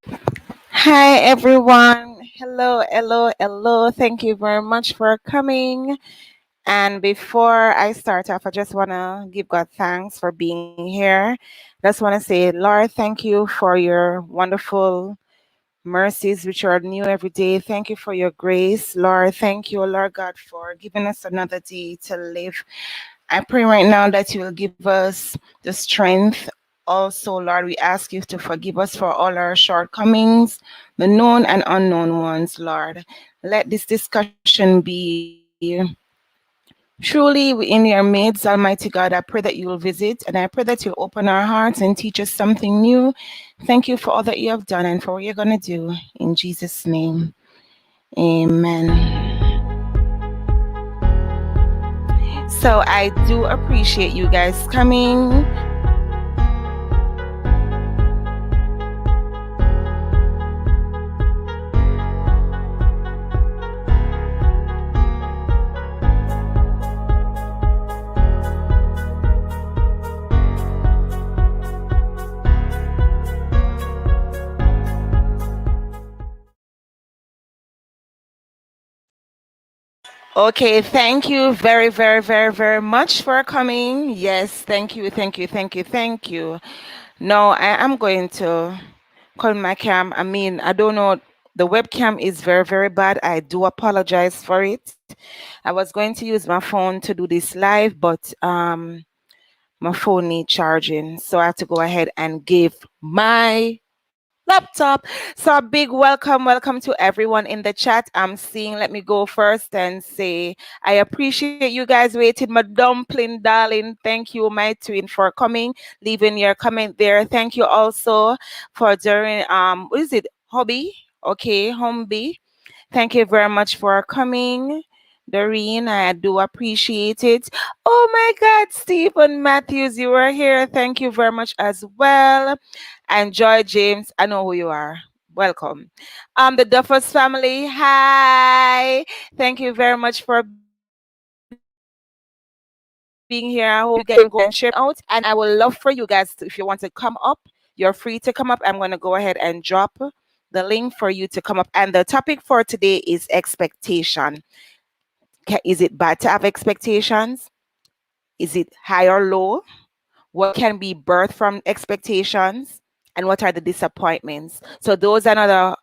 Hi, everyone. Hello, hello, hello. Thank you very much for coming. And before I start off, I just want to give God thanks for being here. Just want to say, Lord, thank you for your wonderful mercies, which are new every day. Thank you for your grace, Lord. Thank you, Lord God, for giving us another day to live. I pray right now that you will give us the strength. Also, Lord, we ask you to forgive us for all our shortcomings, the known and unknown ones, Lord. Let this discussion be truly in your midst, Almighty God. I pray that you will visit, and I pray that you'll open our hearts and teach us something new. Thank you for all that you have done and for what you're going to do. In Jesus' name, amen. So I do appreciate you guys coming. Okay, thank you very, very, very, very much for coming. Yes, thank you, thank you, thank you, thank you. No, I am going to call my cam. I mean, I don't know. The webcam is very, very bad. I do apologize for it. I was going to use my phone to do this live, but my phone needs charging. So I have to go ahead and give my laptop. So a big welcome to everyone in the chat. I'm seeing, let me go first and say, I appreciate you guys waiting. My dumpling darling, thank you, my twin, for coming, leaving your comment there. Thank you also for during, what is it, hobby? Okay, Homeby. Thank you very much for coming. Doreen, I do appreciate it. Oh my God, Stephen Matthews, you are here. Thank you very much as well. And Joy James, I know who you are. Welcome. The Duffers family, hi. Thank you very much for being here. I hope you guys can go and share it out. And I will love for you guys to, if you want to come up, you're free to come up. I'm going to go ahead and drop the link for you to come up. And the topic for today is expectation. Is it bad to have expectations? Is it high or low? What can be birthed from expectations? And what are the disappointments? So those and other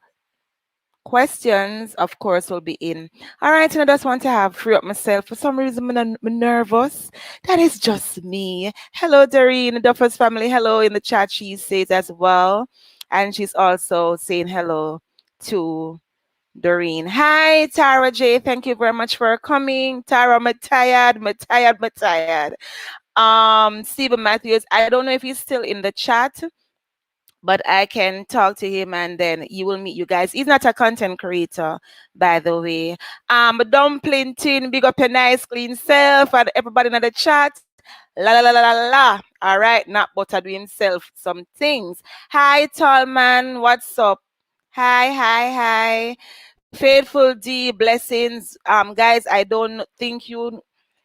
questions, of course, will be in. All right, and I just want to have free up myself. For some reason, I'm nervous. That is just me. Hello, Doreen, Duffers family. Hello in the chat. She says as well, and she's also saying hello to Doreen. Hi, Tara J. Thank you very much for coming. Tara, I'm tired, I'm tired, I'm tired. Stephen Matthews, I don't know if he's still in the chat, but I can talk to him and then you will meet you guys. He's not a content creator, by the way. Dumpling Tin, big up your nice clean self and everybody in the chat. La la la la la la. All right, not butter do himself some things. Hi, tall man, what's up? Hi, hi, hi. Faithful D, blessings. Guys, I don't think you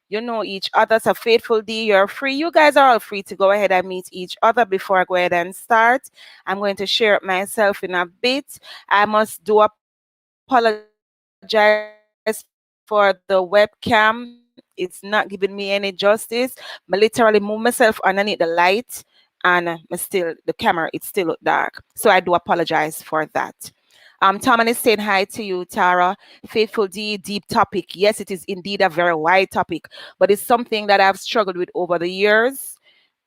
know each other. So Faithful D, you're free. You guys are all free to go ahead and meet each other before I go ahead and start. I'm going to share it myself in a bit. I must do apologize for the webcam. It's not giving me any justice. I literally move myself underneath the light and the camera, it's still look dark. So I do apologize for that. Tom is saying hi to you, Tara. Faithful D, deep topic. Yes, it is indeed a very wide topic, but it's something that I've struggled with over the years.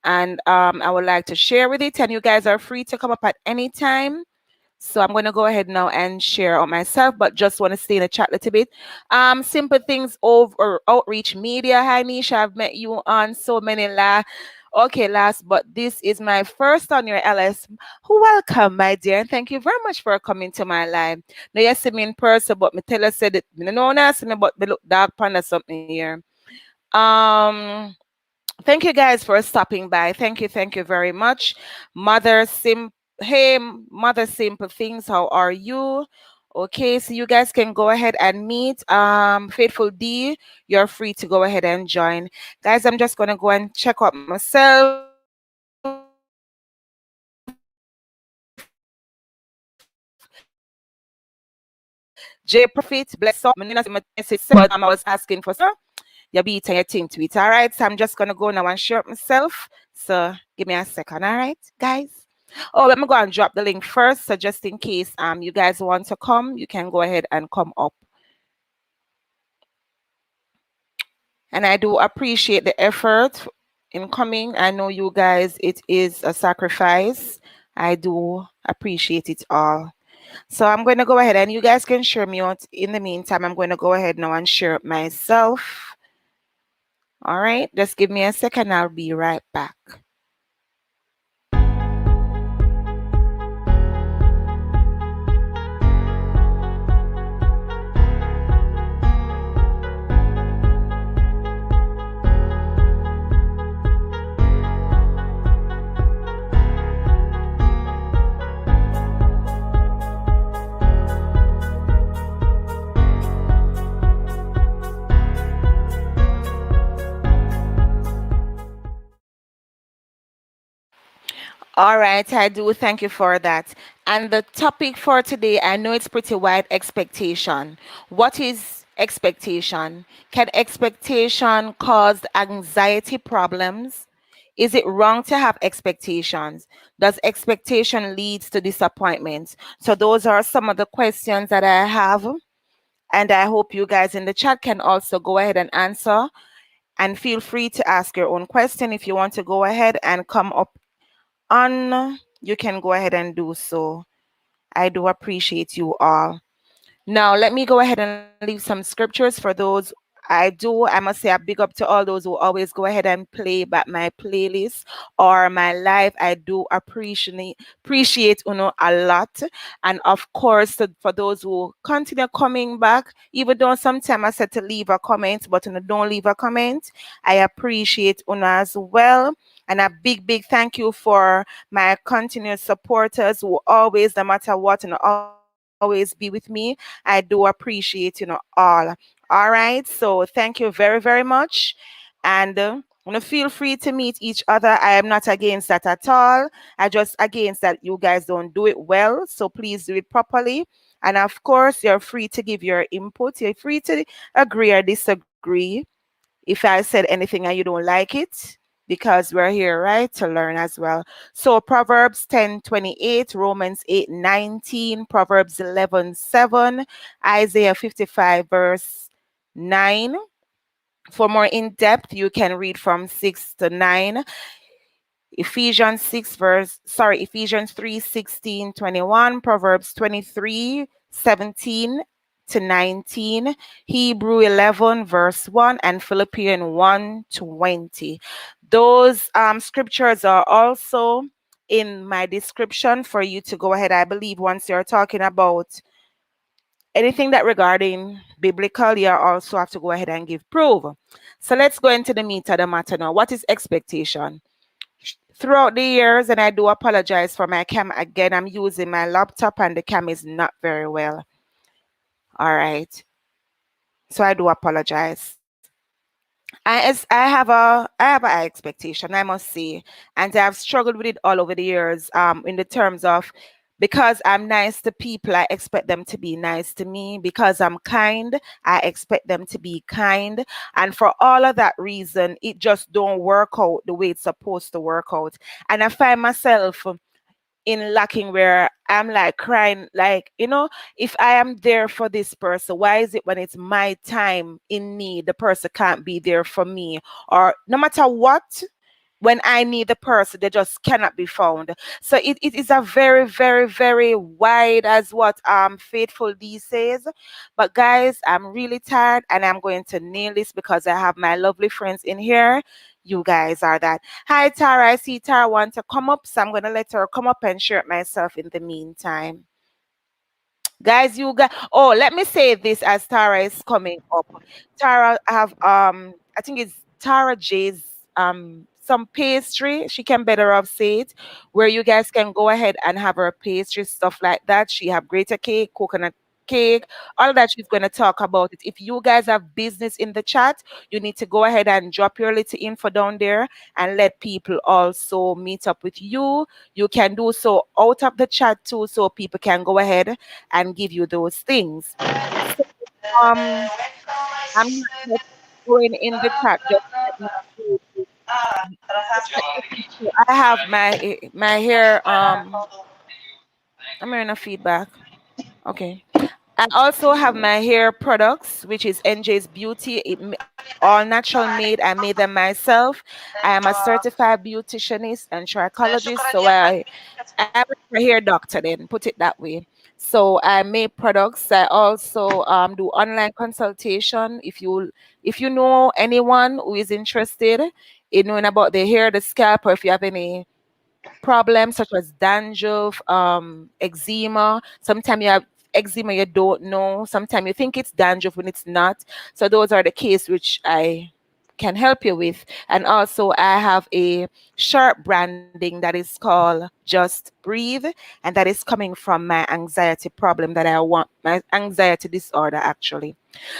And I would like to share with it. And you guys are free to come up at any time. So I'm going to go ahead now and share on myself, but just want to stay in the chat a little bit. Simple things over outreach media. Hi, Nisha. I've met you on so many Okay, last, but this is my first on your LS. Welcome, my dear, and thank you very much for coming to my live. Now, you see me in person, but me tell you said it. Me no one see me, but me look dark panda something here. Um, Thank you guys for stopping by. Thank you very much. Mother Sim Hey, Mother Simple Things, how are you? Okay, so you guys can go ahead and meet. Faithful D, you're free to go ahead and join. Guys, I'm just gonna go and check out myself. Give me a second. J Profit, bless up. Message, but I was asking for some. You beat and your team to it. All right. So I'm just gonna go now and share it myself. So give me a second. All right, guys. Oh, let me go and drop the link first. So just in case you guys want to come, you can go ahead and come up. And I do appreciate the effort in coming. I know you guys, it is a sacrifice. I do appreciate it all. So I'm going to go ahead and you guys can share me out. In the meantime, I'm going to go ahead now and share it myself. All right, just give me a second. I'll be right back. All right, I do thank you for that. And the topic for today, I know it's pretty wide expectation. What is expectation? Can expectation cause anxiety problems? Is it wrong to have expectations? Does expectation lead to disappointment? So those are some of the questions that I have. And I hope you guys in the chat can also go ahead and answer. And feel free to ask your own question if you want to go ahead and come up on, you can go ahead and do so. I do appreciate you all. Now, let me go ahead and leave some scriptures for those. I must say a big up to all those who always go ahead and play back my playlist or my live. I do appreciate a lot. And of course, for those who continue coming back, even though sometimes I said to leave a comment, but don't leave a comment, I appreciate as well. And a big thank you for my continuous supporters who always, no matter what, always be with me. I do appreciate, all. All right. So thank you very much. And feel free to meet each other. I am not against that at all. I just against that you guys don't do it well. So please do it properly. And of course, you're free to give your input. You're free to agree or disagree if I said anything and you don't like it, because we're here, right, to learn as well. So Proverbs 10:28, Romans 8:19, Proverbs 11:7, Isaiah 55 verse 9. For more in depth, you can read from 6 to 9. Ephesians 3:16-21, Proverbs 23:17 to 19, Hebrew 11 verse 1, and Philippians 1:20. Those scriptures are also in my description for you to go ahead. I believe once you're talking about anything that regarding biblical, you also have to go ahead and give proof. So let's go into the meat of the matter now. What is expectation? Throughout the years, and I do apologize for my cam again, I'm using my laptop and the cam is not very well. All right. So I do apologize. I have an expectation, I must say, and I've struggled with it all over the years. In the terms of, because I'm nice to people, I expect them to be nice to me. Because I'm kind, I expect them to be kind. And for all of that reason, it just don't work out the way it's supposed to work out. And I find myself in lacking where I'm like crying, like, if I am there for this person, why is it when it's my time in need, the person can't be there for me? Or no matter what, when I need the person, they just cannot be found. So it is a very wide as what faithful these says. But guys, I'm really tired and I'm going to nail this because I have my lovely friends in here. You guys are that. Hi Tara, I see Tara want to come up, so I'm gonna let her come up and share it myself in the meantime. Guys, let me say this as Tara is coming up. Tara have I think it's Tara J's some pastry, she can better have say it, where you guys can go ahead and have her pastry, stuff like that. She have greater cake, coconut cake, all of that she's going to talk about it. If you guys have business in the chat, you need to go ahead and drop your little info down there and let people also meet up with you. You can do so out of the chat too, so people can go ahead and give you those things. So um I'm not going in the chat. Just let me see. Just let me see. So I have my hair. I'm hearing a feedback. Okay. I also have my hair products, which is NJ's Beauty, all natural made. I made them myself. I am a certified beauticianist and trichologist, so I'm a hair doctor. Then put it that way. So I make products. I also do online consultation. If you know anyone who is interested in knowing about the hair, the scalp, or if you have any problems such as dandruff, eczema. Sometimes you have eczema you don't know. Sometimes you think it's dandruff when it's not. So those are the cases which I can help you with. And also I have a shirt branding that is called Just Breathe, and that is coming from my anxiety problem that I want, my anxiety disorder actually.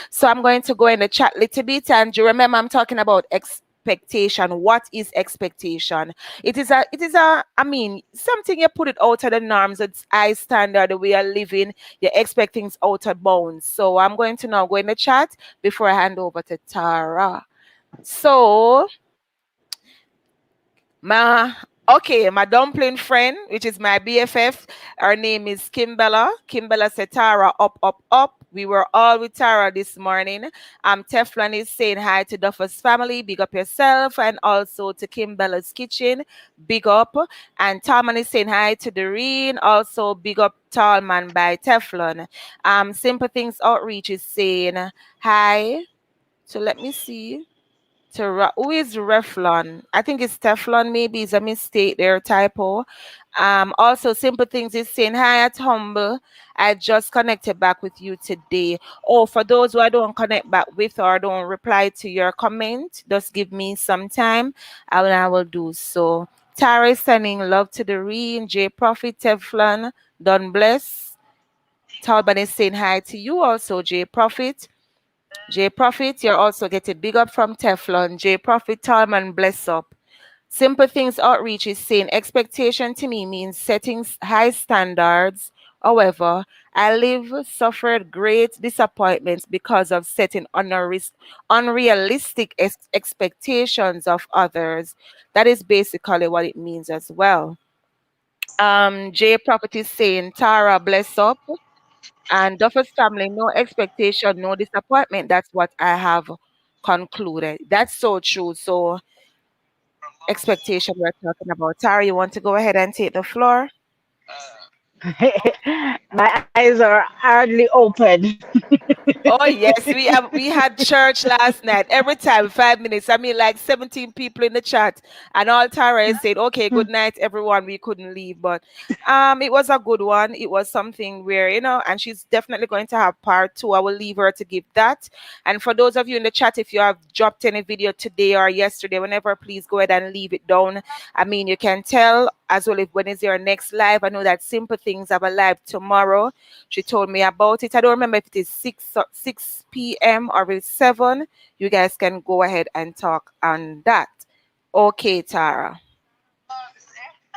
So I'm going to go in the chat a little bit. And you remember I'm talking about expectation. What is expectation? I mean, something you put it out of the norms, it's high standard, the way you're living, you expect things out of bounds. So I'm going to now go in the chat before I hand over to Tara. So my my dumpling friend, which is my BFF, her name is Kimbella. Kimbella said, Tara, up, up, up. We were all with Tara this morning. Teflon is saying hi to Duffer's family. Big up yourself. And also to Kimbella's kitchen. Big up. And Talman is saying hi to Doreen. Also, big up Talman by Teflon. Simple Things Outreach is saying hi. So let me see. Who is Reflon? I think it's Teflon. Maybe it's a mistake there, typo. Also, Simple Things is saying hi at Humble. I just connected back with you today. Oh, for those who I don't connect back with or don't reply to your comment, just give me some time and I will do so. Tara is sending love to the Reen, J Prophet, Teflon, Don Bless. Talban is saying hi to you also, J Prophet. J Profit, you're also getting big up from Teflon. J Profit, Talman, bless up. Simple Things Outreach is saying expectation to me means setting high standards. However, suffered great disappointments because of setting unrealistic expectations of others. That is basically what it means as well. J Profit is saying, Tara, bless up. And Duffer's family, no expectation, no disappointment. That's what I have concluded. That's so true. So, expectation we're talking about. Tara, you want to go ahead and take the floor? My eyes are hardly open. Oh yes, we had church last night. Every time 5 minutes. I mean, like 17 people in the chat, and all Tara said, "Okay, good night, everyone." We couldn't leave, but it was a good one. It was something where and she's definitely going to have part two. I will leave her to give that. And for those of you in the chat, if you have dropped any video today or yesterday, whenever, please go ahead and leave it down. I mean, you can tell as well if when is your next live. I know that Simple Things have a live tomorrow. She told me about it. I don't remember if it is 6 p.m. or it's 7. You guys can go ahead and talk on that. Okay, Tara.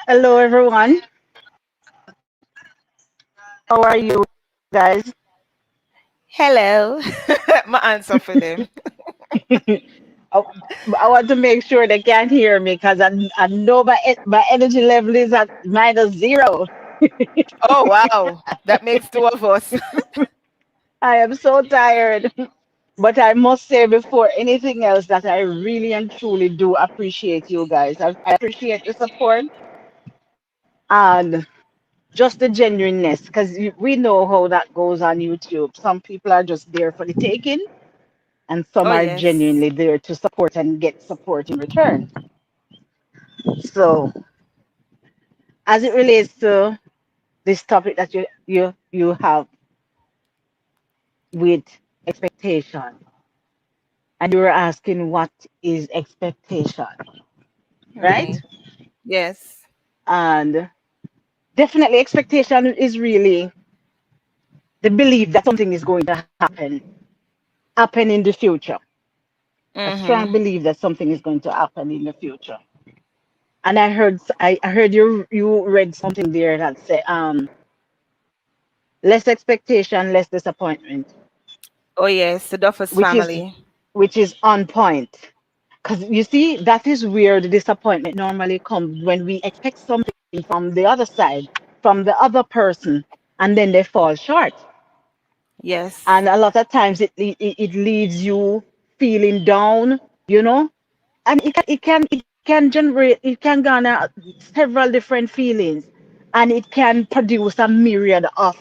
Hello, everyone. How are you guys? Hello. My answer for them. I, I want to make sure they can't hear me because I know my energy level is at -0. Oh, wow. That makes two of us. I am so tired. But I must say before anything else that I really and truly do appreciate you guys. I appreciate your support and just the genuineness because we know how that goes on YouTube. Some people are just there for the taking, and some Oh, are yes. genuinely there to support and get support in return. So, as it relates to this topic that you have with expectation, and you were asking what is expectation, right? Right. Yes. And definitely, expectation is really the belief that something is going to happen in the future. A strong Mm-hmm. belief that something is going to happen in the future. And I heard you read something there that said less expectation, less disappointment, Oh yes, the Duffus which is family. on point. Because you see, that is where the disappointment normally comes when we expect something from the other side, from the other person, and then they fall short. Yes. And a lot of times it leaves you feeling down, you know, and it can generate, it can garner several different feelings, and it can produce a myriad of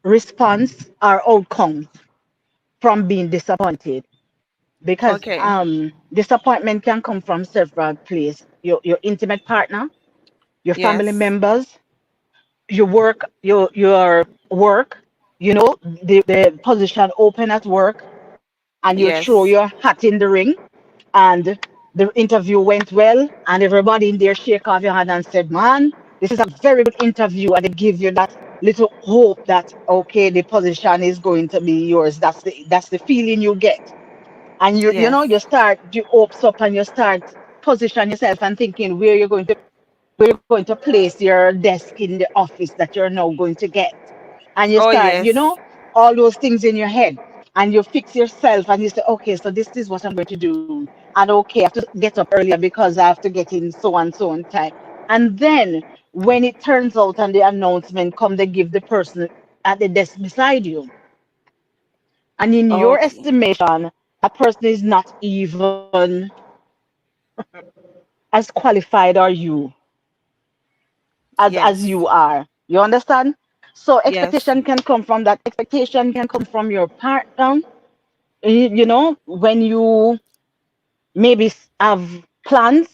response or outcomes from being disappointed, because Okay. disappointment can come from several places: your intimate partner, your family Yes. members, your work, the position open at work, and you throw Yes. your hat in the ring, and the interview went well, and everybody in there shake off your hand and said, man, this is a very good interview, and they give you that little hope that, okay, the position is going to be yours. That's the feeling you get. And Yes. you hopes up, and you start position yourself and thinking where you're going to place your desk in the office that you're now going to get. And you Oh start, yes. all those things in your head. And you fix yourself and you say, okay, so this is what I'm going to do. And okay, I have to get up earlier because I have to get in so and so on time. And then when it turns out and the announcement come, they give the person at the desk beside you. And in your Okay. estimation, that person is not even as qualified or you as Yes. you are. You understand? So Yes. expectation can come from that. Expectation can come from your partner. When you maybe have plans,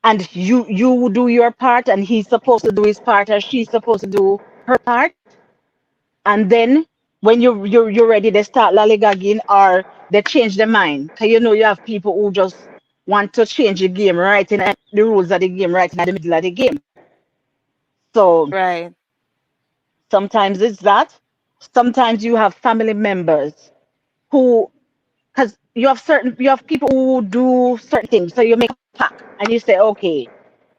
and you do your part, and he's supposed to do his part, or she's supposed to do her part, and then when you're ready, they start lollygagging, or they change their mind. Cause you have people who just want to change the game, right? In the rules of the game, right in the middle of the game. So Right. sometimes it's that. Sometimes you have family members who, because you have people who do certain things. So you make a pact and you say, okay,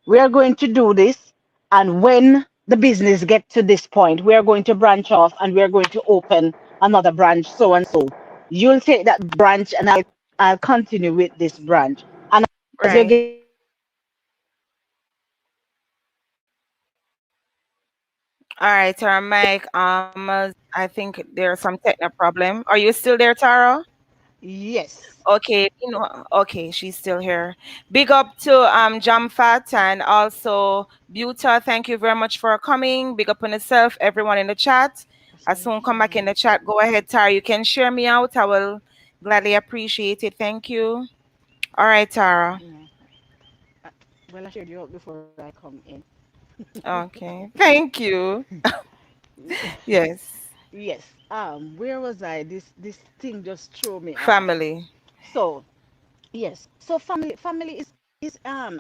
we are going to do this, and when the business get to this point, we are going to branch off and we are going to open another branch, so and so. You'll take that branch, and I'll continue with this branch. And as you Right. get closer to the end, All right, Tara Mike. I think there's some technical problem. Are you still there, Tara? yes. Okay, okay, she's still here. Big up to Jamfat and also Buta. Thank you very much for coming. Big up on yourself, everyone in the chat. As soon come back in the chat, go ahead, Tara. You can share me out. I will gladly appreciate it. Thank you. All right, Tara. Yeah. Uh, well, I shared you out before I come in. Okay. Thank you. Yes. Yes. Where was I? This thing just threw me off. Family. So yes. So family is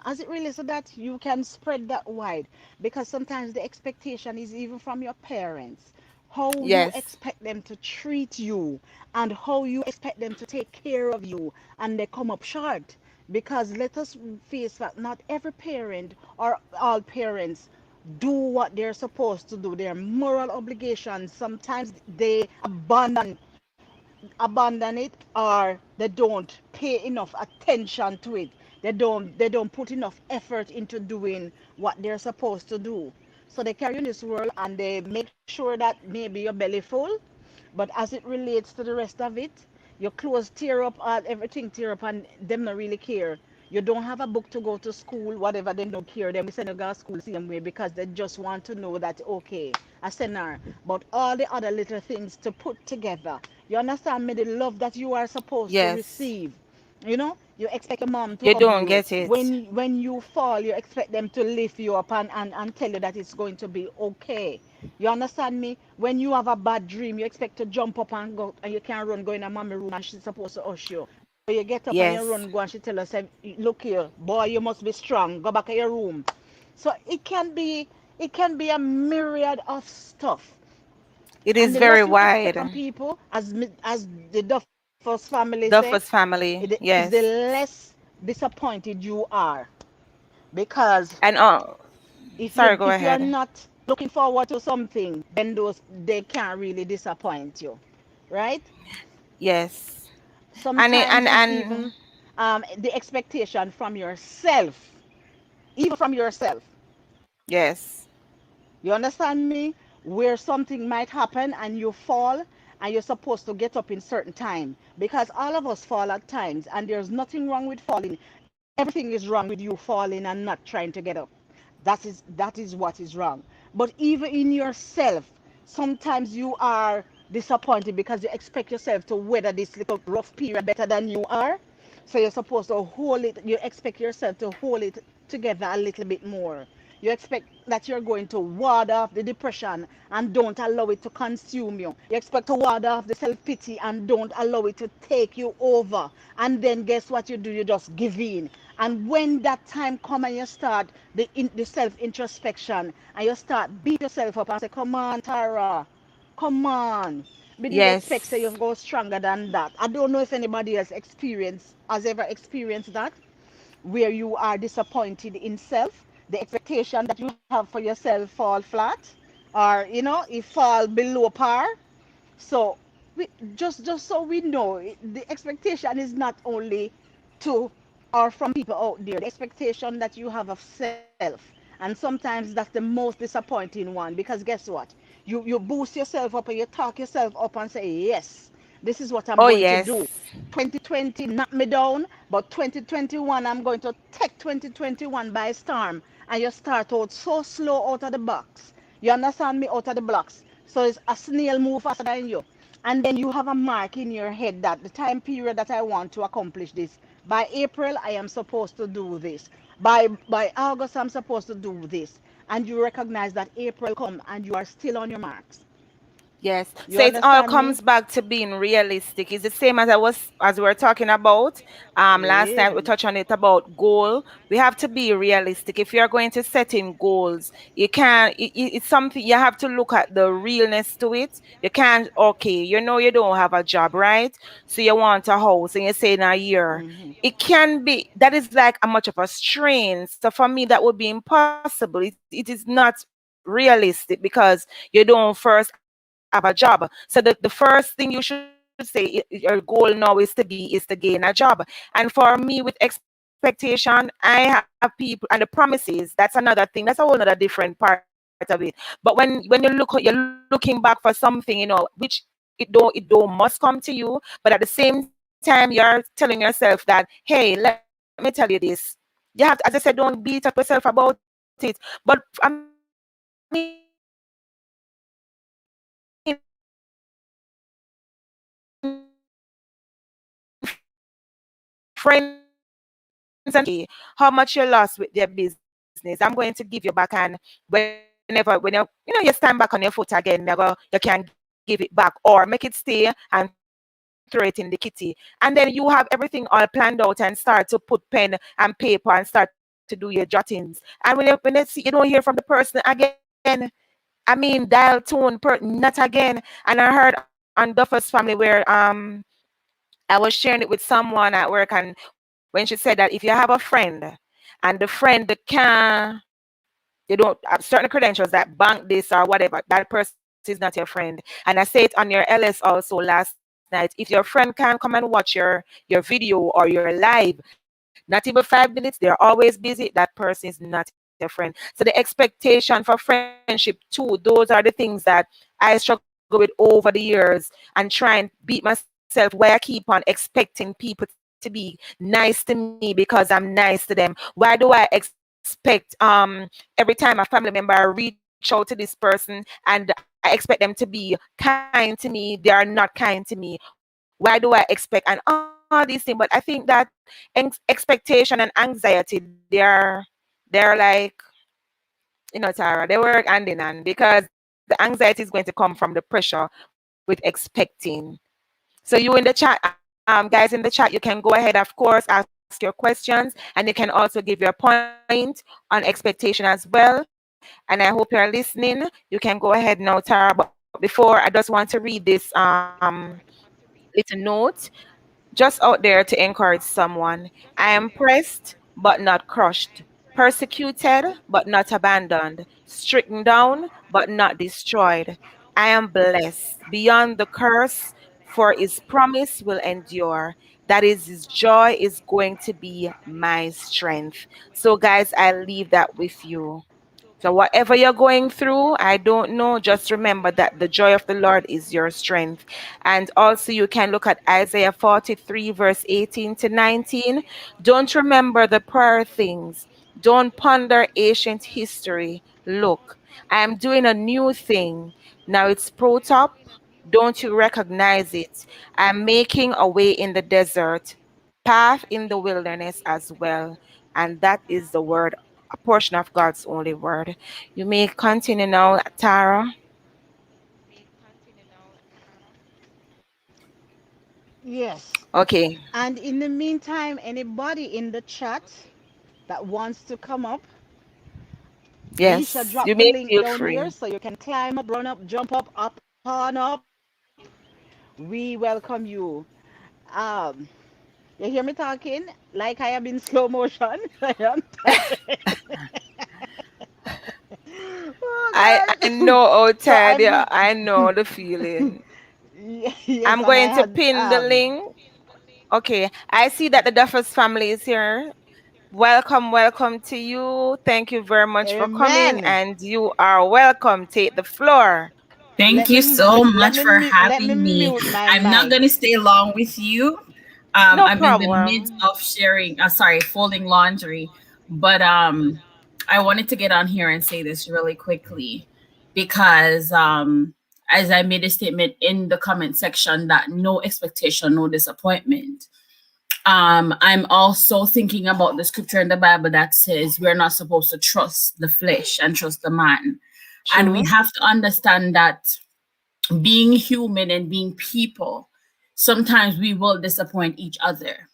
as it relates to that, you can spread that wide, because sometimes the expectation is even from your parents, how you Yes. expect them to treat you, and how you expect them to take care of you, and they come up short. Because let us face that not every parent or all parents do what they're supposed to do. Their moral obligations, sometimes they abandon it, or they don't pay enough attention to it. They don't put enough effort into doing what they're supposed to do. So they carry you in this world, and they make sure that maybe your belly full, but as it relates to the rest of it, your clothes tear up, everything tear up, and them not really care. You don't have a book to go to school, whatever, them don't care. Them we send you go to school same way, because they just want to know that, okay, I send her. But all the other little things to put together, you understand me, the love that you are supposed to Yes. receive. You expect your mom to You hug don't you. get it. When you fall, you expect them to lift you up, and tell you that it's going to be okay. You understand me? When you have a bad dream, you expect to jump up and go, and you can't run, go in a mommy room, and she's supposed to hush you. But you get up and you Yes. run, go, and she tell us, say, look here, boy, you must be strong. Go back to your room. So it can be a myriad of stuff. It And is the very less you expect wide. from people, as the Duffers family say, Duffus family. is the Yes. less disappointed you are. Because And sorry, go if you're ahead. not looking forward to something, then those they can't really disappoint you, right? Yes. And it, Sometimes it's and even the expectation from yourself, even from yourself. yes. You understand me? Where something might happen and you fall and you're supposed to get up in certain time, because all of us fall at times, and there's nothing wrong with falling. Everything is wrong with you falling and not trying to get up. That is what is wrong. But even in yourself, sometimes you are disappointed because you expect yourself to weather this little rough period better than you are. So you're supposed to hold it, you expect yourself to hold it together a little bit more. You expect that you're going to ward off the depression and don't allow it to consume you. You expect to ward off the self pity and don't allow it to take you over. And then guess what you do? You just give in. And when that time comes and you start the self introspection and you start beat yourself up and say, "Come on, Tara, come on." We did expect say you Yes. go stronger than that. I don't know if anybody has ever experienced that, where you are disappointed in self, the expectation that you have for yourself fall flat, or it fall below par. So we just so we know, the expectation is not only to or from people out there, the expectation that you have of self. And sometimes that's the most disappointing one, because guess what? You boost yourself up and you talk yourself up and say, yes, this is what I'm Oh going to do. yes. 2020 knocked me down, but 2021 I'm going to take 2021 by storm. And you start out so slow out of the box. You understand me? Out of the blocks. So it's a snail move faster than you. And then you have a mark in your head that the time period that I want to accomplish this. By April, I am supposed to do this. By August, I'm supposed to do this. And you recognize that April come and you are still on your marks. Yes. You So it all understand me? comes back to being realistic. It's the same as we were talking about last night. We Yeah. touched on it about goal. We have to be realistic. If you're going to set in goals, you can't it's something you have to look at the realness to it. You can't, okay, you don't have a job, right? So you want a house and you say in a year. Hmm. It can be that is like a much of a strain. So for me that would be impossible. It is not realistic because you don't first have a job. So the first thing you should say, your goal now is to gain a job. And for me with expectation, I have people and the promises. That's another thing. That's a whole other different part of it. But when you're looking back for something, which it don't must come to you, but at the same time you're telling yourself that, hey, let me tell you this. You have to, as I said, don't beat up yourself about it. But I mean, friends and family and people that I know that how much you lost with their business. I'm going to give you back, and whenever when you stand back on your foot again, you can give it back or make it stay and throw it in the kitty. And then you have everything all planned out and start to put pen and paper and start to do your jottings. And when you see you don't hear from the person again, I mean, dial tone not again. And I heard on Duffer's family where I was sharing it with someone at work, and when she said that if you have a friend and the friend can certain credentials that bank this or whatever, that person is not your friend. And I say it on your LS also last night. If your friend can come and watch your video or your live, not even 5 minutes, they're always busy, that person is not your friend. So the expectation for friendship too, those are the things that I struggle with over the years and try and beat myself why I keep on expecting people to be nice to me because I'm nice to them. Why do I expect every time a family member reach out to this person and I expect them to be kind to me, they are not kind to me? Why do I expect? And all these things. But I think that expectation and anxiety, they're like, Tara, they work hand in hand because the anxiety is going to come from the pressure with expecting. So you in the chat, guys in the chat, you can go ahead, of course, ask your questions, and you can also give your point on expectation as well. And I hope you're listening. You can go ahead now, Tara, but we have to wrap up. before, I just want to read this little note just out there to encourage someone. I am pressed but not crushed, persecuted but not abandoned, stricken down but not destroyed. I am blessed beyond the curse, for his promise will endure. That is, his joy is going to be my strength. So, guys, I leave that with you. So, whatever you're going through, I don't know, just remember that the joy of the Lord is your strength. And also, you can look at Isaiah 43, verse 18 to 19. Don't remember the prior things, don't ponder ancient history. Look, I am doing a new thing. Now it's brought up. Don't you recognize it? I'm making a way in the desert, path in the wilderness as well. And that is the word, a portion of God's only word. You may continue now, Tara. Yes. Okay. And in the meantime, anybody in the chat that wants to come up, Alicia Yes, you dropped the may link feel down here free. so you can climb up, run up, jump up on up. We welcome you. Um, you hear me talking like I am in slow motion? I am tired. I Oh God. know how So tired you are. I'm I know the feeling. yes, I'm and I going to had pin the link. Okay, I see that the Duffers family is here. Welcome, welcome to you. Thank you very much for coming, amen. and you are welcome. Take the floor. Thank you so much for Let me having me. mute my I'm not mic. going to stay long with you. No I'm in the midst problem. of folding laundry, but I wanted to get on here and say this really quickly because as I made a statement in the comment section that no expectation, no disappointment. I'm also thinking about the scripture in the Bible that says we're not supposed to trust the flesh and trust the man. And we True. have to understand that being human and being people, sometimes we will disappoint each other.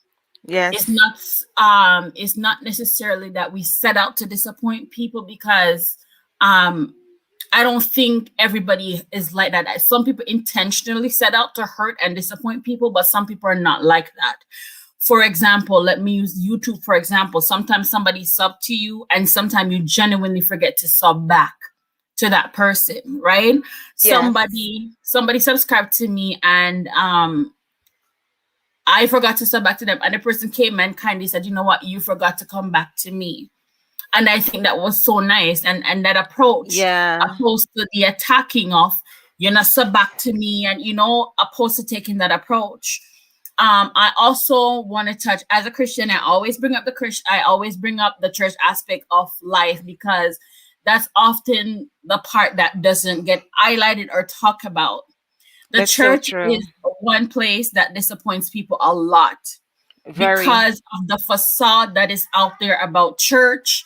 It's Yes. not it's not necessarily that we set out to disappoint people because um I don't think everybody is like that. Some people intentionally set out to hurt and disappoint people, but some people are not like that. For example, let me use YouTube for example. Sometimes somebody sub to you and sometimes you genuinely forget to sub back to that person, right? Yes. Somebody subscribed to me and I forgot to sub back to them and the person came and kindly said, "You know what? You forgot to come back to me." And I think that was so nice. And that approach, Yeah. opposed to the attacking of, "You're not sub back to me," and opposed to taking that approach. I also want to touch as a Christian. I always bring up the church aspect of life because that's often the part that doesn't get highlighted or talked about. The That's so church true. is one place that disappoints people a lot Very. because of the facade that is out there about church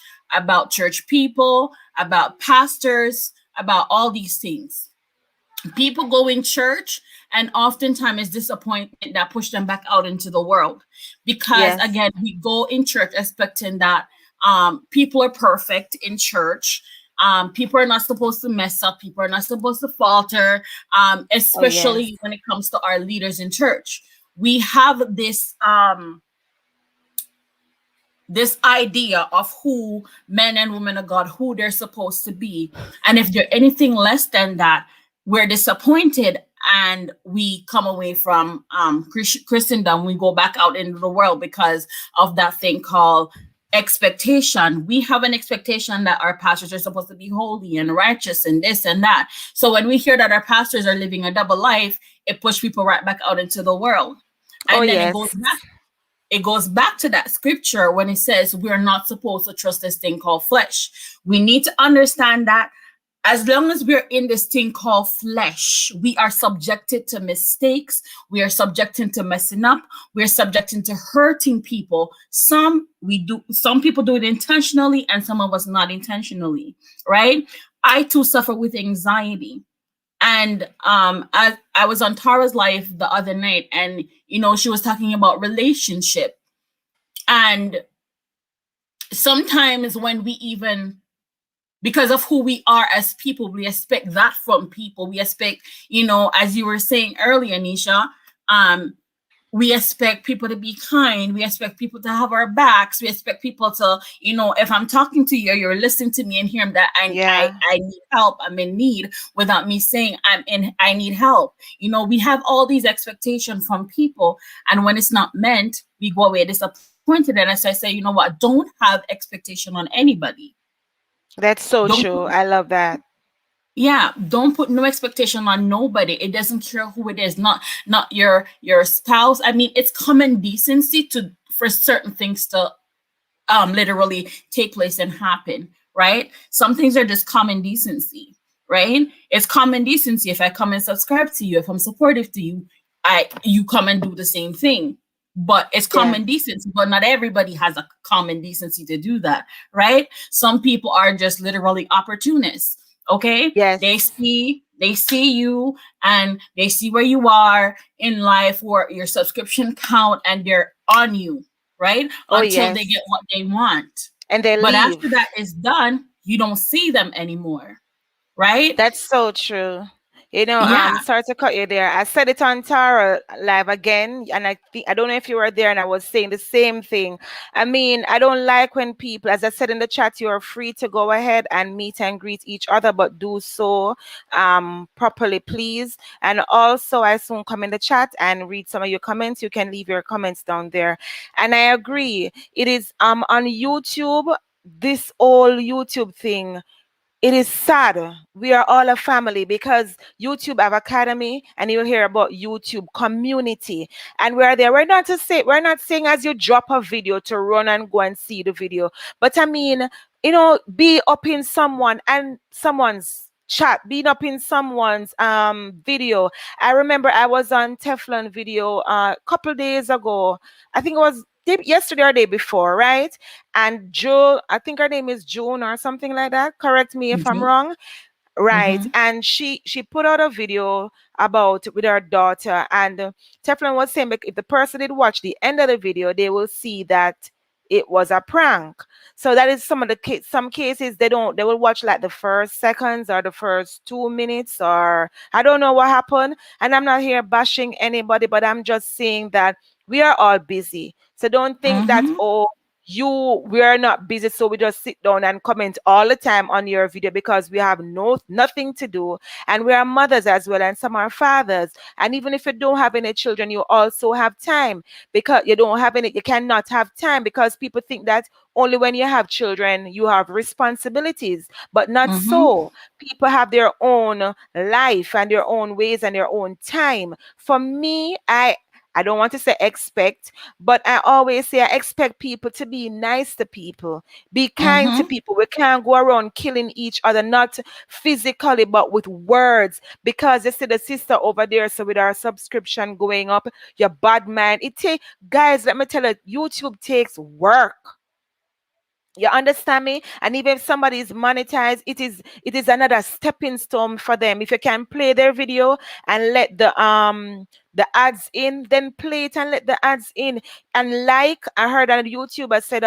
people, about pastors, about all these things. People go in church and oftentimes it's disappointment that push them back out into the world because Yes. again we go in church expecting that people are perfect in church. People are not supposed to mess up, people are not supposed to falter, Oh, yes. especially when it comes to our leaders in church. We have this idea of who men and women of God, who they're supposed to be. And if they're anything less than that, we're disappointed and we come away from Christendom. We go back out into the world because of that thing called expectation. We have an expectation that our pastors are supposed to be holy and righteous and this and that. So when we hear that our pastors are living a double life, it pushes people right back out into the world. Oh, And then yes. it goes back to that scripture when it says we're not supposed to trust this thing called flesh. We need to understand that as long as we're in this thing called flesh, we are subjected to mistakes. We are subjected to messing up. We're subjected to hurting people. Some people do it intentionally and some of us not intentionally, right? I too suffer with anxiety. And I was on Tara's live the other night, and she was talking about relationship. And sometimes when we even because of who we are as people. We expect that from people. We expect, as you were saying earlier, Nisha, um, we expect people to be kind. We expect people to have our backs. We expect people to, if I'm talking to you, you're listening to me and hearing that Yeah, I need help, I'm in need, without me saying I need help. We have all these expectations from people. And when it's not meant, we go away disappointed. And as I say, you know what? Don't have expectation on anybody. that's so Don't put true. I love that. Yeah, don't put no expectation on nobody. It doesn't care who it is, not your spouse. I mean, it's common decency to for certain things to literally take place and happen, right? Some things are just common decency, right? It's common decency if I come and subscribe to you, if I'm supportive to you, you come and do the same thing. But it's Yes, common decency, but not everybody has a common decency to do that, right? Some people are just literally opportunists. Okay, they yes. see you and they see where you are in life or your subscription count, and they're on you, right? Oh, Until they get yes. what they want. And they But after leave. that is done, you don't see them anymore, right? That's so true. Yeah. Sorry to cut you there. I said it on Tara live again, and I don't know if you were there, and I was saying the same thing. I mean, I don't like when people, as I said in the chat, you are free to go ahead and meet and greet each other, but do so properly, please. And also, I soon come in the chat and read some of your comments. You can leave your comments down there. And I agree. It is on YouTube, this whole YouTube thing, it is sad. We are all a family because YouTube have academy, and you'll hear about YouTube community. And we're there. We're not saying as you drop a video to run and go and see the video. But I mean, be up in someone's chat, being up in someone's video. I remember I was on Teflon video a couple days ago. I think it was yesterday or day before, right? And Joe, I think her name is June or something like that. Correct me if I'm Mm-hmm. wrong. Right. Mm-hmm. And she put out a video about with her daughter, and Teflon was saying, like, if the person did watch the end of the video, they will see that it was a prank. So that is some of the some cases they will watch like the first seconds or the first 2 minutes, or I don't know what happened. And I'm not here bashing anybody, but I'm just saying that we are all busy. So don't think that, Mm-hmm. oh, we are not busy, so we just sit down and comment all the time on your video, because we have nothing to do. And we are mothers as well, and some are fathers. And even if you don't have any children, you also have time. Because you cannot have time, because people think that only when you have children you have responsibilities, but not Mm-hmm. so. People have their own life and their own ways and their own time. For me, I don't want to say expect, but I always say I expect people to be nice to people, be kind to Mm-hmm. people. We can't go around killing each other, not physically, but with words. Because you see the sister over there, so with our subscription going up, your bad mind. Guys, let me tell you, YouTube takes work. You understand me? And even if somebody is monetized, it is another stepping stone for them. If you can play their video and let the ads in, then play it and let the ads in. And like I heard on YouTuber said,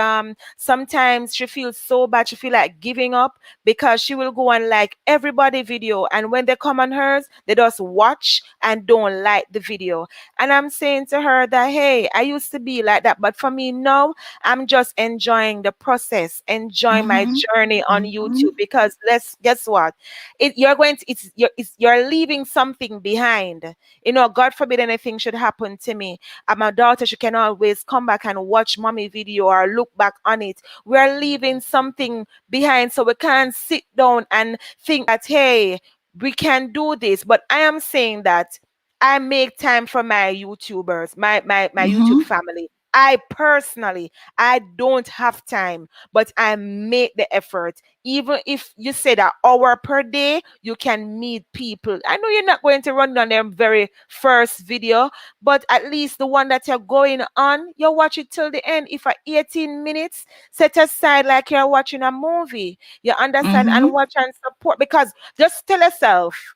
sometimes she feels so bad, she feel like giving up, because she will go and like everybody video, and when they come on hers, they just watch and don't like the video. And I'm saying to her that, hey, I used to be like that, but for me now, I'm just enjoying the process, enjoying my Mm-hmm. journey on Mm-hmm. YouTube, because let's guess what? You're going to you're leaving something behind. God forbid anything should happen to me. And my daughter, she can always come back and watch mommy video or look back on it. We're leaving something behind, so we can't sit down and think that, hey, we can do this. But I am saying that I make time for my YouTubers, my YouTube Mm-hmm. family. I personally, I don't have time, but I make the effort. Even if you say that hour per day, you can meet people. I know you're not going to run on their very first video, but at least the one that you're going on, you watch it till the end. If for 18 minutes, set aside like you're watching a movie. You understand? Mm-hmm. And watch and support, because just tell yourself,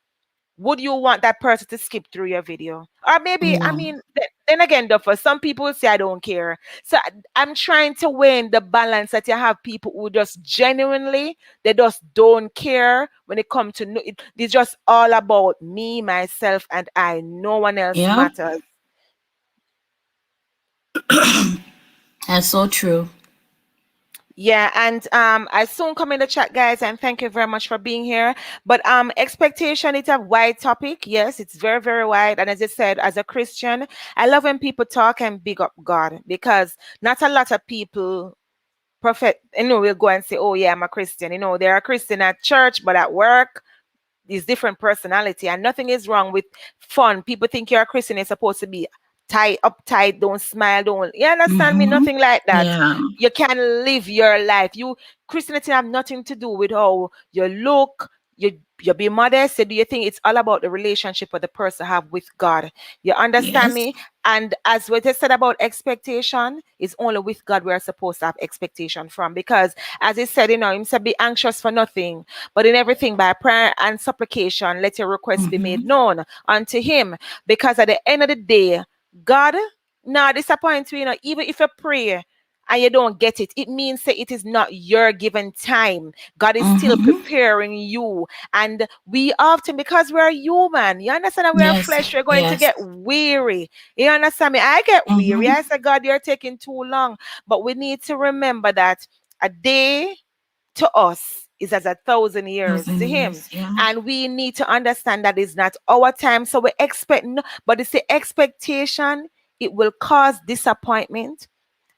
would you want that person to skip through your video? Or maybe, I No. mean, then again, though, for some people say I don't care. So I'm trying to win the balance that you have people who just genuinely, they just don't care when it comes to, it's just all about me, myself, and I. No one else Yeah, matters. that's so true. Yeah, and I soon come in the chat, guys, and thank you very much for being here. But expectation, it's a wide topic. Yes, it's very, very wide. And as I said, as a Christian, I love when people talk and big up God, because not a lot of people will go and say, "Oh yeah, I'm a Christian." They're a Christian at church, but at work is different personality, and nothing is wrong with fun. People think you're a Christian, you're supposed to be tight, uptight, don't smile, don't, you understand me? Mm-hmm. Nothing like that. Yeah. You can live your life. Christianity have nothing to do with how you look. You be modest. So do you think it's all about the relationship that the person have with God? You understand Yes. me? And as what I said about expectation, it's only with God we're supposed to have expectation from. Because as he said, him said, be anxious for nothing, but in everything by prayer and supplication, let your requests be made Mm-hmm. known unto him. Because at the end of the day, God not disappoint you, even if you pray and you don't get it, it means that it is not your given time. God is still Mm-hmm. preparing you. And we often, because we're human, you understand that we're Yes. flesh, we're going to Yes. get weary. You understand me? I get weary. Mm-hmm. I say, God, you're taking too long. But we need to remember that a day to us is as 1,000 years Thousand to him. years. Yeah. And we need to understand that it's not our time. So we expect, no, but it's the expectation, it will cause disappointment.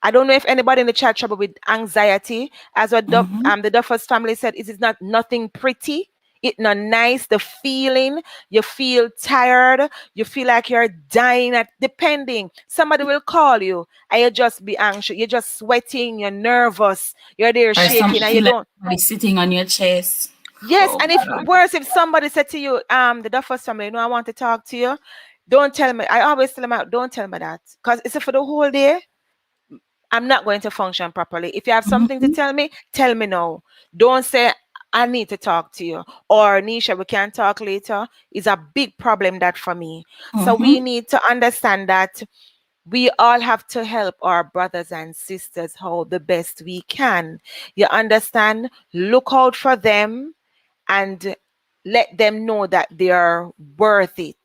I don't know if anybody in the chat trouble with anxiety. As what Mm-hmm. the Duffers family said, it is not nothing pretty. It not nice. The feeling, you feel tired, you feel like you're dying. At depending, somebody will call you, and you just be anxious. You're just sweating. You're nervous. You're there Or some shaking, and you feel like don't. somebody sitting on your chest. Yes, Oh and if God. worse, if somebody said to you, the Duffers family, I want to talk to you. Don't tell me. I always tell them out. Don't tell me that, because it's for the whole day. I'm not going to function properly. If you have something to Mm-hmm. tell me now. Don't say, I need to talk to you. Or, Nisha, we can talk later. It's a big problem that for me. So we Mm-hmm. need to understand that we all have to help our brothers and sisters how the best we can. You understand? Look out for them and let them know that they are worth it.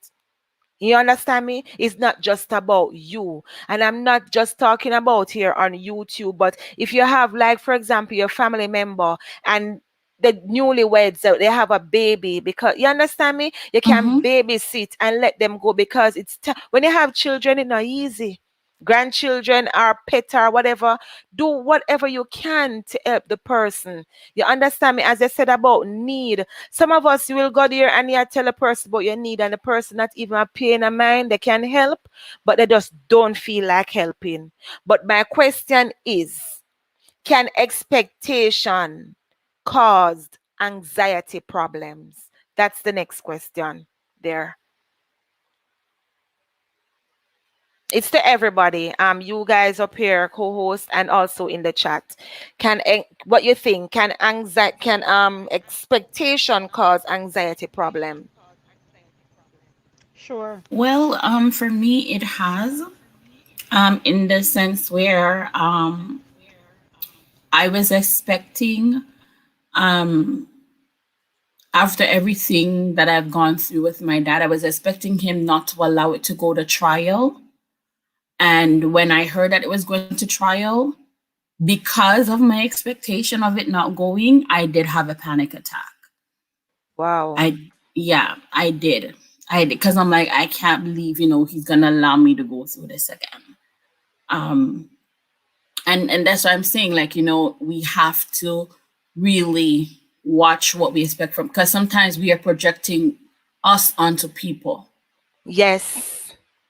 You understand me? It's not just about you. And I'm not just talking about here on YouTube, but if you have, like, for example, your family member and the newlyweds, they have a baby, because you understand me? You can Mm-hmm. babysit and let them go, because when you have children, it's not easy. Grandchildren or pet or whatever, do whatever you can to help the person. You understand me? As I said about need, some of us, you will go there and you tell a person about your need, and the person not even a paying a mind. They can help, but they just don't feel like helping. But my question is, can expectation cause anxiety problems? That's the next question there. It's to everybody. You guys up here, co-host, and also in the chat. What you think? Can expectation cause anxiety problem? Sure. Well, for me, it has. In the sense where I was expecting, um, after everything that I've gone through with my dad, I was expecting him not to allow it to go to trial. And when I heard that it was going to trial, because of my expectation of it not going, I did have a panic attack. Wow. Yeah, I did. I did, because I'm like, I can't believe, he's gonna allow me to go through this again. Um, and that's what I'm saying. Like, we have to really watch what we expect from, because sometimes we are projecting us onto people. Yes.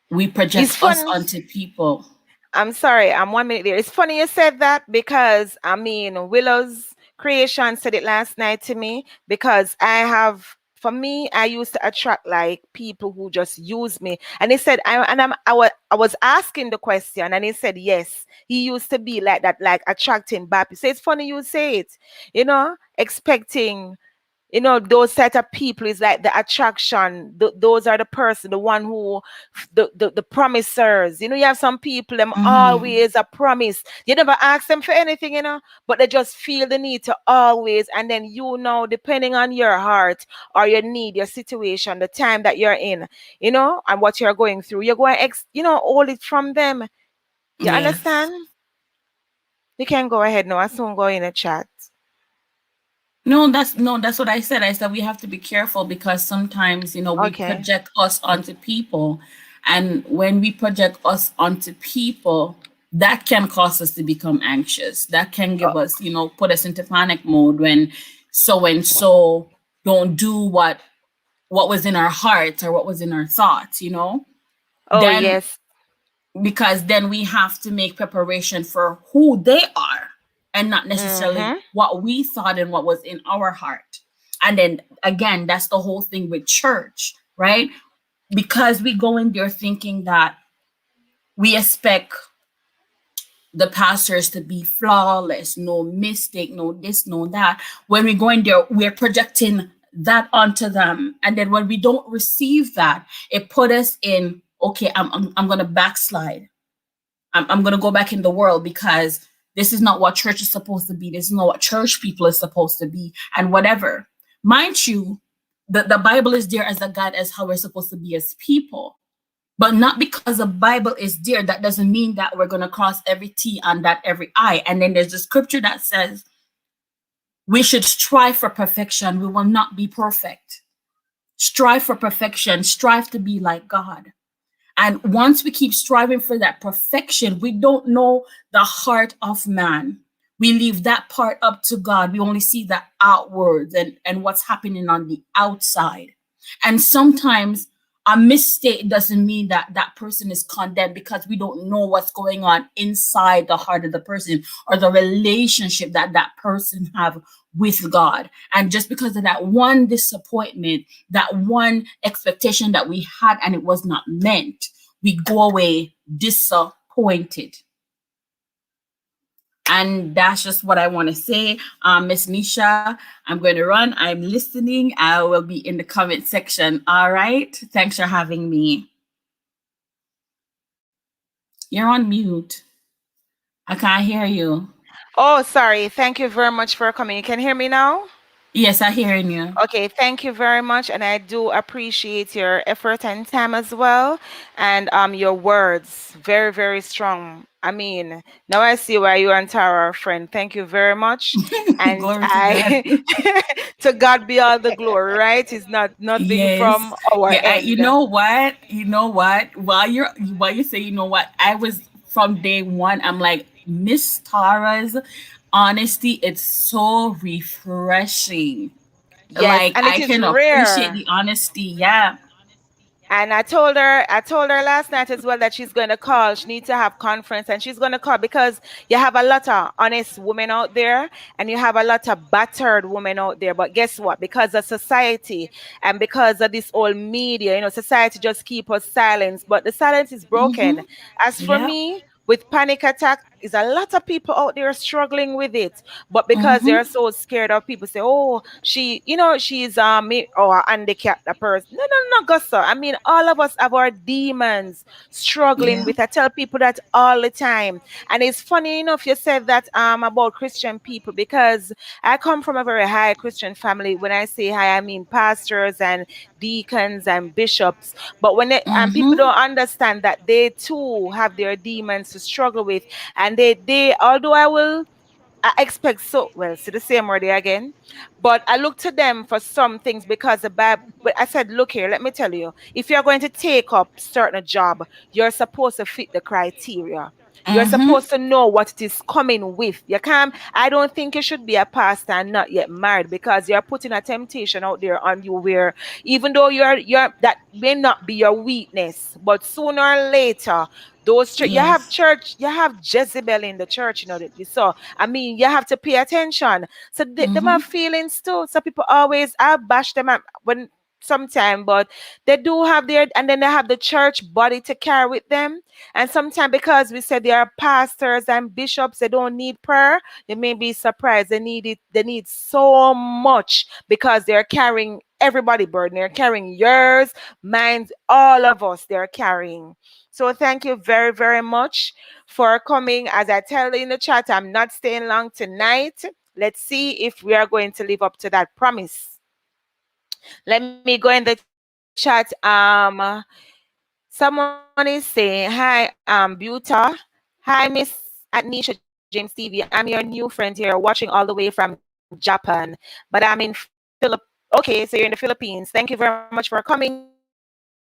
We It's project us fun. onto people. I'm sorry, I'm 1 minute there. It's funny you said that, because I mean, Willow's creation said it last night to me, because for me, I used to attract like people who just use me. And he said, I was asking the question, and he said, yes, he used to be like that, like attracting bad people. So it's funny you say it, expecting You know, those set of people is like the attraction. Those are the person, the one who, the promisers. You know, you have some people, them Mm-hmm. always a promise. You never ask them for anything, you know, but they just feel the need to always. And then, you know, depending on your heart or your need, your situation, the time that you're in, you know, and what you're going through, you're going, you know, hold it from them. You Yes. understand? You can go ahead now. I soon go in a chat. No, that's what I said. I said we have to be careful because sometimes, we Okay. project us onto people. And when we project us onto people, that can cause us to become anxious. That can give us, put us into panic mode when so and so don't do what was in our hearts or what was in our thoughts. Oh, Then yes. because then we have to make preparation for who they are and not necessarily Mm-hmm. what we thought and what was in our heart. And then again, that's the whole thing with church, right? Because we go in there thinking that we expect the pastors to be flawless, no mistake, no this, no that. When we go in there, we're projecting that onto them. And then when we don't receive that, it put us in, okay, I'm going to backslide. I'm going to go back in the world because this is not what church is supposed to be. This is not what church people is supposed to be, and whatever. Mind you, the Bible is there as a guide as how we're supposed to be as people. But not because the Bible is there, that doesn't mean that we're going to cross every T and dot every I. And then there's a scripture that says we should strive for perfection. We will not be perfect. Strive for perfection. Strive to be like God. And once we keep striving for that perfection, we don't know the heart of man. We leave that part up to God. We only see the outwards and what's happening on the outside. And sometimes a mistake doesn't mean that that person is condemned because we don't know what's going on inside the heart of the person or the relationship that that person have with God. And just because of that one disappointment, that one expectation that we had and it was not meant, we go away disappointed. And that's just what I want to say. Miss Nisha, I'm going to run. I'm listening. I will be in the comment section. All right. Thanks for having me. You're on mute. I can't hear you. Oh, sorry. Thank you very much for coming. You can hear me now? Yes, I'm hearing you. Okay, thank you very much. And I do appreciate your effort and time as well. And your words. Very, very strong. I mean, now I see why you and Tara are friend. Thank you very much. And Glory to God. I to God be all the glory, right? It's not nothing Yes. from our Yeah, you end. know what? You know what? While you say you know what, I was from day one, I'm like, Miss Tara's honesty, it's so refreshing. Yes, Like and it I is can appreciate rare. the honesty. Yeah. And I told her last night as well that she's going to call. She needs to have conference, and she's going to call because you have a lot of honest women out there, and you have a lot of battered women out there. But guess what? Because of society and because of this old media, you know, society just keep us silent. But the silence is broken. Mm-hmm. As for Yeah. me, with panic attack, is a lot of people out there struggling with it, but because they're Mm-hmm. so scared of people say, "Oh, she, you know, she's or handicapped a person." No, no, no, Gussa. I mean, all of us have our demons struggling Yeah. with. I tell people that all the time, and it's funny enough you said that about Christian people because I come from a very high Christian family. When I say high, I mean pastors and deacons and bishops. But when people Mm-hmm. don't understand that they too have their demons to struggle with, and they although I expect so well, see the same word there again. But I look to them for some things because the Bible, but I said, look here, let me tell you, if you're going to take up certain job, you're supposed to fit the criteria. You're Mm-hmm. supposed to know what it is coming with. You can't, I don't think you should be a pastor and not yet married because you're putting a temptation out there on you where even though you're that may not be your weakness, but sooner or later, Yes. you have Jezebel in the church, you know, so I mean, you have to pay attention. So them Mm-hmm. have feelings too. So people always, I bash them when. sometime, but they do have their, and then they have the church body to carry with them. And sometimes, because we said they are pastors and bishops, they don't need prayer. You may be surprised. They need it. They need so much because they're carrying everybody burden. They're carrying yours, mine, all of us. They're carrying. So thank you very, very much for coming. As I tell you in the chat, I'm not staying long tonight. Let's see if we are going to live up to that promise. Let me go in the chat. Someone is saying, hi, Buta. Hi, Miss Anisha James TV. I'm your new friend here, watching all the way from Japan, but I'm in Okay, so you're in the Philippines. Thank you very much for coming.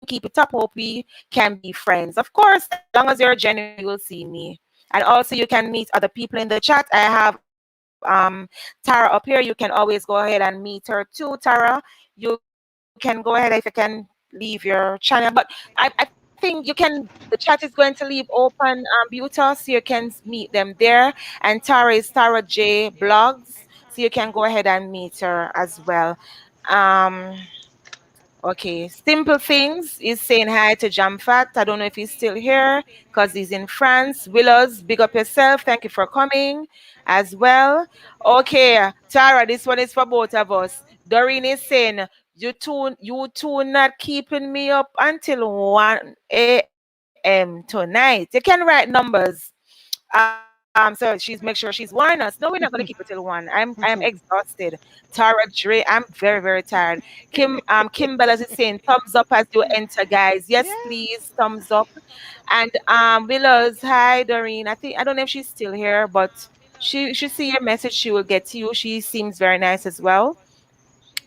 Keep it up. Hope we can be friends. Of course, as long as you're genuine, you will see me. And also, you can meet other people in the chat. I have Tara up here. You can always go ahead and meet her too. Tara, you can go ahead if you can leave your channel. But I think you can, the chat is going to leave open, Buta, so you can meet them there. And Tara is Tara J Blogs, so you can go ahead and meet her as well. Um, Okay, Simple Things is saying hi to Jamfat. I don't know if he's still here because he's in France. Willows, big up yourself. Thank you for coming as well. Okay, Tara, this one is for both of us. Doreen is saying, you two not keeping me up until 1 a.m. tonight. You can write numbers. So she's make sure she's warned us. No, we're not gonna keep it till 1. I am exhausted. Tara Dre, I'm very, very tired. Kim Bellas is saying thumbs up as you enter, guys. Yes, Yes. please, thumbs up. And Willows, hi Doreen. I don't know if she's still here, but she see your message, she will get to you. She seems very nice as well.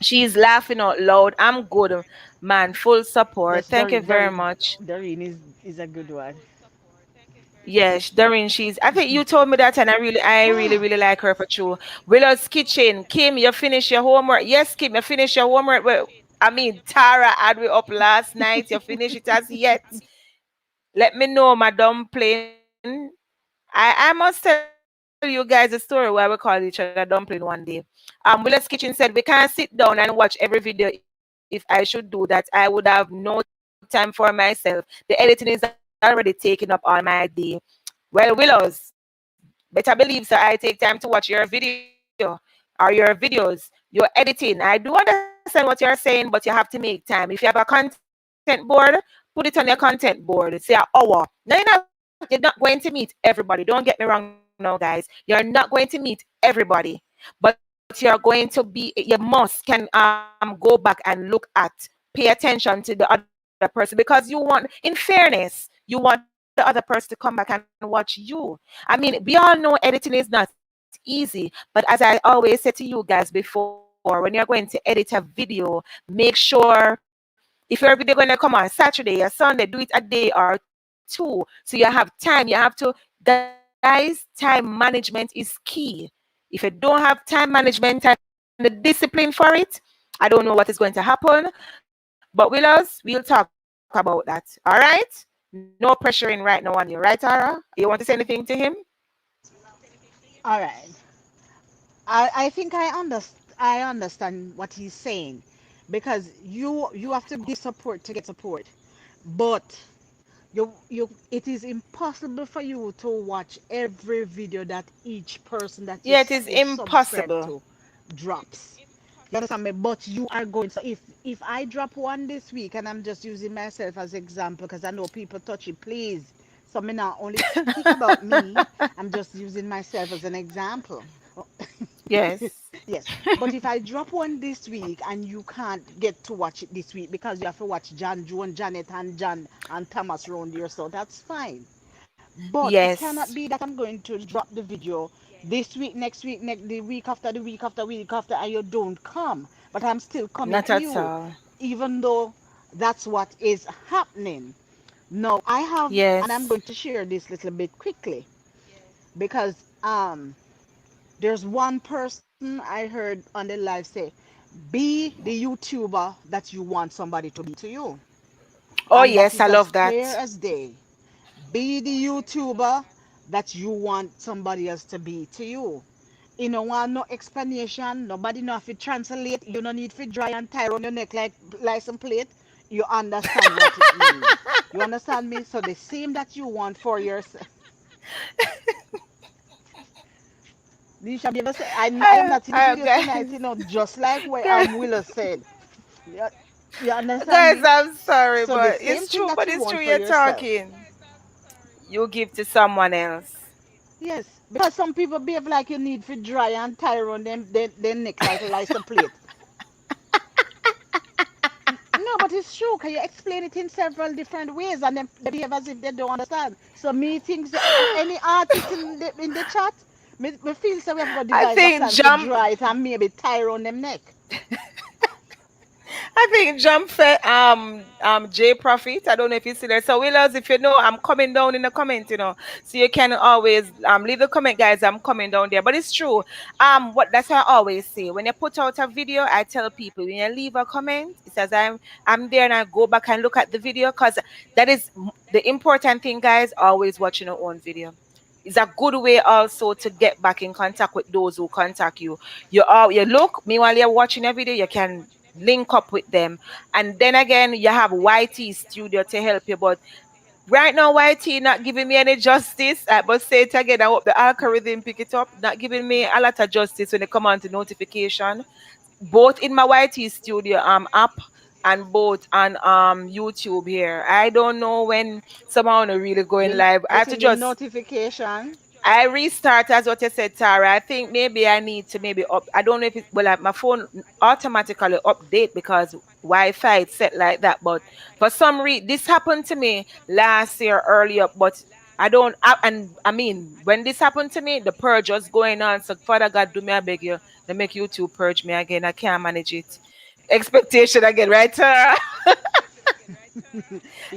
She's laughing out loud. I'm good, man. Full support. Yes, Thank you very much. Doreen is a good one. Yes, Doreen, she's. I think you told me that, and I really like her for true. Willow's Kitchen, Kim, you finish your homework. Yes, Kim, you finish your homework. Well, I mean, Tara had me up last night. You finish it as yet? Let me know, my dumpling. I must tell you guys a story why we call each other dumpling one day. Willow's Kitchen said we can't sit down and watch every video. If I should do that, I would have no time for myself. The editing is already taking up all my day. Well, Willows, better believe so. I take time to watch your video or your videos, your editing. I do understand what you're saying, but you have to make time. If you have a content board, put it on your content board. Say an hour. No, you're not going to meet everybody. Don't get me wrong now, guys. You're not going to meet everybody, but you're going to be. You must can go back and look at, pay attention to the other person because you want, in fairness, you want the other person to come back and watch you. I mean, we all know editing is not easy, but as I always said to you guys before, when you're going to edit a video, make sure if your video going to come on Saturday or Sunday, do it a day or two so you have time. You have to, guys, time management is key. If you don't have time management and the discipline for it, I don't know what is going to happen. But Willows, we'll talk about that. All right? No pressuring right now on you, right, Tara? You want to say anything to him? All right. I think I understand what he's saying because you have to give support to get support. But you it is impossible for you to watch every video that each person that Yeah, it is is subscribed impossible. to drops. You understand me? But you are going. So if I drop one this week, and I'm just using myself as example, because I know people touch it, please. So me not only speak about me. I'm just using myself as an example. Yes. Yes. But if I drop one this week and you can't get to watch it this week because you have to watch John, Joan, Janet, and John and Thomas around here, so that's fine. But it cannot Yes. be that I'm going to drop the video this week, next week, the week after, the week after, week after, and you don't come. But I'm still coming Not to at you, all. even though that's what is happening. Now, I have, and I'm Yes. going to share this little bit quickly because there's one person I heard on the live say, be the YouTuber that you want somebody to be to you. Oh, And that yes, I is as love clear that. as day. Be the YouTuber that you want somebody else to be to you. You know, want no explanation. Nobody know if it translate. You don't need to dry and tie around your neck like license plate. You understand what it means. You understand me? So the same that you want for yourself. You shall be able to say, I am not into you tonight, Guys, just like what guys, Willow said. You, you understand guys, me? I'm sorry, So the but same it's thing true. that But you it's true. want for You're yourself. talking. You give to someone else. Yes, because some people behave like you need to dry and tie around them neck like a license plate. No, but it's true. Can you explain it in several different ways and then they behave as if they don't understand? So me thinks any artist in the chat, me feel so we have got to I devise a think plan for jump. dry it and maybe tie around them neck. I think jump J Profit. I don't know if you see that. So Willows, if you know, I'm coming down in the comment, So you can always leave the comment, guys. I'm coming down there. But it's true. What that's what I always say. When you put out a video, I tell people when you leave a comment, it says I'm there and I go back and look at the video because that is the important thing, guys, always watching your own video. It's a good way also to get back in contact with those who contact you. You look, meanwhile you're watching a video, you can link up with them. And then again, you have YT Studio to help you. But right now, YT not giving me any justice. I must say it again. I hope the algorithm pick it up. Not giving me a lot of justice when it come on to notification. Both in my YT Studio app and both on YouTube here. I don't know when someone are really going You're not live. I have to getting the just notification. I restart as what you said, Tara. I think maybe I need to maybe up. I don't know if my phone automatically update because Wi-Fi is set like that. But for some reason, this happened to me last year earlier. But I don't. And I mean, when this happened to me, the purge was going on. So Father God, do me, I beg you, to make you to purge me again. I can't manage it. Expectation again, right, Tara?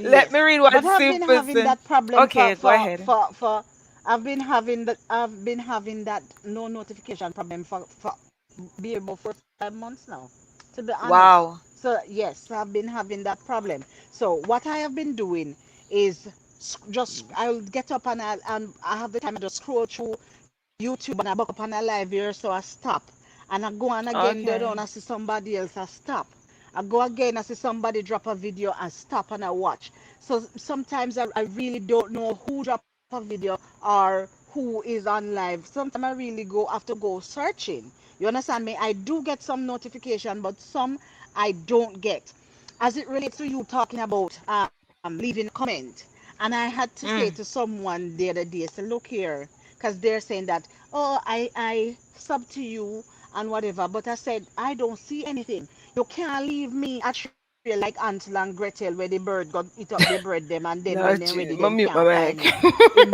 Let me Yes, read but what I've been Super having said. that problem Okay, go ahead. I've been having that no notification problem for be about 4 or 5 months now, to be honest. Wow. So yes, I've been having that problem. So what I have been doing is just I'll get up and I have the time I just scroll through YouTube and I back up on a live here, so I stop. And I go on again, there Okay. down, I see somebody else, I stop. I go again, I see somebody drop a video, I stop and I watch. So sometimes I really don't know who drop a video or who is on live. Sometimes I really have to go searching. You understand me? I do get some notification, but some I don't get. As it relates to you talking about leaving a comment, and I had to say Mm. to someone the other day, say, look here, because they're saying that, oh, I sub to you and whatever, but I said I don't see anything. You can't leave me a trail like Ansel and Gretel where the bird got eat up the bread them, and then when they're No, ready them I'm can't mute my find mic. me. It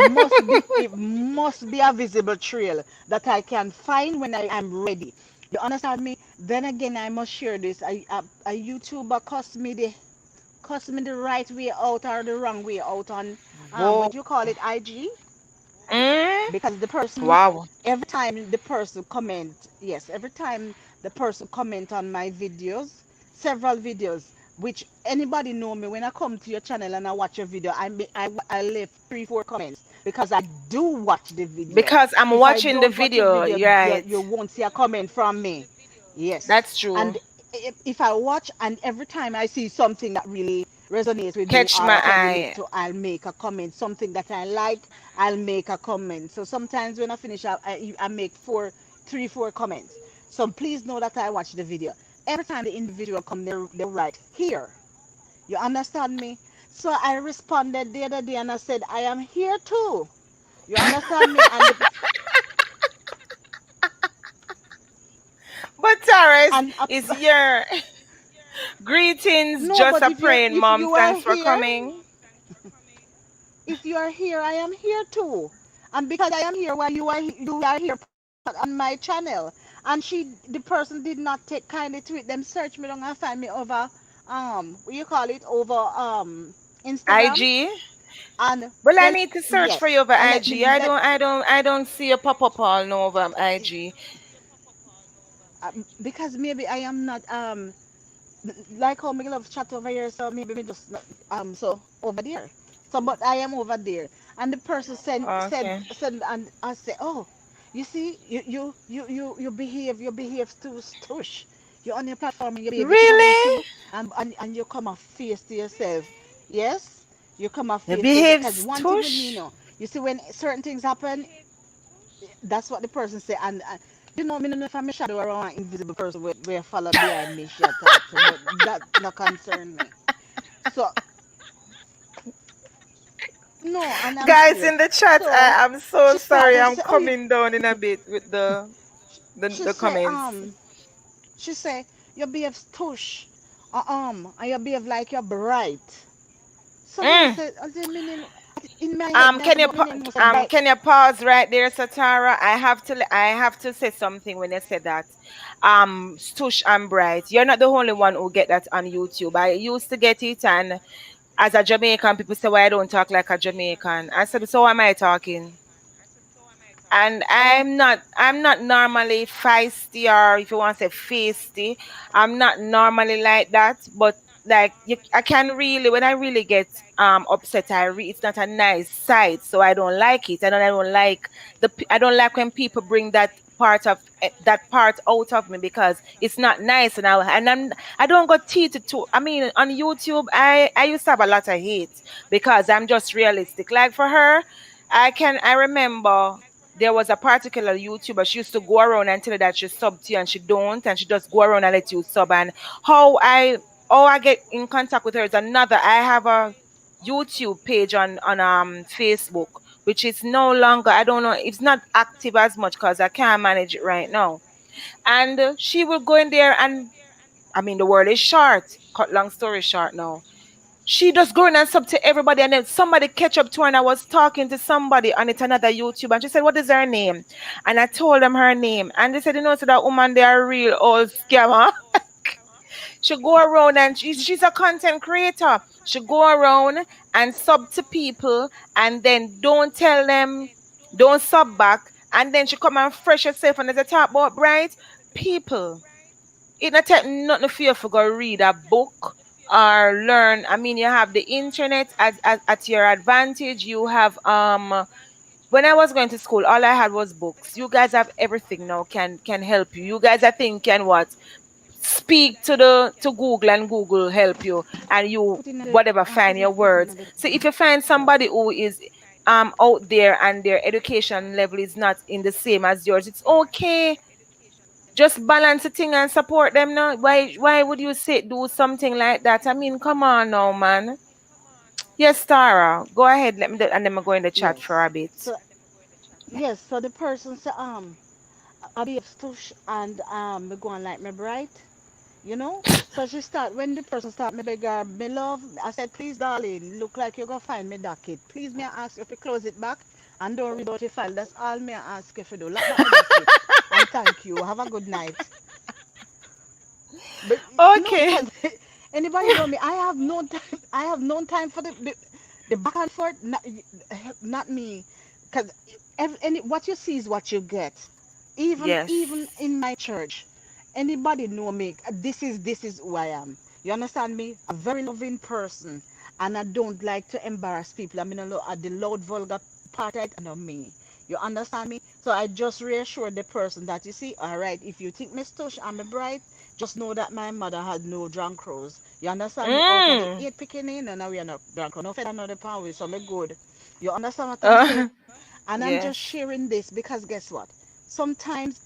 must be a visible trail that I can find when I am ready. You understand me? Then again, I must share this. A YouTuber cost me the right way out or the wrong way out on what Whoa. do you call it, IG? Mm? Because the person, Wow. every time the person comment, yes, every time the person comment on my videos, several videos, which anybody know me, when I come to your channel and I watch your video, I leave 3 4 comments because I do watch the video. Because I'm If I watching the don't watch the video, video, you're right. you won't see a comment from me. Yes. That's true. And if I watch and every time I see something that really resonates with me Catch or my I can relate eye. to, I'll make a comment. Something that I like, I'll make a comment. So sometimes when I finish, I make 3 4 comments. So please know that I watch the video. Every time the individual come, they write here. You understand me? So I responded the other day and I said, I am here too. You understand me? But Taurus, And is your greetings no, just but a praying, if mom? you are Thanks for here, coming. if you are here, I am here too. And because I am here while you are here on my channel. And the person did not take kindly to it. Them search me down and find me over what you call it, over Instagram. IG? And Well, I then need to search for yes, you over and let IG. me let I don't see a pop up all no over IG. because maybe I am not like how me love chat over here, so maybe me just so over there. So but I am over there. And the person said Okay. said and I say, oh, You see, you behave too stush. You're on your platform and you behave. You think I'm gonna see Really? you and you come a face to yourself. Yes, you come a You face to yourself. behave Because one thing with me, stush. you see, when certain things happen, that's what the person say. And me no know if I'm a shadow or an invisible person where follow behind me, she talk to, but that no concern me. So no, and I'm Guys serious. in the chat, So I'm so she sorry. started I'm say, oh, coming down in a bit with she the say, comments. she say, you behave stush, and you behave like you're bright. So me I Mm. said, the meaning in my head, me I said, but me name was a bright. Can you pause right there, Satara? I have to say something when you said that. Stush and Bright, you're not the only one who get that on YouTube. I used to get it, and as a Jamaican, people say, "Why I don't talk like a Jamaican?" I said, "So am I talking?" And Oh, I'm not normally feisty, or if you want to say feisty, I'm not normally like that. But like I can really, when I really get upset, it's not a nice sight, so I don't like it. I don't like I don't like when people bring that part out of me, because it's not nice. I don't got teeth to, I mean, on YouTube I used to have a lot of hate, because I'm just realistic. Like for her, I remember there was a particular YouTuber. She used to go around and tell you that she sub to you, and she don't, and she just go around and let you sub. And how I get in contact with her is another. I have a YouTube page on Facebook, which is no longer, I don't know, it's not active as much because I can't manage it right now. And she will go in there, and I mean, the world is short. Cut long story short now, she just going and sub to everybody, and then somebody catch up to her, and I was talking to somebody on it, another YouTube, and she said, "What is her name?" And I told them her name, and they said, so that woman, they are real old scammer." She go around, and she's a content creator. She go around and sub to people, and then don't tell them, don't sub back, and then she come and fresh herself, and there's a talk about bright people. It not take nothing for you to go read a book or learn. I mean, you have the internet at your advantage. You have when I was going to school, all I had was books. You guys have everything now, can help you. You guys, I think, can what? Speak to Google, and Google help you, and you put in the, whatever, find your put in words. the So if you find chat. somebody who is out there and their education level is not in the same as yours, it's okay. Just balance the thing and support them now. Why would you say do something like that? I mean, come on now, man. Yes, Tara. Go ahead. And then I'm going to chat Yes. for a bit. So yes, so the person say, I behave stush and me go on like me bright. You know? So she start, when the person start, me beg her, me love, I said, please, darling, look like you're gonna find me docket. Please, may I ask you if you close it back and don't read out your file. That's all me I ask you if you do. Lock back my docket. And thank you. Have a good night. But no, Okay. because anybody know me, I have no time. I have no time for the back and forth. Not me, because what you see is what you get. Even Yes. in my church, anybody know me. This is who I am. You understand me? A very loving person, and I don't like to embarrass people. I mean, the loud vulgar part of it, and not me. You understand me? So I just reassure the person that, you see, all right, if you think Miss Tush, I'm a bright, just know that my mother had no drunk crows. You understand me? Out of the Mm. 8 picking in, and now we are not drunk. No fed another pound with, so me good. You understand what I'm saying? Uh, And I'm just yes. sharing this because guess what? Sometimes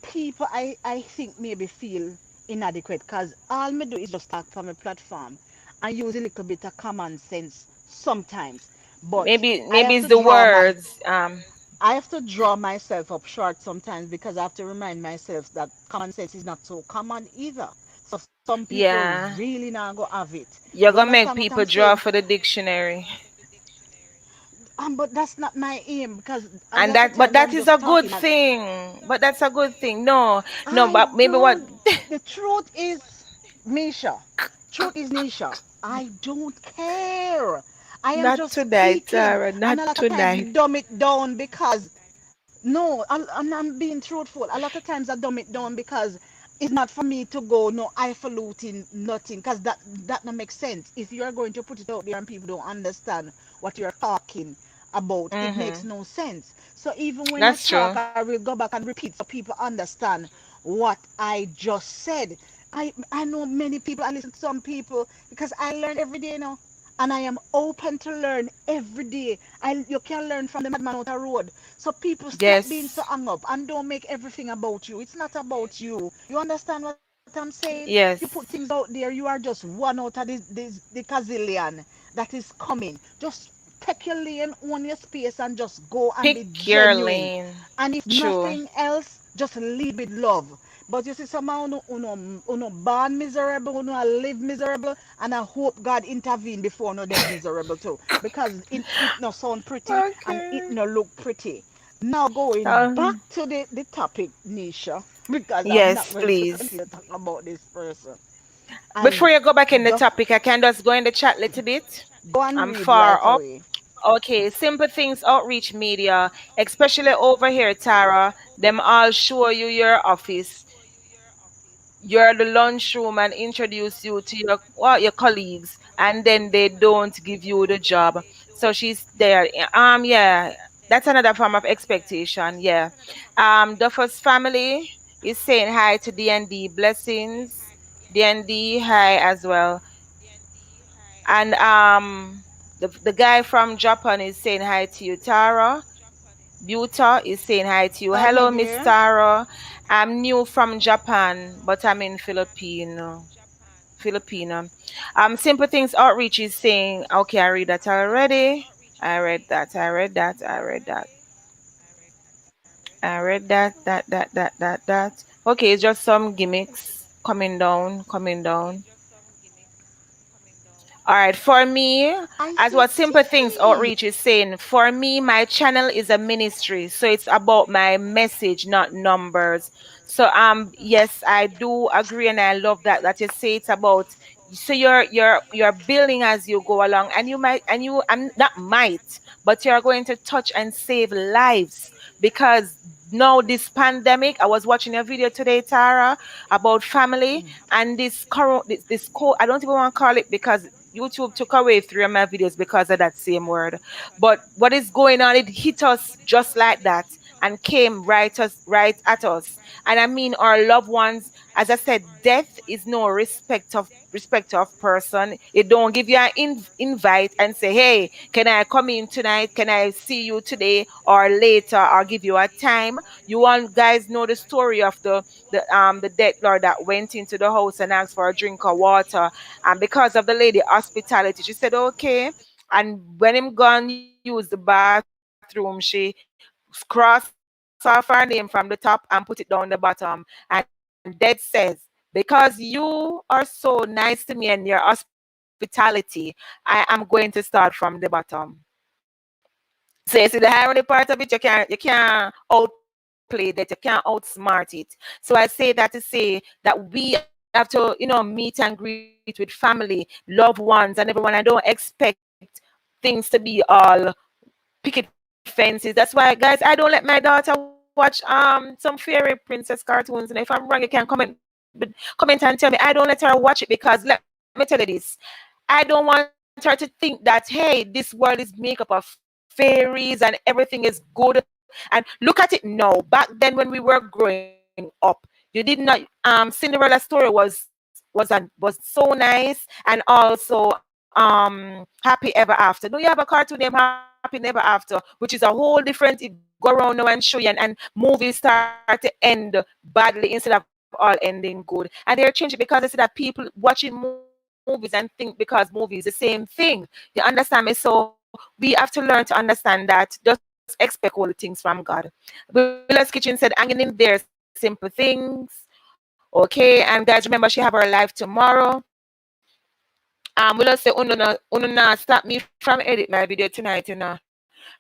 people I think maybe feel inadequate because all me do is just talk from a platform and use a little bit of common sense sometimes. But I Maybe have it's to the draw my words. I have to draw myself up short sometimes because I have to remind myself that common sense is not so common either. So some people Yeah. really not go have it. You You're gonna understand make what I'm people saying? draw for the dictionary. But that's not my aim because a And lot of that, but times that I'm is a just good talking. thing. But that's a good thing. No, no, I but maybe what don't. The truth is, Misha. Truth is, Nisha. I don't care. I am not just tonight, speaking, Tara, and not a lot of times we tonight. dumb it down because no, I'm being truthful. A lot of times I dumb it down because it's not for me to go no highfalutin nothing because that don't make sense. If you are going to put it out there and people don't understand what you're talking about, it makes Mm-hmm. no sense. So even when I That's talk, true. I will go back and repeat so people understand what I just said. I know many people, I listen to some people because I learn every day now. And I am open to learn every day. You can learn from the madman out the road. So people stop being so Yes. hung up and don't make everything about you. It's not about you. You understand what I'm saying? You put Yes. things out there. You are just one out of the gazillion that is coming. Just take your lane, own your space, and just go and be Pick your genuine. lane. And if True. nothing else, just lead with love. But you see, somehow uno born miserable, uno live miserable, and I hope God intervene before no dead miserable too, because it no sound pretty and it Okay. no look pretty. Now going back Um, to the topic, Nisha, because I'm not yes, going to please. continue to talk about this person. And Before you go back in the the topic, I can just go in the chat a little bit. go and I'm read far right up. away. Okay, Simple Things Outreach Media, especially over here, Tara, them all show you your office, you're the lunchroom and introduce you to your colleagues, and then they don't give you the job. So she's there. Yeah, that's another form of expectation. Yeah. The first family is saying hi to DND. Blessings. DND, hi as well. And the guy from Japan is saying hi to you, Tara. Buta is saying hi to you. Hi, Hello, Miss dear. Tara. I'm new from Japan, but I'm in Filipino. Simple Things Outreach is saying, okay, I read that already. I read that. I read that. I read that. I read that. Okay, it's just some gimmicks coming down, coming down. All right, for me, I as said what Simple Things Tiffany. Outreach is saying, for me, my channel is a ministry, so it's about my message, not numbers. So yes, I do agree, and I love that you say it's about. So you're building as you go along, and you might and you and not might, but you're going to touch and save lives because now this pandemic. I was watching a video today, Tara, about family, and this quote, I don't even want to call it because YouTube took away three of my videos because of that same word. But what is going on, it hit us just like that and came right at us. And I mean our loved ones, as I said, death is no respect of person. It don't give you an invite and say, hey, can I come in tonight? Can I see you today or later or give you a time? You want guys know the story of the dead lord that went into the house and asked for a drink of water, and because of the lady hospitality, she said okay. And when him gone use the bathroom, she cross off her name from the top and put it down the bottom. And dead says, because you are so nice to me and your hospitality, I am going to start from the bottom. So you see the irony part of it, you can't outplay that, you can't outsmart it. So I say that to say that we have to, meet and greet with family, loved ones, and everyone. I don't expect things to be all picket fences. That's why, guys, I don't let my daughter watch some fairy princess cartoons. And if I'm wrong, you can comment and tell me. I don't let her watch it because let me tell you this. I don't want her to think that, hey, this world is made up of fairies and everything is good. And look at it now. Back then when we were growing up, you did not Cinderella story was so nice, and also Happy Ever After. No, you have a cartoon named Happy Never After, which is a whole different. It go around now and show you, and movies start to end badly instead of all ending good. And they're changing because they see that people watching movies and think because movies is the same thing. You understand me? So we have to learn to understand that. Just expect all the things from God. Willow's Kitchen said, hanging in there, simple things. Okay, and guys, remember she have her live tomorrow. Willow say, Willow say, Uno stop me from edit my video tonight,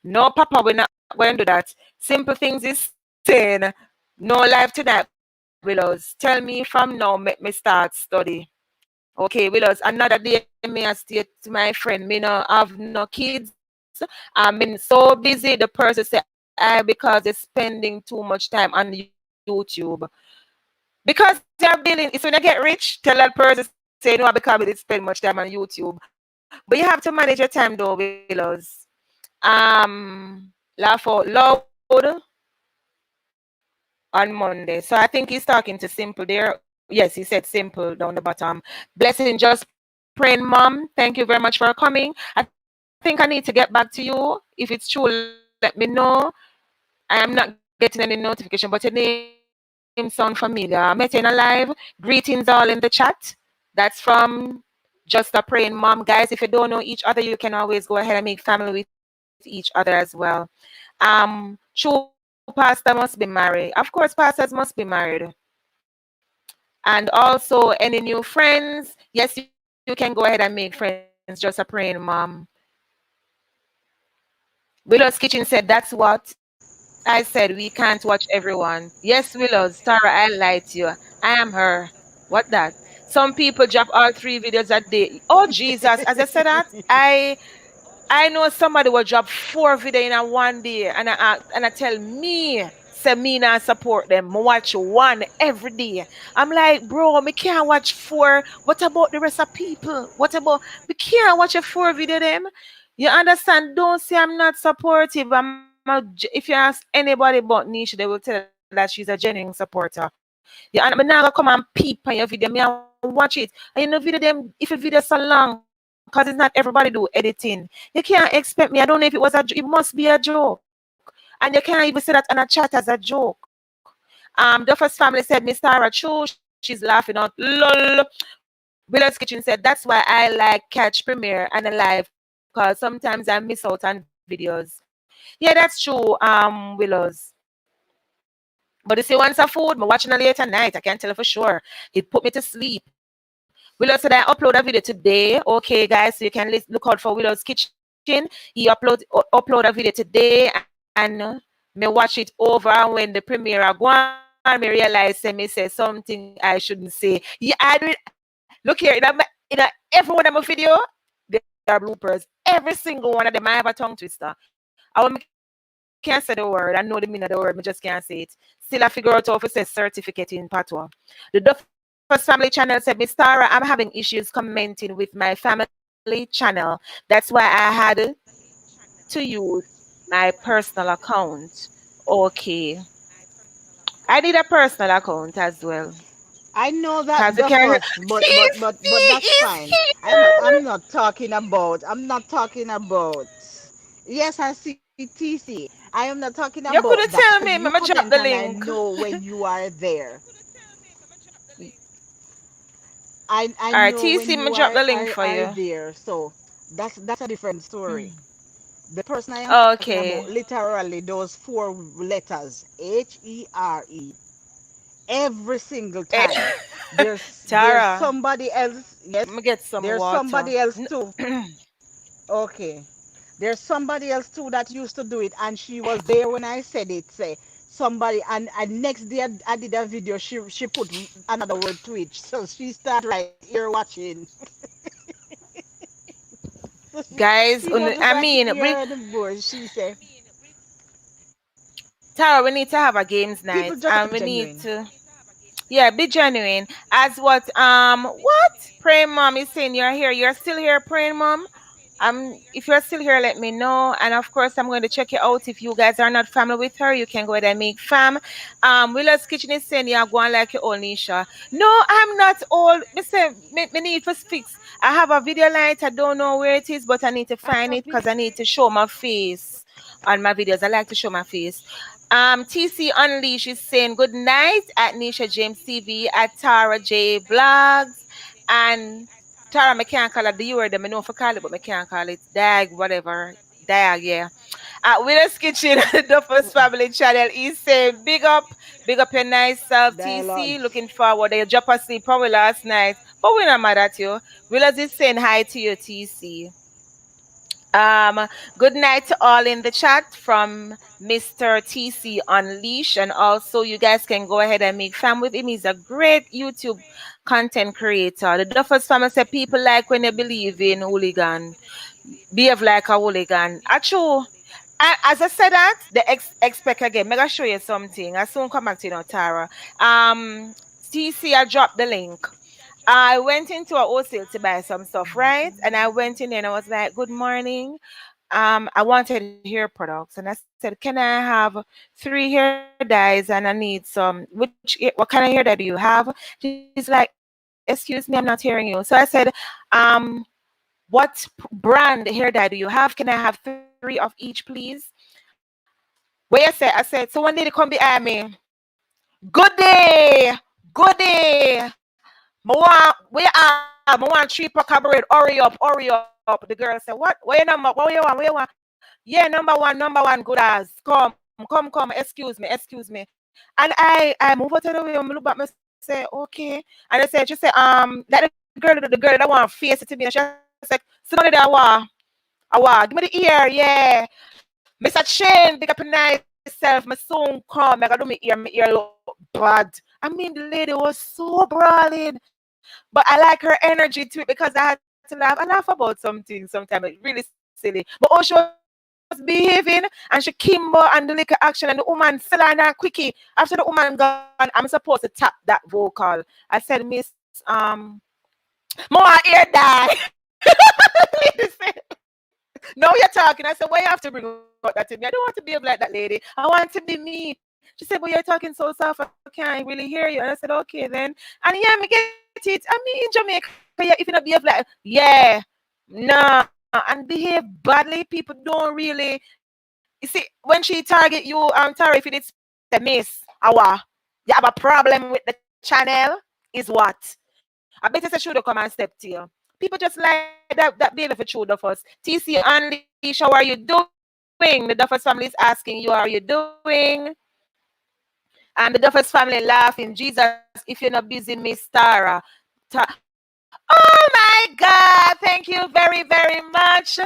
No, Papa, we're not going to do that. Simple Things is saying, no live tonight, Willows. Tell me from now, make me start study. Okay, Willows, another day may I stay to my friend. Me no have no kids. I've been so busy. The person say I because they're spending too much time on YouTube. Because you're building, it's when you get rich, tell that person say no because we did spend much time on YouTube. But you have to manage your time though, Willows. Simple things is saying Laugh out loud on Monday. So I think he's talking to Simple there. Yes, he said Simple down the bottom. Blessing, just praying, Mom. Thank you very much for coming. I think I need to get back to you. If it's true, let me know. I am not getting any notification, but your name sound familiar. I met you in a live. Greetings all in the chat. That's from Just a Praying Mom. Guys, if you don't know each other, you can always go ahead and make family with each other as well. True pastor must be married. Of course, pastors must be married. And also, any new friends, yes, you can go ahead and make friends. Just a praying mom. Willow's Kitchen said, that's what I said. We can't watch everyone. Yes, Willows, Tara, I lied to you. I am her. What that? Some people drop all 3 videos a day. Oh, Jesus. As I said that, I know somebody will drop 4 video in a one day and I tell me say me not support them. I watch one every day. I'm like, bro, me can't watch 4. What about the rest of people? What about me can't watch a 4 video them? You understand? Don't say I'm not supportive. If you ask anybody about Nisha, they will tell that she's a genuine supporter. You and me now gonna come and peep on your video. Me I watch it. And you know video them if a video so long, cause it's not everybody do editing. You can't expect me. I don't know if it was it must be a joke. And you can't even say that on a chat as a joke. The first family said Miss Tara true, she's laughing out. Lol. Willow's Kitchen said that's why I like catch premiere and a live call. Sometimes I miss out on videos. Yeah, that's true, Willows. But you see, once I food, me watching a later night. I can't tell you for sure. It put me to sleep. Willow said I upload a video today. Okay, guys, so you can look out for Willow's Kitchen. He upload a video today, and me watch it over. And when the premiere are gone, me realize me say something I shouldn't say. Yeah, I do. Look here in every one of my video. There are bloopers. Every single one of them. I have a tongue twister. I want me can't say the word. I know the meaning of the word. Me just can't say it. Still, I figure out how to say certificate in patois. The Duffers family channel said, Miss Tara, I'm having issues commenting with my family channel. That's why I had to use my personal account. Okay. I need a personal account as well. Cause you I can't. know that Duffus, but that's fine. I'm not talking about. Yes, I see TC. I am not talking You about could have that. tell me, You I'ma drop comment the and I link. know when you are there. I Alright, know TC, when I'ma you drop the link are for are you. there. So that's a different story. The person I am talking Okay. about, literally those 4 letters, HERE, every single Eh, time. There's Tara, somebody else. let me Yes, get some there's water. somebody else too. Okay. There's somebody else too that used to do it, and she was there when I said it. Say somebody, and next day I did a video. She put another word to it, so she start right here watching. So Guys, she was just I like mean, sitting here on the board. She said, Tara, we need to have a games "People night, just have to and be we need genuine." to, yeah, be genuine. As what? Praying mom is saying you're here. You're still here, praying mom. If you're still here, let me know. And of course, I'm going to check you out. If you guys are not family with her, you can go ahead and make fam. Willow's Kitchen is saying you're going like your old Nisha. No, I'm not old. Me need to fix. I have a video light. I don't know where it is, but I need to I find it copy. because I need to show my face on my videos. I like to show my face. TC Unleash is saying good night at Nisha James TV, at Tara J Blogs, and Tara, I can't call it the word. I know if I call it, but I can't call it Dag, whatever. Dag, yeah. At Winners Kitchen, the first family channel, is saying big up your nice self, TC. Dialogues. Looking forward. They drop asleep probably last night, but we're not mad at you. Willis is saying hi to you, TC. Um, Good night to all in the chat from Mr. TC Unleash. And also, you guys can go ahead and make fam with him. He's a great YouTube content creator. The Duffers family said people like when they believe in hooligan, behave like a hooligan. Achoo. As I said that, the expect again. Mega show you something. I soon come back to you, now, Tara. Um, TC, I dropped the link. I went into a wholesale to buy some stuff, right? And I went in there and I was like, good morning. I wanted hair products, and I said, "Can I have 3 hair dyes? And I need some. What kind of hair dye do you have?" She's like, "Excuse me, I'm not hearing you." So I said, um, "What brand hair dye do you have? Can I have 3 of each, please?" What you say? I said, "So one lady come behind me. Good day, good day. Me want 3 pack of bread. Hurry up, hurry up." The girl said, "What? Where your number? What you want? Where you want? Yeah, number one, good as. Come. Excuse me. And I move out of the way and me look back, me say, okay. And she said, that the girl that want face it to me. And she said, somebody that give me the ear, yeah. Mr. Chain, big up in myself. My soon come. I gotta do my ear look bad. I mean, the lady was so brawling. But I like her energy to it because I had to laugh. I laugh about something sometimes. It's really silly. But oh, she was behaving and she Kimbo and the liquor action and the woman fell on her quickie. After the woman gone, I'm supposed to tap that vocal. I said, Miss, more ear die. Lady said, "No, you're talking." I said, "Why you have to bring out that to me? I don't want to behave like that lady. I want to be me." She said, "But you're talking so soft, I can't really hear you." And I said, "Okay then." And yeah, me get it. I mean, in Jamaica, yeah, if you not behave like, yeah, nah, and behave badly, people don't really. You see, when she target you, Tara, if you did say, "Miss, you have a problem with the channel," is what? I better say shoulda come and step to you. People just like that baby for shoulda first. TC Unleash, how are you doing? The Duffers family is asking you, how are you doing? And the Duffers family laughing, Jesus, if you're not busy, Miss Tara. Oh my God, thank you very much.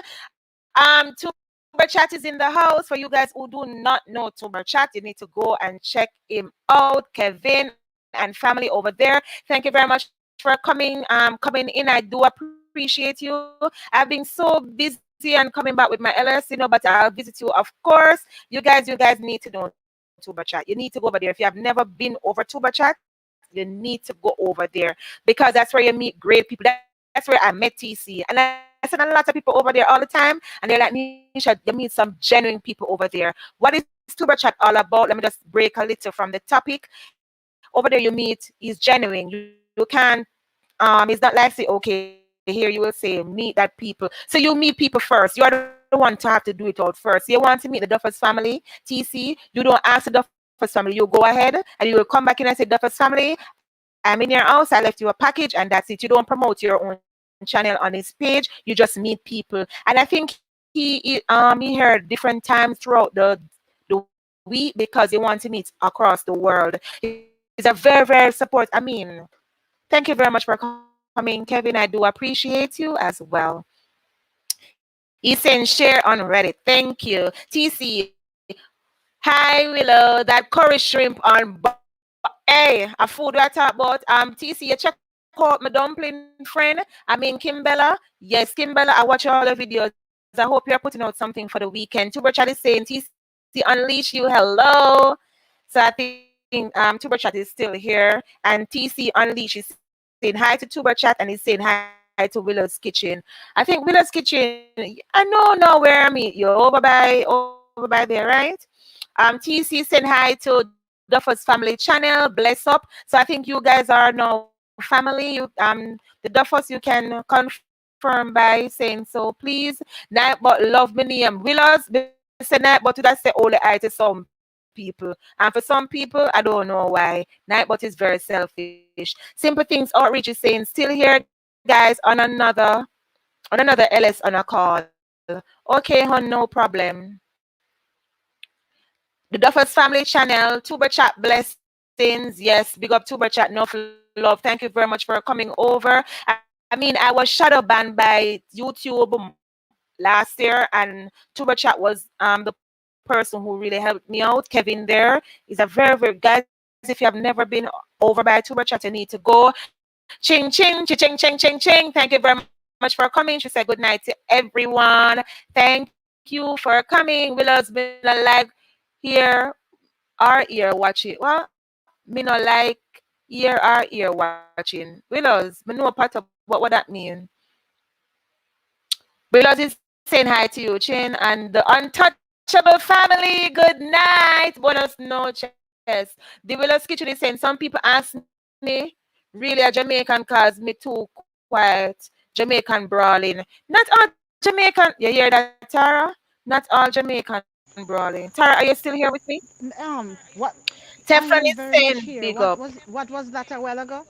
Tuber Chat is in the house. For you guys who do not know Tuber Chat, you need to go and check him out. Kevin and family over there. Thank you very much for coming in. I do appreciate you. I've been so busy and coming back with my LS, but I'll visit you, of course. You guys need to know Tuber Chat. You need to go over there. If you have never been over Tuber Chat, you need to go over there because that's where you meet great people. That's where I met TC. And I send a lot of people over there all the time. And they're like, Nisha, you meet some genuine people over there. What is Tuber Chat all about? Let me just break a little from the topic. Over there, you meet is genuine. You can it's not like say, okay, here you will say meet that people. So you meet people first. You are the one to have to do it all first. You want to meet the Duffers family, TC. You don't ask the Duffers family. You go ahead and you will come back in and say, Duffers family, I'm in your house. I left you a package and that's it. You don't promote your own channel on his page. You just meet people. And I think he heard different times throughout the week because he wants to meet across the world. He's a very, very support. Thank you very much for coming, Kevin. I do appreciate you as well. He's saying share on Reddit. Thank you. TC. Hi, Willow. That curry shrimp on hey, a food we I talk about. TC, you check out my dumpling friend. I mean Kimbella. Yes, Kimbella, I watch all the videos. I hope you're putting out something for the weekend. Tuber Chat is saying TC Unleash you hello. So I think Tuber Chat is still here. And TC Unleash is saying hi to Tuber Chat and he's saying hi to Willow's Kitchen. I think Willow's Kitchen, I know now where I meet you over by over by there, right? TC saying hi to Duffers family channel, bless up. So I think you guys are now family. So I think you guys are now family. The Duffers you can confirm by saying so, please. Night but love me name Willows. Me say night but that say only I to some people. And for some people, I don't know why. Night but is very selfish. Simple Things Outreach is saying still here, guys, on another LS on a call. Okay, hon, no problem. The Duffers family channel, Tuber Chat blessings. Yes, big up Tuber Chat, enough love. Thank you very much for coming over. I mean, I was shadow banned by YouTube last year, and Tuber Chat was the person who really helped me out. Kevin there is a very, very guys. If you have never been over by Tuber Chat, you need to go. Ching ching, ching ching ching ching. Thank you very much for coming. She said good night to everyone. Thank you for coming. Willow's been a live here our ear watch it. Well, me no like ear our ear watching. Willows, me know part of what that mean. Willows is saying, saying hi to you, Chin, and the untouchable family. Good night. Buenos noches. The Willows Kitchen is saying some people ask me, really a Jamaican calls me too quiet. Jamaican brawling. Not all Jamaican. You hear that, Tara? Not all Jamaican brawling. Tara, are you still here with me? What? Teflon is I am saying very much big up. here. What was that a while ago?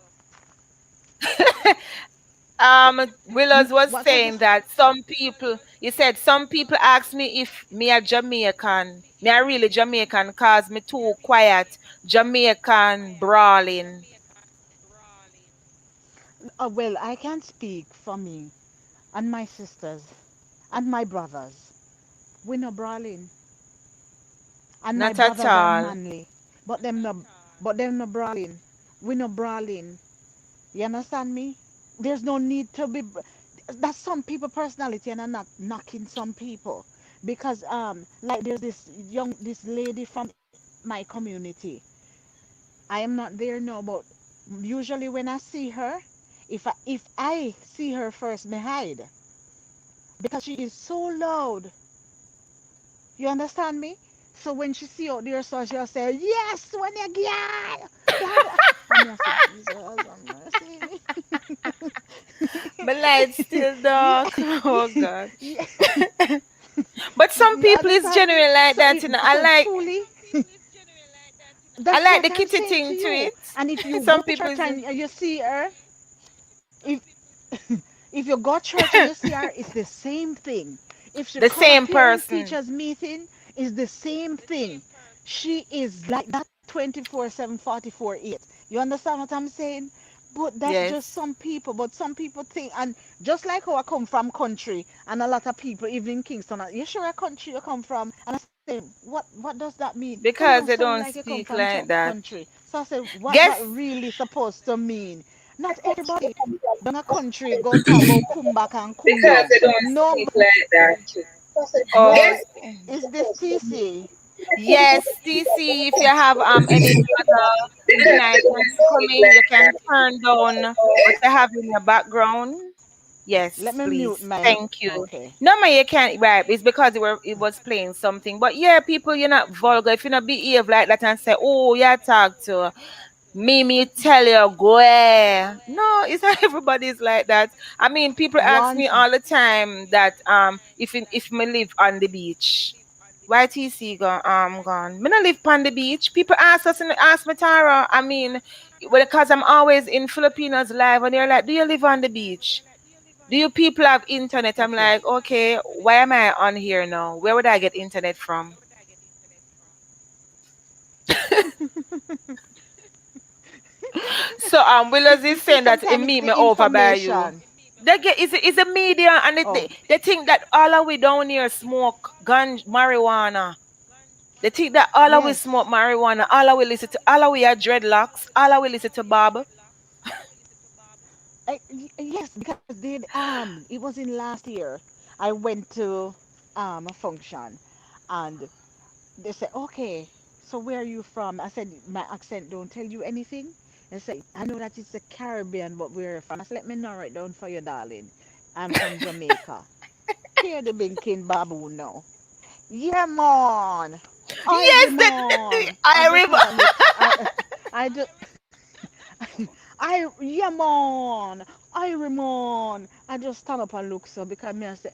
Willows was What was saying this? that some people, you said some people ask me if me a Jamaican, me a really Jamaican, cause me too quiet, Jamaican brawling. Well, I can speak for me and my sisters and my brothers. We no brawling, and my Not at brothers are all. manly, but them no brawling. We no brawling. You understand me? There's no need to be. That's some people personality, and I'm not knocking some people because like there's this lady from my community. I am not there now, but usually when I see her, if I see her first, me hide because she is so loud. You understand me? So when she see out there, so she'll say, "Yes, when you get," blah blah. And me I say, "Jesus have mercy." My light's still dark. Yeah, Oh God. yeah. But some You people is understand me? genuine like that, you know. I So like truly, I that's like what the I'm kitty saying to thing to you. it. And if you go Some to people church is and you see her, if if you go to church and you see her, it's the same thing. If she the come a same parent person. teachers meeting, it's the same thing. She is like that 24/7, 44/8. You understand what I'm saying? But that's just Yes. some people. But some people think, and just like how I come from country, and a lot of people, even in Kingston, you sure a country you come from? And I say, what does that mean? Oh, you don't Because they sound don't like you come speak from like that. country. So I said, what that Guess really supposed to mean? Not everybody in a country go talk about kumbak and because kumdog. they don't No, speak like that. no, Oh, is this TC? yes, TC. If you have any other green items coming, you can turn down what you have in your background. Let Yes, me mute please. my. Thank you. Okay. No, man, you can't. Right? It's because it was playing something. But yeah, people, you're not vulgar. If you not behave like that and say, "Oh, yeah, talk to." Me tell you, go ahead. No, it's not everybody's like that. I mean, people ask me Once, all the time that if me live on the beach. YTC gone. Me not live on the beach. People ask us and ask me Tara. I mean, well, because I'm always in Filipinos live and they're like, do you live on the beach? Do you people have internet? I'm okay. like, okay, why am I on here now? Where would I get internet from? So Willows is You see, saying that it sometimes it's meet me the over by you. information. They get is a media and Oh, they think that all of we down here smoke gun marijuana. They think that all of we yes. smoke marijuana, all of we listen to all of we are dreadlocks, all of we listen to Bob. Yes, because it was in last year. I went to a function, and they said, "Okay, so where are you from?" I said, "My accent don't tell you anything." They say, "I know that it's the Caribbean, but where are you from?" I said, "Let me narrow it down for you, darling. I'm from Jamaica." Here the binking baboon now. Yeah, man. Yes, Ivory the man. I I just remember. have a look. I just, yeah, man. Ivory man. I just stand up and look so because me I say,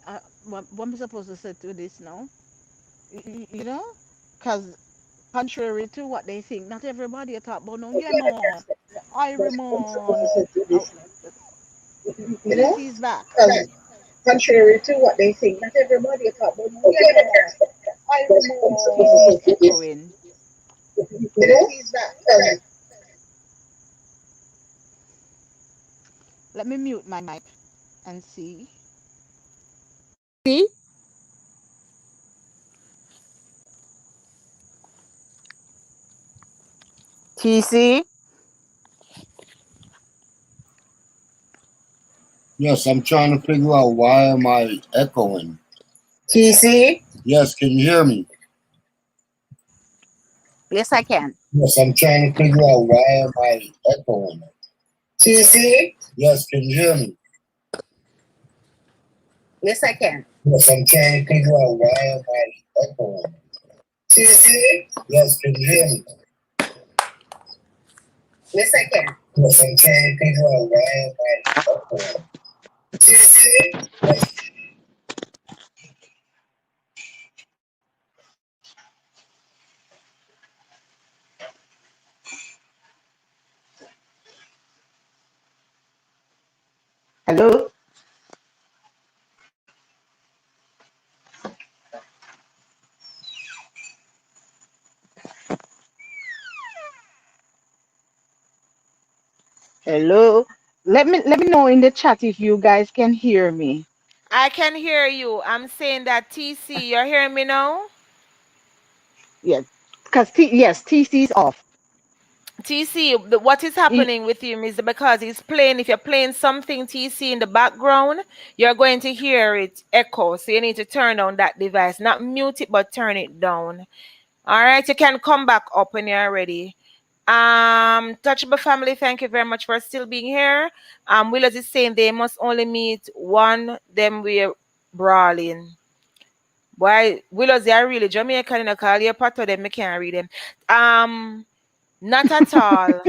what am I supposed to say to this now? You know? Because contrary to what they think, not everybody talk about no, yeah, man. Ivory man. Oh, You know? TC's back. Contrary to what they think, not everybody talk about Yeah, man. Ivory man. TC is echoing. you know? Let me mute my mic and see. See? TC? Yes, I'm trying to figure out why am I echoing. TC? Yes, can you hear me? Yes, I can. Yes, I'm trying to figure out why am I echoing. TC? Yes, can you hear me? Yes, I can. Yes, I'm trying to figure out why am I echoing. TC? Yes, can you hear me? Yes, I can. Yes, I'm trying to figure out why am I echoing. TC? Yes. Hello? Hello? Let me know in the chat if you guys can hear me. I can hear you. I'm saying that TC, you're hearing me now? Yeah. Because yes, TC is off. TC, what is E- happening with him is because he's playing, if you're playing something TC in the background, you're going to hear it echo. So you need to turn down that device. Not mute it, but turn it down. All right, you can come back up when you're ready. Touchable family, thank you very much for still being here. Willis is saying they must only meet one, them we're brawling. Why Willows they are really Jamaican in a call your part of them, I can't read them. Um Not at all.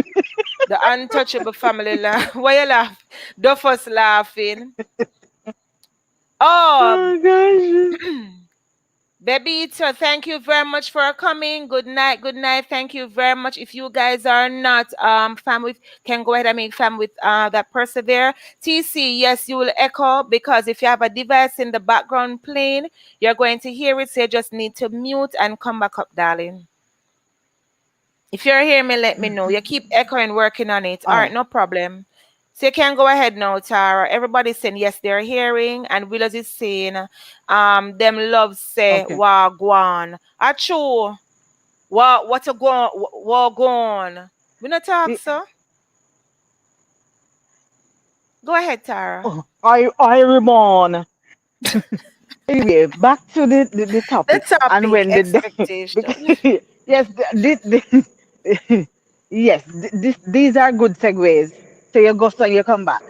The untouchable family laugh. Why you laugh? Duffus laughing. Oh, oh gosh. baby, so thank you very much for coming. Good night, good night. Thank you very much. If you guys are not fam with, can go ahead and make fam with that person there. TC, yes, you will echo because if you have a device in the background playing, you're going to hear it. So you just need to mute and come back up, darling. If you're hearing me, let me know. You keep echoing, working on it. All All right, right. no problem. So you can go ahead now, Tara. Everybody's saying yes, they're hearing, and Willows is saying, them love say Okay. wagwan. Achoo, what a go wagwan. We not talk, Y- so go ahead, Tara. Oh, I reborn. Anyway, back to the The topic. And topic when because expectation. yes, yes, these are good segues. So you go, so you come back.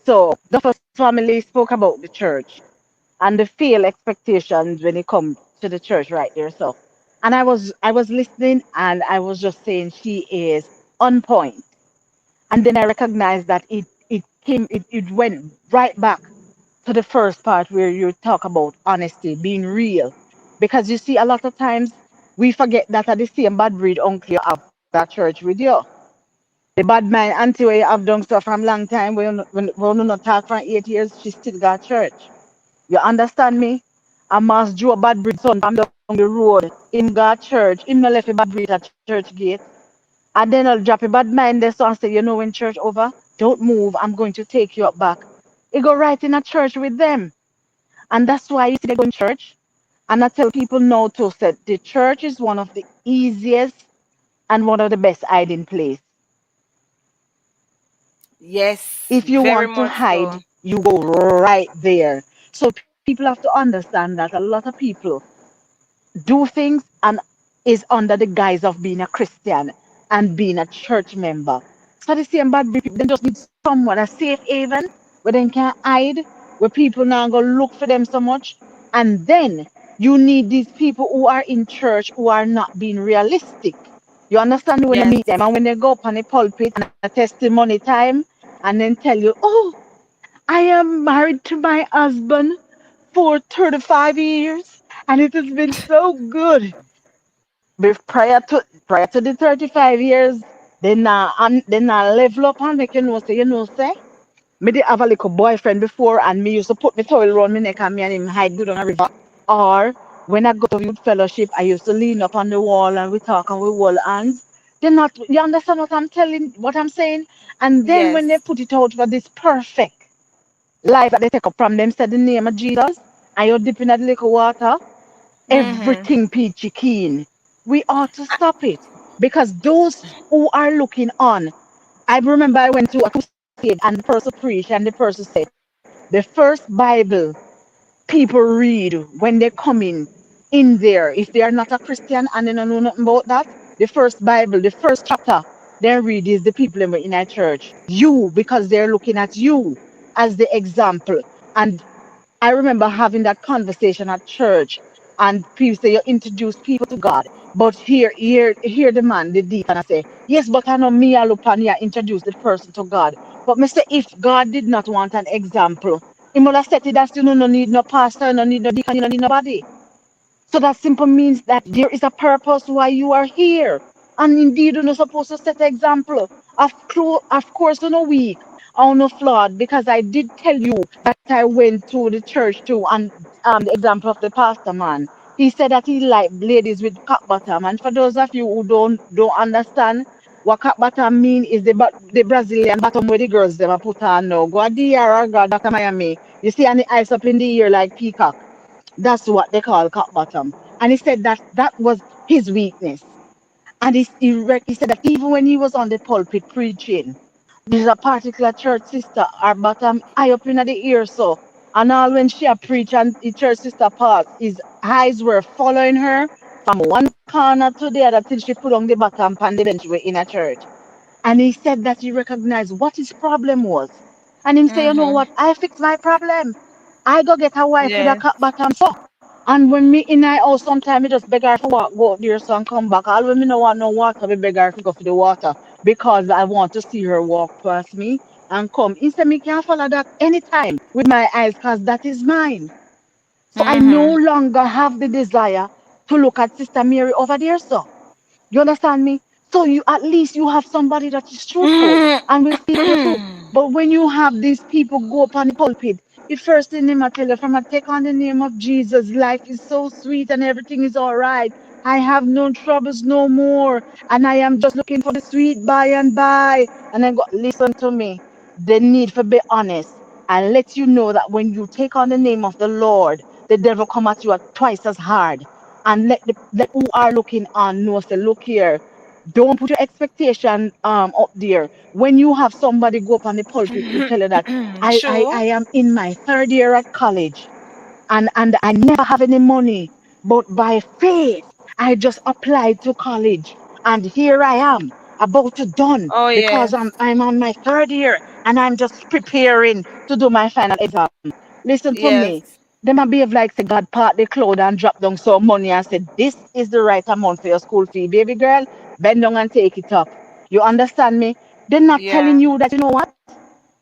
So the first family spoke about the church and the fail expectations when it comes to the church right there. So, and I was listening and I was just saying she is on point. And then I recognized that it went right back to the first part where you talk about honesty, being real. Because you see, a lot of times we forget that at the same bad breed uncle you have that church with you. The bad man auntie where you have done stuff from long time, when not talk for 8 years, she still got church. You understand me? A Mass Joe bad breed son from down the road. Him got church. Him no left a bad breed at church gate. And then I'll drop a bad mind there so and say, you know, when church over, don't move. I'm going to take you up back. He go right in a church with them. And that's why you see they go in church. And I tell people now to say the church is one of the easiest and one of the best hiding place. Yes, If you very want to much so. hide, you go right there. So people have to understand that a lot of people do things and is under the guise of being a Christian and being a church member. So the same bad people, they just need someone, a safe haven where they can hide, where people now go look for them so much. And then you need these people who are in church who are not being realistic. You understand when you Yes. meet them and when they go up on the pulpit and a testimony time and then tell you, oh, I am married to my husband for 35 years and it has been so good. Prior to the 35 years, they now level up and make you know say. Me did have a little boyfriend before and me used to put my towel around my neck and me and him hide good on a river. Or when I go to youth fellowship, I used to lean up on the wall and we talk and we hold hands. They're not you understand what I'm saying? And then when they Yes. put it out for this perfect life that they take up from them, said the name of Jesus, and you're dipping at the little water, Mm-hmm. everything peachy keen. We ought to stop it because those who are looking on. I remember I went to a crusade and the person preached and the person said the first Bible people read when they come in there, if they are not a Christian and they don't know nothing about that, the first Bible, the first chapter they read is the people in our church. You, because they're looking at you as the example. And I remember having that conversation at church, and people say you introduce people to God. But here the man, the deacon, I say, yes, but I know me, I look and introduce the person to God. But me say, if God did not want an example, he would have said it that you no need no pastor, you no need no deacon, you no need nobody. So that simple means that there is a purpose why you are here. And indeed, you're not supposed to set an example. Of course, you're not weak or not flawed, because I did tell you that I went to the church too, and the example of the pastor man. He said that he liked ladies with cock bottom. And for those of you who don't understand what cock bottom mean, is the Brazilian bottom where the girls them a put on now. Go a DR or go a Dr. Miami. You see, and the eyes up in the ear like peacock. That's what they call cock bottom. And he said that that was his weakness. And he said that even when he was on the pulpit preaching, there's a particular church sister, her bottom eye up in the ear so. And all when she a preach and the church sister passed, his eyes were following her from one corner to the other till she put on the bottom on the bench in a church. And he said that he recognized what his problem was. And him say, you know Mhm. what? I fix my problem. I go get a wife with a Yes. cock bottom so. And when me in I house, sometimes me just beg her to walk, go out there so and come back. All when me no want no water, me beg her to go for the water because I want to see her walk past me and come. Instead, me can follow that anytime with my eyes because that is mine. So I no Mhm. longer have the desire to look at Sister Mary over there, so. You understand me? So you at least you have somebody that is truthful and will speak the truth. But when you have these people go up on the pulpit, the first thing they tell you from a take on the name of Jesus, life is so sweet and everything is all right. I have no troubles no more, and I am just looking for the sweet by and by. And then go listen to me. The need for be honest and let you know that when you take on the name of the Lord, the devil come at you at twice as hard, and let who are looking on know, say, look here, don't put your expectation up there. When you have somebody go up on the pulpit to tell you that True. I am in my third year at college, and I never have any money, but by faith I just applied to college, and here I am about to done Oh because yes. I'm on my third year and I'm just preparing to do my final exam. Listen to me. Yes. Them a behave like say God part the cloud and drop down some money and said this is the right amount for your school fee, baby girl. Bend down and take it up. You understand me? They're not telling Yeah. you that, you know what?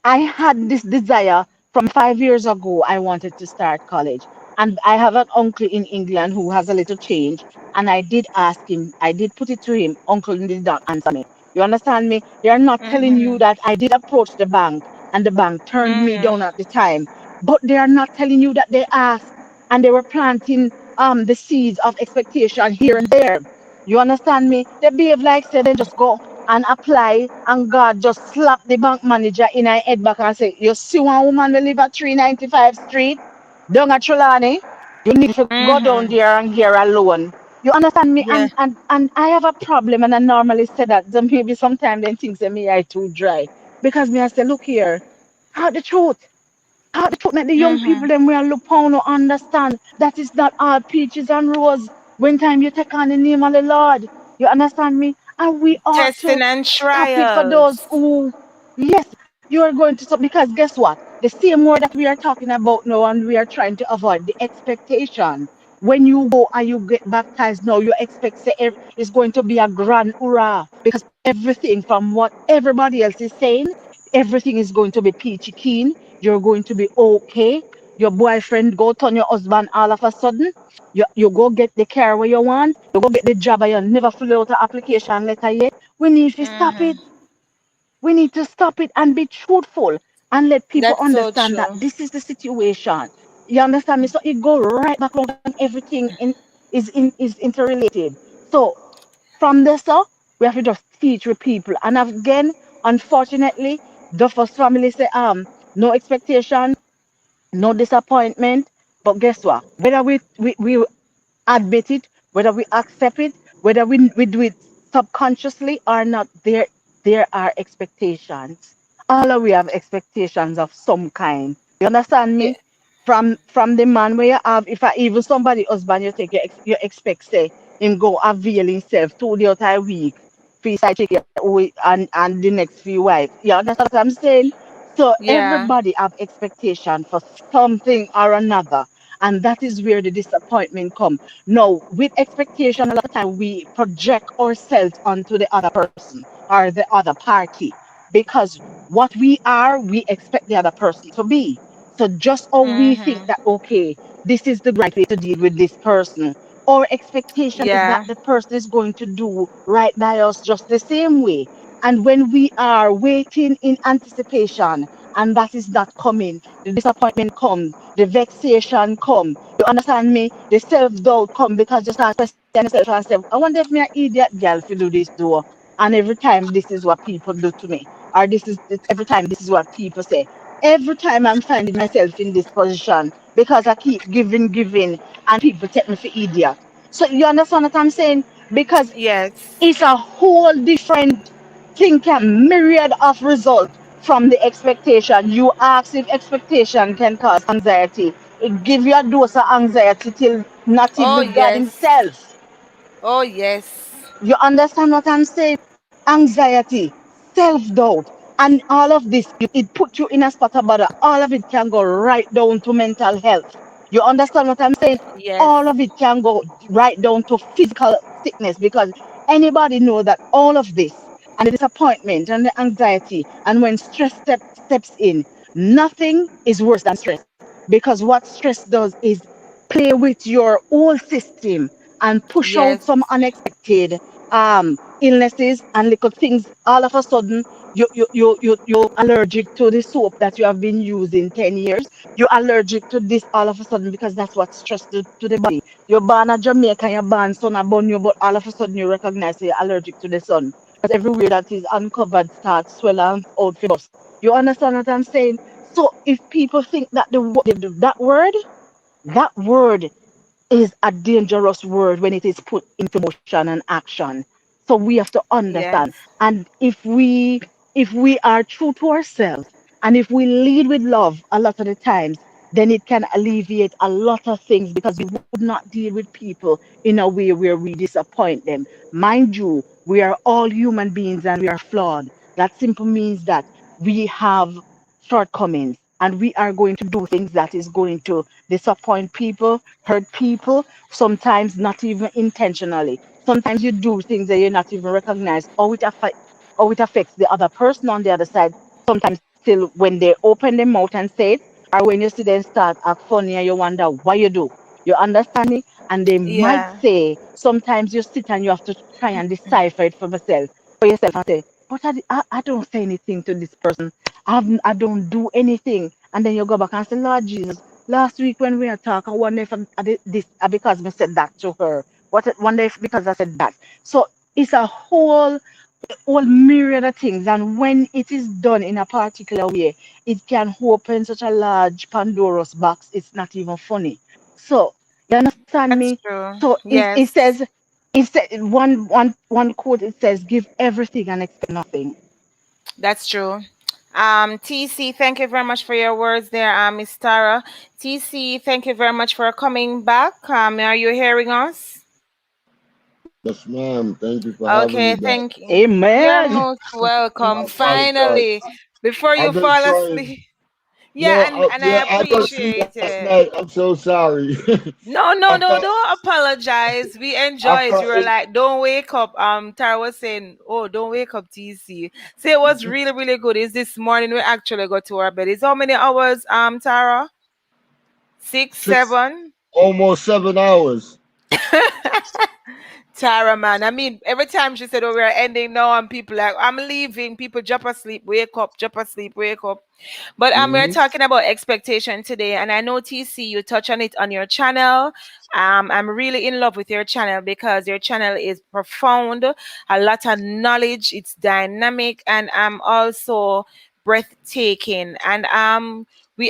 I had this desire from 5 years ago. I wanted to start college. And I have an uncle in England who has a little change. And I did ask him, I did put it to him. Uncle did not answer me. You understand me? They are not telling you Mhm. that I did approach the bank and the bank turned me down Mhm. at the time. But they are not telling you that they asked and they were planting the seeds of expectation here and there. You understand me? They behave like say they just go and apply, and God just slap the bank manager in her head back and say, you see one woman will live at 395 Street, down at Trelawney, you need to go down Mhm. there and get a loan. You understand me? Yeah. And I have a problem, and I normally say that. So maybe sometimes they think that me I too dry. Because me I say, look here, how the truth. How the truth make the young people Mhm. them will look upon or understand that it's not all peaches and rose when time you take on the name of the Lord. You understand me? And we ought to Testing and stop it for those trials. who, yes, you are going to stop, because guess what? The same word that we are talking about now and we are trying to avoid the expectation. When you go and you get baptized now, you expect say it's going to be a grand hurrah, because everything from what everybody else is saying, everything is going to be peachy keen. You're going to be okay. Your boyfriend go turn your husband all of a sudden. You go get the car where you want. You go get the job and you never fill out the application letter yet. We need to stop it. Mhm. We need to stop it and be truthful and let people That's so understand that true. this is the situation. You understand me? So it go right back around and everything is interrelated. So from this, we have to just teach with people. And again, unfortunately, the first family say no expectation, no disappointment. But guess what? Whether we admit it, whether we accept it, whether we do it subconsciously or not, there are expectations. All of we have expectations of some kind. You understand Yeah. me? From the man where you have, if I even somebody husband you take you expect say him go avail himself 2 days out a week, free side chicken and the next few wives. You understand what I'm saying? So Yeah. everybody have expectation for something or another. And that is where the disappointment come. Now, with expectation, a lot of time we project ourselves onto the other person or the other party. Because what we are, we expect the other person to be. So just how we think Mhm. that, okay, this is the right way to deal with this person. Our expectation is that Yeah. the person is going to do right by us just the same way. And when we are waiting in anticipation and that is not coming, the disappointment come, the vexation come. You understand me? The self-doubt come because you start questioning yourself and say, I wonder if me an idiot girl to do this do. And every time this is what people do to me. Or every time this is what people say. Every time I'm finding myself in this position because I keep giving, and people take me for idiot. So you understand what I'm saying? Because Yes. it's a whole different thing, can myriad of result from the expectation. You ask if expectation can cause anxiety. It give you a dose of anxiety till not Oh even God yes. Himself. Oh yes. You understand what I'm saying? Anxiety, self-doubt, and all of this, it put you in a spot about it. All of it can go right down to mental health. You understand what I'm saying? Yes. All of it can go right down to physical sickness because anybody know that all of this and the disappointment and the anxiety and when steps in, nothing is worse than stress because what stress does is play with your whole system and push out Yes. some unexpected illnesses and little things. All of a sudden, you allergic to the soap that you have been using 10 years. You're allergic to this all of a sudden because that's what stress do to the body. You're born a Jamaican, you're born sun upon you, but all of a sudden you recognize you're allergic to the sun. Because everywhere that is uncovered starts swell and out for bust. You understand what I'm saying? So if people think that that word is a dangerous word when it is put into motion and action. So we have to understand. Yes. And if we are true to ourselves and if we lead with love a lot of the times, then it can alleviate a lot of things because we would not deal with people in a way where we disappoint them. Mind you, we are all human beings and we are flawed. That simply means that we have shortcomings and we are going to do things that is going to disappoint people, hurt people, sometimes not even intentionally. Sometimes you do things that you're not even recognize how it affects the other person on the other side. Sometimes till when they open their mouth and say it, or when you see them start act funny and you wonder why you do. You understand me? And they might Yeah. say, sometimes you sit and you have to try and decipher it for yourself and say, but I don't say anything to this person. I don't do anything. And then you go back and say, Lord Jesus, last week when we were talking, I wonder if I did this because I said that to her. Wonder if because I said that. So it's a whole myriad of things, and when it is done in a particular way, it can open such a large Pandora's box. It's not even funny. So you understand That's me? true. So it Yes. says it said one quote. It says, "Give everything and expect nothing." That's true. TC, thank you very much for your words there, Miss Tara. TC, thank you very much for coming back. Are you hearing us? Yes, ma'am. Thank you for having me Okay, back. thank you. You're Amen. most welcome. I apologize. Finally, before you I've been fall trying. asleep. No, Yeah, and I yeah, I fell asleep appreciate last it. night. I'm so sorry. No, no, I no, felt, don't apologize. We I enjoyed. You felt were like, don't wake up. Tara was saying, oh, don't wake up, TC. So it was really, really good. It's this morning we actually got to our bed. It's how many hours, Tara? Six, six, 7? almost 7 hours. Tara, man. I mean, every time she said, oh, we're ending now, and people like, I'm leaving. People drop asleep, wake up, drop asleep, wake up. But we're Hmm. talking about expectation today, and I know TC you touch on it on your channel. I'm really in love with your channel because your channel is profound, a lot of knowledge. It's dynamic, and also breathtaking. And I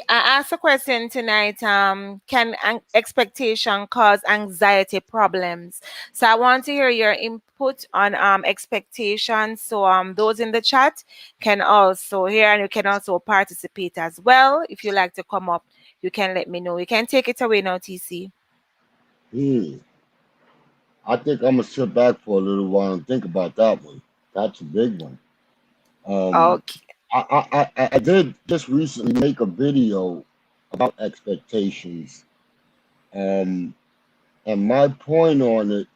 asked a question tonight. Can expectation cause anxiety problems? So I want to hear your input on expectations. So those in the chat can also hear and you can also participate as well. If you like to come up, you can let me know. You can take it away now, TC. Hmm. I think I'm gonna sit back for a little while and think about that one. That's a big one. Um, Okay. I did just recently make a video about expectations. Um, and my point on it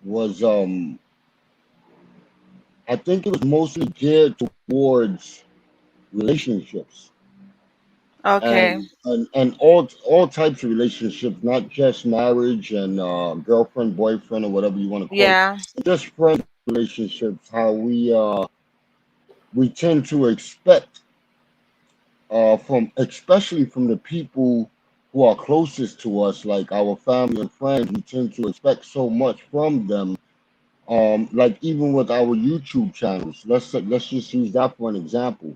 was, I think it was mostly geared towards relationships Okay. and all types of relationships, not just marriage and girlfriend, boyfriend, or whatever you want to call it. Yeah. Just friend relationships. How we tend to expect from especially from the people who are closest to us, like our family and friends, we tend to expect so much from them. Like even with our YouTube channels, let's just use that for an example.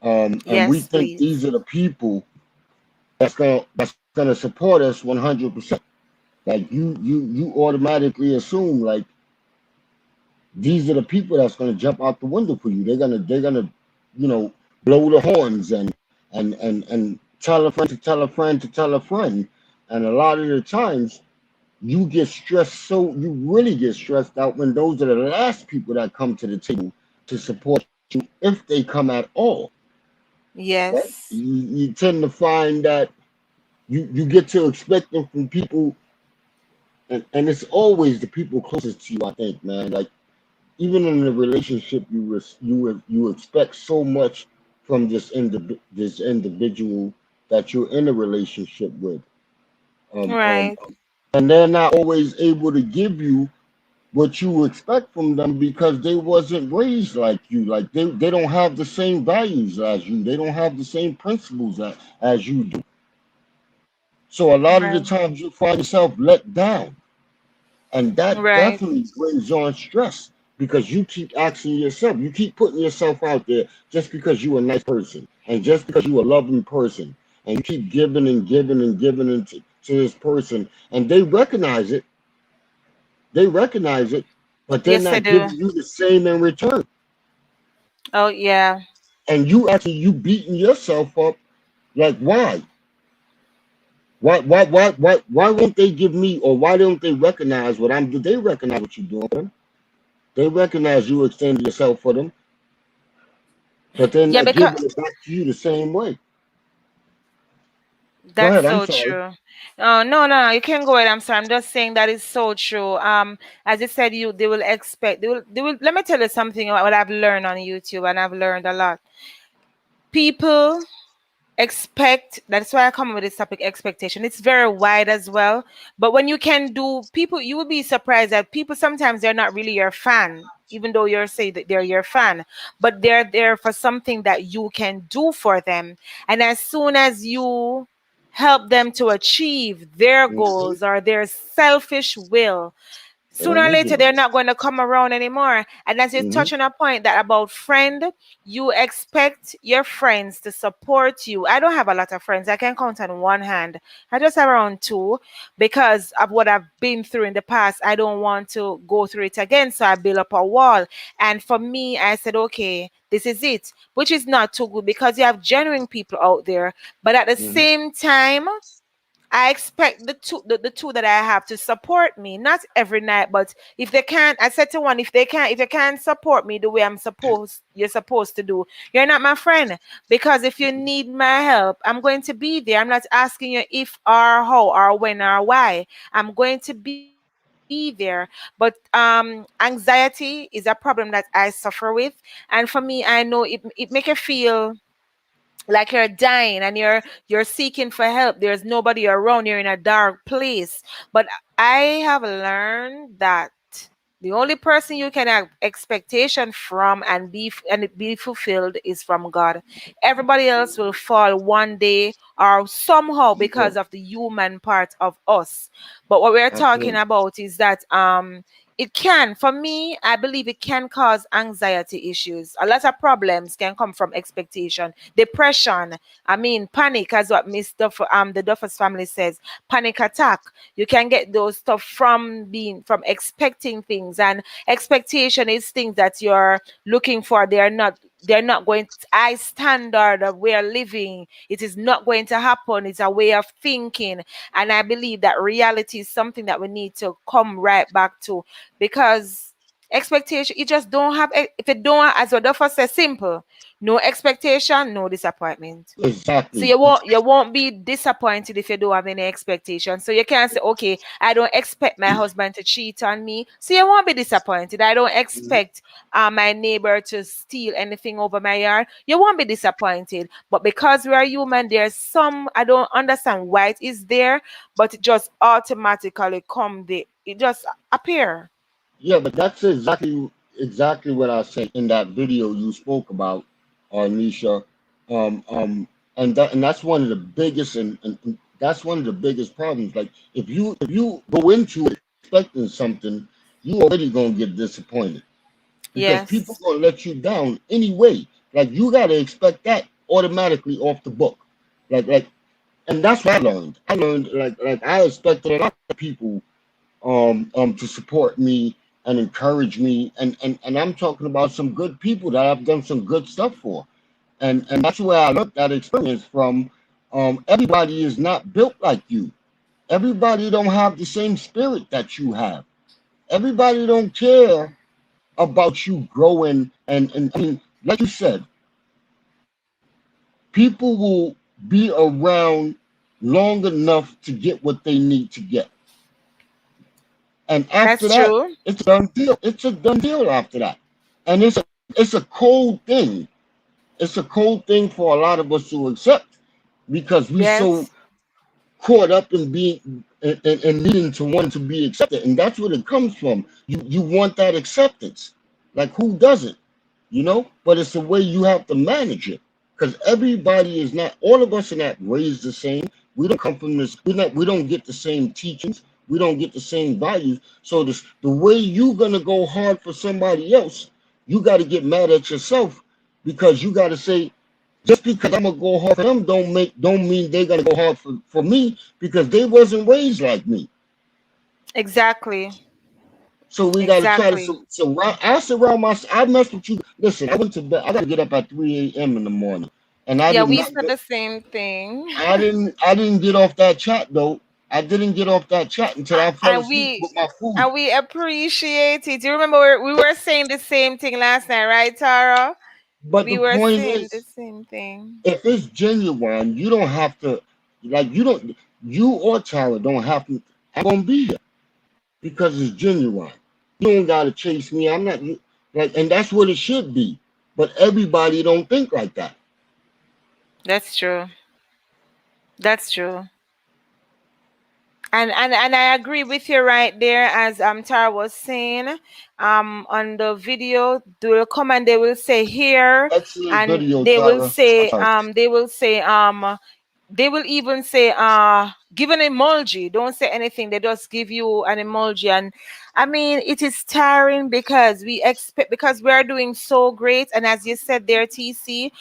And we Yes, think please. these are the people that's gonna support us 100%. Like you automatically assume like these are the people that's gonna jump out the window for you. They're gonna you know blow the horns and tell a friend to tell a friend to tell a friend. And a lot of the times you get stressed, so you really get stressed out when those are the last people that come to the table to support you if they come at all. Right? Yes. You tend to find that you get to expect them from people, and it's always the people closest to you. I think, man. Like even in a relationship, you expect so much from this individual that you're in a relationship with, um, um, Right. and they're not always able to give you what you expect from them because they wasn't raised like you. Like they don't have the same values as you. They don't have the same principles as you do. So a lot of the Right. times you find yourself let down. And that Right. definitely brings on stress because you keep asking yourself, you keep putting yourself out there just because you're a nice person and just because you're a loving person. And you keep giving and giving and giving to this person. And they recognize it, but they're Yes, I not do. giving you the same in return. Oh, yeah. And you beating yourself up like why? Why won't they give me or why don't they recognize what I'm doing? They recognize what you're doing for them. They recognize you extending yourself for them, but they're Yeah, not because giving it back to you the same way. Go that's ahead. I'm so sorry. true. Oh, no, no, no, you can go ahead. I'm sorry. I'm just saying that is so true. As you said, they will expect, they will, let me tell you something about what I've learned on YouTube, and I've learned a lot. People expect, that's why I come up with this topic, expectation. It's very wide as well, but when you can do, people, you will be surprised that people sometimes they're not really your fan, even though you're say that they're your fan, but they're there for something that you can do for them. And as soon as you help them to achieve their Mm-hmm. goals or their selfish will, They sooner don't or need later you. they're not going to come around anymore. And as you Mm-hmm. touch on a point that about friend, you expect your friends to support you. I don't have a lot of friends. I can count on one hand. I just have around two because of what I've been through in the past. I don't want to go through it again, so I build up a wall. And for me, I said, okay, this is it, which is not too good because you have genuine people out there, but at the Mm-hmm. same time I expect the two that I have to support me, not every night, but if they can't, I said to one, if they can't support me the way you're supposed to do, you're not my friend. Because if you need my help, I'm going to be there. I'm not asking you if or how or when or why. I'm going to be there. But anxiety is a problem that I suffer with, and for me, I know it make you feel like you're dying and you're seeking for help. There's nobody around. You're in a dark place. But I have learned that the only person you can have expectation from and it be fulfilled is from God. Everybody else will fall one day or somehow Yeah, because of the human part of us. But what we're talking absolutely. about is that it can, for me, I believe it can cause anxiety issues. A lot of problems can come from expectation, depression, I mean, panic, as what Miss Duffer, the Duffers family says, panic attack. You can get those stuff from expecting things, and expectation is things that you're looking for. They're not going to, high standard of way of living. It is not going to happen. It's a way of thinking. And I believe that reality is something that we need to come right back to because Expectation, you just don't have, if you don't, as Rodolfo says, simple. No expectation, no disappointment. So Exactly. you won't be disappointed if you don't have any expectation. So you can't say, okay, I don't expect my husband to cheat on me. So you won't be disappointed. I don't expect my neighbor to steal anything over my yard. You won't be disappointed. But because we are human, there's some, I don't understand why it is there, but it just automatically come there. It just appear. Yeah, but that's exactly what I said in that video you spoke about, Nisha. And that's one of the biggest and that's one of the biggest problems. Like if you go into it expecting something, you already gonna get disappointed because people Yes. gonna let you down anyway. Like you gotta expect that automatically off the book. Like, and that's what I learned. I learned like I expected a lot of people to support me and encourage me, and I'm talking about some good people that I've done some good stuff for, and that's where I learned that experience from. Everybody is not built like you. Everybody don't have the same spirit that you have. Everybody don't care about you growing, and I mean, like you said, people will be around long enough to get what they need to get. And after That's that, true. it's a done deal. It's a done deal after that. And it's a cold thing. It's a cold thing for a lot of us to accept because we so Yes. caught up in being and needing to want to be accepted. And that's where it comes from. You want that acceptance. Like who doesn't? You know? But it's the way you have to manage it. Because everybody is not, all of us are not raised the same. We don't come from this, we don't get the same teachings. We don't get the same values. So the way you're gonna go hard for somebody else, you gotta get mad at yourself because you gotta say, just because I'm gonna go hard for them don't mean they're gonna go hard for me because they wasn't raised like me. Exactly. So we got to try to Exactly. I surround myself. I mess with you. Listen, I went to bed. I got to get up at 3 a.m. in the morning, and I Yeah, did we not said get. the same thing. I didn't get off that chat though. I didn't get off that chat until I fell and asleep we with my food. and we appreciate it. You remember we were saying the same thing last night, right, Tara? But We the were point saying the is, same thing. if it's genuine, you don't have to. Like you don't. You or Tyler don't have to. I'm gonna be here because it's genuine. You don't gotta chase me. I'm not like, and that's what it should be. But everybody don't think like that. That's true. That's true. And I agree with you right there, as Tara was saying. On the video, they will come and they will say here, Excellent and video, they will Tyler. I'm say sorry. they will even say give an emoji. Don't say anything, they just give you an emoji. And I mean, it is tiring because we expect, because we are doing so great, and as you said there, TC,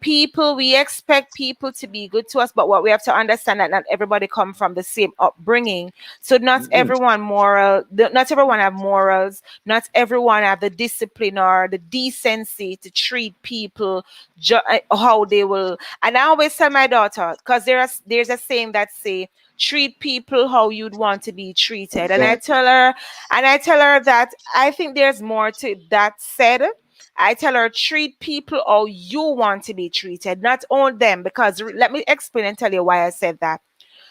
people, we expect people to be good to us, but what we have to understand that not everybody come from the same upbringing. So not Mm-mm. everyone moral, not everyone have morals, not everyone have the discipline or the decency to treat people how they will. And I always tell my daughter, because there's a saying that say, treat people how you'd want to be treated. And I Exactly. tell her, that I think there's more to that said. I tell her, treat people how you want to be treated, not all them. Because let me explain and tell you why I said that.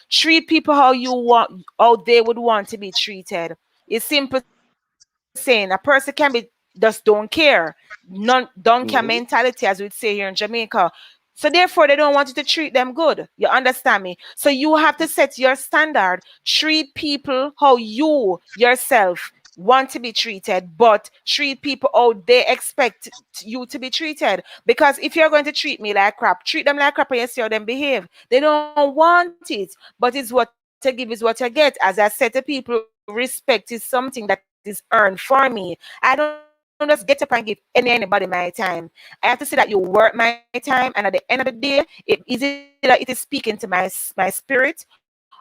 Treat people how you want, how they would want to be treated. It's simple saying a person can be just don't care, non don't care mentality, Mm-hmm. as we'd say here in Jamaica. So therefore, they don't want you to treat them good. You understand me? So you have to set your standard. Treat people how you yourself want to be treated, but treat people how they expect you to be treated. Because if you're going to treat me like crap, treat them like crap and you see how them behave. They don't want it, but it's what you give is what you get. As I said to people, respect is something that is earned for me. I don't just get up and give anybody my time. I have to see that you work my time, and at the end of the day, is it that it is speaking to my spirit,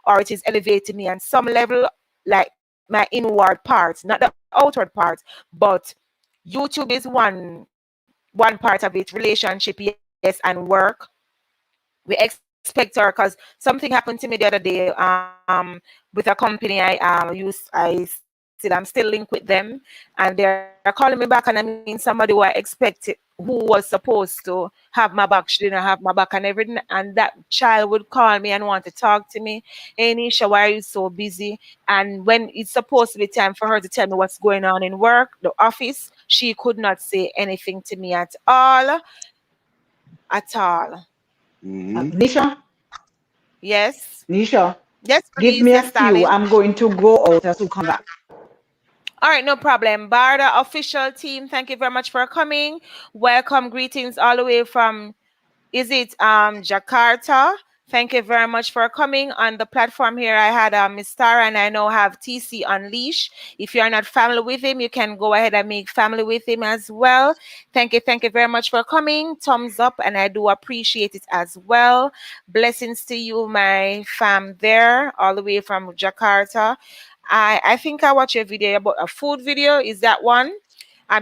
or it is elevating me on some level, like my inward parts, not the outward parts. But YouTube is one part of it. Relationship, yes, and work. We expect her, because something happened to me the other day with a company I started. I'm still linked with them, and they're calling me back. And I mean, somebody who I expected, who was supposed to have my back, she didn't have my back and everything. And that child would call me and want to talk to me. Hey, Nisha, why are you so busy? And when it's supposed to be time for her to tell me what's going on in work, the office, she could not say anything to me at all. At all. Mm-hmm. Nisha, Yes. Nisha, Yes, give please. me a Yes, few. darling. I'm going to go out and to come back. All right, no problem. Barda official team, thank you very much for coming. Welcome, greetings all the way from, is it Jakarta? Thank you very much for coming on the platform here. I had Miss Tara, and I now have TC Unleash. If you are not family with him, you can go ahead and make family with him as well. Thank you very much for coming. Thumbs up, and I do appreciate it as well. Blessings to you, my fam there, all the way from Jakarta. I think I watched a video about a food video. Is that one?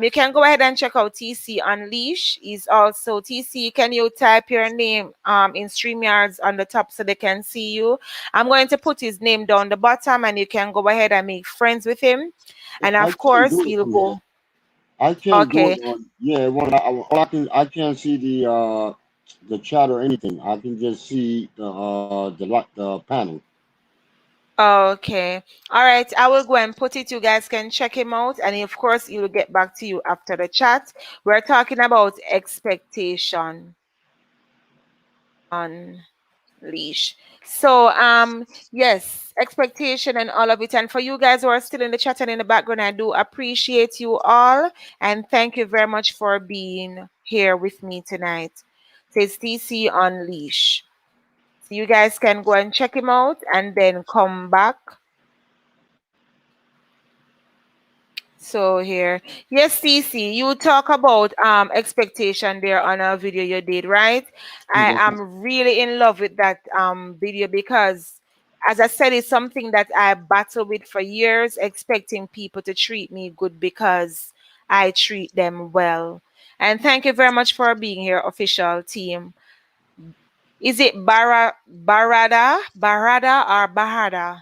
You can go ahead and check out TC Unleash. Is also TC. Can you type your name in StreamYards on the top so they can see you? I'm going to put his name down the bottom, and you can go ahead and make friends with him. And I of can't course, do it he'll from here. go. I can't do Okay. it on. Yeah, I can't see the chat or anything. I can just see the panel. Okay. All right. I will go and put it. You guys can check him out. And of course, he'll get back to you after the chat. We're talking about expectation on leash. So yes, expectation and all of it. And for you guys who are still in the chat and in the background, I do appreciate you all, and thank you very much for being here with me tonight. Says TC on leash. So you guys can go and check him out and then come back. So here, yes, CC, you talk about expectation there on a video you did, right? I Yes, ma'am. am really in love with that video because, as I said, it's something that I battle with for years, expecting people to treat me good because I treat them well. And thank you very much for being here, official team. Is it Barada or Bahada?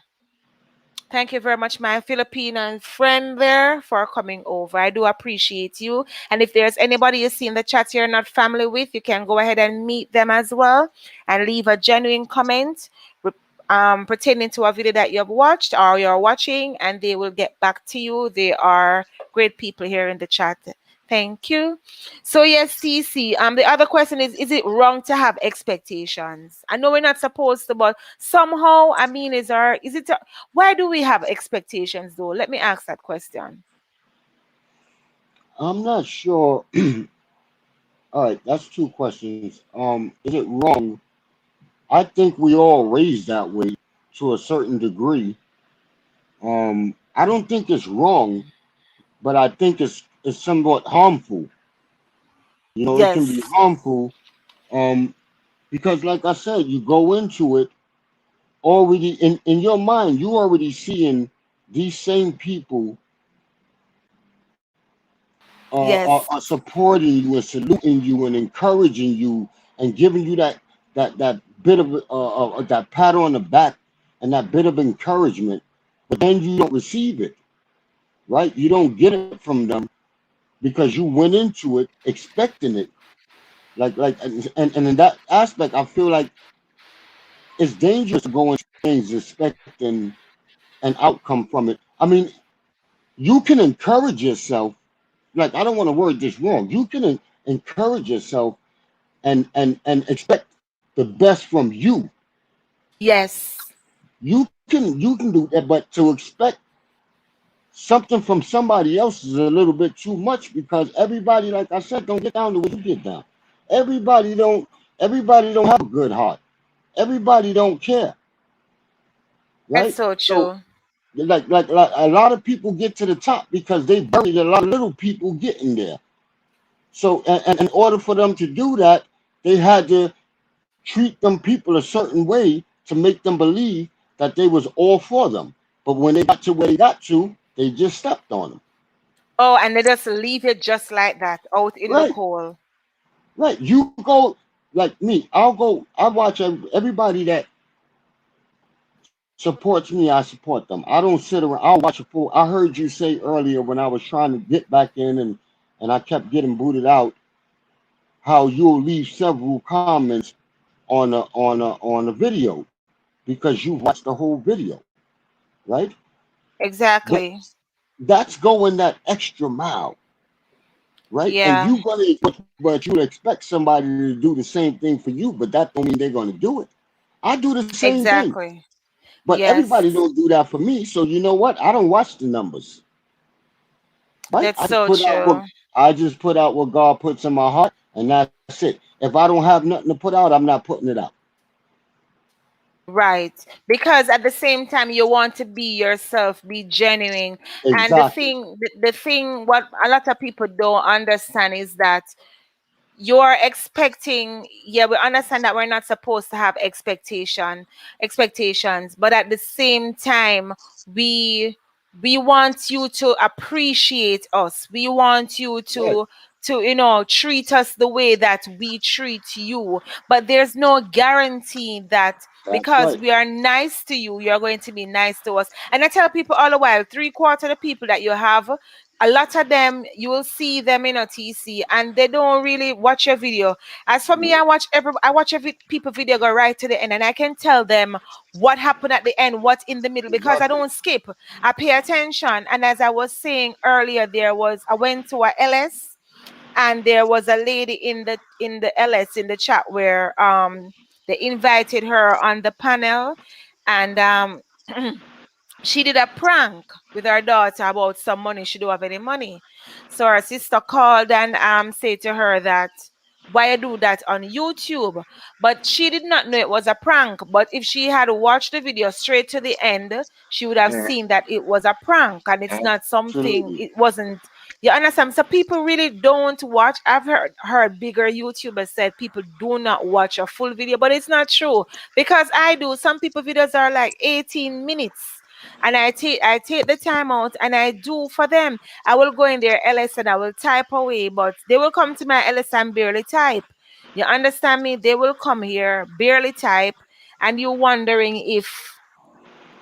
Thank you very much, my Filipino friend there, for coming over. I do appreciate you. And if there's anybody you see in the chat you're not family with, you can go ahead and meet them as well and leave a genuine comment pertaining to a video that you've watched or you're watching, and they will get back to you. They are great people here in the chat. Thank you. So yes, CC. The other question is it wrong to have expectations? I know we're not supposed to, but somehow, I mean, why do we have expectations though? Let me ask that question. I'm not sure. All right, that's two questions. Is it wrong? I think we all raised that way to a certain degree. I don't think it's wrong, but I think it's somewhat harmful. You know, it can be Yes. harmful. Because like I said, you go into it already in your mind, you already seeing these same people Yes. are supporting you and saluting you and encouraging you and giving you that bit of that pat on the back and that bit of encouragement, but then you don't receive it, right? You don't get it from them because you went into it expecting it. And in that aspect, I feel like it's dangerous to go into things expecting an outcome from it. I mean, you can encourage yourself. Like, I don't want to word this wrong. You can encourage yourself and expect the best from you. Yes. You can do that, but to expect something from somebody else is a little bit too much because everybody, like I said, don't get down the way you get down. Everybody don't. Everybody don't have a good heart. Everybody don't care, That's right? so So true. like a lot of people get to the top because they buried a lot of little people getting there. So and in order for them to do that, they had to treat them people a certain way to make them believe that they was all for them. But when they got to where they got to, they just stepped on them. Oh, and they just leave it just like that out in the Right, cold. right. You go like me. I watch everybody that supports me, I support them. I don't sit around. I'll watch a full. I heard you say earlier when I was trying to get back in and I kept getting booted out. How you'll leave several comments on a video because you've watched the whole video, right? That Exactly. that's going that extra mile, right? And Yeah. you gonna but you expect somebody to do the same thing for you, but that don't mean they're gonna do it. I do the same thing, Exactly. but Yes. everybody don't do that for me. So you know what? I don't watch the numbers, right? That's so true. I just put out what God puts in my heart, and that's it. If I don't have nothing to put out, I'm not putting it out. Right. Because at the same time you want to be yourself, be genuine. And Exactly. the thing what a lot of people don't understand is that you're expecting, yeah, we understand that we're not supposed to have expectations, but at the same time we we want you to appreciate us. We want you Right. to treat us the way that we treat you. But there's no guarantee that That's because right. we are nice to you, you're going to be nice to us. And I tell people all the while, 3/4 of the people that you have, a lot of them you will see them in a TC and they don't really watch your video. As for me, I watch every people video go right to the end, and I can tell them what happened at the end, what in the middle, because I Exactly. don't skip. I pay attention. And as I was saying earlier, I went to a LS, and there was a lady in the LS in the chat where they invited her on the panel, and she did a prank with her daughter about some money. She don't have any money. So her sister called and said to her that why you do that on YouTube. But she did not know it was a prank. But if she had watched the video straight to the end, she would have Yeah, seen that it was a prank and it's not something, absolutely. it wasn't. You understand? So people really don't watch. I've heard bigger YouTubers said people do not watch a full video, but it's not true because I do. Some people videos are like 18 minutes, and I take the time out and I do for them. I will go in their LS and I will type away, but they will come to my LS and barely type. You understand me? They will come here, barely type, and you wondering if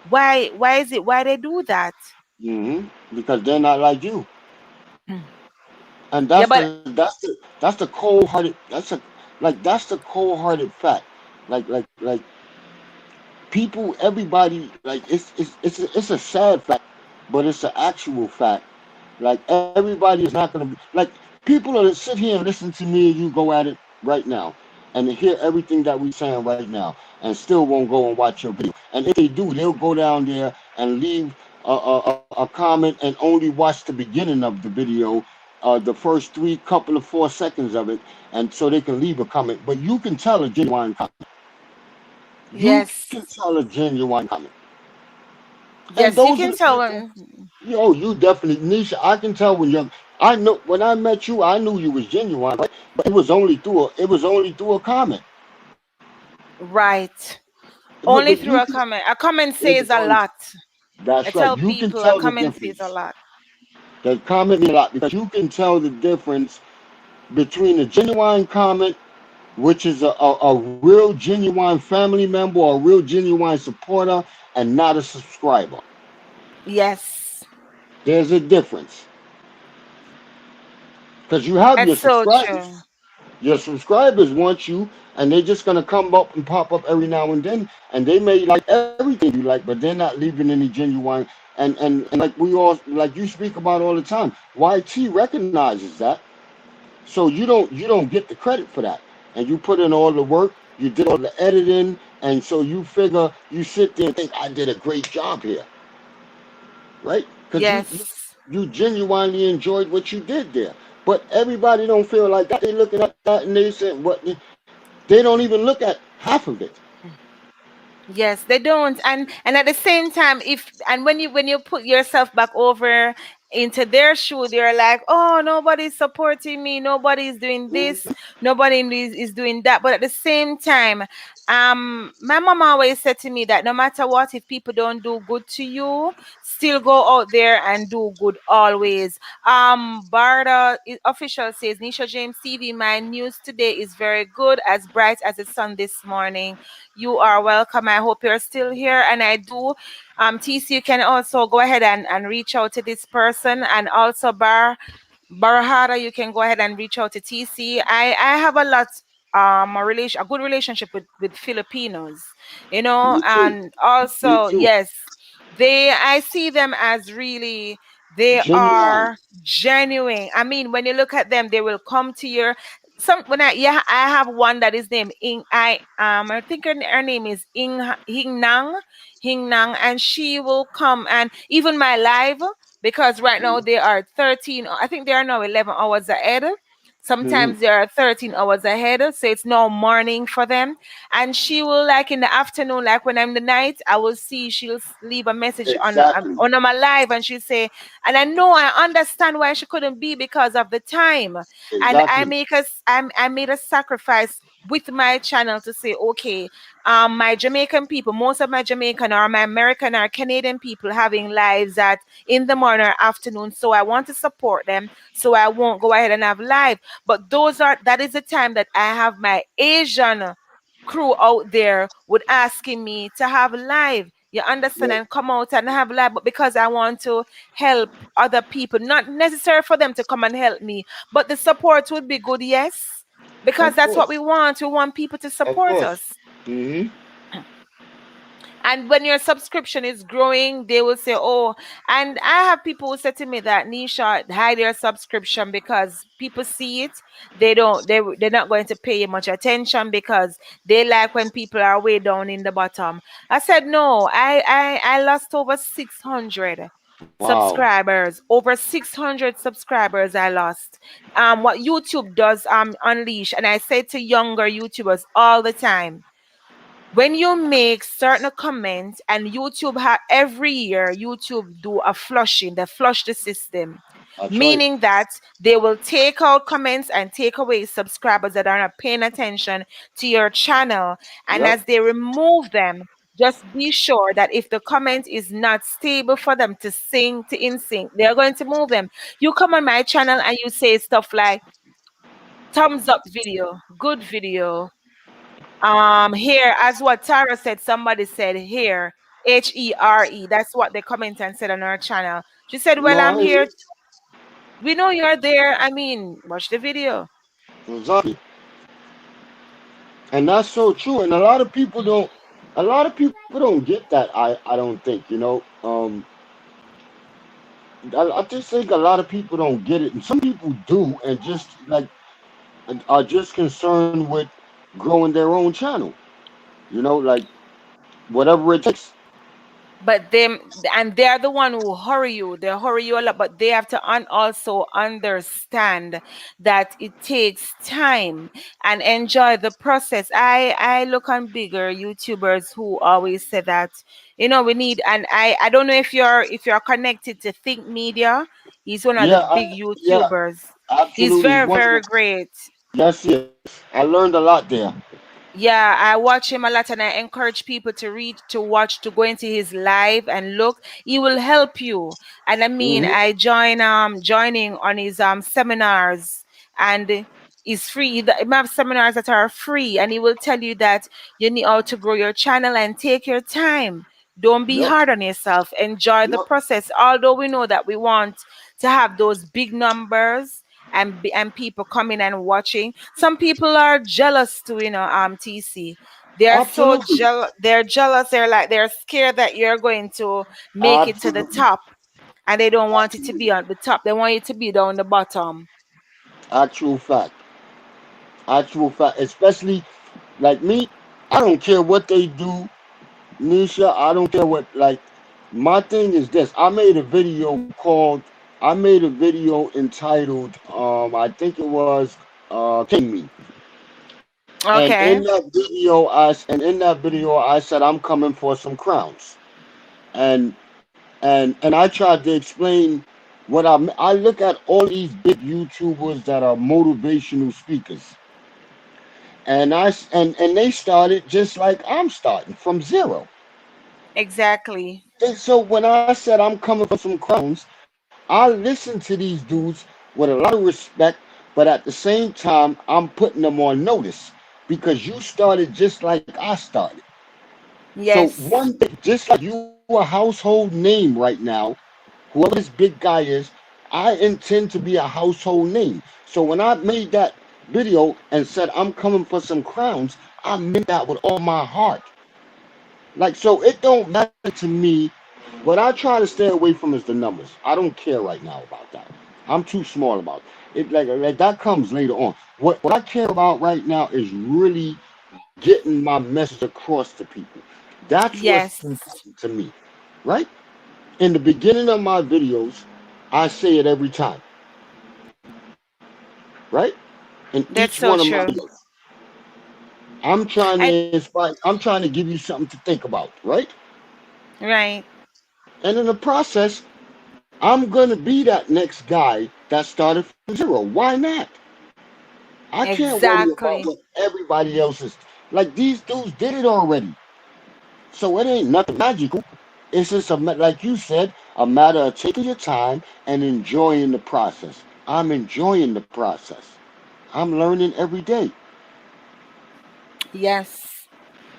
why is it why they do that? Because they're not like you, and Yeah, but that's the cold hearted. That's the cold hearted fact. Like people, everybody, like it's a sad fact, but it's an actual fact. Like everybody is not gonna be like people are sit here and listen to me and you go at it right now and hear everything that we saying right now and still won't go and watch your video. And if they do, they'll go down there and leave a comment and only watch the beginning of the video, the first three couple of 4 seconds of it, and so they can leave a comment. But you can tell a genuine comment. You can yes, tell a genuine comment. And yes, you those are can the tell people. when. Yo, you definitely, Nisha. I can tell when you're. I know when I met you, I knew you was genuine, right? But it was only through a comment. Right. But Only you through a can. comment. A comment It's says a only. lot. I That's right. tell You can people a tell the comment says a difference. lot. The comment means a lot because you can tell the difference between a genuine comment, which is a real genuine family member or a real genuine supporter, and not a subscriber. Yes. There's a difference because you have your That's so true. subscribers. Your subscribers want you, and they're just gonna come up and pop up every now and then, and they may like everything you like, but they're not leaving any genuine. And like we all like you speak about all the time, YT recognizes that, so you don't get the credit for that, and you put in all the work, you did all the editing, and so you figure you sit there and think I did a great job here, right? Because Yes. you genuinely enjoyed what you did there. But everybody don't feel like that. They looking at that and they say what they don't even look at half of it. Yes, they don't. And at the same time, if and when you put yourself back over into their shoe, they're like, oh, nobody's supporting me, nobody's doing this, nobody is doing that. But at the same time, my mom always said to me that no matter what, if people don't do good to you, Still go out there and do good always. Barda official says, Nisha James TV, my news today is very good, as bright as the sun this morning. You are welcome. I hope you're still here. And I do. TC, you can also go ahead and reach out to this person. And also Barahara, you can go ahead and reach out to TC. I have a good relationship with Filipinos, Me too. and Me also, too. yes, I see them as really, they Genuine. are genuine. I mean, when you look at them, they will come to your some when I yeah, I have one that is named I think her name is Hing Nang, and she will come, and even my live, because right now they are 13, I think they are now 11 hours ahead. Mm-hmm. Sometimes they are 13 hours ahead, so it's now morning for them. And she will, like in the afternoon, like when I'm the night, I will see she'll leave a message Exactly. on my live, and she'll say, and I understand why she couldn't be because of the time. And Exactly. I made a sacrifice with my channel to say, okay, my Jamaican people, most of my Jamaican or my American or Canadian people having lives at in the morning or afternoon. So I want to support them. So I won't go ahead and have live. But that is the time that I have my Asian crew out there would asking me to have live. You understand, Yeah. and come out and have live, but because I want to help other people, not necessary for them to come and help me, but the support would be good, yes, because Of that's what we course. want. We want people to Of support course. us. Mm-hmm. And when your subscription is growing, they will say, oh, and I have people who say to me that Nisha, hide your subscription because people see it. They're not going to pay you much attention because they like when people are way down in the bottom. I said, no, I lost over 600 Wow. subscribers. Over 600 subscribers I lost. What YouTube does unleash, and I say to younger YouTubers all the time, when you make certain comments, and every year YouTube do a flushing, they flush the system, That's right. meaning that they will take out comments and take away subscribers that are not paying attention to your channel. And Yep. as they remove them, just be sure that if the comment is not stable for them to sing to in sync, they're going to move them. You come on my channel and you say stuff like thumbs up video, good video, here, as what Tara said, somebody said here, HERE. That's what they comment and said on our channel. She said, well, No, I'm I hear here. you. We know you're there. I mean, watch the video. Exactly. And that's so true. And a lot of people don't get that. I don't think, I just think a lot of people don't get it. And some people do and just like are just concerned with growing their own channel. Like whatever it takes. But they're the one who hurry you. They hurry you a lot, but they have to also understand that it takes time and enjoy the process. I look on bigger YouTubers who always say that, we need, and I don't know if you're connected to Think Media. He's one of the Yeah, big yeah, YouTubers. He's absolutely. He's very, one of very the great. Yes, yes. I learned a lot there. Yeah, I watch him a lot, and I encourage people to read, to watch, to go into his live and look. He will help you. And I mean, Hmm. I joining on his seminars, and it's free. He have seminars that are free, and he will tell you that you need how to grow your channel and take your time. Don't be Yep. hard on yourself. Enjoy the Yep. process. Although we know that we want to have those big numbers and people coming and watching. Some people are jealous too, TC. They are so Absolutely. jealous. They're jealous. They're scared that you're going to make it to the Absolutely. top, and they don't want it to be Absolutely. on the top. They want you to be down the bottom. Actual fact. Actual fact. Especially like me, I don't care what they do, Nisha. I don't care what like my thing is this. I made a video entitled I think it was King Me. And Okay. in that video I said I'm coming for some crowns. And and I tried to explain I look at all these big YouTubers that are motivational speakers, and they started just like I'm starting from zero. Exactly. So when I said I'm coming for some crowns, I listen to these dudes with a lot of respect, but at the same time, I'm putting them on notice because you started just like I started. So Yes. one day, just like you a household name right now, whoever this big guy is, I intend to be a household name. So when I made that video and said I'm coming for some crowns, I meant that with all my heart. Like, so it don't matter to me. What I try to stay away from is the numbers. I don't care right now about that. I'm too small about it. Like that comes later on. What I care about right now is really getting my message across to people. That's what's Yes. important to me, right? In the beginning of my videos, I say it every time, right? In That's each so one of my true. videos, I'm trying to I inspire. I'm trying to give you something to think about, right? right. And in the process, I'm gonna be that next guy that started from zero. Why not? I can't worry about Exactly. what everybody else is. Like these dudes did it already, so it ain't nothing magical. It's just like you said, a matter of taking your time and enjoying the process. I'm enjoying the process. I'm learning every day. Yes.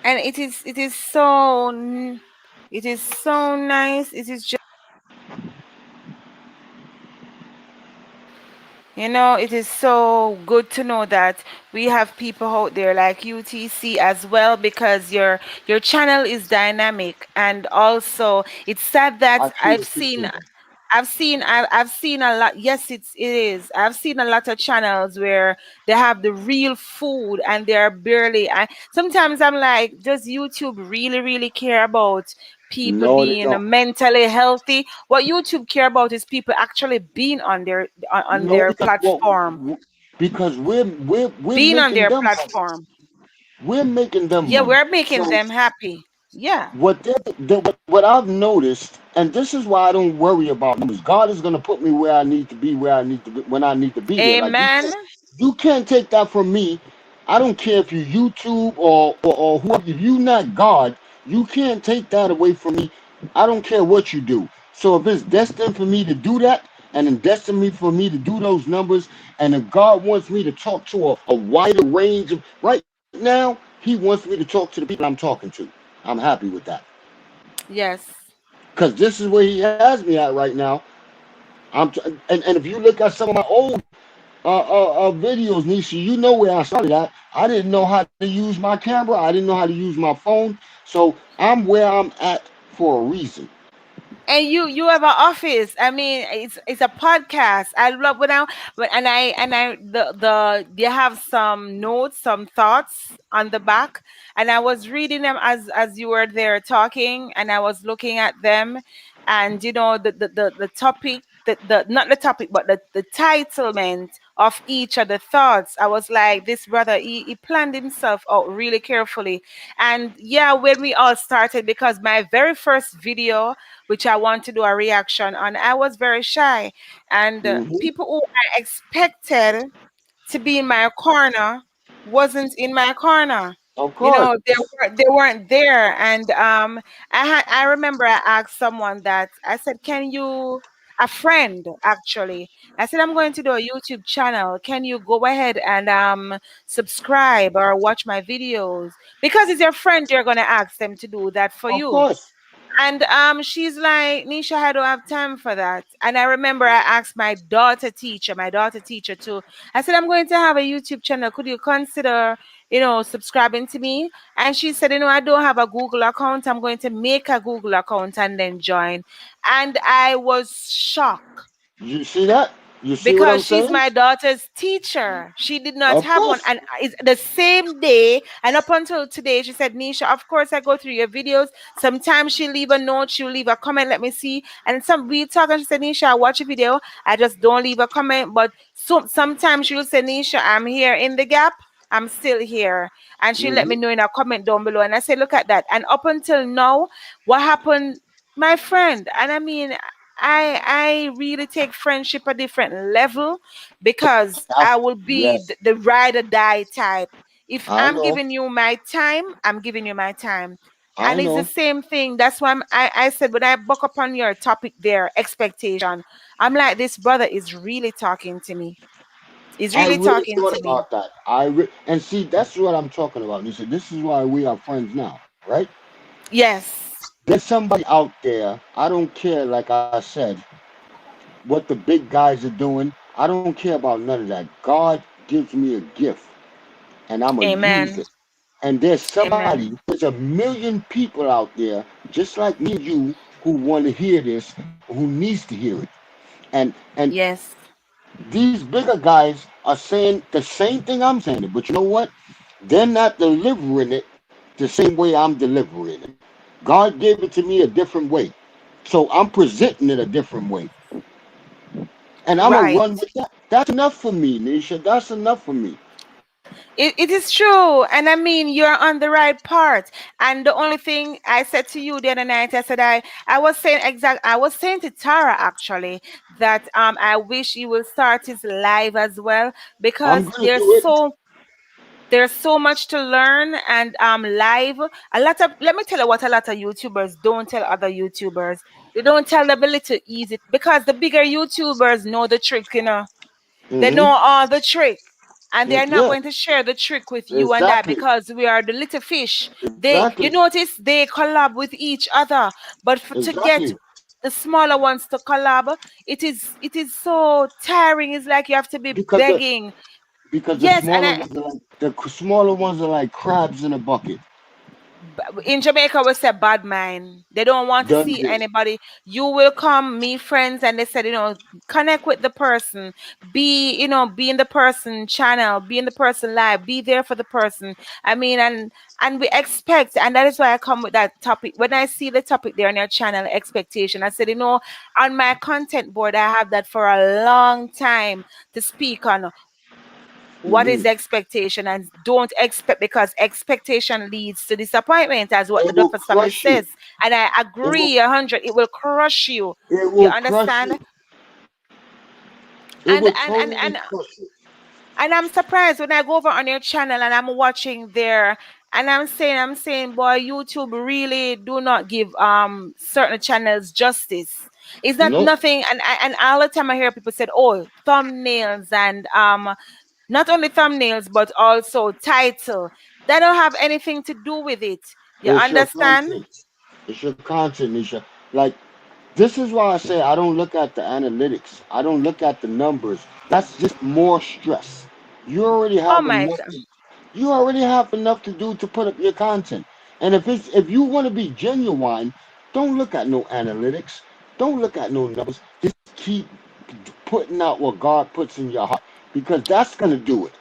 And it is so nice. It is just, you know, it is so good to know that we have people out there like UTC as well, because your channel is dynamic. And also it's sad that I truly appreciate that. I've seen a lot. Yes, it is. I've seen a lot of channels where they have the real food and they're barely. Sometimes I'm like, does YouTube really care about people No, they being don't. mentally healthy? What YouTube care about is people actually being on No, their platform, because we're being on making their them money. platform. We're making them Yeah, money. we're making So them happy. Yeah. what I've noticed, and this is why I don't worry about numbers. God is gonna put me where I need to be, where I need to be, when I need to be there. Like Amen. you can't take that from me. I don't care if you YouTube or whoever. If you not God, you can't take that away from me. I don't care what you do. So if it's destined for me to do that, and it's destined for me to do those numbers, and if God wants me to talk to a wider range of right now, He wants me to talk to the people I'm talking to. I'm happy with that. Yes. Because this is where he has me at right now. And if you look at some of my old videos, Nisha, you know where I started at. I didn't know how to use my camera. I didn't know how to use my phone. So I'm where I'm at for a reason. And you have an office. I mean, it's a podcast. I love and I you have some notes, some thoughts on the back, and I was reading them as you were there talking, and I was looking at them, and you know the topic. The not the topic, but the titlement of each of the thoughts. I was like, this brother, he planned himself out really carefully. And yeah, when we all started, because my very first video, which I want to do a reaction on, I was very shy. And Hmm. people who I expected to be in my corner wasn't in my corner. Of You course. know, they weren't there. And I remember I asked someone that I said, "Can you?" A friend actually. I said, "I'm going to do a YouTube channel. Can you go ahead and subscribe or watch my videos?" Because it's your friend, you're gonna ask them to do that for Of you. course. And she's like, Nisha, I don't have time for that. And I remember I asked my daughter teacher too. I said, I'm going to have a YouTube channel. Could you consider, subscribing to me? And she said, I don't have a Google account. I'm going to make a Google account and then join. And I was shocked You see that? You see what because I'm she's saying? my daughter's teacher. She did not Of have one. course. And it's the same day. And up until today, she said, Nisha, of course, I go through your videos. Sometimes she'll leave a note, she'll leave a comment, let me see. And we talk and she said, Nisha, I watch a video. I just don't leave a comment. But sometimes she'll say, Nisha, I'm here in the gap. I'm still here. And she'll let me Hmm. know in a comment down below. And I say, look at that. And up until now, what happened, my friend? And I mean, I really take friendship a different level, because I will be Yes. the ride or die type. If I I'm know. giving you my time, I'm giving you my time. And I it's the know. same thing. That's why I said when I buck up on your topic there, expectation, I'm like, this brother is really talking to me. He's I really really talking thought to me. about that. And see, that's what I'm talking about. You said this is why we are friends now, right? Yes. There's somebody out there. I don't care. Like I said, what the big guys are doing. I don't care about none of that. God gives me a gift, and I'm gonna use Amen. it. And there's Amen. somebody, there's a million people out there, just like me and you, who want to hear this, who needs to hear it. And Yes. these bigger guys are saying the same thing I'm saying, but you know what? They're not delivering it the same way I'm delivering it. God gave it to me a different way. So I'm presenting it a different way. And I'm going to Right. run with that. That's enough for me, Nisha. That's enough for me. It is true. And I mean, you're on the right part. And the only thing I said to you the other night, I said, I was saying to Tara actually that I wish he will start his live as well I'm because going to do it. there's so much to learn and live. A lot of let me tell you what a lot of YouTubers don't tell other YouTubers. They don't tell the ability to ease it because the bigger YouTubers know the trick, you know. They know Hmm. all the trick. And they are not Yeah, going to share the trick with you and I exactly. because we are the little fish. They Exactly. you notice they collab with each other. But to get Exactly. the smaller ones to collab, it is so tiring. It's like you have to be Because the begging. because the Yes, and smaller ones are like smaller ones are like crabs in a bucket. in Jamaica we say bad mind. They don't want to Done see deal. anybody. You will come, meet friends, and they said, connect with the person, be in the person channel, be in the person live, be there for the person. I mean, and we expect, and that is why I come with that topic. When I see the topic there on your channel, expectation, I said, on my content board, I have that for a long time to speak on what is Hmm. the expectation and don't expect because expectation leads to disappointment as what the It will Duffers family crush you. says, and I It will agree 100. It will crush you. it You will crush understand? you. It and will and and totally and crush you. and I'm surprised when I go over on your channel and I'm watching there and I'm saying, boy, YouTube really do not give certain channels justice. Is that Nope. nothing? And all the time I hear people said, oh, thumbnails and not only thumbnails but also title. They don't have anything to do with it. You It's your understand? content. It's your content, Nisha. Like, this is why I say I don't look at the analytics. I don't look at the numbers. That's just more stress. You already Oh have my enough God. you already have enough to do to put up your content. And if you want to be genuine, don't look at no analytics. Don't look at no numbers. Just keep putting out what God puts in your heart because that's gonna do it.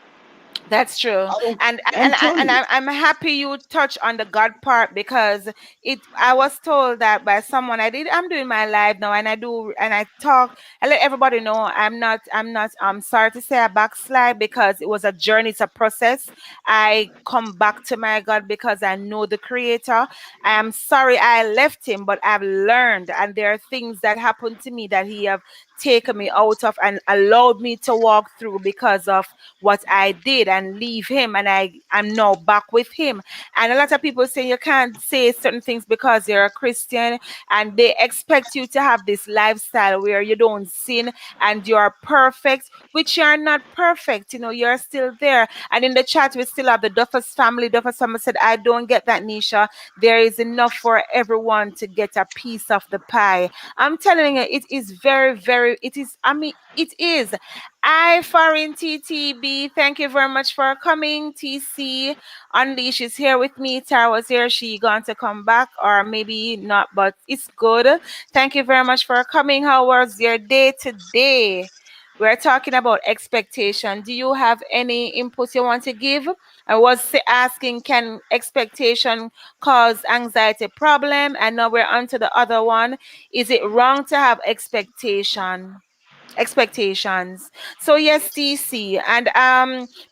That's true, I don't. and and I'm and, telling and you. I'm happy you touch on the God part because it. I was told that by someone. I'm doing my live now, and I talk. I let everybody know I'm not. I'm not. I'm sorry to say I backslide because it was a journey. It's a process. I come back to my God because I know the Creator. I am sorry I left Him, but I've learned, and there are things that happened to me that He have taken me out of and allowed me to walk through because of what I did and leave him and I'm now back with him. And a lot of people say you can't say certain things because you're a Christian and they expect you to have this lifestyle where you don't sin and you're perfect, which you're not perfect. You're still there. And in the chat, we still have the Duffers family. Duffers family said, I don't get that, Nisha. There is enough for everyone to get a piece of the pie. I'm telling you, it is very, very, it is, I mean, it is. I foreign TTB. Thank you very much for coming. TC Unleash is here with me. Tara was here. She going to come back or maybe not, but it's good. Thank you very much for coming. How was your day today? We're talking about expectation. Do you have any input you want to give? I was asking, can expectation cause anxiety problem? And now we're on to the other one. Is it wrong to have expectations? So yes, DC, and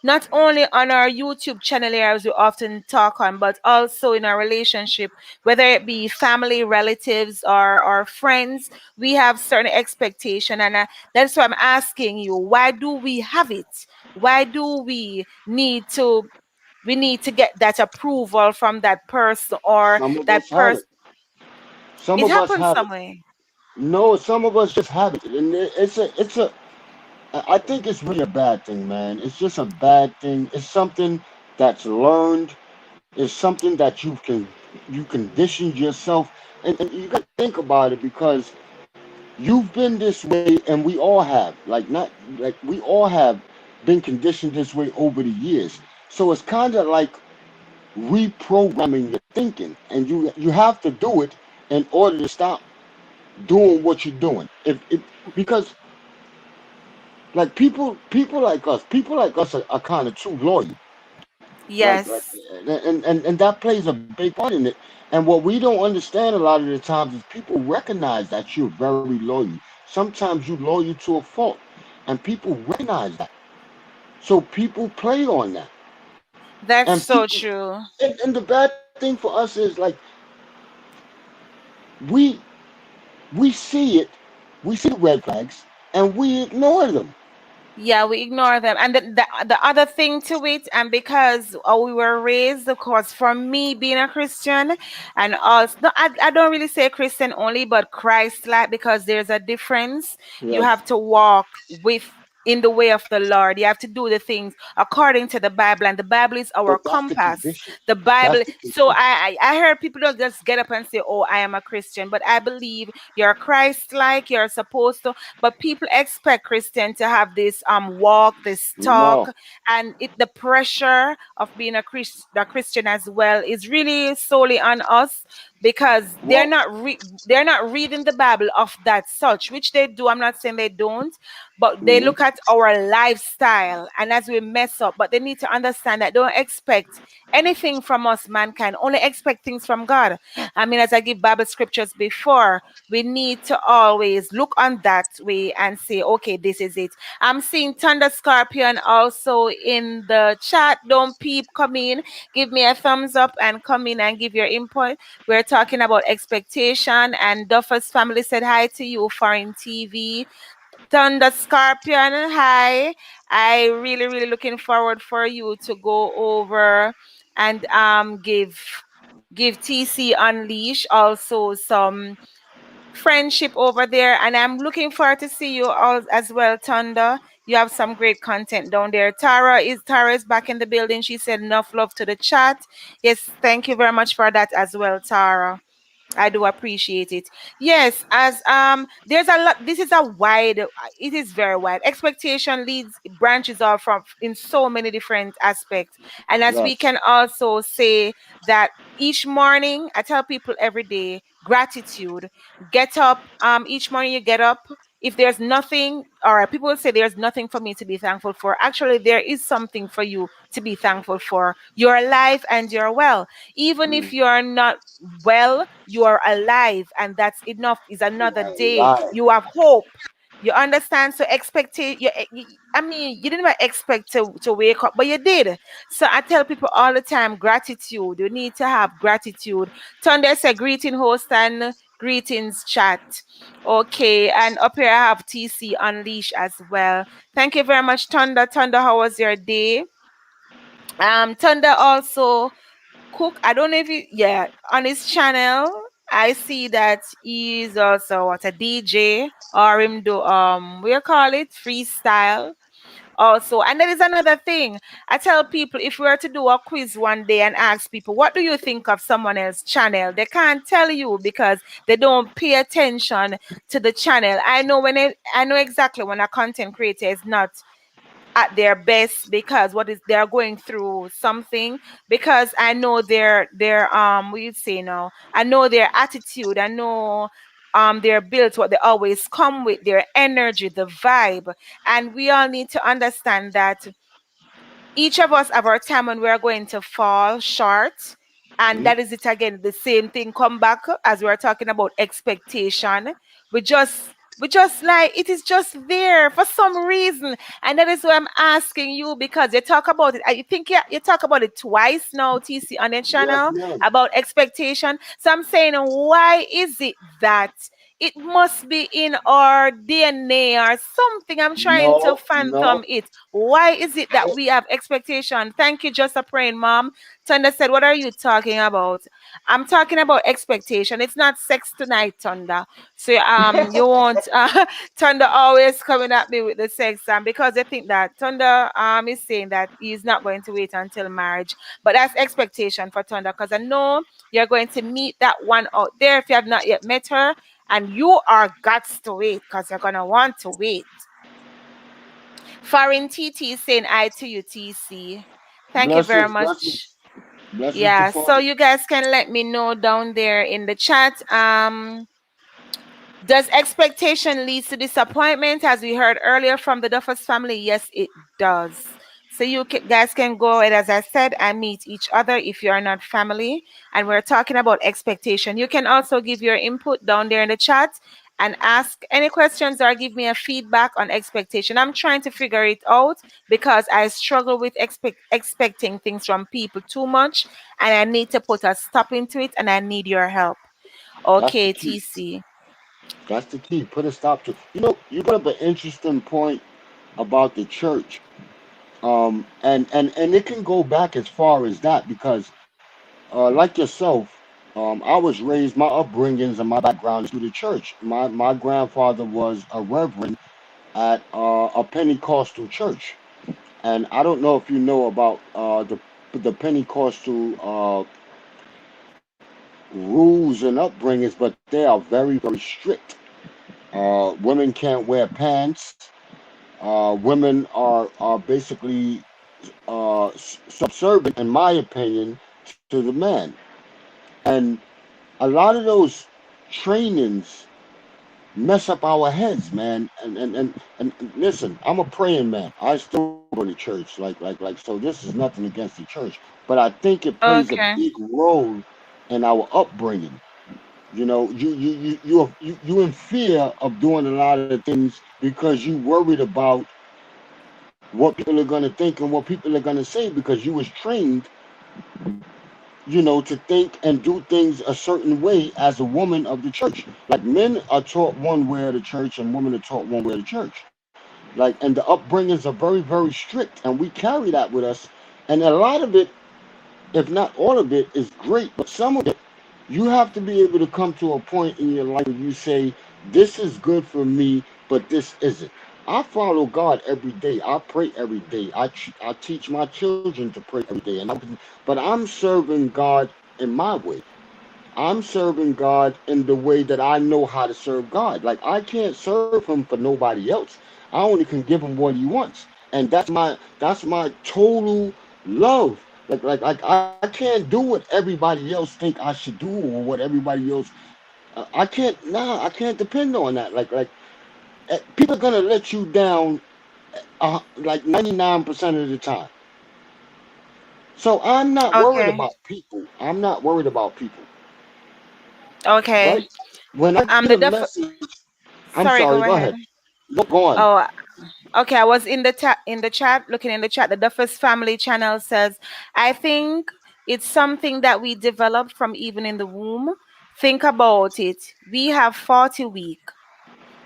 not only on our YouTube channel here as we often talk on, but also in our relationship, whether it be family, relatives, or friends, we have certain expectation, and that's why I'm asking you, why do we have it? Why do we need to we need to get that approval from that person or Some of that us have person. it. Some It of us happens have it. some way. No, some of us just have it, and it's a. I think it's really a bad thing, man. It's just a bad thing. It's something that's learned. It's something that you conditioned yourself, and you got to think about it because you've been this way, and we all have. Like not like we all have been conditioned this way over the years. So it's kind of like reprogramming your thinking, and you have to do it in order to stop doing what you're doing. If because like people like us are kind of too loyal. Like Yes, and that plays a big part in it. And what we don't understand a lot of the times is people recognize that you're very loyal. Sometimes you're loyal to a fault, and people recognize that. So people play on that, that's and so people. true. And the bad thing for us is like we we see it, we see the red flags, and we ignore them. Yeah, we ignore them. And the other thing to it, and because we were raised, of course, for me being a Christian, and also, no, I don't really say Christian only, but Christ like, because there's a difference. You Yes, have to walk with in the way of the Lord. You have to do the things according to the Bible, and the Bible is our but that's the compass. condition. The That's Bible. the So condition. I heard people don't just get up and say, "Oh, I am a Christian," but I believe you're Christ like. You're supposed to, but people expect Christian to have this walk, this talk, No, and the pressure of being a Christian as well is really solely on us, because well, they're not reading the Bible of that such, which they do. I'm not saying they don't, but they mhm. look at our lifestyle, and as we mess up, but they need to understand that don't expect anything from us, mankind. Only expect things from God. I mean, as I give Bible scriptures before, we need to always look on that way and say, okay, this is it. I'm seeing Thunder Scorpion also in the chat. Don't peep, come in, give me a thumbs up and come in and give your input. We're talking about expectation, and Duffer's family said hi to you, Foreign TV. Thunder Scorpion, hi. I really, really looking forward for you to go over and give TC Unleash also some friendship over there, and I'm looking forward to see you all as well, Thunder. You have some great content down there. Tara is back in the building. She said enough love to the chat. Yes, thank you very much for that as well, Tara. I do appreciate it. Yes, as there's a lot. This is a wide. It is very wide. Expectation leads branches off from in so many different aspects, and as we Yes. can also say that each morning, I tell people every day, gratitude. Get up. Each morning you get up. If there's nothing, or people will say there's nothing for me to be thankful for. Actually, there is something for you to be thankful for. You're alive and you're well. Even Mm. if you're not well, you are alive, and that's enough. Is You another are day. alive. You have hope. You understand? So expect I mean, you didn't even expect to wake up, but you did. So I tell people all the time, gratitude. You need to have gratitude. Tunde said, greeting host and greetings chat. Okay, and up here I have TC Unleash as well. Thank you very much, Thunder. Thunder, how was your day? Thunder also cook. I don't know if you, yeah, on his channel I see that he's also what, a DJ, or him do we call it freestyle also. And there is another thing. I tell people, if we were to do a quiz one day and ask people, what do you think of someone else's channel, they can't tell you because they don't pay attention to the channel. I know exactly when a content creator is not at their best, because what is they're going through something, because I know their we say now, I know their attitude, I know their built, what they always come with, their energy, the vibe. And we all need to understand that each of us have our time when we're going to fall short. And Mm. that is it again, the same thing come back as we are talking about expectation. We just like it is just there for some reason. And that is why I'm asking you, because you talk about it. I think you talk about it twice now, TC, on your Yes, channel ma'am. about expectation. So I'm saying, why is it that it must be in our DNA or something. I'm trying to No, no. fathom it. Why is it that we have expectation? Thank you, just a praying mom. Thunder said, what are you talking about? I'm talking about expectation. It's not sex tonight, Thunder. So you won't Thunder always coming at me with the sex because they think that Thunder is saying that he's not going to wait until marriage. But that's expectation for Thunder because I know you're going to meet that one out there if you have not yet met her, and you are guts to wait because you're gonna want to wait. Foreign TT is saying I to you, TC. Thank you very Blessings, much. blessings, blessings to Yeah, so Father. you guys can let me know down there in the chat. Does expectation lead to disappointment, as we heard earlier from the Duffers family? Yes, it does. So you guys can go and, as I said, and meet each other if you are not family. And we're talking about expectation. You can also give your input down there in the chat and ask any questions or give me a feedback on expectation. I'm trying to figure it out because I struggle with expecting things from people too much, and I need to put a stop into it, and I need your help. That's the Okay, key. TC. That's the key. Put a stop to. You brought up an interesting point about the church. And it can go back as far as that because, like yourself, I was raised. My upbringings and my background is through the church. My grandfather was a reverend at a Pentecostal church, and I don't know if you know about the Pentecostal rules and upbringings, but they are very, very strict. Women can't wear pants. Women are basically subservient, in my opinion, to the man. And a lot of those trainings mess up our heads, man. And listen, I'm a praying man. I still go to church, like. So this is nothing against the church, but I think it plays a Okay. big role in our upbringing. You in fear of doing a lot of things because you worried about what people are going to think and what people are going to say because you was trained, to think and do things a certain way as a woman of the church. Like men are taught one way of the church and women are taught one way of the church. Like, and the upbringings are very, very strict, and we carry that with us. And a lot of it, if not all of it, is great, but some of it, you have to be able to come to a point in your life where you say, this is good for me, but this isn't. I follow God every day. I pray every day. I teach my children to pray every day. But I'm serving God in my way. I'm serving God in the way that I know how to serve God. Like I can't serve him for nobody else. I only can give him what he wants. And that's my total love. Like I can't do what everybody else think I should do or what everybody else I can't depend on that. People are gonna let you down like 99% of the time. So I'm not worried Okay. about people. I'm not worried about people, Okay. right? When I get The a def. message, I'm Sorry. sorry. Go Go ahead. ahead. Go on. Oh, okay. I was in the chat, looking in the chat. The Duffus Family Channel says, I think it's something that we developed from even in the womb. Think about it. We have 40 weeks,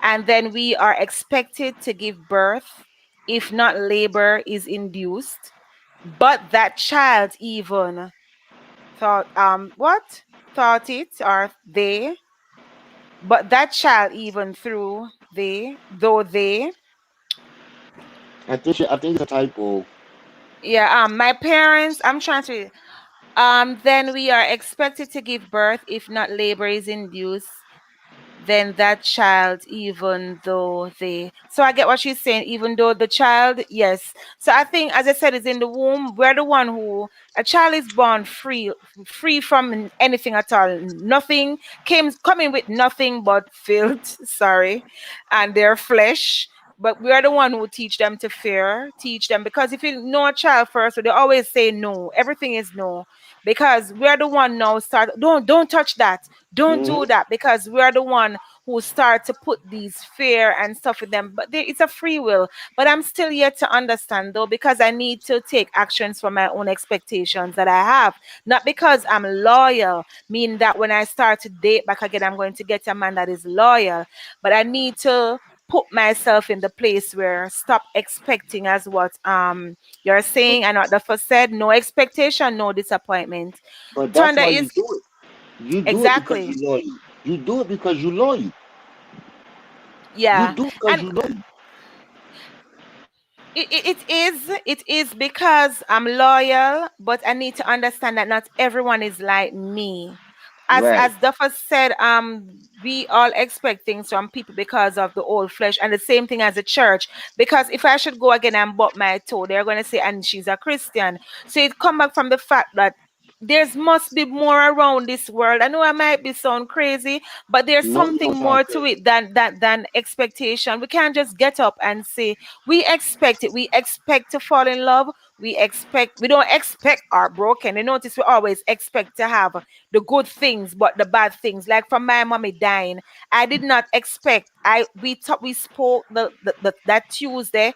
and then we are expected to give birth if not labor is induced. But that child even thought what? Thought it or they, but that child even through they, though they. I think it's a typo. Yeah, my parents, I'm trying to then we are expected to give birth if not labor is induced, then that child, even though they. So I get what she's saying, even though the child, yes. So I think, as I said, is in the womb. We're the one who a child is born free from anything at all. Nothing coming with nothing but filth. Sorry, and their flesh. But we are the one who teach them to fear, teach them, because if you know a child first, so they always say no. Everything is no, because we're the one now start. Don't touch that, don't do Hmm. that, because we are the one who start to put these fear and stuff in them. But it's a free will. But I'm still yet to understand though, because I need to take actions for my own expectations that I have. Not because I'm loyal, meaning that when I start to date back again, I'm going to get a man that is loyal. But I need to put myself in the place where stop expecting, as what you're But saying and what the first said, no expectation, no disappointment. but that's Thunder why you is do it. You do it because exactly, you loyal. You do it because you loyal. You yeah. do it because And you loyal. it is because I'm loyal, but I need to understand that not everyone is like me. Right. As Duffer said, we all expect things from people because of the old flesh, and the same thing as the church. Because if I should go again and butt my toe, they're going to say, and she's a Christian. So it come back from the fact that there's must be more around this world. I know I might be sound crazy, but there's No, you don't something sound more to crazy. it than expectation. We can't just get up and say we expect it. We expect to fall in love. We don't expect our broken. You notice we always expect to have the good things, but the bad things. Like from my mommy dying, I did not expect. We spoke that Tuesday.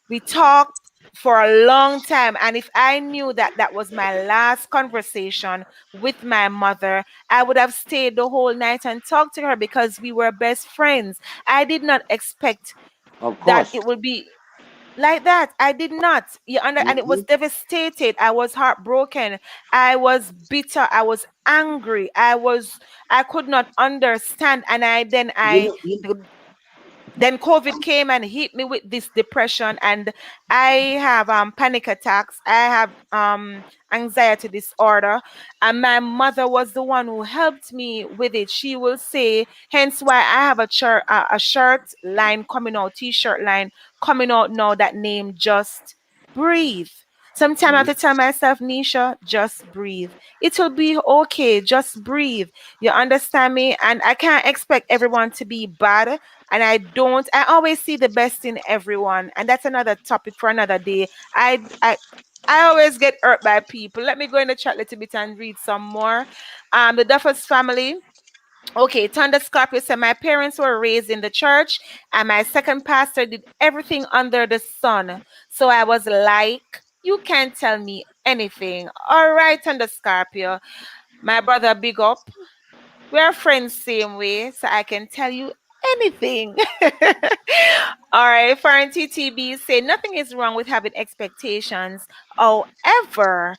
We talked for a long time, and if I knew that that was my last conversation with my mother, I would have stayed the whole night and talked to her because we were best friends. I did not expect Of that course. it would be like that. I did not. And it was Hmm. devastated. I was heartbroken. I was bitter. I was angry. I could not understand. And You know, you, then COVID came and hit me with this depression, and I have panic attacks. I have anxiety disorder, and my mother was the one who helped me with it. She will say, hence why I have a shirt line coming out, t-shirt line coming out now, that name Just Breathe. Sometimes I have to tell myself, Nisha, just breathe. It will be okay. Just breathe. You understand me? And I can't expect everyone to be bad, and I always see the best in everyone, and that's another topic for another day. I always get hurt by people. Let me go in the chat a little bit and read some more. The Duffers family. Okay, Thunder Scorpio said, my parents were raised in the church, and my second pastor did everything under the sun. So I was like, you can't tell me anything. All right, Thunder Scorpio. My brother, big up. We're friends same way, so I can tell you anything. All right, foreign TTB say nothing is wrong with having expectations. However,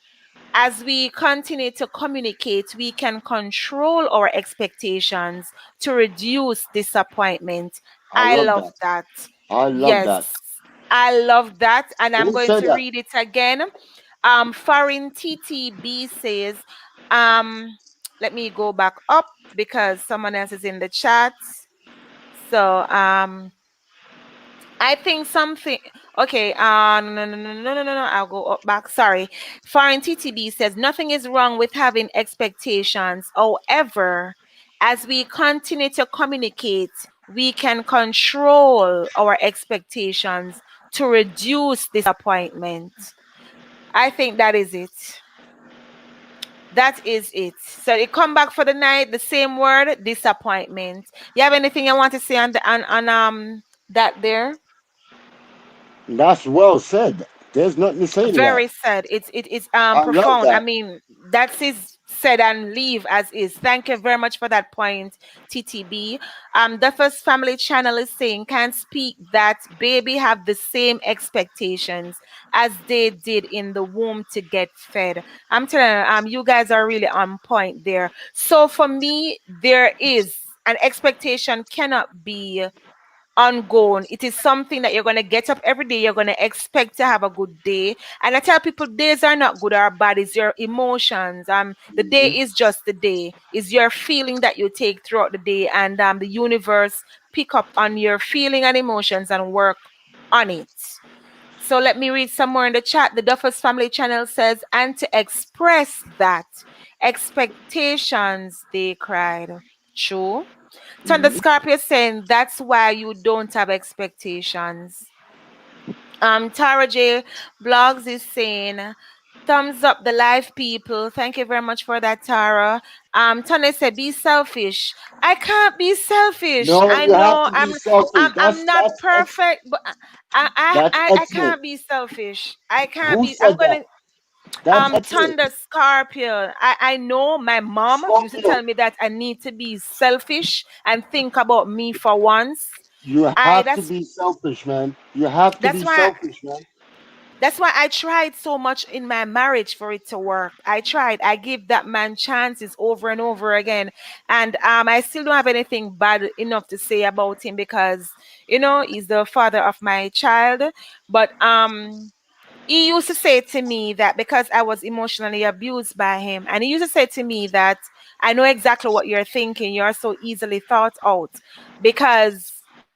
as we continue to communicate, we can control our expectations to reduce disappointment. I I love love that. that. I love that. Yes, I love that. And I'm Who going said to that? read it again. Foreign TTB says, um, let me go back up because someone else is in the chat. So, I think something. Okay. No. I'll go up back. Sorry. Foreign TTB says nothing is wrong with having expectations. However, as we continue to communicate, we can control our expectations to reduce disappointment. I think that is it. That is it. So it come back for the night. The same word, disappointment. You have anything you want to say on the on that there? That's well said. There's nothing to say to that. Very sad. It's I love profound. I that. mean, that's his said and leave as is. Thank you very much for that point, TTB. The first family channel is saying can't speak that baby have the same expectations as they did in the womb to get fed. I'm telling you, you guys are really on point there. So for me, there is an expectation cannot be ongoing. It is something that you're going to get up every day. You're going to expect to have a good day. And I tell people days are not good or bad. It's your emotions. The day Hmm. is just the day. It's your feeling that you take throughout the day, and the universe pick up on your feeling and emotions and work on it. So let me read some more in the chat. The Duffers Family Channel says, and to express that expectations, they cried. True. Thunder Hmm. Scorpio saying that's why you don't have expectations. Tara J Blogs is saying Thumbs up the live people. Thank you very much for that, Tara. Tony said, "Be selfish." I can't be selfish. No, I you have know to be selfish. I'm not perfect, but That's I excellent. can't be selfish. I can't Who be. I'm said that? gonna That's excellent. Thunder Scorpion. I know my mom used to Scorpio, tell me that I need to be selfish and think about me for once. you I have to be selfish, man. You have to that's be why selfish, man. That's why I tried so much in my marriage for it to work. I tried. I give that man chances over and over again. And I still don't have anything bad enough to say about him because, he's the father of my child. But he used to say to me that because I was emotionally abused by him, and he used to say to me that I know exactly what you're thinking. You're so easily thought out because,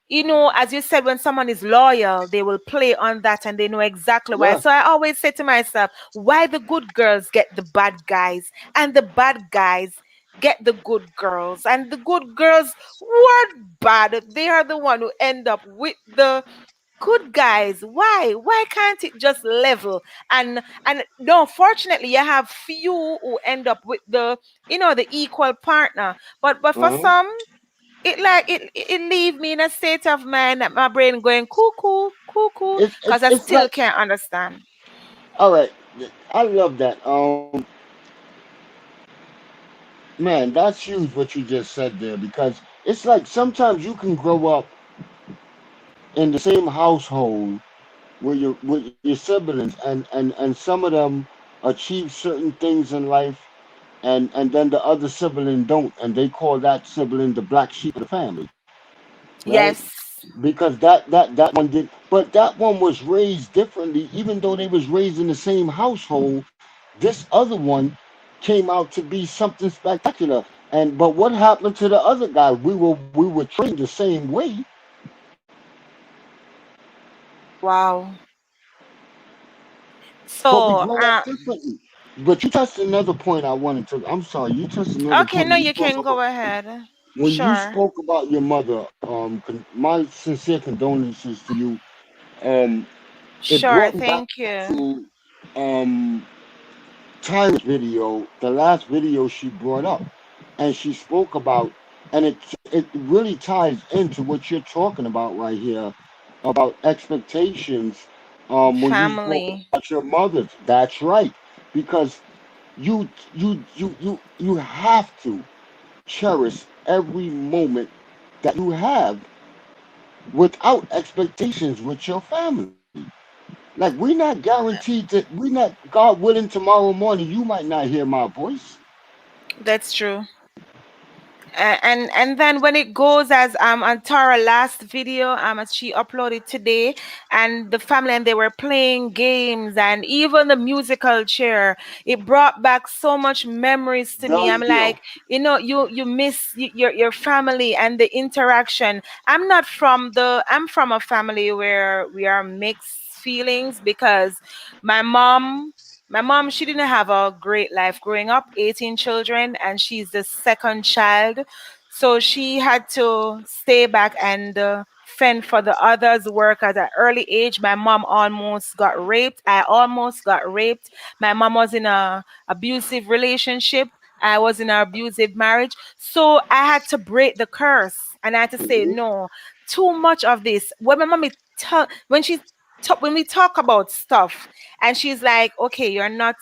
as you said, when someone is loyal, they will play on that and they know exactly why. Yeah. So I always say to myself, why the good girls get the bad guys and the bad guys get the good girls, and the good girls who are bad, they are the one who end up with the good guys. Why can't it just level? And no, fortunately you have few who end up with the equal partner, but for Uh-huh. some, it leave me in a state of mind that my brain going cuckoo cuckoo It's because it's I it's still like, can't understand. all right. I love that. Man, that's huge what you just said there, because it's like sometimes you can grow up in the same household with your siblings, and some of them achieve certain things in life, and then the other sibling don't, and they call that sibling the black sheep of the family, right? Yes. Because that one did, but that one was raised differently. Even though they was raised in the same household, this other one came out to be something spectacular. And but what happened to the other guy? We were trained the same way, Wow. but we So grew up differently. But you touched another point I wanted to. I'm sorry, you touched another okay, point no, when you you spoke can about go ahead. when you Sure. spoke about your mother. My sincere condolences to you. Um, it Sure, brought me back thank you. to um video, the last video she brought up, and she spoke about, and it really ties into what you're talking about right here about expectations. When you spoke Family. about your mother's, that's right, because you have to cherish every moment that you have without expectations with your family. Like, we're not guaranteed that, we're not, God willing, tomorrow morning you might not hear my voice. That's true. And then when it goes as on Tara last video as she uploaded today, and the family, and they were playing games and even the musical chair, it brought back so much memories to me. Done I'm deal. like, you miss your family and the interaction. I'm from a family where we are mixed feelings because my mom my mom, she didn't have a great life growing up, 18 children, and she's the second child. So she had to stay back and fend for the others, work at an early age. My mom almost got raped. I almost got raped. My mom was in a abusive relationship. I was in an abusive marriage. So I had to break the curse and I had to say, Hmm. no, too much of this. When my mommy when we talk about stuff, and she's like, okay, you're not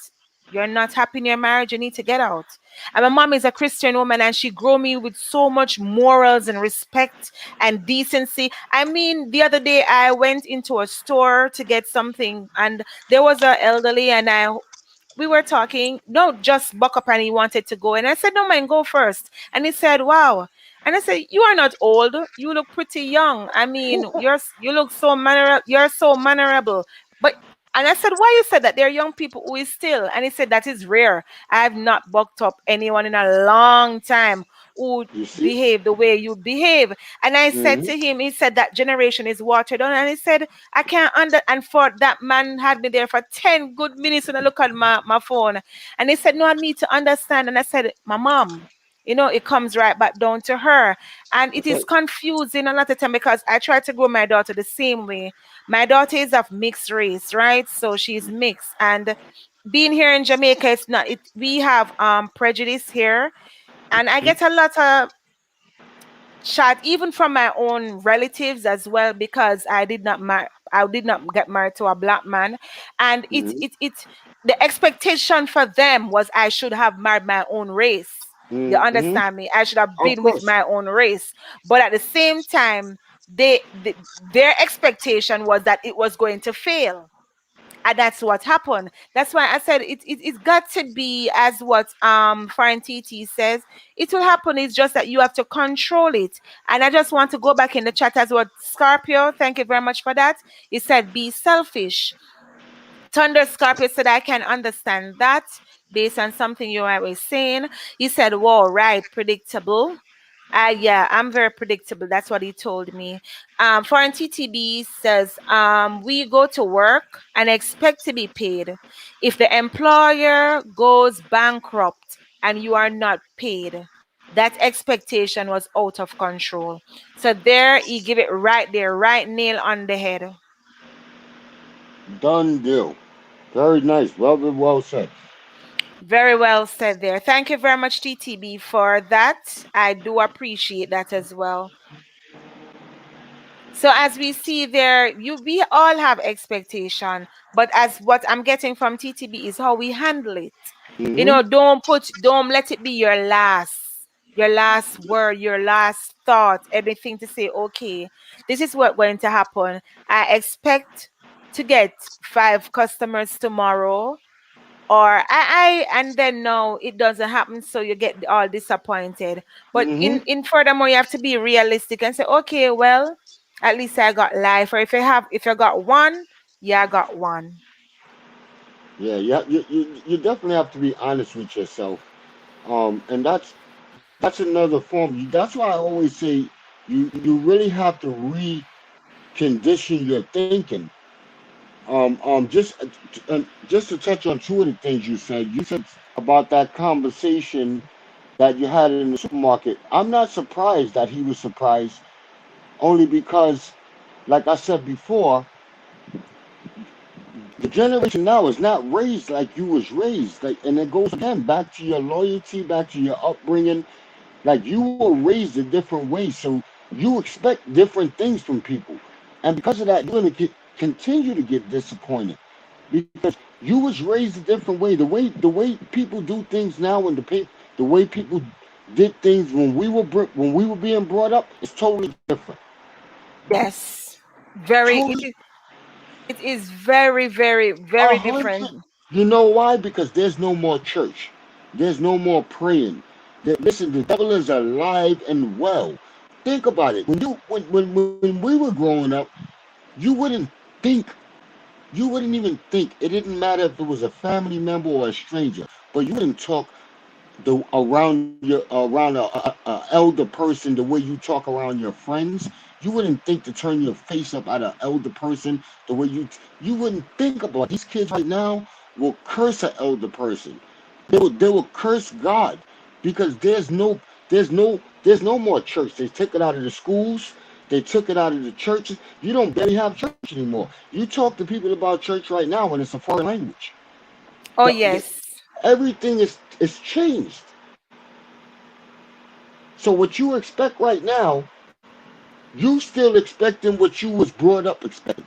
happy in your marriage, you need to get out. And my mom is a Christian woman, and she grew me with so much morals and respect and decency. I mean, the other day I went into a store to get something, and there was a elderly, and we were talking. No, just buck up, and he wanted to go. And I said, no, man, go first. And he said, wow. And I said, you are not old. You look pretty young. I mean, you look so you're so mannerable. But and I said, why you said that? There are young people who is still. And he said, that is rare. I have not bucked up anyone in a long time who You see? behave the way you behave. And I said Hmm. to him, he said that generation is watered down. And he said, I can't and for that man had me there for 10 good minutes when I look at my phone. And he said, no, I need to understand. And I said, my mom, it comes right back down to her. And it That's is right. confusing a lot of time because I try to grow my daughter the same way. My daughter is of mixed race, right? So she's mixed. And being here in Jamaica, it's not it. We have prejudice here, and I get a lot of chat even from my own relatives as well, because I did not get married to a black man, and Mm-hmm. it the expectation for them was I should have married my own race. You Mm-hmm. understand me? I should have Of been with course. my own race, but at the same time, their expectation was that it was going to fail, and that's what happened. That's why I said it's got to be as what foreign TT says. It will happen. It's just that you have to control it. And I just want to go back in the chat as what Scorpio. Thank you very much for that. He said, "Be selfish." Thunder Scorpio said, "I can understand that based on something you were saying." He said, "Whoa, right, predictable." Yeah, I'm very predictable. That's what he told me. Foreign TTB says, we go to work and expect to be paid. If the employer goes bankrupt and you are not paid, that expectation was out of control. So there, he give it right there, right nail on the head. Done deal. Very nice. Well said. Very well said there. Thank you very much, TTB, for that. I do appreciate that as well. So as we see there, we all have expectation, but as what I'm getting from TTB is how we handle it. Mm-hmm. Don't let it be your last word, your last thought, everything to say, okay, this is what going to happen. I expect to get 5 customers tomorrow, or and then no, it doesn't happen, so you get all disappointed. But Mm-hmm. in furthermore, you have to be realistic and say, okay, well, at least I got life. Or if you got one, yeah, I got one. Yeah, you definitely have to be honest with yourself. And that's another form. That's why I always say you really have to recondition your thinking. Just to touch on two of the things you said. You said about that conversation that you had in the supermarket. I'm not surprised that he was surprised, only because, like I said before, the generation now is not raised like you was raised. Like, and it goes again back to your loyalty, back to your upbringing. Like you were raised a different way, so you expect different things from people, and because of that, you're gonna continue to get disappointed because you was raised a different way. The way people do things now, and the way people did things when we were being brought up is totally different. Yes, very. Totally It is very, very, a very hundred. different. You know why? Because there's no more church. There's no more praying. Listen, the devil is alive and well. Think about it. When we were growing up, you wouldn't think you wouldn't even think. It didn't matter if it was a family member or a stranger, but you wouldn't talk around a elder person the way you talk around your friends. You wouldn't think to turn your face up at an elder person the way you wouldn't think about. These kids right now will curse an elder person. They will curse God because there's no more church. They took it out of the schools. They took it out of the churches. You don't barely have church anymore. You talk to people about church right now and it's a foreign language. Oh The, yes, everything is changed. So what you expect right now, you still expecting what you was brought up expecting,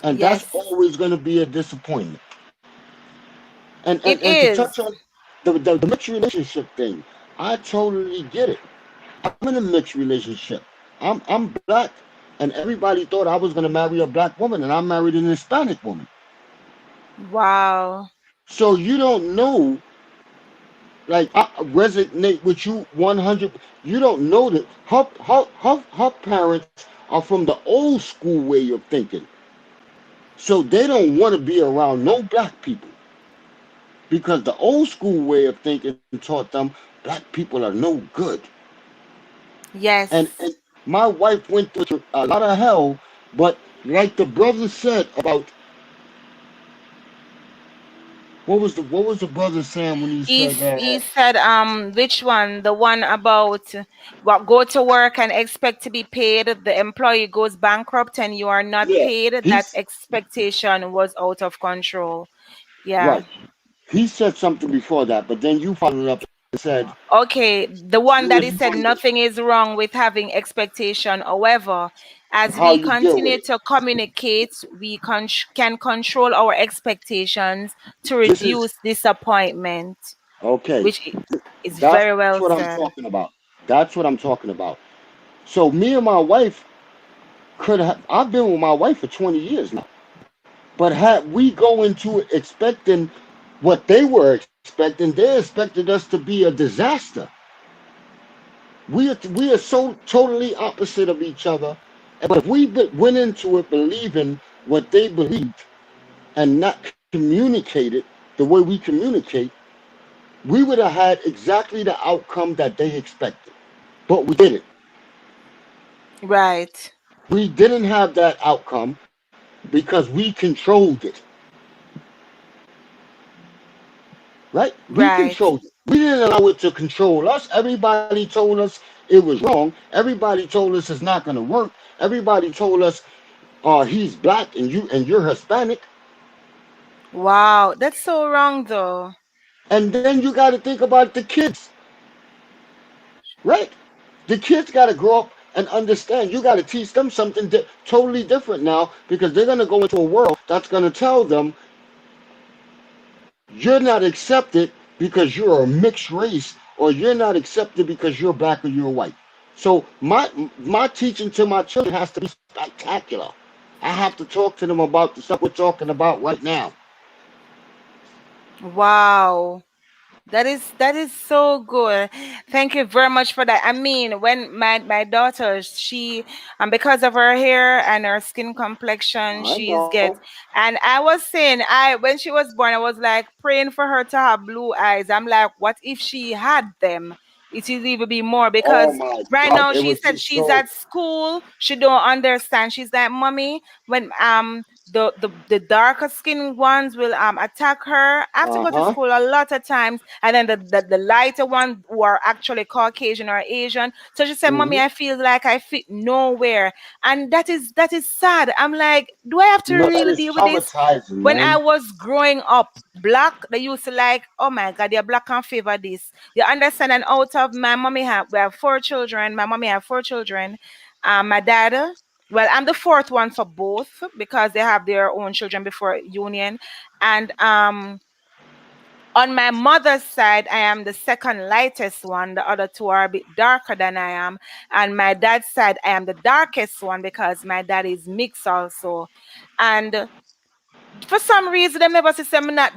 and that's yes, always going to be a disappointment. And it and to is. touch on the mixed relationship thing, I totally get it. I'm in a mixed relationship. I'm black, and everybody thought I was going to marry a black woman, and I married an Hispanic woman. Wow. So you don't know, like I resonate with you 100. You don't know that her parents are from the old school way of thinking, so they don't want to be around no black people because the old school way of thinking taught them black people are no good. And Yes. my wife went through a lot of hell, but like the brother said about What was the brother saying when he He said s- he said, which one? The one about what, go to work and expect to be paid. The employee goes bankrupt and you are not yeah, paid. That he's expectation was out of control. Yeah. right. He said something before that, but then you followed up and said, Okay, the one "Do that what he you said want to do, nothing is wrong with having expectation. However, as how we you deal with continue it." to communicate, we can control our expectations to This is reduce disappointment, okay. which is That's very what I'm well talking said. about. That's what I'm talking about. So me and my wife could have. I've been with my wife for 20 years now. But had we go into it expecting what they were expecting, they expected us to be a disaster. We are so totally opposite of each other. But if we went into it believing what they believed and not communicated the way we communicate, we would have had exactly the outcome that they expected. But we didn't. Right, We didn't have that outcome because we controlled it. Right? We right. controlled it. We didn't allow it to control us. Everybody told us it was wrong. Everybody told us it's not going to work. Everybody told us, he's black and you're Hispanic. Wow, that's so wrong though. And then you got to think about the kids, right? The kids got to grow up and understand. You got to teach them something totally different now because they're going to go into a world that's going to tell them you're not accepted because you're a mixed race or you're not accepted because you're black or you're white. So my teaching to my children has to be spectacular. I have to talk to them about the stuff we're talking about right now. Wow. That is so good. Thank you very much for that. I mean, when my daughter, she, because of her hair and her skin complexion, I she's know. get, and I was saying, I when she was born, I was like praying for her to have blue eyes. I'm like, what if she had them? It would even be more, Oh because my right God, now it she was said just she's so. at school, she don't understand. She's like, mommy, when the darker skinned ones will attack her. I have to Uh go to huh. school a lot of times, and then the lighter one who are actually Caucasian or Asian. So she said, mommy, Hmm. I feel like I fit nowhere. And that is sad. I'm like, do I have to No, that really is deal with this? traumatizing, When I man. was growing up, black, they used to like, oh my God, they're black and favor this. You understand? And out of my mommy we have 4 children. My mommy have 4 children. My dad, well, I'm the fourth one for both because they have their own children before union. And on my mother's side, I am the second lightest one. The other two are a bit darker than I am. And my dad's side, I am the darkest one because my dad is mixed also. And for some reason, they never say I'm not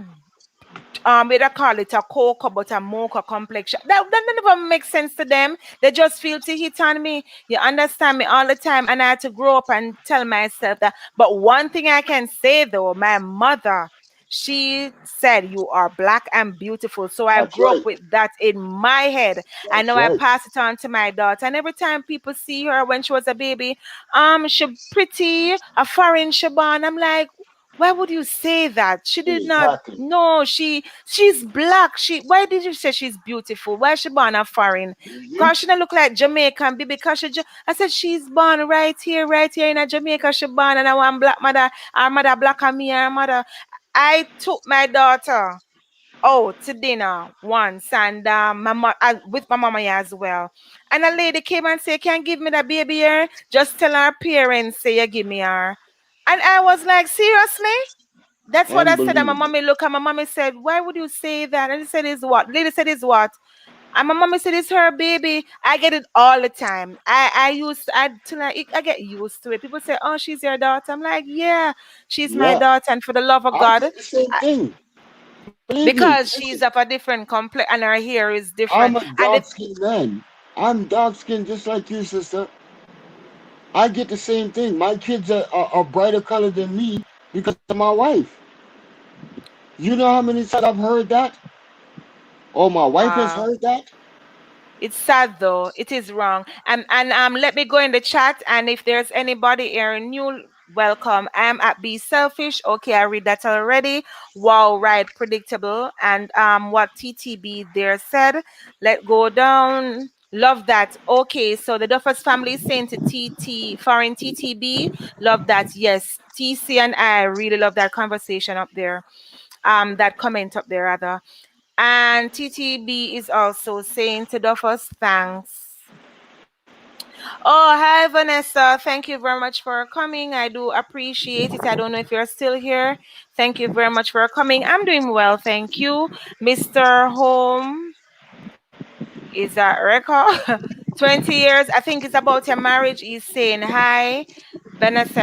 we don't call it a cocoa but a mocha complexion. That never makes sense to them. They just feel to hit on me. You understand me all the time, and I had to grow up and tell myself that. But one thing I can say though, my mother, she said you are black and beautiful. So I That's grew up right. with that in my head. I That's know I right. pass it on to my daughter. And every time people see her when she was a baby, she pretty, a foreign she born. I'm like, why would you say that? She did not. Exactly. No, she's black. Why did you say she's beautiful? Why is she born a foreign? Hmm. Cause she don't look like Jamaican baby. Because I said she's born right here in a Jamaica. She born and I want black mother. Our mother black and me. Our mother. I took my daughter out to dinner once, and with my mama as well. And a lady came and said, "Can you give me the baby here? Just tell her parents say you give me her." And I was like, seriously? That's what I said. And my Unbelievable. mommy looked, and my mommy said, why would you say that? And he said, is what? Lady said, is what? And my mommy said, it's her baby. I get it all the time. I get used to it. People say, oh, she's your daughter. I'm like, yeah, she's my Yeah, daughter. And for the love of I God, did the same I, thing. Believe me. because Listen, she's of a different complex and her hair is I'm different. a And dark skinned man. I'm dark skinned just like you, sister. I get the same thing. My kids are brighter colored than me because of my wife. You know how many times I've heard that? Or my wife has wow. heard that? It's sad though. It is wrong. And let me go in the chat, and if there's anybody here new welcome. I'm at Be Selfish. Okay, I read that already. Wow, right, predictable. And what TTB there said, let go down. Love that. Okay, so the Duffers family is saying to TT, foreign TTB, love that. Yes, TC and I really love that conversation up there. That comment up there rather. And TTB is also saying to Duffers, thanks. Oh, hi, Vanessa. Thank you very much for coming. I do appreciate it. I don't know if you're still here. Thank you very much for coming. I'm doing well. Thank you. Mr. Home, is that record? 20 years. I think it's about your marriage. He's saying hi. Vanessa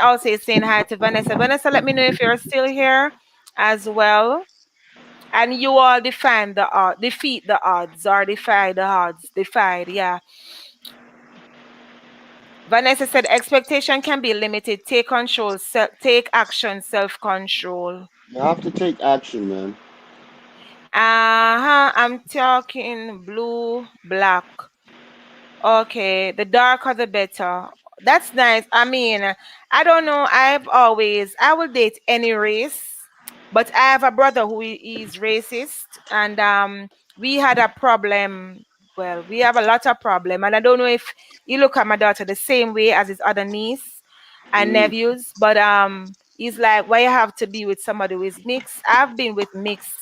also is saying hi to Vanessa. Vanessa, let me know if you're still here as well. And you all defeat the odds or defy the odds. Defied, yeah. Vanessa said expectation can be limited. Take control, take action, self-control. You have to take action, man. I'm talking blue, black. Okay, the darker the better. That's nice. I mean, I don't know. I will date any race, but I have a brother who is racist, and we had a problem. Well, we have a lot of problem, and I don't know if he look at my daughter the same way as his other niece and Mm, nephews, but he's like, why you have to be with somebody who is mixed? I've been with mixed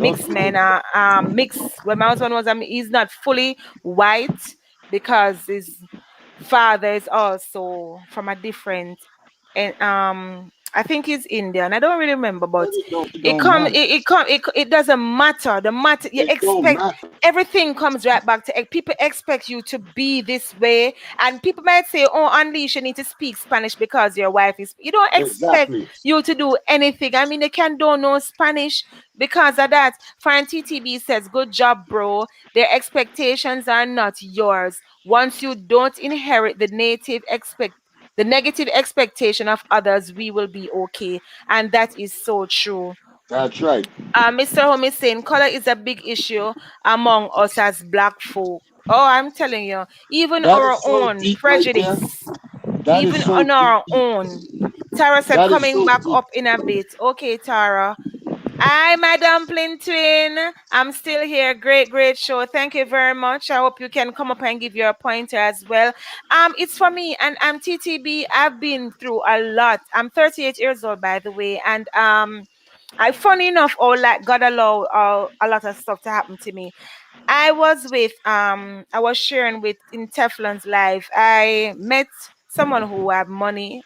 okay. men mixed when my husband was he's not fully white because his father is also from a different and I think he's Indian. I don't really remember, But but it don't matter. it doesn't matter. The matter you It don't expect matter. everything comes right back to people expect you to be this way, and people might say, "Oh, Unleash, you need to speak Spanish because your wife is." You don't expect Exactly. you to do anything. I mean, they can don't know Spanish because of that. Fine TTB says, "Good job, bro. Their expectations are not yours. Once you don't inherit the negative expectation of others, we will be okay." And that is so true. That's right. Mr. Home is saying color is a big issue among us as black folk. Oh, I'm telling you, even That is our so own deep right there. prejudice, That is even so on deep. our own. Tara said, That is coming so back deep. up in a bit. Okay, Tara. Hi, my dumpling twin. I'm still here. Great, great show. Thank you very much. I hope you can come up and give your pointer as well. It's for me, and I'm TTB. I've been through a lot. I'm 38 years old, by the way, and I funny enough, oh, like God allow a lot of stuff to happen to me. I was sharing with in Teflon's life. I met someone who have money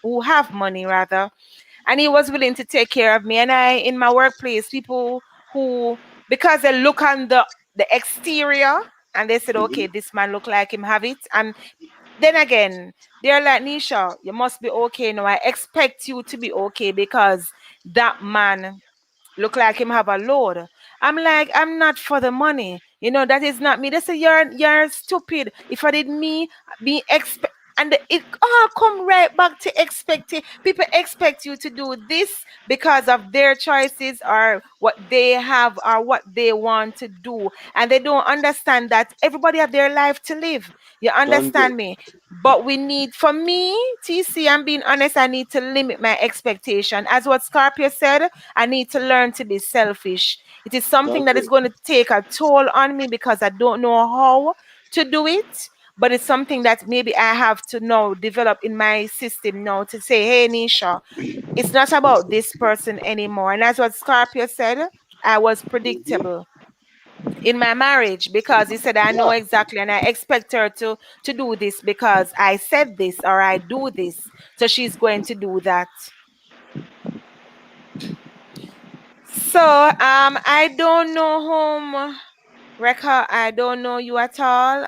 rather, and he was willing to take care of me. And I, in my workplace, people who, because they look on the exterior and they said, Hmm. okay, this man look like him have it. And then again, they're like, Nisha, you must be okay. No, I expect you to be okay because that man look like him have a load. I'm like, I'm not for the money. That is not me. They say you're stupid. If I did me, be expect, and it all come right back to expecting. People expect you to do this because of their choices or what they have or what they want to do. And they don't understand that everybody have their life to live. You Done deal. understand me? But for me, TC, I'm being honest, I need to limit my expectation. As what Scorpio said, I need to learn to be selfish. It is something Done that is deal. going to take a toll on me because I don't know how to do it. But it's something that maybe I have to now develop in my system now to say, hey, Nisha, it's not about this person anymore. And that's what Scorpio said. I was Hmm. predictable in my marriage because he said I know Yeah. exactly and I expect her to do this because I said this or I do this, so she's going to do that. So I don't know whom Rekha, I don't know you at all.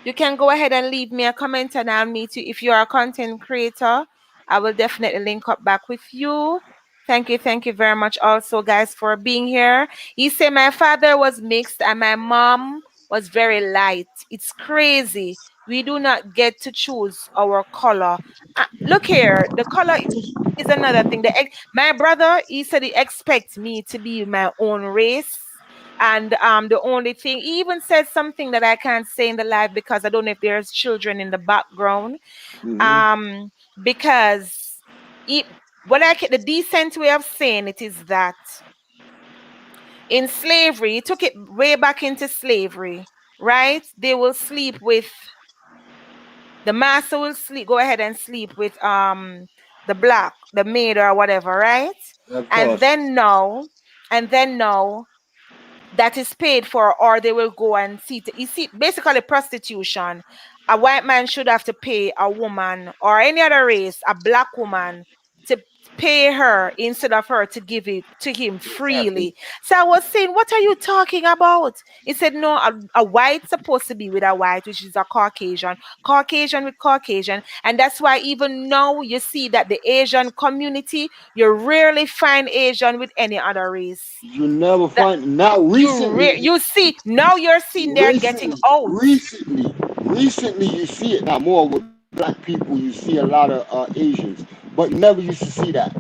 You can go ahead and leave me a comment and I'll meet you. If you're a content creator, I will definitely link up back with you. Thank you very much also, guys, for being here. He said my father was mixed and my mom was very light. It's crazy. We do not get to choose our color. Look here, the color is another thing. My brother, he said he expects me to be my own race. And the only thing, he even said something that I can't say in the live because I don't know if there's children in the background. Hmm. Because the decent way of saying it is that in slavery, he took it way back into slavery, right? They will sleep with the master will sleep, go ahead and sleep with the maid or whatever, right? Of And course. then now, and then now that is paid for, or they will go and you see, basically prostitution. A white man should have to pay a woman or any other race, a black woman, to pay her instead of her to give it to him Exactly. freely. So I was saying, what are you talking about? He said, no, a white supposed to be with a white, which is a Caucasian, Caucasian with Caucasian. And that's why even now you see that the Asian community, you rarely find Asian with any other race. You never find now recently. You see now you're seeing they're getting Recently, out. recently, you see it now more with black people. You see a lot of Asians, but you never used to see that.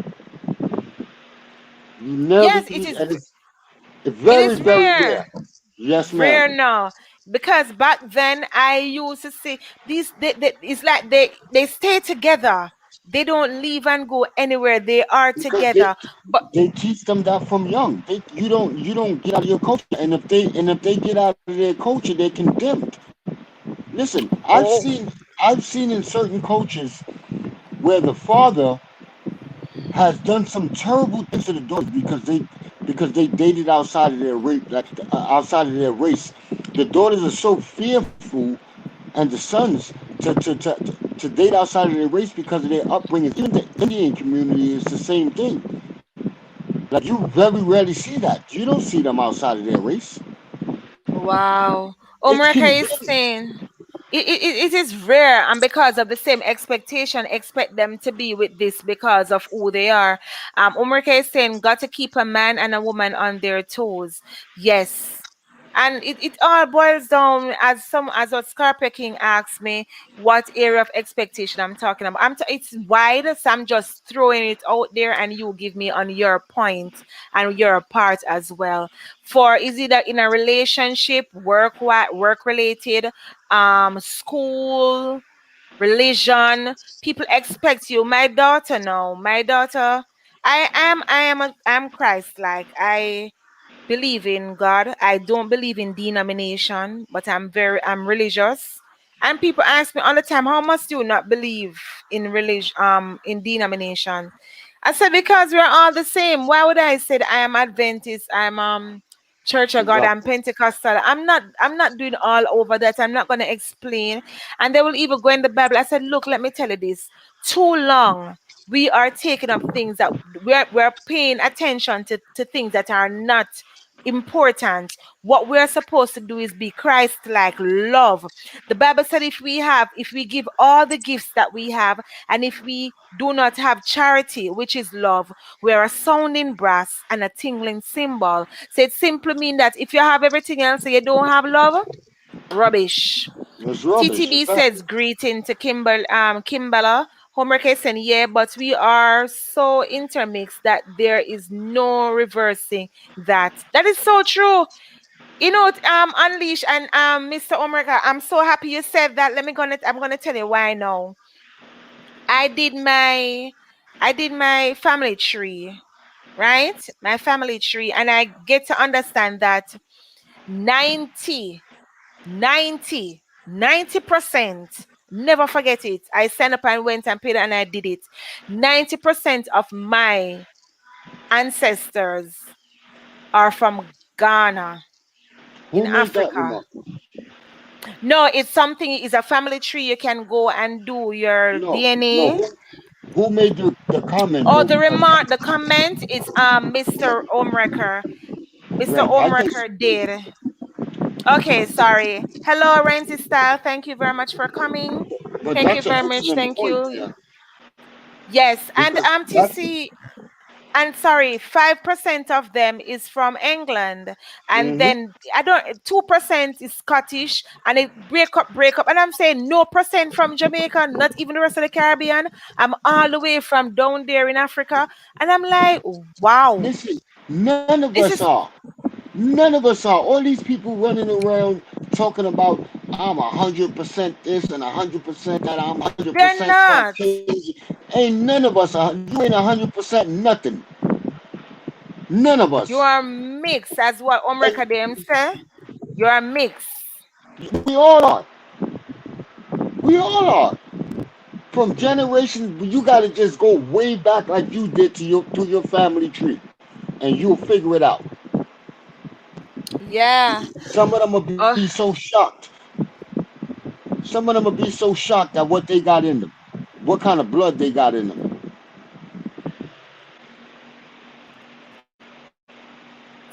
You never, Yes, and it's it very, is very rare. rare. Yes, Rare ma'am. now. Because back then I used to see these it's like they stay together. They don't leave and go anywhere. They are Because they together. But they teach them that from young. You don't get out of your culture, and if they get out of their culture, they're condemned. Listen, oh I've seen in certain cultures where the father has done some terrible things to the daughters because they dated outside of their race, like outside of their race. The daughters are so fearful, and the sons to date outside of their race because of their upbringing. Even the Indian community is the same thing. Like you very rarely see that. You don't see them outside of their race. wow. It's Omraka is condemned. saying it is rare, and because of the same expectation, expect them to be with this because of who they are. Umrika is saying, got to keep a man and a woman on their toes. Yes. And it all boils down as what Scarpa King asked me, what area of expectation I'm talking about. It's wide, so I'm just throwing it out there, and you give me on your point and your part as well. For is it that in a relationship, work related, school, religion, people expect you. My daughter, no, my daughter, I'm Christ like. I believe in God. I don't believe in denomination, but I'm religious. And people ask me all the time, how must you not believe in religion, in denomination? I said, because we're all the same. Why would I say that I am Adventist, I'm Church of God, I'm Exactly. Pentecostal? I'm not doing all over that. I'm not gonna explain. And they will even go in the Bible. I said, look, let me tell you this. Too long we are taking up things that we're paying attention to things that are not important. What we're supposed to do is be Christ like, love. The Bible said if we give all the gifts that we have, and if we do not have charity, which is love, we're a sounding brass and a tingling cymbal. So it simply means that if you have everything else and you don't have love, rubbish. It's rubbish. TTB Exactly. says greeting to Kimbala. Homework is saying, yeah, but we are so intermixed that there is no reversing that. That is so true. You know, Unleash and Mr. Omrika, I'm so happy you said that. I'm gonna tell you why now. I did my I did my family tree, right? My family tree, and I get to understand that 90 90% never forget it. I signed up and went and paid and I did it. 90% of my ancestors are from Ghana in Who made that Africa. remark? No, it's a family tree. You can go and do your No, no. DNA. Who made the comment Oh, though? the Because remark, the comment is Mr. Omrecker. Mr. right, I just Omrecker did. Okay, sorry. Hello, Renty Style. Thank you very much for coming. but Thank you that's an very much. excellent Thank point you. there Yes, and because that's TC, and sorry, 5% of them is from England, and hmm then I don't 2% is Scottish, and it break up, and I'm saying no percent from Jamaica, not even the rest of the Caribbean. I'm all the way from down there in Africa, and I'm like, wow, listen. None of this us is are. None of us are. All these people running around talking about I'm 100% this and 100% that. I'm They're 100% not. Caucasian. Ain't none of us. You ain't 100% nothing. None of You us. are mixed, as what And America them say. You are mixed. we all are. We all are. From generations, you gotta just go way back like you did to your family tree, and you'll figure it out. Yeah. Some of them will be Oh, so shocked. Some of them will be so shocked at what they got in them, what kind of blood they got in them.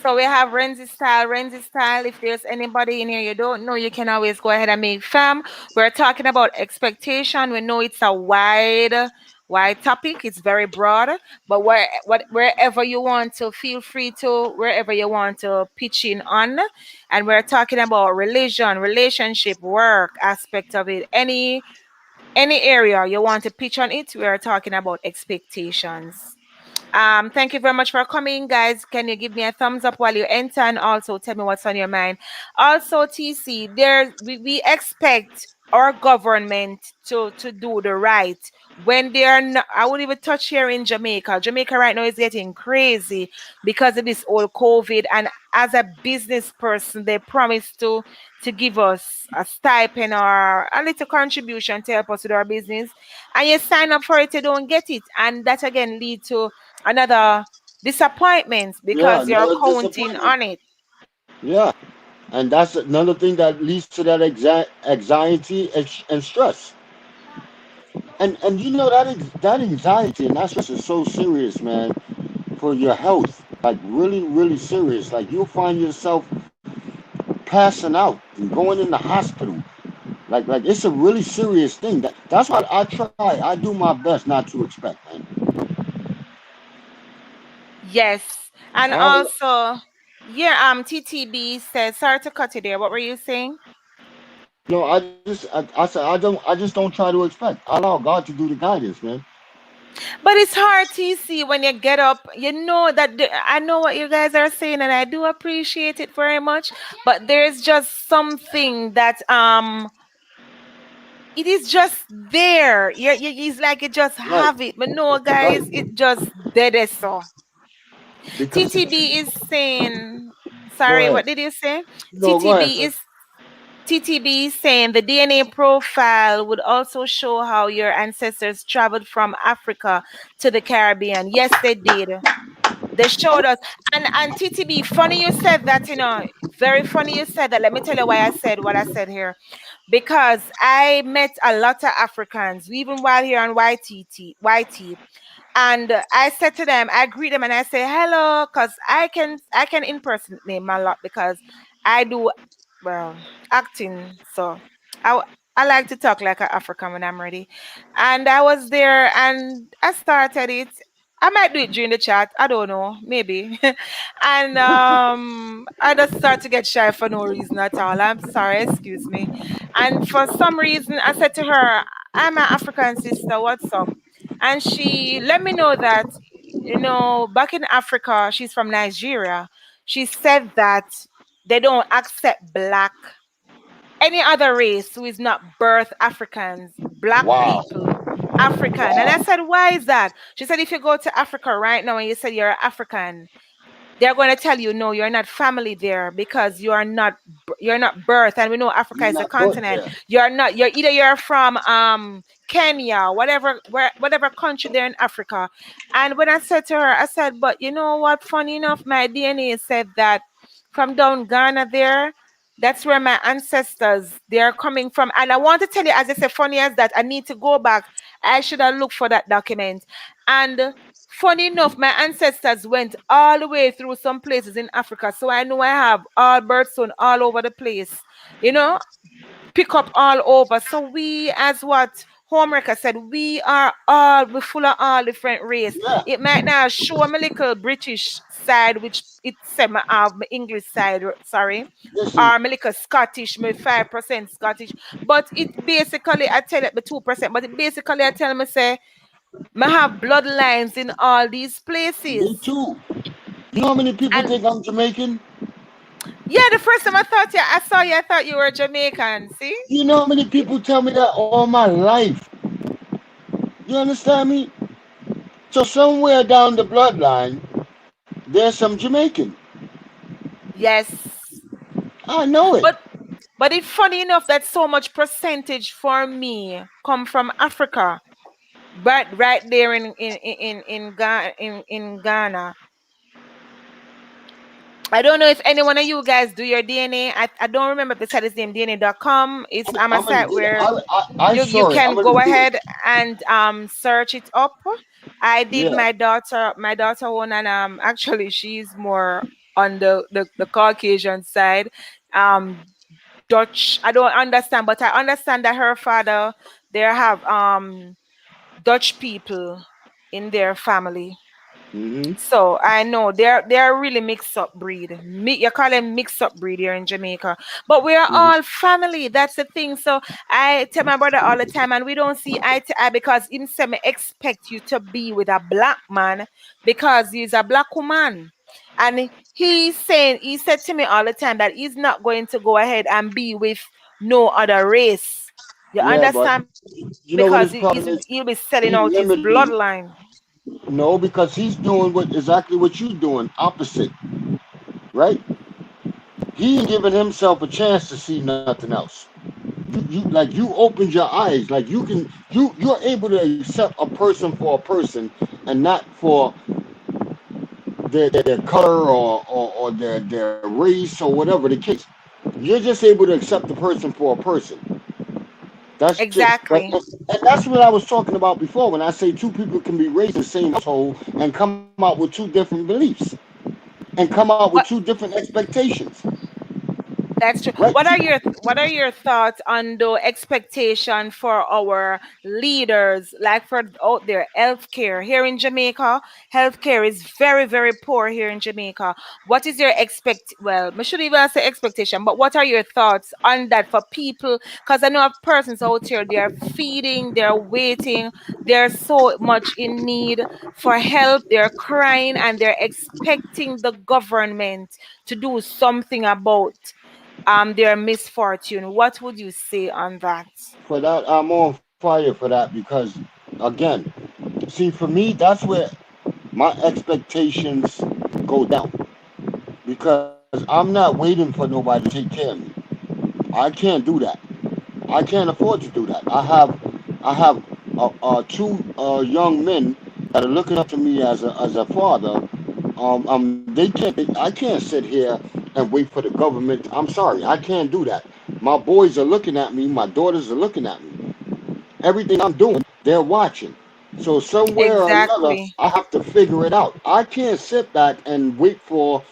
so we have Renzi style. Renzi style. If there's anybody in here you don't know, you can always go ahead and make fam. We're talking about expectation. We know it's a wide topic. It's very broad. But wherever you want to, feel free to, wherever you want to pitch in on. And we're talking about religion, relationship, work aspect of it. Any area you want to pitch on it, we are talking about expectations. Thank you very much for coming, guys. Can you give me a thumbs up while you enter, and also tell me what's on your mind? Also, TC, we expect our government to do the right when they are not. I would even touch here in Jamaica. Jamaica right now is getting crazy because of this old COVID, and as a business person, they promise to give us a stipend or a little contribution to help us with our business, and you sign up for it, you don't get it, and that again lead to another disappointment Yeah, because you're another counting disappointment. on it. Yeah, and that's another thing that leads to that anxiety and stress. And you know that anxiety and that stress is so serious, man, for your health. Like really, really serious. Like you'll find yourself passing out and going in the hospital. Like it's a really serious thing. That's why I try. I do my best not to expect, man. Yes. And I don't. also, yeah, TTB says, sorry to cut you there. What were you saying? No, I said I just don't try to expect. I allow God to do the guidance, man. But it's hard, TC, when you get up. You know that I know what you guys are saying, and I do appreciate it very much. But there's just something that it is just there. It's like you just Right, have it. But no, right. guys, it just dead as so. Because TTB is saying, go sorry, ahead. what did you say? No, go ahead, TTB sis. is TTB is saying the DNA profile would also show how your ancestors traveled from Africa to the Caribbean. Yes, they did. They showed us. And TTB, funny you said that, very funny you said that. Let me tell you why I said what I said here. Because I met a lot of Africans, even while here on YT. And I said to them, I greet them and I say hello, because I can impersonate them a lot because I do, well, acting. So I I like to talk like an African when I'm ready. And I was there and I started it. I might do it during the chat. I don't know, maybe. And I just start to get shy for no reason at all. I'm sorry, excuse me. And for some reason, I said to her, "I'm an African sister. What's up?" And she let me know that, back in Africa, she's from Nigeria. She said that they don't accept black, any other race who is not birth Africans, black Wow, people, African. And I wow. said, why is that? She said, if you go to Africa right now and you said you're African, they're going to tell you no, you're not family there because you're not birth, and we know Africa You're is a not put continent. there. You're from Kenya, whatever country there in Africa. And when I said to her, I said, but you know what, funny enough, my DNA said that from down Ghana there, that's where my ancestors they are coming from. And I want to tell you, as I say, funny as that, I need to go back. I should have looked for that document. And funny enough, my ancestors went all the way through some places in Africa. So I know I have all birthstone all over the place, you know, pick up all over. So we, as what Homewrecker said, we're full of all different race. Yeah. It might now show my little British side, which it said my have my English side, sorry, Listen, or my little Scottish, my 5% Scottish. But it basically I tell it the 2%, but it basically I tell me say I have bloodlines in all these me places. too. You know how many people And think I'm Jamaican? Yeah, the first time I saw you, I thought you were Jamaican. See? You know how many people tell me that all my life? You understand me? So somewhere down the bloodline, there's some Jamaican. Yes. I know it. But it's funny enough that so much percentage for me come from Africa. But right there in Ghana. I don't know if any one of you guys do your DNA. I don't remember if the site is named DNA.com. It's a I'm gonna site get it. where I you saw it. I'm can gonna go do it. ahead and search it up. I did Yeah. my daughter one, and actually she's more on the Caucasian side. Um Dutch, I don't understand, but I understand that her father, there have Dutch people in their family. Hmm. So I know they're really mixed up breed. You call them mixed up breed here in Jamaica, but we are Hmm. all family. That's the thing. So I tell my brother all the time, and we don't see eye to eye because him say me expect you to be with a black man because he's a black woman, and he said to me all the time that he's not going to go ahead and be with no other race. You Yeah, but understand? Because you know what his he'll problem be is? selling out his He's limiting. bloodline. No, because he's doing what exactly what you're doing, opposite, right? He ain't giving himself a chance to see nothing else. You like you opened your eyes, like you're able to accept a person for a person and not for their color or their race or whatever the case. You're just able to accept the person for a person. Exactly. And that's what I was talking about before when I say two people can be raised in the same household and come out with two different beliefs and come out with two different expectations, That's true. right? What are your thoughts on the expectation for our leaders, like for out there, healthcare here in Jamaica? Healthcare is very, very poor here in Jamaica. What is your expect? Well, I should even say expectation, but what are your thoughts on that for people? Because I know of persons out here, they are feeding, they're waiting, they're so much in need for help, they're crying, and they're expecting the government to do something about their misfortune. What would you say on that? For that, I'm on fire for that because, again, see, for me, that's where my expectations go down because I'm not waiting for nobody to take care of me. I can't do that. I can't afford to do that. I have two young men that are looking up to me as a father. They can't. I can't sit here and wait for the government. I'm sorry, I can't do that. My boys are looking at me. My daughters are looking at me. Everything I'm doing, they're watching. So somewhere or another, Exactly. I have to figure it out. I can't sit back and wait for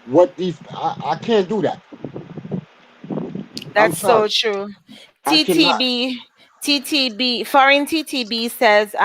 what these. I can't do that. I'm That's so sorry. true. I cannot. TTB, TTB, foreign TTB says,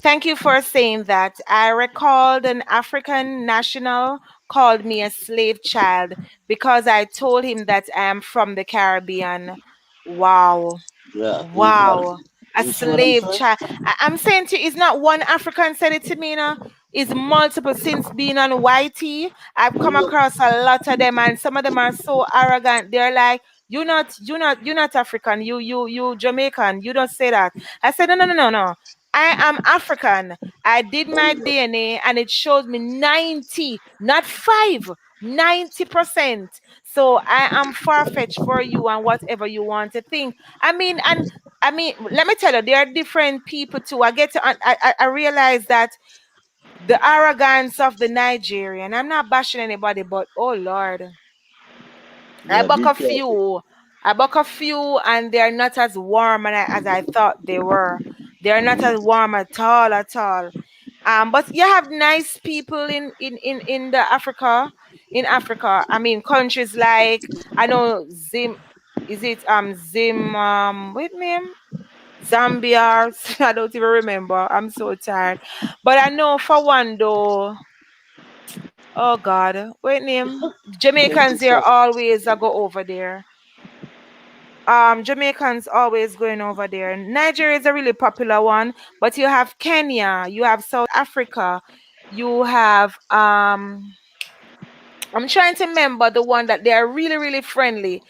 thank you for saying that. I recalled an African national called me a slave child because I told him that I am from the Caribbean. Wow. Yeah, Wow. exactly. A You see what I'm slave saying? child. I'm saying to you, it's not one African said it to me, now. It's multiple since being on YT. I've come Yeah. across a lot of them, and some of them are so arrogant. They're like, you're not African, you Jamaican. You don't say that. I said, no, no, no, no, no. I am African. I did my DNA and it shows me 90, not 5, 90%. So I am far-fetched for you and whatever you want to think. I mean, let me tell you, there are different people too. I realize that the arrogance of the Nigerian. I'm not bashing anybody, but oh Lord, I Yeah, buck be a careful. few. I buck a few, and they're not as warm as I thought they were. They're not as warm at all, at all. But you have nice people in the Africa, in Africa. I mean, countries like I know Zim. Is it Zim? Wait name. Zambia. I don't even remember. I'm so tired. But I know for one though. Oh God, wait name. Take Jamaicans your here time. always I go over there. Jamaicans always going over there. Nigeria is a really popular one, but you have Kenya, you have South Africa, you have I'm trying to remember the one that they are really, really friendly.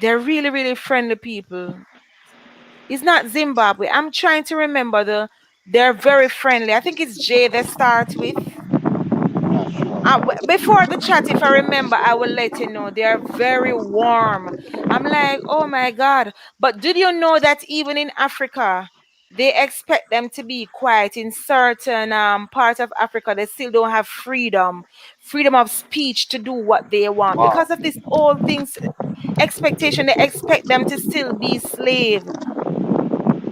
They're really, really friendly people. It's not Zimbabwe. I'm trying to remember they're very friendly. I think it's J they start with. Not sure. Before the chat, if I remember, I will let you know. They are very warm. I'm like, oh my God. But did you know that even in Africa, they expect them to be quiet in certain parts of Africa? They still don't have freedom of speech to do what they want Wow. because of this old things expectation. They expect them to still be slave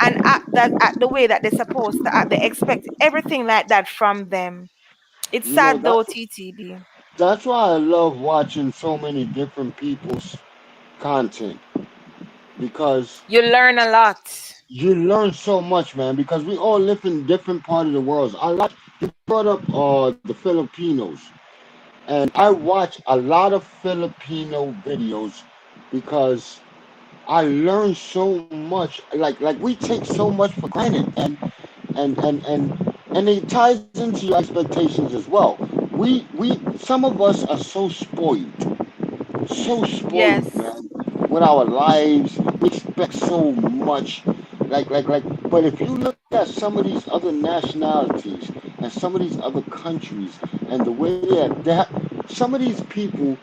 and act the way that they're supposed to act. They expect everything like that from them. It's You know sad though, that's TTB. that's why I love watching so many different people's content because You learn a lot. you learn so much, man. Because we all live in different part of the world. You brought up the Filipinos, and I watch a lot of Filipino videos because I learn so much. Like we take so much for granted, and it ties into your expectations as well. We some of us are so spoiled, Yes. man, with our lives. We expect so much. Like. But if you look at some of these other nationalities and some of these other countries and the way some of these people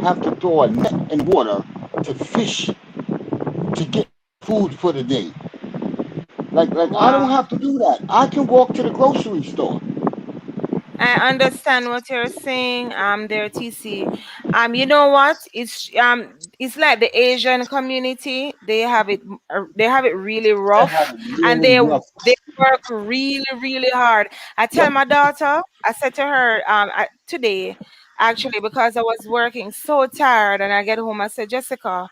have to throw a net in water to fish to get food for the day. Like I don't Wow. have to do that. I can walk to the grocery store. I understand what you're saying, there, TC. You know what? It's like the Asian community. They have it really They have rough, it and really rough. they work really, really hard. I tell Yep. my daughter, I said to her, today, actually, because I was working so tired, and I get home, I said, Jessica,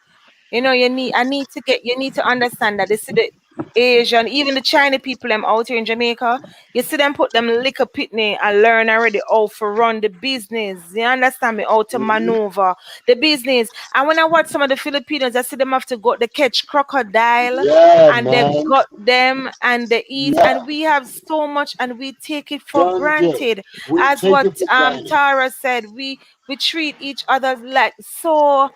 you need to understand that this is the Asian, even the China people them out here in Jamaica, you see them put them liquor pitney and learn already how to run the business. You understand me? How to Hmm. maneuver the business. And when I watch some of the Filipinos, I see them have to go to catch crocodile Yeah, and they man. got them and they eat. Yeah. And we have so much and we take it for Done deal. granted. We As take what it for granted. Tara said, we treat each other like so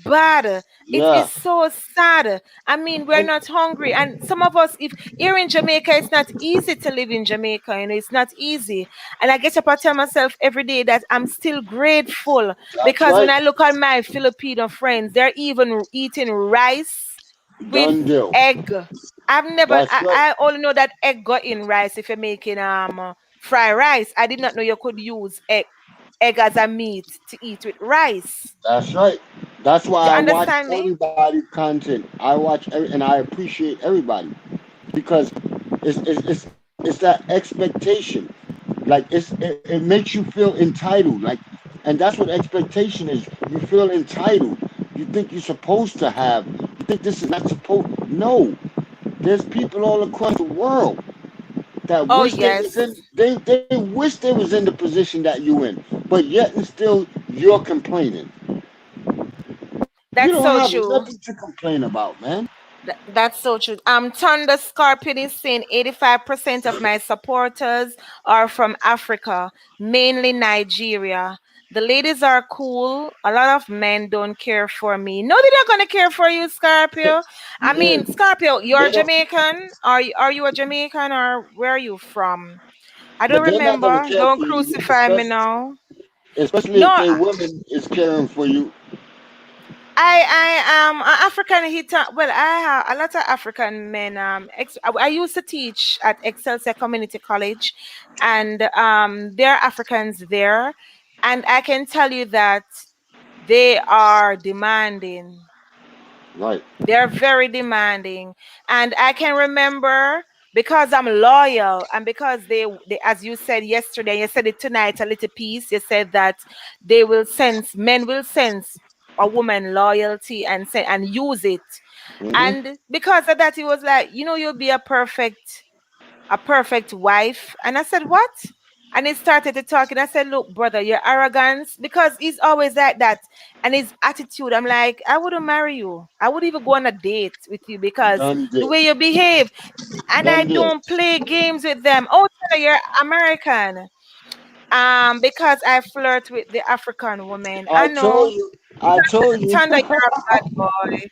bad. It Yeah. is so sad. I mean, we're And not hungry. And some of us, if here in Jamaica, it's not easy to live in Jamaica, it's not easy. And I get up and tell myself every day that I'm still grateful that's because when right. I look at my Filipino friends, they're even eating rice Done with deal. egg. That's right. I only know that egg got in rice if you're making fried rice. I did not know you could use egg as a meat to eat with rice. That's right. That's You why I watch understand me? everybody's content. And I appreciate everybody because it's that expectation. Like it makes you feel entitled. And that's what expectation is. You feel entitled. You think you're supposed to have. You think this is not supposed. No, there's people all across the world that Oh wish they was yes. in. They wish they was in the position that you in, but yet and still you're complaining. You That's don't so have true. nothing to complain about, man. That's so true. Thunder Scorpion is saying 85% of my supporters are from Africa, mainly Nigeria. The ladies are cool. A lot of men don't care for me. No, they're not gonna care for you, Scorpio. I Yeah, mean, Scorpio, you're they don't. Jamaican. Are you a Jamaican or where are you from? I don't But they're not gonna remember. care Don't for you, crucify me now. especially No, if they women is caring for you. I am an African hitter. Well, I have a lot of African men. I used to teach at Excelsior Community College, and there are Africans there, and I can tell you that they are demanding. Right. They're very demanding. And I can remember because I'm loyal and because they as you said yesterday, you said it tonight, a little piece, you said that men will sense a woman loyalty and use it. Hmm. And because of that, he was like, you'll be a perfect wife. And I said, what? And he started to talk, and I said, look, brother, your arrogance, because he's always like that. And his attitude, I'm like, I wouldn't marry you. I would even go on a date with you because Done the deal. way you behave, and I Done deal. don't play games with them. Oh, Tyler, you're American. Because I flirt with the African women. I I told know. you. I told you. Tanda, you're a bad boy.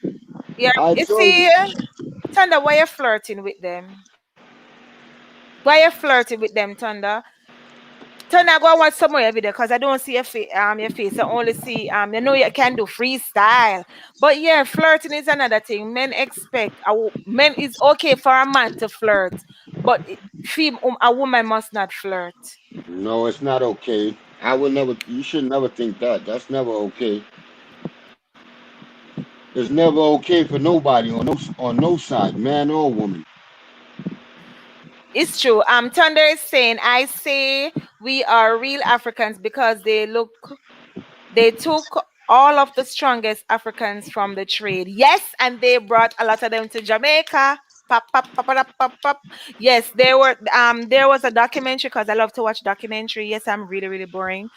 Yeah, I you told see, you. Tanda, why you flirting with them? Why you flirting with them, Tanda? Tanda, go and watch somewhere every day because I don't see your face. I only see you know you can do freestyle. But yeah, flirting is another thing. Men expect men is okay for a man to flirt, but a woman must not flirt. No, it's not okay. I would never. You should never think that. That's never okay. It's never okay for nobody on no side, man or woman. It's true. Thunder is saying, I say we are real Africans because they took all of the strongest Africans from the trade. Yes, and they brought a lot of them to Jamaica. Pop, pop, pop, pop, pop, pop. Yes, there was a documentary because I love to watch documentary. Yes, I'm really, really boring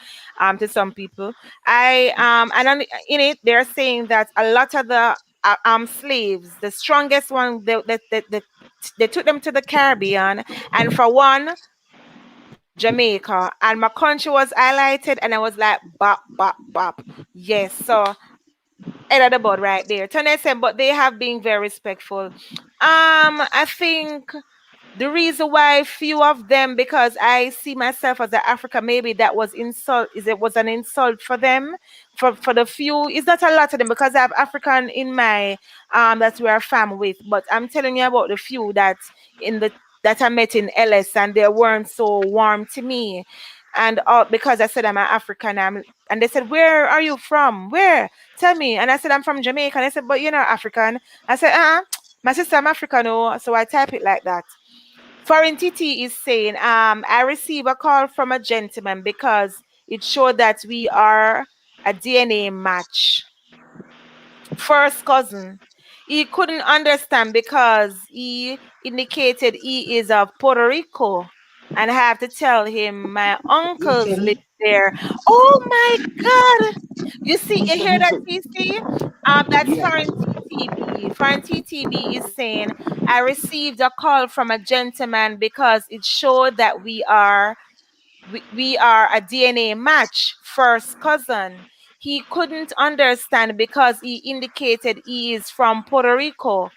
to some people. In it they're saying that a lot of the slaves, the strongest one, they took them to the Caribbean, and for one, Jamaica, and my country was highlighted, and I was like, bop, bop, bop. Yes, so head of the board right there. Tony said, but they have been very respectful. I think the reason why few of them, because I see myself as an African, maybe that was insult. Is it was an insult for them? For the few, it's not a lot of them because I have African in my that we are fam with. But I'm telling you about the few that I met in LS, and they weren't so warm to me. And because I said I'm an African, and they said, "Where are you from? Where? Tell me." And I said, "I'm from Jamaica." And I said, "But you're not African." I said, my sister, I'm African, oh. So I type it like that. Foreign TT is saying, I receive a call from a gentleman because it showed that we are a DNA match. First cousin. He couldn't understand because he indicated he is of Puerto Rico. And I have to tell him my uncles Listen, live there. Oh my God. You see, you listen, hear that, listen. TC? That's Yeah. Foreign TTB. Foreign TTB is saying, I received a call from a gentleman because it showed that we are a DNA match, first cousin. He couldn't understand because he indicated he is from Puerto Rico.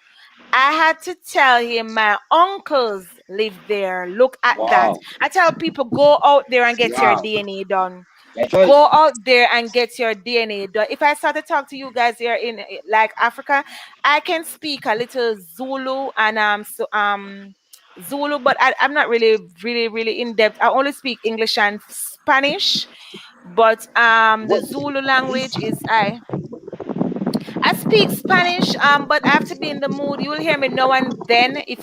I had to tell him my uncles live there. Look at that. Wow. I tell people, go out there and get your Wow. DNA done. That's right. Go out there and get your DNA done. If I start to talk to you guys here in like Africa, I can speak a little Zulu and Zulu, but I'm not really in depth. I only speak English and Spanish, but the What? Zulu language is I speak Spanish, but I have to be in the mood. You will hear me now and then if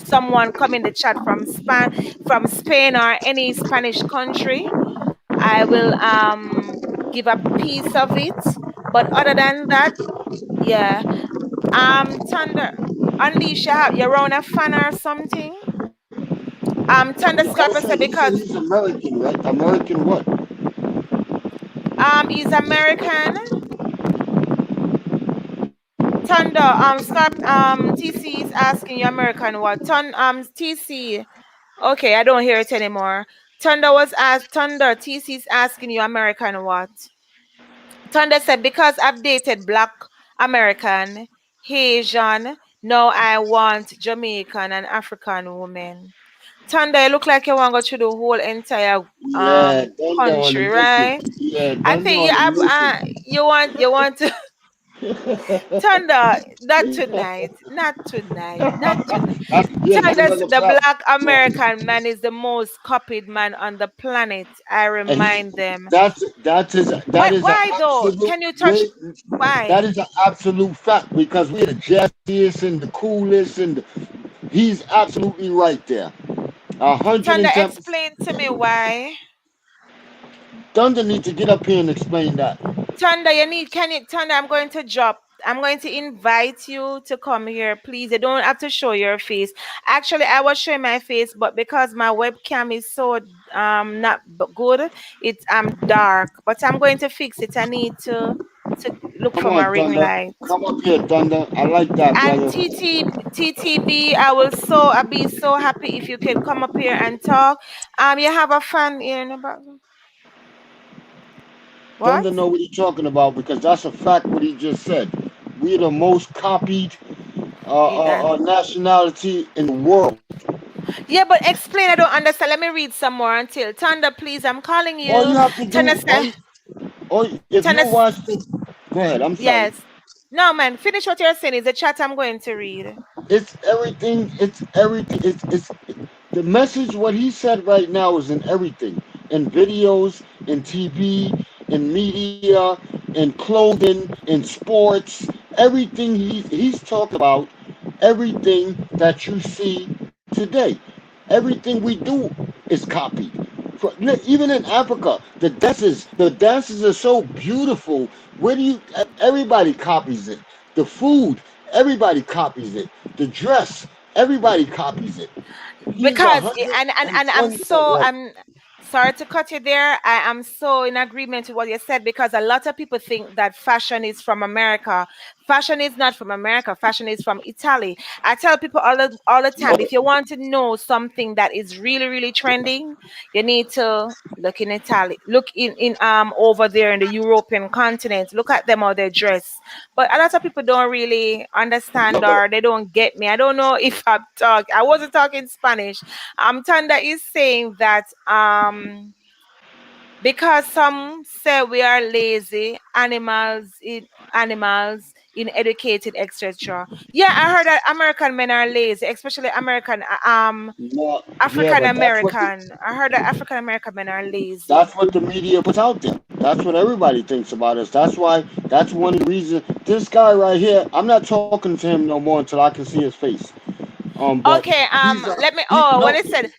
someone come in the chat from Spain or any Spanish country, I will give a piece of it. But other than that, yeah. Thunder, Unleash, you're on a fan or something? Thunder Scorpio said He said because he's American, right? American what? he's American. Thunder, TC is asking you American what? TC. Okay, I don't hear it anymore. Thunder, TC is asking you American what? Thunder said, because updated Black American, Haitian, now I want Jamaican and African women. Thunder, you look like you want to go through the whole entire Yeah, Thunder on the country, mission. right? Yeah, I Thunder think on the mission. you want to Thunder, not tonight, not tonight, not tonight. Yeah, that's Thunder, another the fact. Black So, American man is the most copied man on the planet. I and remind them. that is an Why though? absolute Can you touch wait, that why? is an absolute fact because we're the jazziest and the coolest he's absolutely right there. Thunder, 110%. explain to me why. Thunder need to get up here and explain that. Thunder, Thunder, I'm going to invite you to come here, please. You don't have to show your face. Actually, I was showing my face, but because my webcam is so not good, it's dark. But I'm going to fix it. I need to. to look Come for my on, ring Thunder. light. Come up here, Thunder. I like that, And brother. TTB, I'll be so happy if you can come up here and talk. You have a fan here in the background. Thunder What? know what he's talking about because that's a fact what he just said. We're the most copied nationality in the world. Yeah, but explain. I don't understand. Let me read some more until Thunder, please. I'm calling All you. you have to Thunder, do, if you Thunder, watch the, go ahead. I'm sorry. yes. No, man. Finish what you're saying. Is the chat I'm going to read. It's everything. It's everything. It's the message. What he said right now is in everything, in videos, in TV, in media, in clothing, in sports. Everything he's talking about, everything that you see today, everything we do is copied. Even in Africa, the dances are so beautiful. Where do you? Everybody copies it. The food, everybody copies it. The dress, everybody copies it. He's a Because hundred and and ten percent right. I'm sorry to cut you there. I am so in agreement with what you said because a lot of people think that fashion is from America. Fashion is not from America. Fashion is from Italy. I tell people all the time, if you want to know something that is really really trending, you need to look in Italy. Look in over there in the European continent. Look at them how they dress. But a lot of people don't really understand Yeah, or but they don't get me. I don't know if I wasn't talking Spanish. Tanda is saying that because some say we are lazy, animals in educated, etc. Yeah, I heard that American men are lazy, especially yeah, African but American. I heard that African American men are lazy. that's what the media puts out there. That's what everybody thinks about us. That's why. That's one of the reasons. This guy right here. I'm not talking to him no more until I can see his face. But Okay, let me he when no, it said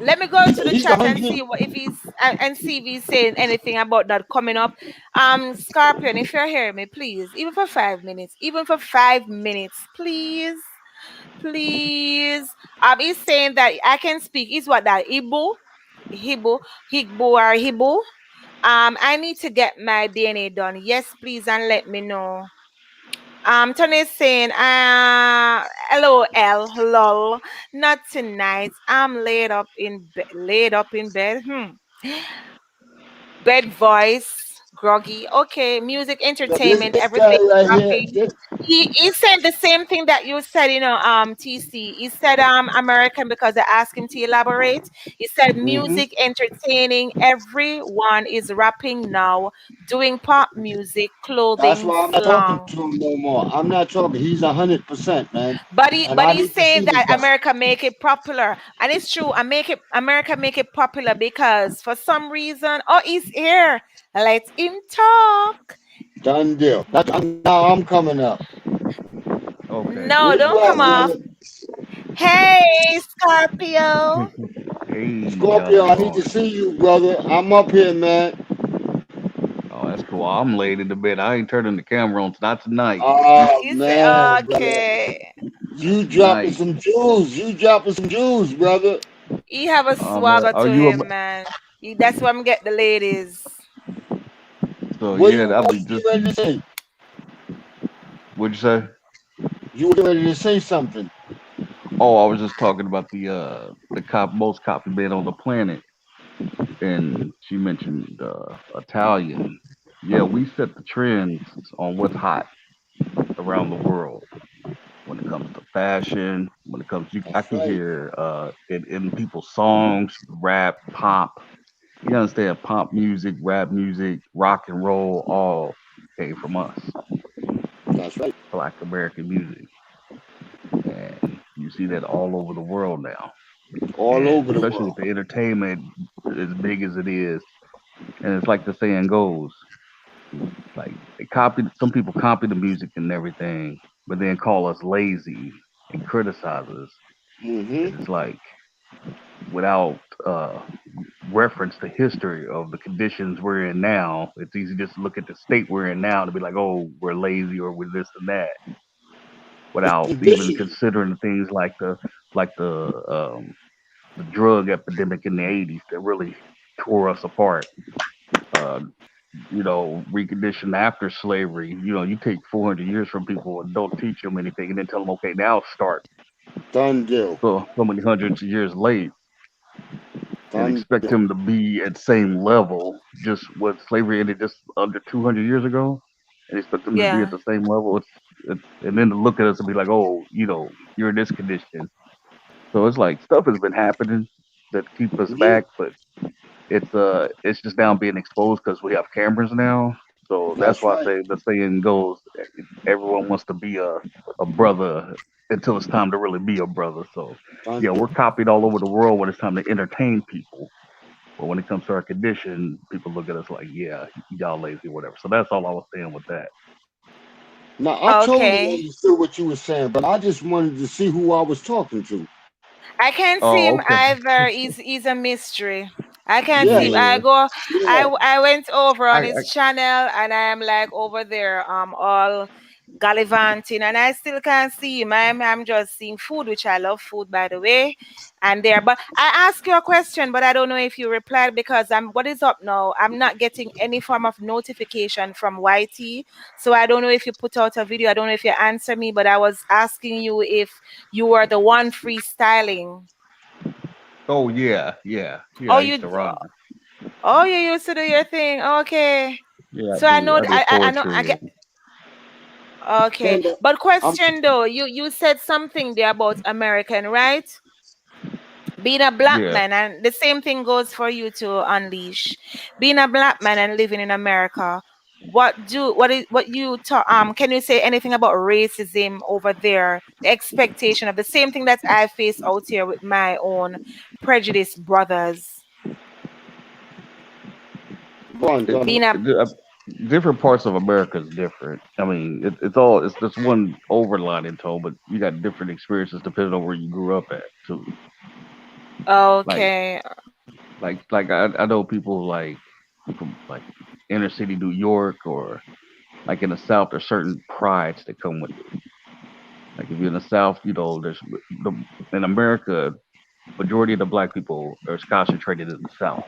let me go to the he's a chat and hundred. see what if he's and see if he's saying anything about that coming up. Scorpion, if you're hearing me, please, even for 5 minutes, please, please. He's saying that I can speak. Is what that Higbo or Hibo. I need to get my DNA done. Yes, please, and let me know. Tony is saying, LOL, lol, not tonight. I'm laid up in bed. Bed voice, groggy. Okay, music, entertainment, This guy everything right here. rapping. He said the same thing that you said, TC. He said American because I asked him to elaborate. He said Hmm. music, entertaining, everyone is rapping now, doing pop music, That's clothing, why I'm not talking slang. to him no more. I'm not talking. He's 100%, man, and But I he's need to saying see this that guy. America make it popular, and it's true. America make it popular because for some reason, oh, he's here. Let him talk. Done deal. Now I'm coming up. Okay. No, Where's don't you at, come off. brother? Hey, Scorpio. Hey, how's Scorpio, it I need to going? see you, brother. I'm up here, man. Oh, that's cool. I'm laid in the bed. I ain't turning the camera on. Not tonight. Oh You say man, brother. okay. You dropping Tonight. some jewels. You dropping some jewels, brother. He have a swagger Are to you him, man. That's why I'm get the ladies. so What yeah, you that'll what be you just get ready to say? what'd you say? You were ready to say something. Oh, I was just talking about the most copied band on the planet, and she mentioned Italian. Yeah, we set the trends on what's hot around the world when it comes to fashion. When it comes, I That's can right. hear in people's songs, rap, pop. You understand? Pop music, rap music, rock and roll, all came from us, That's right. Black American music, and you see that all over the world now. All And over the especially with world. the entertainment as big as it is, and it's like the saying goes, like they copied. Some people copy the music and everything, but then call us lazy and criticize us. Hmm. And it's like without reference to history of the conditions we're in now, it's easy just to look at the state we're in now to be like, oh, we're lazy or we're this and that, It's without even conditioning. considering things like the drug epidemic in the '80s that really tore us apart. Uh, reconditioned after slavery. You take 400 years from people and don't teach them anything, and then tell them, okay, now start. Done deal. So many hundreds of years late, and Done expect deal. them to be at same level. Just what slavery ended just under 200 years ago, and expect them to be at Yeah. the same level. And then to look at us and be like, oh, you're in this condition. So it's like stuff has been happening that keep us Yeah. back, but it's just now being exposed because we have cameras now. So that's That's why I right. say the saying goes, everyone wants to be a brother until it's time to really be a brother. So Done yeah, deal. we're copied all over the world when it's time to entertain people. But when it comes to our condition, people look at us like, yeah, y'all lazy, whatever. So that's all I was saying with that. Now I totally Okay. understood what you were saying, but I just wanted to see who I was talking to. I can't see Oh, him okay. either. He's a mystery. I can't see him. Yes. Yeah. Yeah. I went over on I his channel and I am like over there all gallivanting and I still can't see him. I'm just seeing food, which I love food by the way. And there. But I asked you a question, but I don't know if you replied because what is up now? I'm not getting any form of notification from YT. So I don't know if you put out a video. I don't know if you answer me, but I was asking you if you were the one freestyling. oh yeah. Oh, I used to rhyme. oh, you used to do your thing. Okay. Yeah, So I know, I do I know, I poetry. get, okay. Stand up. But I'm question though, you said something there about American, right? Being a black Yeah. man, and the same thing goes for you to Unleash. Being a black man and living in America, what you can you say anything about racism over there? The expectation of the same thing that I face out here with my own prejudiced brothers. It, done. Being a different parts of America is different. I mean, it's just one overlining tone, but you got different experiences depending on where you grew up at too. Like okay, I know people like from like inner city New York or like in the South. There's certain prides that come with it. Like if you're in the South, in America, majority of the black people are concentrated in the South.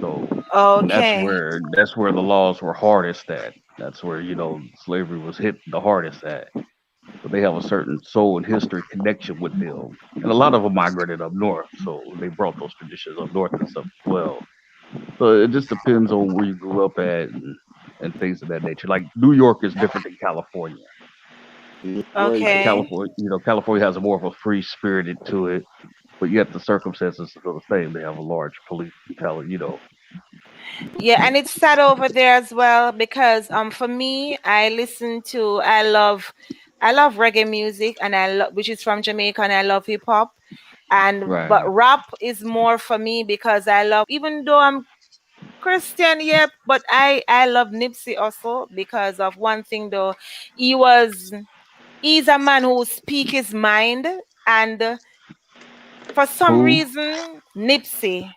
So and okay. that's where the laws were hardest at. That's where slavery was hit the hardest at. So they have a certain soul and history connection with them, and a lot of them migrated up north, so they brought those traditions up north and stuff as well. So it just depends on where you grew up at and things of that nature. Like New York is different than California. Like Crazy. Okay. California, California has a more of a free spirited to it, but yet the circumstances are still the same. They have a large police brutality. Yeah, and it's sad over there as well because for me, I love reggae music and I love which is from Jamaica and I love hip hop. And but Right. rap is more for me because I love even though I'm Christian, yeah, but I love Nipsey also because of one thing though. He was he's a man who speak his mind and for some Who? reason Nipsey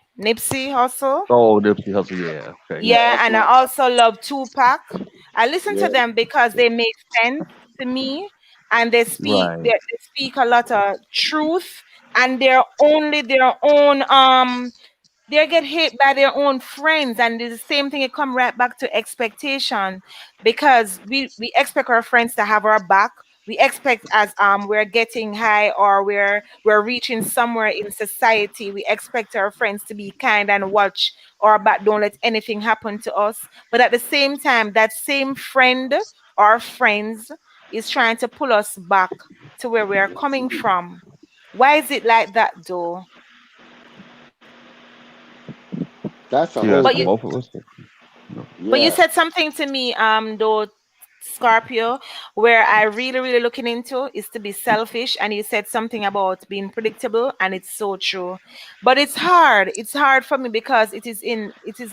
also. Oh, Nipsey Hussle. Yeah. Okay. Yeah, Yeah, that's and I my also love Tupac. I listen to yeah. them because they make sense to me and Right. they speak a lot of truth and they're only their own they get hit by their own friends and it's the same thing it come right back to expectation because we expect our friends to have our back we expect as we're getting high or we're reaching somewhere in society we expect our friends to be kind and watch our back don't let anything happen to us but at the same time that same friend or friends is trying to pull us back to where we're coming from. Why is it like that though? That's a You whole but asking you different. both of us? No. But you Yeah. said something to me, though, Scorpio, where I really, really looking into is to be selfish. And you said something about being predictable, and it's so true. But it's hard. It's hard for me because it is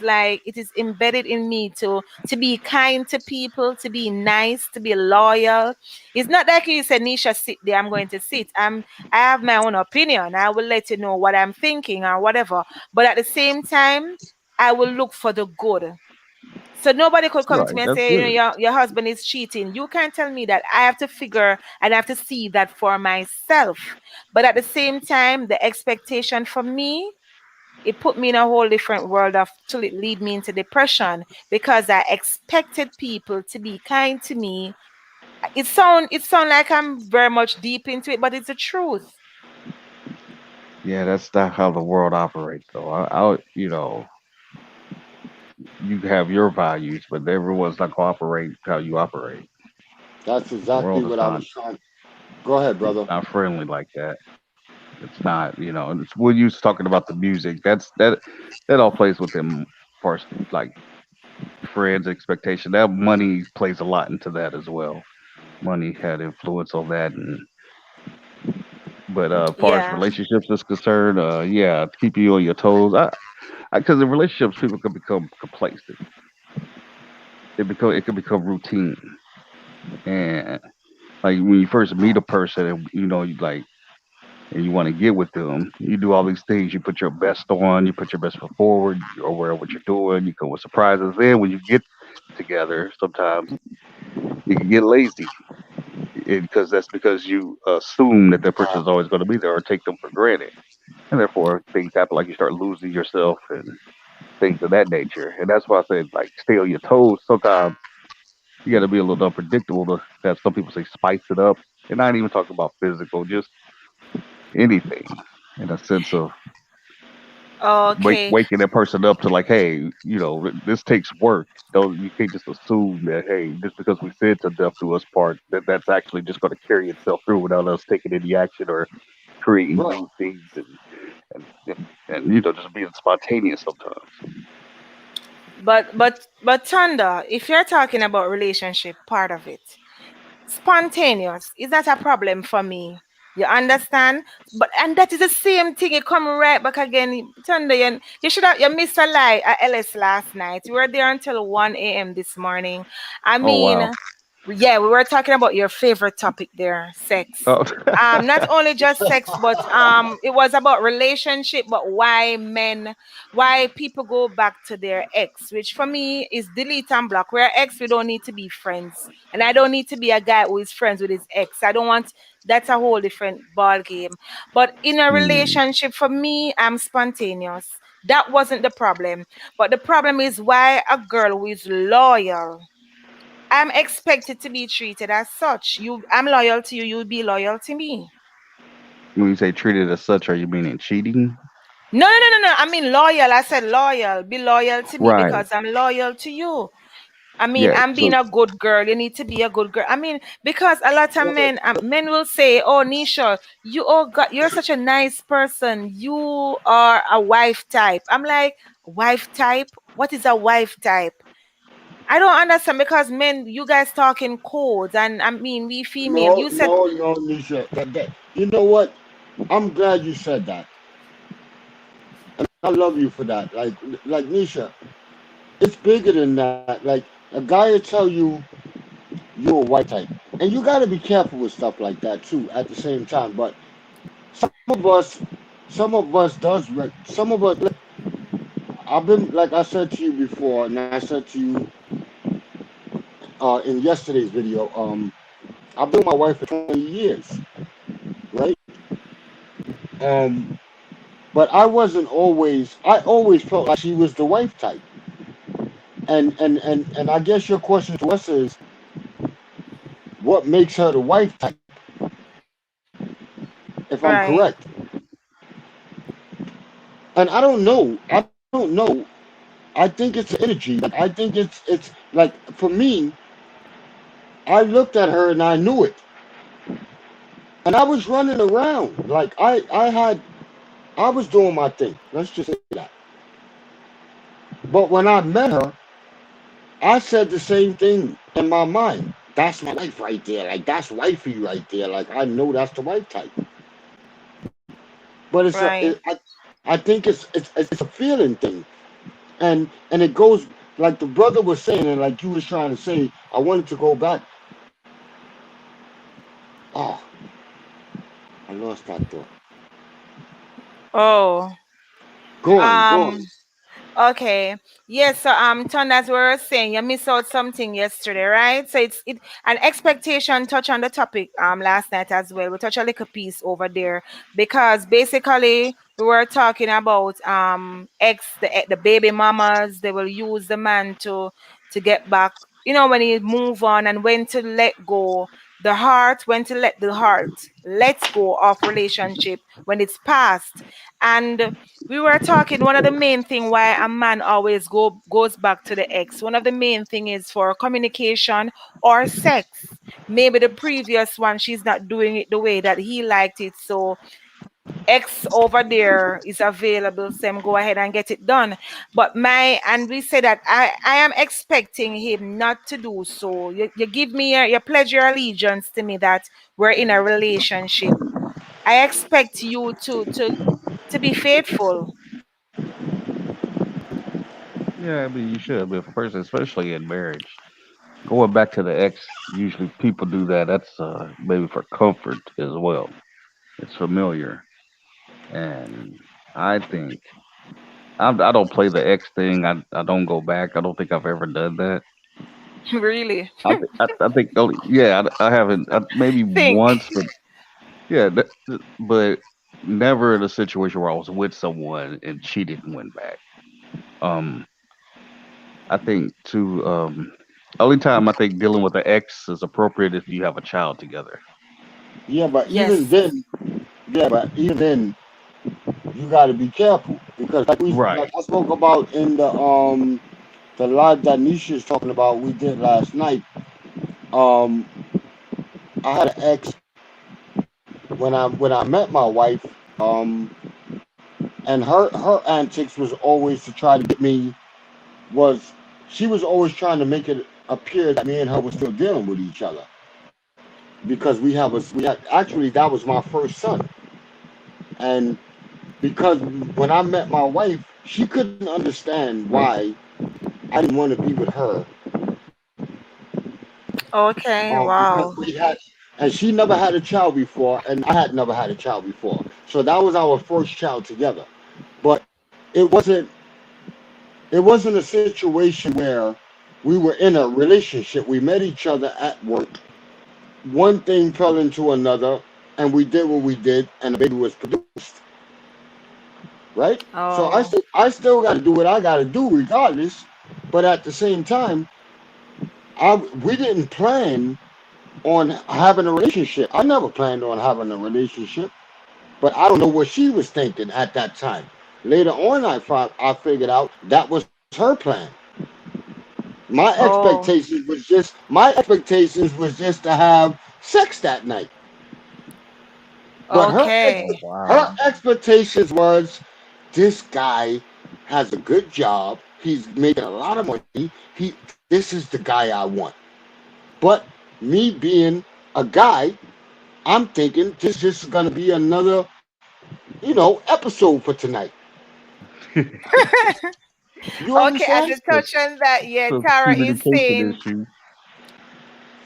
like it is embedded in me to be kind to people, to be nice, to be loyal. It's not like you said, Nisha, sit there, I'm going to sit. I have my own opinion. I will let you know what I'm thinking or whatever. But at the same time, I will look for the good. So nobody could come to Right. me and That's say, good. your husband is cheating. You can't tell me that. I have to figure and I have to see that for myself. But at the same time, the expectation for me it put me in a whole different world of till it lead me into depression because I expected people to be kind to me. It sound like I'm very much deep into it, but it's the truth. Yeah, that's not how the world operates, though. You have your values, but everyone's not gonna operate how you operate. That's The exactly world is what I was trying. Go ahead, brother. not friendly like that. It's not, and it's when you was talking about the music. That all plays within first, like friends' expectation. That money plays a lot into that as well. Money had influence on that, and but as far as Yeah. relationships is concerned, yeah, to keep you on your toes. Because in relationships, people can become complacent. It can become routine, and like when you first meet a person, and you like and you want to get with them, you do all these things. You put your best on, you put your best foot forward, you're aware of what you're doing, you come with surprises. Then when you get together, sometimes you can get lazy because that's because you assume that person is always going to be there or take them for granted. And therefore, things happen like you start losing yourself and things of that nature. And that's why I said, like, stay on your toes. Sometimes you got to be a little unpredictable to have some people say spice it up. And I ain't even talking about physical, just anything in a sense of Okay. waking that person up to like, hey, this takes work. Don't You can't just assume that hey, just because we said to death do us part, that's actually just going to carry itself through without us taking any action or creating Right. new things and just being spontaneous sometimes. But Thunder, if you're talking about relationship part of it, spontaneous is that a problem for me? You understand? But and that is the same thing. It come right back again. Thunder, you should have you missed a lie at Ellis last night. We were there until 1 a.m. this morning. I Oh wow. mean, yeah, we were talking about your favorite topic there, sex. Oh. Not only just sex, but it was about relationship, but why people go back to their ex, which for me is delete and block. We're ex, we don't need to be friends. And I don't need to be a guy who is friends with his ex. I don't want That's a whole different ball game. But in a Hmm. relationship, for me, I'm spontaneous. That wasn't the problem. But the problem is why a girl who is loyal, I'm expected to be treated as such. I'm loyal to you, you'll be loyal to me. When you say treated as such, are you meaning cheating? No, no, no, no, no. I mean loyal. I said loyal. Be loyal to me Right. because I'm loyal to you. I mean, Yeah. I'm being So a good girl. You need to be a good girl. I mean, because a lot of men will say, "Oh, Nisha, oh God, you're such a nice person. You are a wife type." I'm like, wife type? What is a wife type? I don't understand because men, you guys talk in codes, and I mean, we female. No, You said no, no, Nisha. You know what? I'm glad you said that. I love you for that. Like Nisha, it's bigger than that. Like a guy will tell you you're a white type, and you got to be careful with stuff like that too. At the same time, but some of us, some of us. I've been like I said to you before, and I said to you in yesterday's video. I've been with my wife for 20 years, right? Um, but I wasn't always. I always felt like she was the wife type. And I guess your question to us is, what makes her the wife type? If I'm correct, right, and I don't know. I don't know. I think it's the energy. Like I think it's like for me. I looked at her and I knew it, and I was running around like I was doing my thing. Let's just say that. But when I met her, I said the same thing in my mind. That's my wife right there. Like that's wifey right there. Like I know that's the wife type. But right. I think it's a feeling thing, and it goes like the brother was saying, and like you was trying to say. I wanted to go back. Oh, I lost that thought. Oh, Go on, go um, on. Okay. Yes, so Ton, as we were saying, you missed out something yesterday, right? So it's an expectation touch on the topic last night as well. We touch a little piece over there because basically we were talking about the baby mamas, they will use the man to get back, when you move on, and when to let go the heart, when to let the heart let go of relationship when it's past. And we were talking, one of the main thing why a man always goes back to the ex, one of the main thing is for communication or sex. Maybe the previous one, she's not doing it the way that he liked it, so X over there is available, so him go ahead and get it done. But and we say that I am expecting him not to do so. You give me your pledge your allegiance to me that we're in a relationship. I expect you to be faithful. Yeah, I mean, you should. But first, especially in marriage, going back to the ex, usually people do that. That's maybe for comfort as well. It's familiar, and I think I don't play the ex thing. I don't go back. I don't think I've ever done that. Really. I think only, yeah, I haven't, maybe Think. once, but yeah, but never in a situation where I was with someone and she didn't win back. Um, I think to only time I think dealing with an ex is appropriate if you have a child together. Yeah, but even Yes. then, you got to be careful because Right. like I spoke about in the live that Nisha is talking about we did last night. Um, I had an ex when I met my wife. And her antics was always to try to get me was she was always trying to make it appear that me and her were still dealing with each other because we had actually that was my first son. And because when I met my wife, she couldn't understand why I didn't want to be with her, Okay. because Wow. we had, and she never had a child before, and I had never had a child before. So that was our first child together. But it wasn't a situation where we were in a relationship. We met each other at work. One thing fell into another, and we did what we did, and a baby was produced. Right? So I Oh. still I still got to do what I got to do regardless. But at the same time, we didn't plan on having a relationship. I never planned on having a relationship, but I don't know what she was thinking at that time. Later on, I figured out that was her plan. Oh. My expectations was just to have sex that night. But Okay. her Wow. expectations was this guy has a good job. He's making a lot of money. This is the guy I want. But me being a guy, I'm thinking this just gonna be another, episode for tonight. You Okay, as understand? a touch on that, yeah, So communication issue.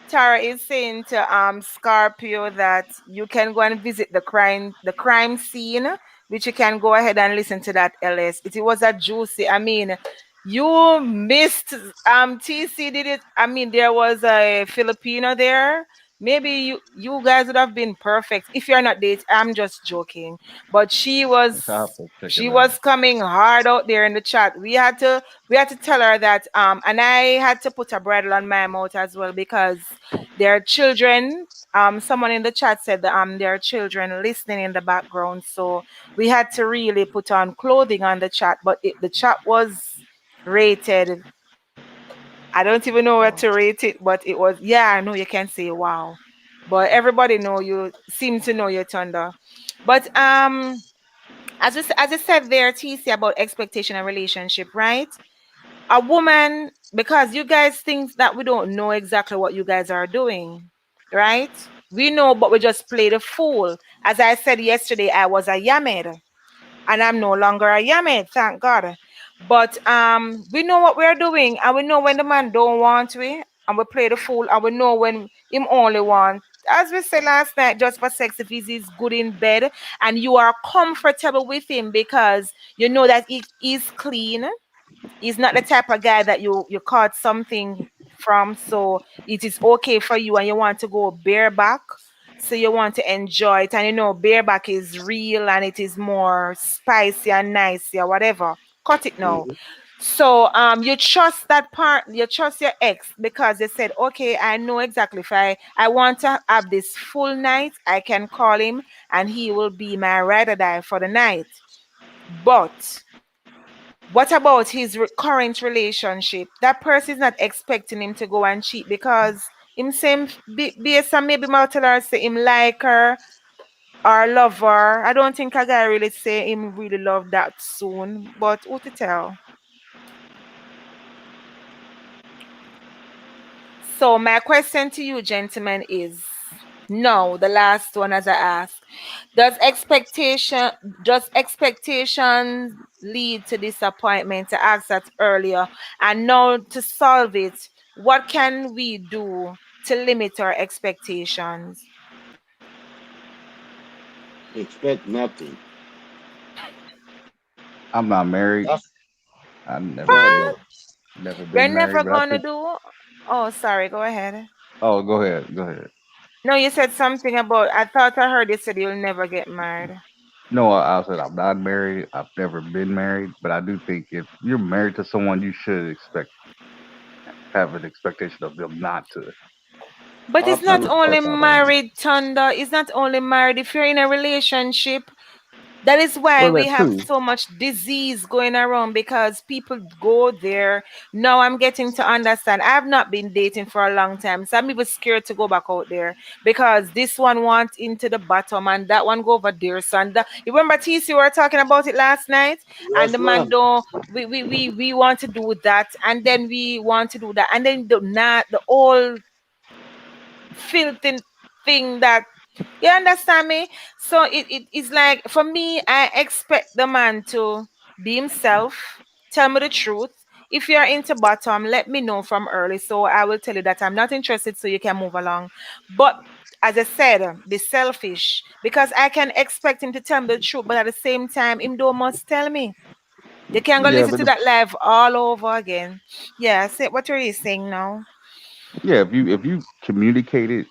Tara is saying to Scorpio that you can go and visit the crime scene, which you can go ahead and listen to that LS. It was a juicy. I mean, you missed TC did it. I mean, there was a Filipino there. Maybe you guys would have been perfect if you're not dating. I'm just joking, but she I have was to check she it out. was coming hard out there in the chat. We had to tell her that and I had to put a bridle on my mouth as well because there are children. Someone in the chat said that there are children listening in the background, so we had to really put on clothing on the chat. But the chat was rated. I don't even know where Wow. to rate it, but it was, yeah. I know you can say wow, but everybody know you seem to know your thunder. But as I said there, TC, about expectation and relationship, right? A woman, because you guys think that we don't know exactly what you guys are doing, right? We know, but we just play the fool. As I said yesterday, I was a yammed, and I'm no longer a yammed, thank God. But we know what we're doing, and we know when the man don't want we, and we play the fool, and we know when him only want. As we said last night, just for sex, if he's good in bed and you are comfortable with him because you know that he is clean, He's not the type of guy that you caught something from, so it is okay for you and you want to go bareback. So you want to enjoy it, and bareback is real and it is more spicy and nice, yeah, whatever. Cut it now. Hmm. So you trust that part, you trust your ex because they said, okay, I know exactly if I want to have this full night, I can call him and he will be my ride or die for the night. But what about his current relationship? That person is not expecting him to go and cheat because him same based on maybe might tell her say him like her or love her. I don't think a guy really say him really love that soon, but who to tell? So my question to you, gentlemen, is no, the last one as I asked. Does expectation lead to disappointment? I asked that earlier. And now to solve it, what can we do to limit our expectations? Expect nothing. I'm not married. That's I go never ahead, been bro. What? never You're been never married, but I gonna think. do? Oh, sorry, go ahead. Oh, go ahead. Go ahead. No, you said something about I thought I heard you said you'll never get married. No, I said I'm not married. I've never been married, but I do think if you're married to someone, you should have an expectation of them But it's not not to only start Absolutely. out on. married, Thunder. It's not only married. If you're in a relationship, that is why Well, we that have too. so much disease going around because people go there. Now I'm getting to understand. I've not been dating for a long time. So I'm even scared to go back out there because this one wants into the bottom and that one go over there. So you remember TC, we were talking about it last night, and the Yes, man ma'am. don't we want to do that and then we want to do that and then the whole filthy thing that you understand me. So it is like for me, I expect the man to be himself, tell me the truth. If you're into bottom, let me know from early so I will tell you that I'm not interested so you can move along. But as I said, be selfish because I can expect him to tell me the truth, but at the same time him don't must tell me. You can go Yeah, listen but to that live all over again. Yeah, say what are you saying now? yeah, if you communicated,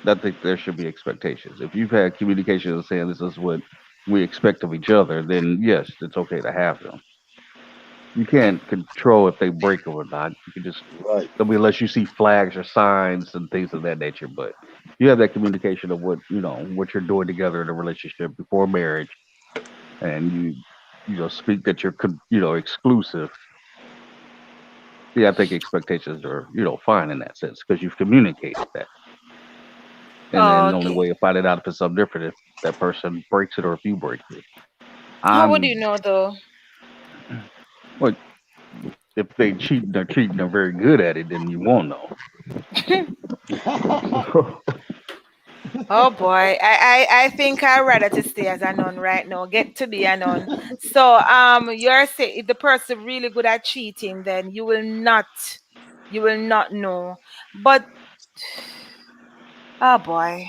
I think there should be expectations. If you've had communication of saying this is what we expect of each other, then yes, it's okay to have them. You can't control if they break them or not. You can just, Right. I mean, unless you see flags or signs and things of that nature. But you have that communication of what you're doing together in a relationship before marriage, and you speak that you're exclusive. Yeah, I think expectations are fine in that sense because you've communicated that. And then the only Okay. way to find it out if it's something different if that person breaks it or if you break it. How would you I'm know though? Like, if they cheating, they're cheating, they're very good at it, then you won't know. Oh boy, I think I'd rather to stay as a nun right now. Get to be a nun. So you're saying if the person really good at cheating, then you will not know. But oh boy,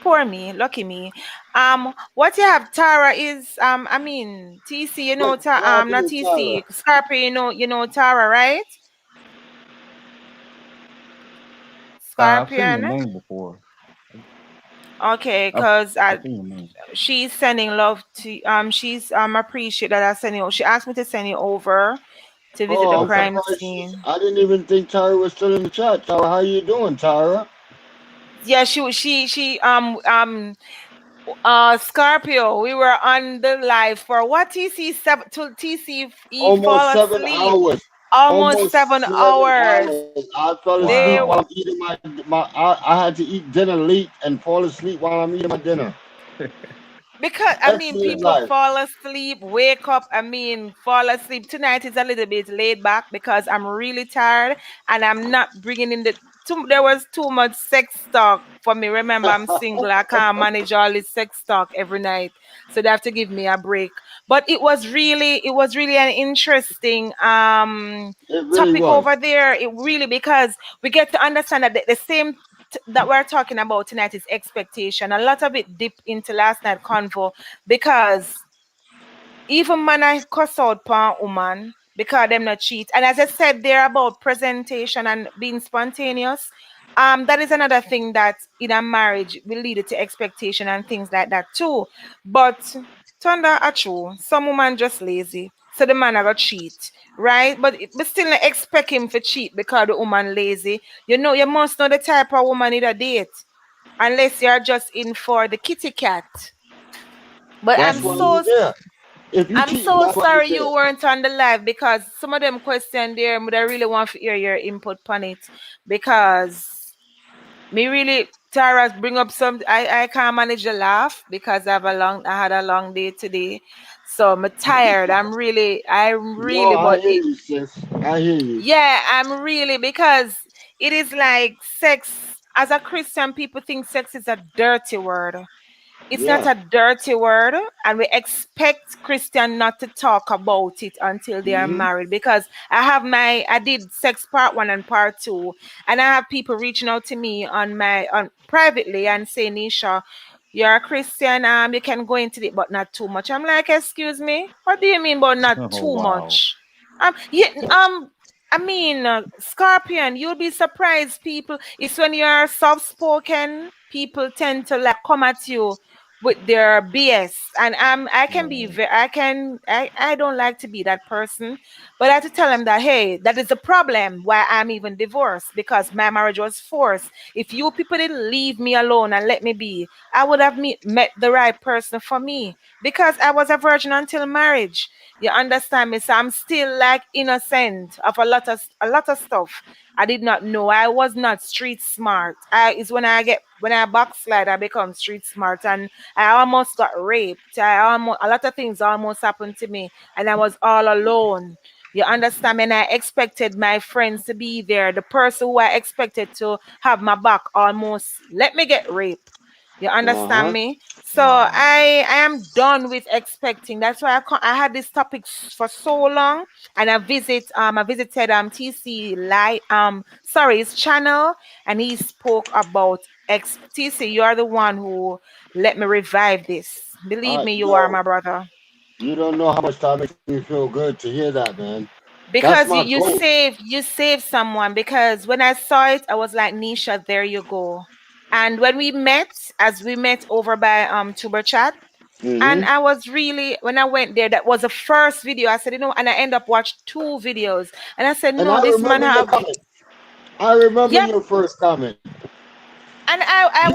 poor me, lucky me. What you have, Tara, is I mean TC, What not happened to Tyra? TC, Scorpio, Tara, right? I've seen your Scorpion. name before. Okay, I've, cause I've seen your name. she's sending love to she's appreciate that I send you. She asked me to send you over to visit the Oh, I'm Okay. crime surprised scene. I didn't even think Tyra was still in the chat. Tyra, how you doing, Tyra? Yeah, she Scorpio. We were on the live for what TC seven till TC he Almost fall 7 hours. asleep. Almost Almost seven 7 hours. hours. I fell asleep They while Wow. I'm eating I had to eat dinner late and fall asleep while I'm eating my dinner. because I mean Excellent people life. fall asleep, wake up, fall asleep. Tonight is a little bit laid back because I'm really tired and I'm not bringing in there was too much sex talk for me. Remember, I'm single. I can't manage all this sex talk every night. So they have to give me a break. But it was really an interesting It really topic was. over there. It really because we get to understand that the same that we're talking about tonight is expectation. A lot of it dipped into last night convo because Even man I cuss out pan woman because them not cheat. And as I said, they're about presentation and being spontaneous. That is another thing that in a marriage will lead to expectation and things like that too. But thunder are true. Some woman just lazy. So the man have a cheat, right? But still not expect him to cheat because the woman lazy. You know, you must know the type of woman need a date. Unless you're just in for the kitty cat. But That's why you're there. If you I'm cheating, so that's why you're sorry you there. weren't on the live because some of them question there, but I really want to hear your input on it because me really Tara bring up some I can't manage the laugh because I had a long day today. So I'm tired. I'm No, really I but hear you, sis. I hear you. yeah, I'm really because it is like sex as a Christian people think sex is a dirty word. It's not Yeah. a dirty word, and we expect Christian not to talk about it until they are Mm-hmm. married. Because I did sex part one and part two, and I have people reaching out to me on privately and saying, Nisha, you're a Christian, you can go into it, but not too much. I'm like, excuse me, what do you mean, but not Oh too wow. much? Yeah, I mean, Scorpion, you'll be surprised. People, it's when you're soft spoken, people tend to like come at you with their BS. And I can be Right. very, I don't like to be that person, but I have to tell them that hey, that is the problem why I'm even divorced because my marriage was forced. If you people didn't leave me alone and let me be, I would have met the right person for me because I was a virgin until marriage. You understand me? So I'm still like innocent of a lot of stuff. I did not know. I was not street smart. I is when I backslide, I become street smart, and I almost got raped. A lot of things almost happened to me, and I was all alone. You understand me? And I expected my friends to be there. The person who I expected to have my back almost let me get raped. You understand Uh-huh. me? So Wow. I am done with expecting. That's why I had this topic for so long, and I visited TC live sorry his channel, and he spoke about TC. You are the one who let me revive this. Believe me, you are Yo, my brother. you don't know how much that makes me feel good to hear that, man. That's Because my goal. you saved someone. Because when I saw it, I was like, Nisha, there you go. And when we met over by Tuber Chat, and Mm-hmm. I was really when I went there, that was the first video. I said, and I end up watched two videos, and I said, And no, I this man remember your have comment. I remember yep. your first comment. And I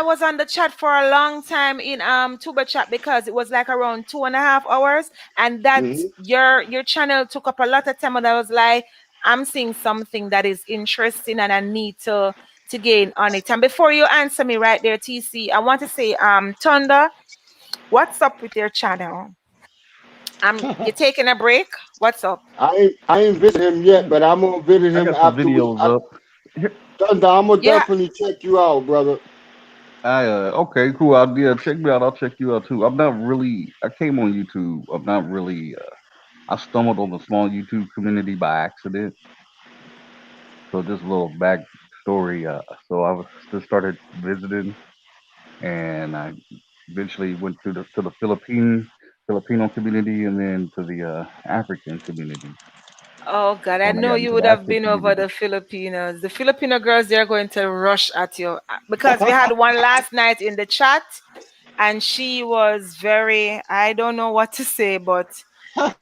was on the chat for a long time in Tuber chat because it was like around 2.5 hours, and that Mm-hmm. your channel took up a lot of time, and I was like, I'm seeing something that is interesting and I need to gain on it. And before you answer me right there, TC, I want to say Thunder, what's up with your channel? You taking a break? What's up? I ain't visit him yet, but I'm gonna visit I him got some after videos up. Thunder, I'm gonna Yeah. definitely check you out, brother. I okay, cool. Check me out. I'll check you out too. I'm not really. I came on YouTube. I'm not really. I stumbled on the small YouTube community by accident. So just a little backstory. So I was just started visiting, and I eventually went to the Filipino community, and then to the African community. Oh God, I When I know got you into the would have African been over community, the Filipinos. The Filipino girls, they're going to rush at you because we had one last night in the chat, and she was very, I don't know what to say, but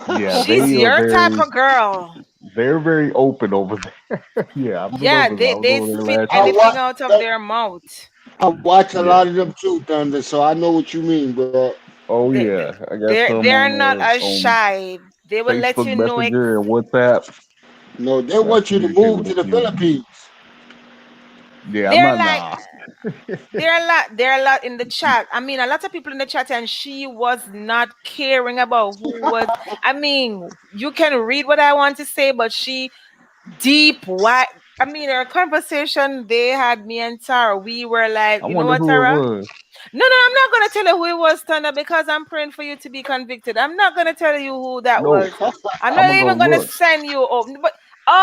yeah, she's your type of girl. they're very open over there. Yeah, I Yeah, remember that. I was they over there spit last I year. anything watch out of their mouth. I watch a Yeah. lot of them too, Thunder, so I know what you mean, bro. Oh They, yeah, I got some they're not as on shy. They will let Facebook you know. Messenger and WhatsApp. No, they I want you to communicate move with to a the few of them. Philippines. Yeah, I'm They're not like nah. there are a lot in the chat. I mean, a lot of people in the chat, and she was not caring about who was. I mean, you can read what I want to say, but she deep why. I mean, our conversation they had me and Tara. We were like, I you know wonder what, who it Tara? was. No, no, I'm not gonna tell you who it was, Tana, because I'm praying for you to be convicted. I'm not gonna tell you who that No, was. I'm I'm not gonna go even gonna look. send you up. But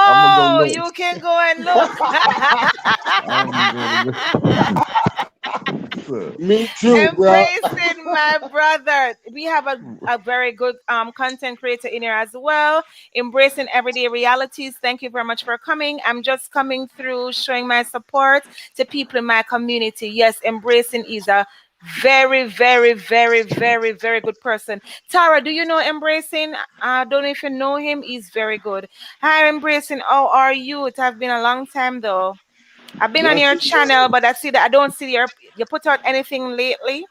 I'm gonna go oh, look. you can go and look. I'm gonna go look. Me too, bro. Embracing my brother. We have a very good content creator in here as well. Embracing everyday realities. Thank you very much for coming. I'm just coming through showing my support to people in my community. Yes, embracing is a very, very, very, very, very good person. Tara, do you know Embracing? I don't know if you know him. He's very good. Hi, Embracing. How are you? It has been a long time though. I've been on Yes, your it was. channel, but I see that I don't see your you put out anything lately.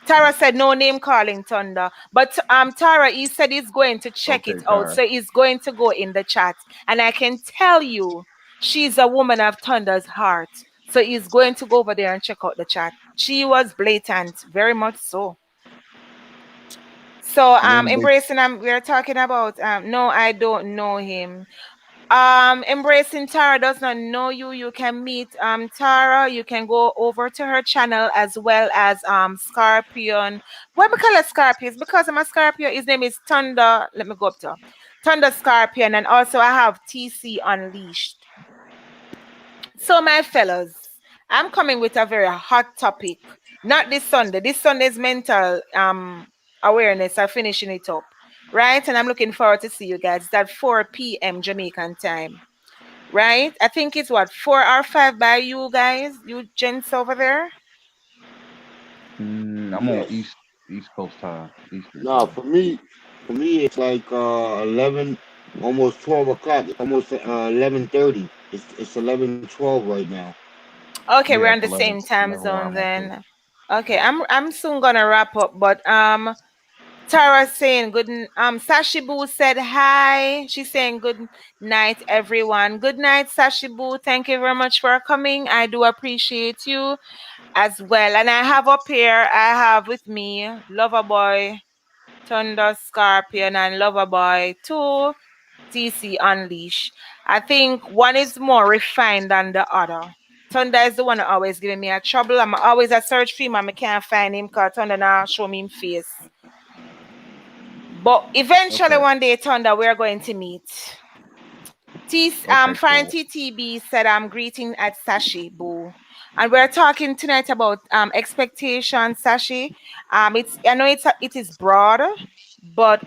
Tara said no name calling Thunder. But Tara, he said he's going to check it Okay, out. Tara. So he's going to go in the chat. And I can tell you she's a woman of Thunder's heart. So he's going to go over there and check out the chat. She was blatant, very much so. So And then they embracing we're talking about no, I don't know him. Embracing Tara does not know you. You can meet Tara. You can go over to her channel as well as Scorpion. Why we call it Scorpion? It's because I'm a Scorpio. His name is Thunder. Let me go up to Thunder Scorpion, and also I have TC Unleashed. So my fellas, I'm coming with a very hot topic. Not this Sunday. This Sunday's mental awareness. I'm finishing it up. Right? And I'm looking forward to see you guys. It's at 4 p.m. Jamaican time. Right? I think it's what 4 or 5 by you guys, you gents over there. I'm on Yes. East Coast time, Eastern No, time. for me, it's like 11, almost 12 o'clock. It's almost 11:30. It's 11:12 right now. Okay, we're Yeah, on it's the same 11, time 11 where zone I'm at too. then. Okay, I'm soon gonna wrap up, but Tara saying Sashibu said hi. She's saying good night, everyone. Good night, Sashibu. Thank you very much for coming. I do appreciate you as well. And I have up here, I have with me Loverboy, Thunder Scorpion, and Loverboy 2, TC Unleash. I think one is more refined than the other. Thunder is the one always giving me a trouble. I'm always a search for him and I can't find him because Thunder now show me him face. But eventually Okay. one day, Thunder, we're going to meet. Okay, Fine cool. TTB said I'm greeting at Sashi Boo. And we're talking tonight about expectations, Sashi. It's I know it is broad, but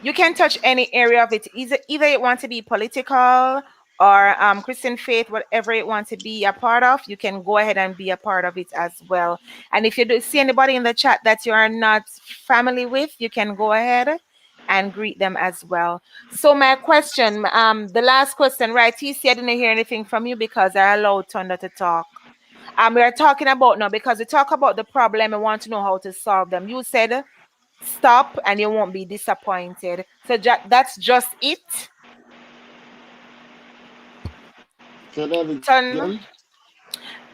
you can touch any area of it. Either it want to be political or Christian faith, whatever it wants to be a part of, you can go ahead and be a part of it as well. And if you do see anybody in the chat that you are not family with, you can go ahead and greet them as well. So my question, the last question, right? TC, I didn't hear anything from you because I allowed Thunder to talk. We are talking about now because we talk about the problem and want to know how to solve them. You said stop and you won't be disappointed. So that's just it. Say that Ton.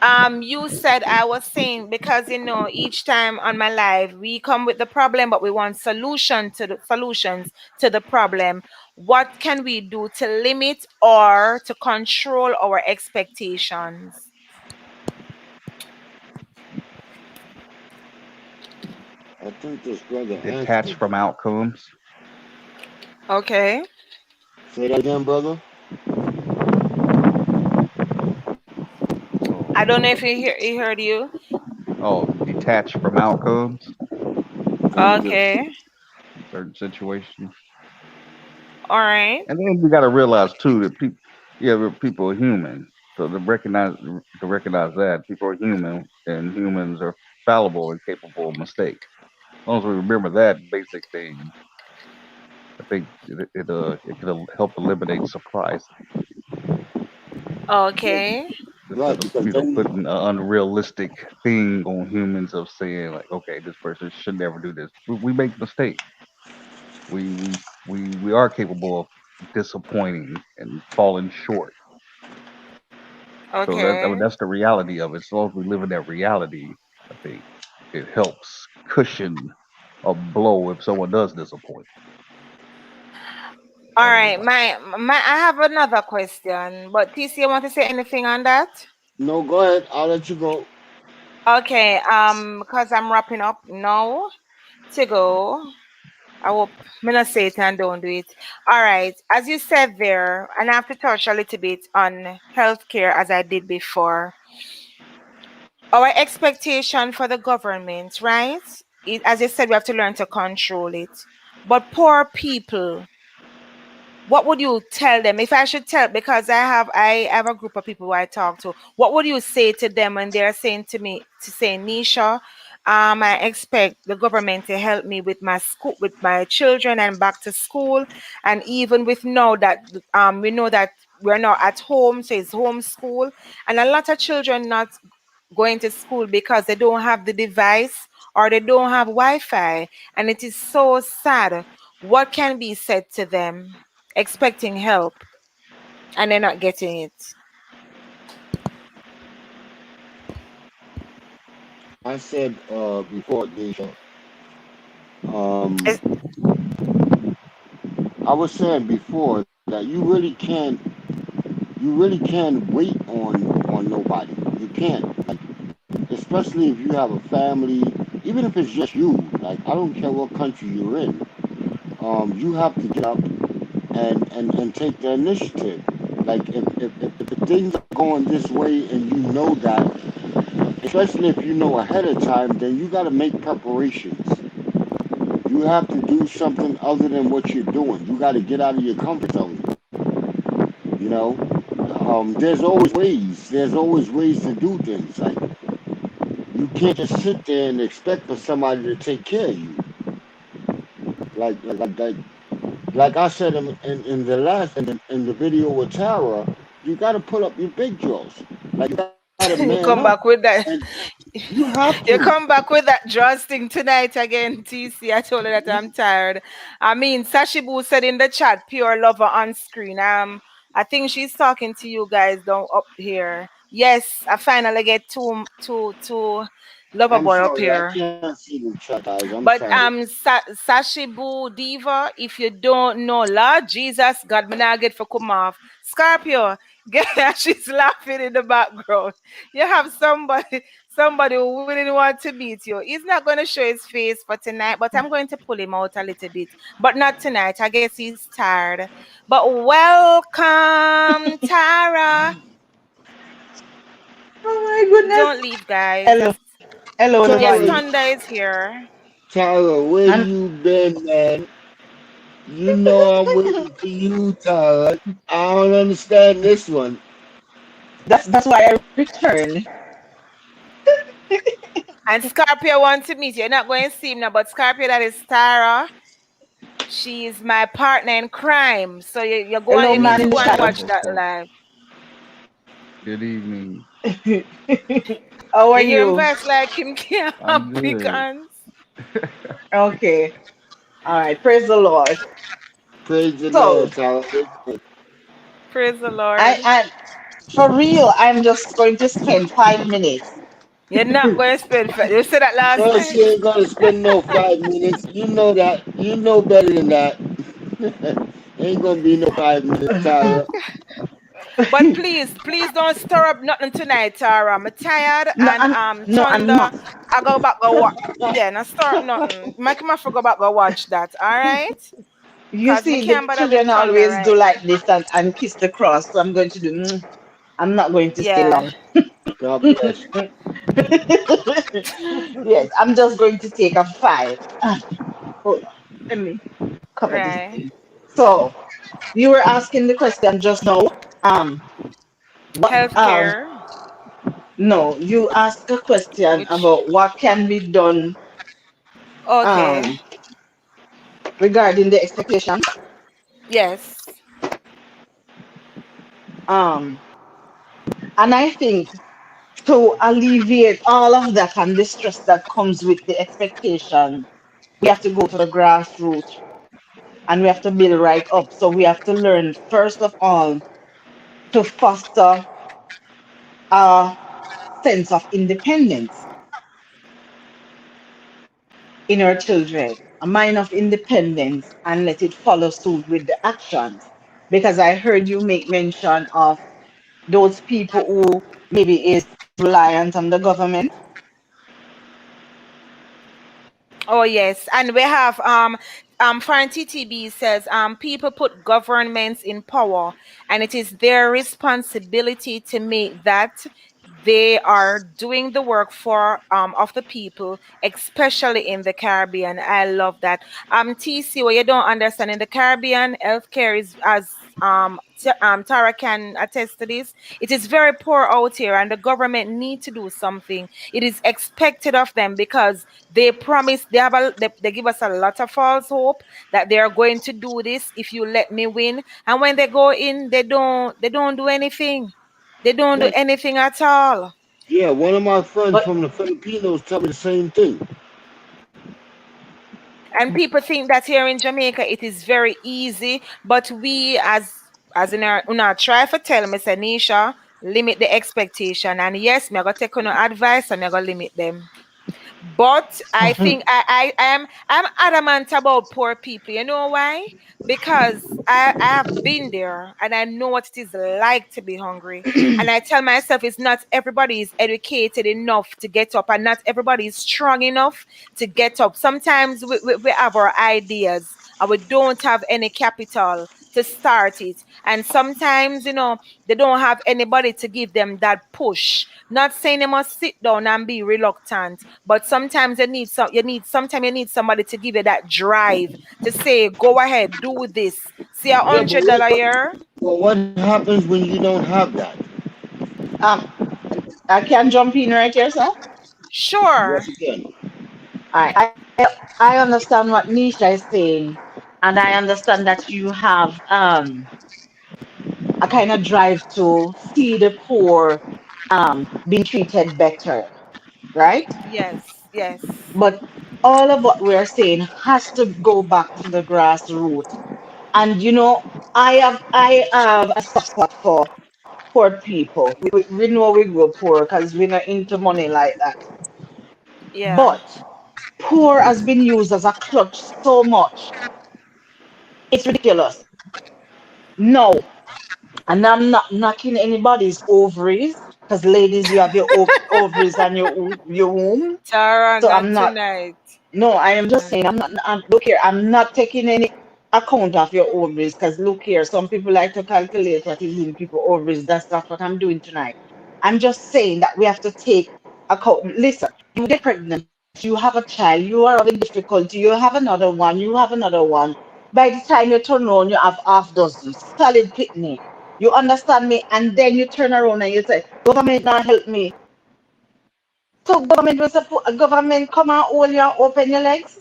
again. You said I was saying because each time on my live we come with the problem, but we want solutions to the problem. What can we do to limit or to control our expectations? I think this brother answered Detached it. from outcomes. Okay. Say that again, brother. So, I don't know if he heard you. detached from outcomes in just Okay. certain situations. All right. And then we got to realize too that people, yeah, people are human. So to recognize that people are human and humans are fallible and capable of mistake. As long as we remember that basic thing, I think it could help eliminate surprise Yeah, Okay. instead right. of Because then, putting an unrealistic thing on humans of saying like, okay, this person should never do this. We make mistakes. We are capable of disappointing and falling short. So I mean, Okay. that's the reality of it. As long as we live in that reality, I think it helps cushion a blow if someone does disappoint All right, everybody. my I have another question, but TC, you want to say anything on that? no, go ahead. I'll let you go. Okay, because I'm wrapping up now to go. I hope me not say it and don't do it. All right, as you said there, and I have to touch a little bit on healthcare as I did before. our expectation for the government, right? As you said, we have to learn to control it. But poor people, what would you tell them if I should tell, because I have a group of people who I talk to, what would you say to them when they're saying to me, to say, Nisha, I expect the government to help me with my school, with my children and back to school, and even with now that we know that we're not at home, so it's homeschool, and a lot of children not going to school because they don't have the device or they don't have Wi-Fi, and it is so sad. What can be said to them expecting help and they're not getting it? I said before, Deja, um, Es- I was saying before that you really can't wait on nobody. You can't, like, especially if you have a family, even if it's just you. Like, I don't care what country you're in. You have to get up and take the initiative. Like, if things are going this way and you know that, especially if you know ahead of time, then you got to make preparations. You have to do something other than what you're doing. You got to get out of your comfort zone. You know, there's always ways. There's always ways to do things. Like, you can't just sit there and expect for somebody to take care of you. Like like like, like I said in the last in the video with Tara, you got to put up your big drawers. Like, you got to man you up, come back with and that. you have to. You come back with that draws thing tonight again, TC. I told her that I'm tired. I mean, Sashibu said in the chat, pure lover on screen. I think she's talking to you guys down up here. Yes, I finally get two lover I'm boy up sorry, I here. can't see the chat, guys. I'm But sorry. Sashibu Diva, if you don't know, Lord Jesus, God, me not get for come off. Scorpio, get she's laughing in the background. You have somebody who wouldn't want to meet you. He's not going to show his face for tonight, but I'm going to pull him out a little bit. But not tonight. I guess he's tired. But welcome, Tara. Oh my goodness. Don't leave, guys. Hello. Hello, Yes, Tara, everybody. Thunder is here. Tara, where And you been, man? You know I'm waiting for you, Tara. I don't understand this one. that's why I returned. And Scorpio wants to meet you. You're not going to see him now, but Scorpio, that is Tara. She is my partner in crime. So you go on, Hello, you need man to in go the and What's shadow. up? watch What's that up? live. Good evening. How are You hear him you? voice like him can't I'm have big good. hands. Okay. All right. Praise the Lord. Praise the So Lord, Tara. Praise the I Lord. I for real, I'm just going to spend 5 minutes. You're not going to spend. You said that last No, she night. ain't gonna spend no 5 minutes. You know that. You know better than that. Ain't gonna be no 5 minutes, Tara. But please don't stir up nothing tonight, Tara. I'm tired No, and I'm Thunder. not. I go back go watch. Yeah, now stir up nothing. Make him forget back go watch that. All right. You Cause me see, the can't bother with children Thunder always do right like now. this and kiss the cross. So I'm going to do. I'm not going to stay Yeah. long. God bless. Yes, I'm just going to take a five. Hold on. Let me cover this Right. thing. So you were asking the question just now. Um, what? Healthcare, No, you asked a question which about what can be done okay. um regarding the expectation. Yes. Um, and I think to alleviate all of that and the stress that comes with the expectation, we have to go to the grassroots and we have to build right up. So we have to learn first of all to foster a sense of independence in our children, a mind of independence, and let it follow suit with the actions. Because I heard you make mention of those people who maybe is reliant on the government. Oh yes. And we have foreign TTB says people put governments in power and it is their responsibility to make that they are doing the work for of the people, especially in the Caribbean. I love that. TC, what you don't understand, in the Caribbean, healthcare is, as Tara can attest to this, it is very poor out here, and the government need to do something. It is expected of them because they promise, they give us a lot of false hope that they are going to do this if you let me win, and when they go in, they don't do anything. They don't do Like, anything at all. yeah, one of my friends But from the Filipinos tell me the same thing. And people think that here in Jamaica it is very easy, but we, as in our try for tell me, say, Nisha, limit the expectation. And yes, me I go take on advice and me I go limit them. But I think I'm adamant about poor people. You know why? Because I have been there and I know what it is like to be hungry. And I tell myself it's not everybody is educated enough to get up, and not everybody is strong enough to get up. Sometimes we have our ideas and we don't have any capital to start it. And sometimes, they don't have anybody to give them that push. Not saying they must sit down and be reluctant, but sometimes you need somebody to give you that drive to say, go ahead, do this. See a Yeah, hundred dollar here? but what happens when you don't have that? um, I can jump in right here, sir. Yes, Sure. again. I understand what Nisha is saying, and I understand that you have a kind of drive to see the poor being treated better, right? Yes, yes. But all of what we're saying has to go back to the grassroots. And I have a soft spot for poor people. We know we grow poor because we're not into money like that. Yeah. But poor has been used as a crutch so much. It's ridiculous. No, and I'm not knocking anybody's ovaries because ladies, you have your ovaries and your womb. Tara, So not I'm not. tonight. No, I am just Not saying. Look here. I'm not taking any account of your ovaries because look here. Some people like to calculate what is in people's ovaries. That's not what I'm doing tonight. I'm just saying that we have to take account. Listen, you get pregnant. You have a child. You are having difficulty. You have another one. You have another one. By the time you turn around, you have half dozen solid kidney. You understand me? And then you turn around and you say, government not help me. So government come and hold you and open your legs?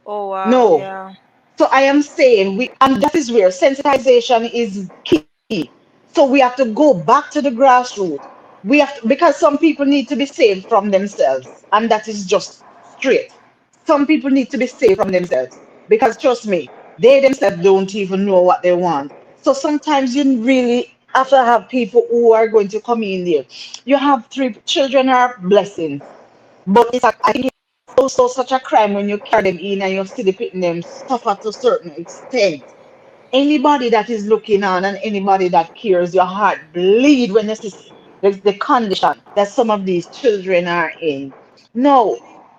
Oh wow, No. yeah. So I am saying and that is where sensitization is key. So we have to go back to the grassroots. Because some people need to be saved from themselves, and that is just straight. Some people need to be saved from themselves because trust me, they themselves don't even know what they want. So sometimes you really have to have people who are going to come in there. You have three children are blessings, but I think it's also such a crime when you carry them in and you're still putting them suffer to a certain extent. Anybody that is looking on and anybody that cares, your heart bleed when you see the condition that some of these children are in. No,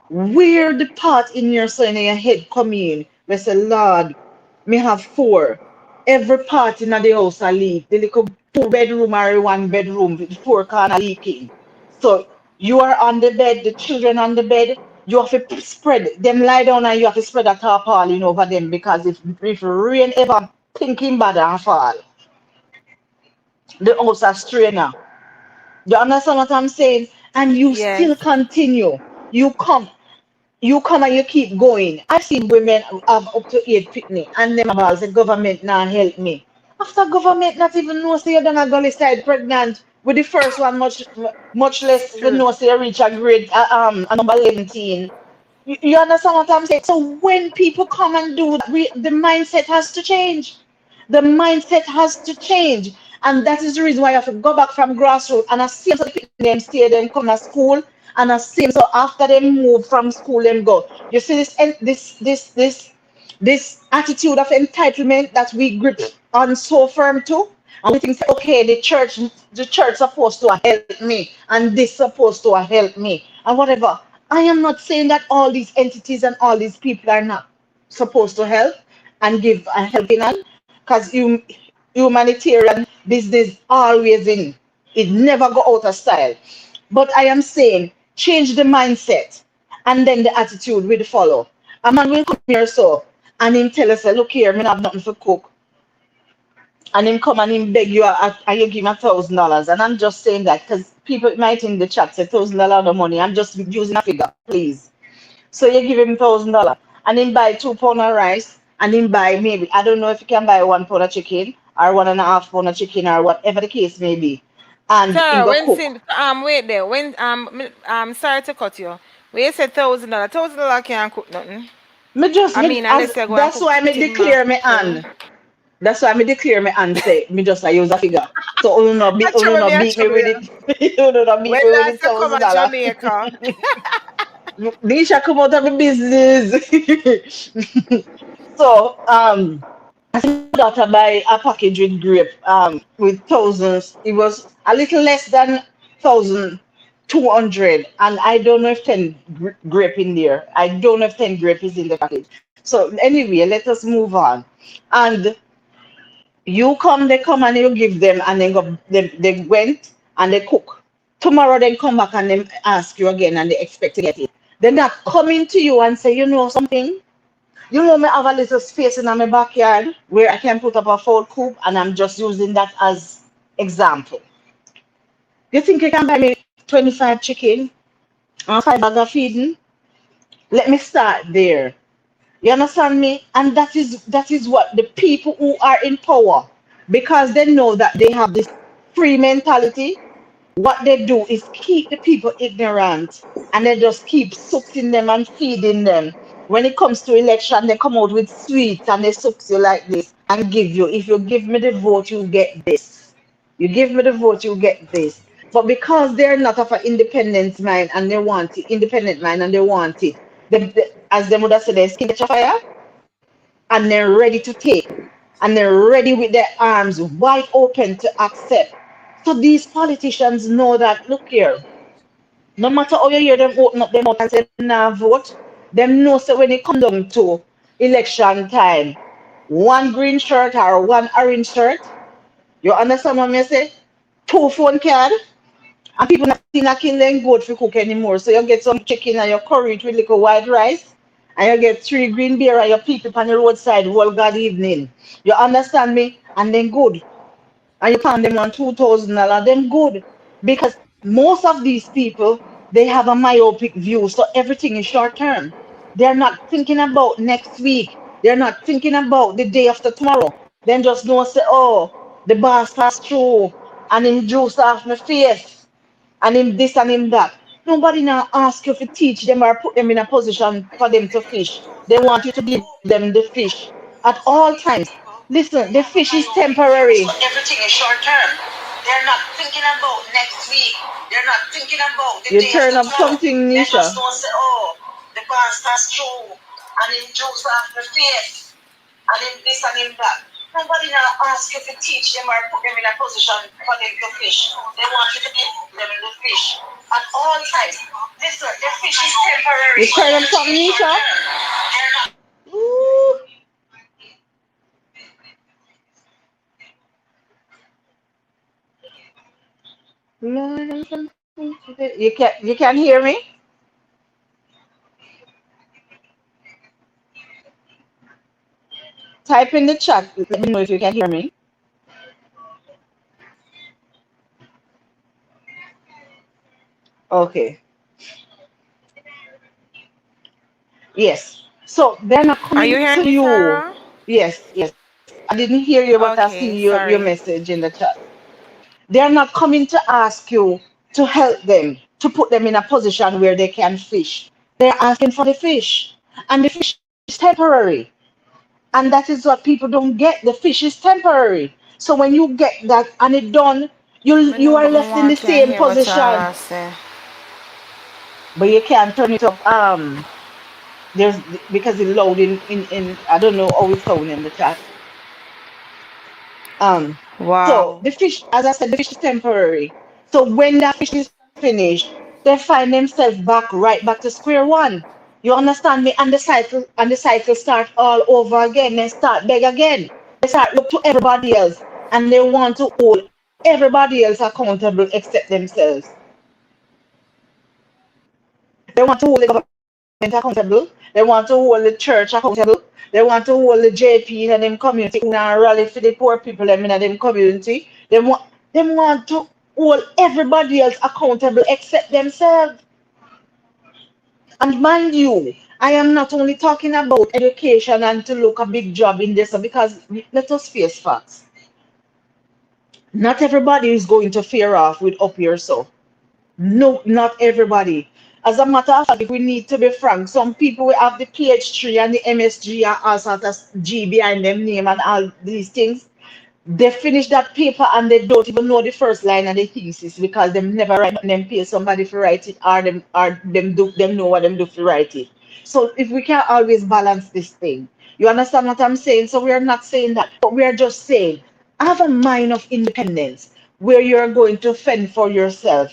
where the part in your soul in your head come in, we say, Lord, me have four. Every part in the house a leak. The little two-bedroom or one-bedroom, the four corner leaking. So you are on the bed, the children on the bed. You have to spread them lie down and you have to spread a tarpaulin over them because if rain ever thinking bad and fall, the house a strainer. You understand what I'm saying? And you Yes. still continue. You come. You come and you keep going. I've seen women have up to 8 picnic and them balls the government now help me. After government not even know say you done a gully side pregnant with the first one much less we True. know say you reach a grade a number 17. You understand what I'm saying? So when people come and do that, the mindset has to change. The mindset has to change. And that is the reason why you have to go back from grassroots and I see so the them stay them come to school and I see so after they move from school them go. You see this attitude of entitlement that we grip on so firm too. And we think, say, okay, the church supposed to help me, and this supposed to help me, and whatever. I am not saying that all these entities and all these people are not supposed to help and give a helping hand, because humanitarian business always in. It never go out of style. But I am saying, change the mindset, and then the attitude will follow. A man will come here so, and him tell us, look here, me not have nothing for cook. And him come and him beg you, and you give him $1,000. And I'm just saying that because people might in the chat say $1,000 no money. I'm just using a figure, please. So you give him $1,000, and him buy 2 pound of rice, and him buy maybe, I don't know if you can buy 1 pound of chicken or 1.5 pound of chicken or whatever the case may be, and him Sir, go when cook. wait there. When sorry to cut you. When you said $1,000 can't cook nothing. Me just I me mean, as unless you go and that's cook why me chicken declare me mackerel. on. That's why me declare me and say me just I use a figure. So you Actually, not me a beat me trouble with you. it. You not beat When me with the last you come thousand to dollar. Jamaica? Nisha come out of the business. So my daughter buy a package with grape with thousands. It was a little less than 1,200, and I don't know if 10 grape in there. I don't know if 10 grape is in the package. So anyway, let us move on. And they come and you give them, and then they went and they cook. Tomorrow they come back and they ask you again and they expect to get it. They're not coming to you and say, you know something? You know, me have a little space in my backyard where I can put up a fowl coop, and I'm just using that as example. You think you can buy me 25 chicken and 5 bag of feeding? Let me start there. You understand me? And that is what the people who are in power, because they know that they have this free mentality. What they do is keep the people ignorant, and they just keep sucking them and feeding them. When it comes to election, they come out with sweets and they suck you like this and give you. If you give me the vote, you get this. You give me the vote, you get this. But because they're not of an independent mind and they want it, independent mind and they want it, as the mother said, they skin catch a fire and they're ready to take, and they're ready with their arms wide open to accept. So these politicians know that, look here, no matter how you hear them open up their mouth and say nah vote, them know so when it come down to election time, one green shirt or one orange shirt, you understand what I say? Two phone card, and people not still not kill them goat for cook anymore. So you get some chicken and you curry it with little white rice, and you get 3 green beer and you peep it on the roadside all God evening. You understand me? And then good. And you pan them on $2,000, then good. Because most of these people, they have a myopic view, so everything is short term. They're not thinking about next week. They're not thinking about the day after tomorrow. Then just know say, oh, the boss passed through and him juice off my face and him this and him that. Nobody now ask you to teach them or put them in a position for them to fish. They want you to give them the fish at all times. Listen, the fish is temporary. So everything is short term. They're not thinking about next week. They're not thinking about the you day turn up tomorrow. Something, Nisha. They just don't say, oh, the boss passed through and him juice off the face and him this and him that. Nobody now ask you to teach them or put them in a position for them to fish. They want you to give them the fish at all times. Listen, the fish is temporary. You turn up something, Nisha? Ooh. You can hear me? Type in the chat. Let me know if you can hear me. Okay. Yes. So they're not Are you coming hearing to me, you. Sarah? Yes, yes. I didn't hear you, but I Okay, see your sorry. message in the chat. They're not coming to ask you to help them, to put them in a position where they can fish. They're asking for the fish. And the fish is temporary. And that is what people don't get. The fish is temporary. So when you get that and it done, Me you know, are but me left in the want can same hear what position. Sarah say. But you can't turn it up. There's because it's loud in I don't know how it's sound in the chat. Um, so Wow. the fish, as I said, the fish is temporary. So when that fish is finished, they find themselves right back to square one. You understand me? And the cycle start all over again. They start beg again. They start look to everybody else. and they want to hold everybody else accountable except themselves. They want to hold the government accountable. They want to hold the church accountable. They want to hold the JP in them community and rally for the poor people them in them community. They want to hold everybody else accountable except themselves. And mind you, I am not only talking about education and to look a big job in this because let us face facts. Not everybody is going to fare off with up here so. No, not everybody. As a matter of fact, if we need to be frank, some people will have the PhD and the MSG and all sorts of G behind them name and all these things. They finish that paper and they don't even know the first line of the thesis because them never write them pay somebody for write it or them know what them do for write it. So if we can always balance this thing, you understand what I'm saying? So we are not saying that, but we are just saying have a mind of independence where you're going to fend for yourself.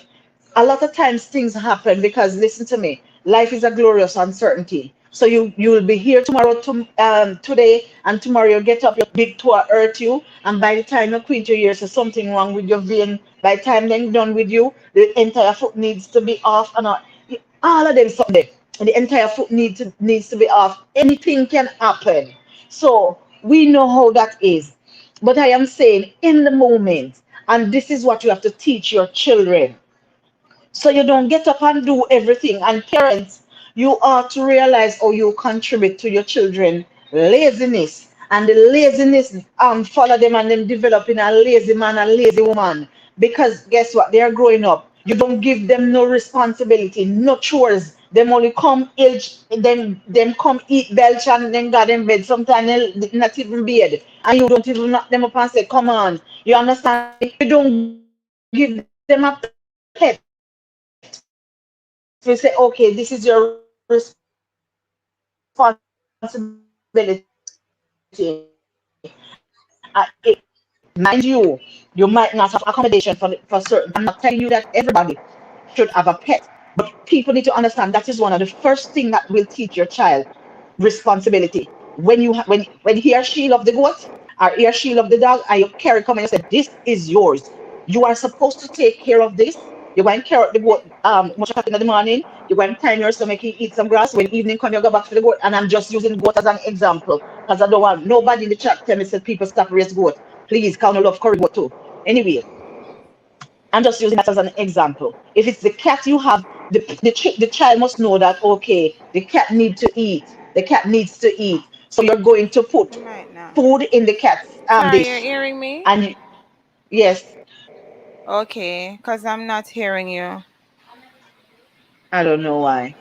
A lot of times things happen because listen to me, life is a glorious uncertainty. So you will be here tomorrow today and tomorrow you get up your big toe hurt you and by the time you quit your ears there's something wrong with your vein. By the time they're done with you the entire foot needs to be off and all of them something and the entire foot needs to be off. Anything can happen. So we know how that is. But I am saying in the moment, and this is what you have to teach your children so you don't get up and do everything. And parents, you are to realize how you contribute to your children laziness. And the laziness follow them and them developing a lazy man, a lazy woman. Because guess what? They are growing up. You don't give them no responsibility, no chores. Them only come age, them come eat, belch, and then got in bed. Sometimes they not even bed. And you don't even knock them up and say, come on. You understand me? You don't give them a pet. We say, okay, this is your responsibility. Mind you, you might not have accommodation for certain. I'm not telling you that everybody should have a pet, but people need to understand that is one of the first thing that will teach your child responsibility. When he or she love the goat or he or she love the dog, and you carry come and you say, this is yours. You are supposed to take care of this. You go and carry the goat much o'clock in the morning. You go and time your stomach, you eat some grass. When evening come, you go back to the goat. And I'm just using goat as an example because I don't want nobody in the chat tell me said people stop raise goat. Please, count love curry goat too. Anyway, I'm just using that as an example. If it's the cat you have, the child must know that okay, the cat needs to eat. The cat needs to eat. So you're going to You put might now. food in the cat's Sorry, you're dish. hearing me? And yes, Okay, because I'm not hearing you. I don't know why.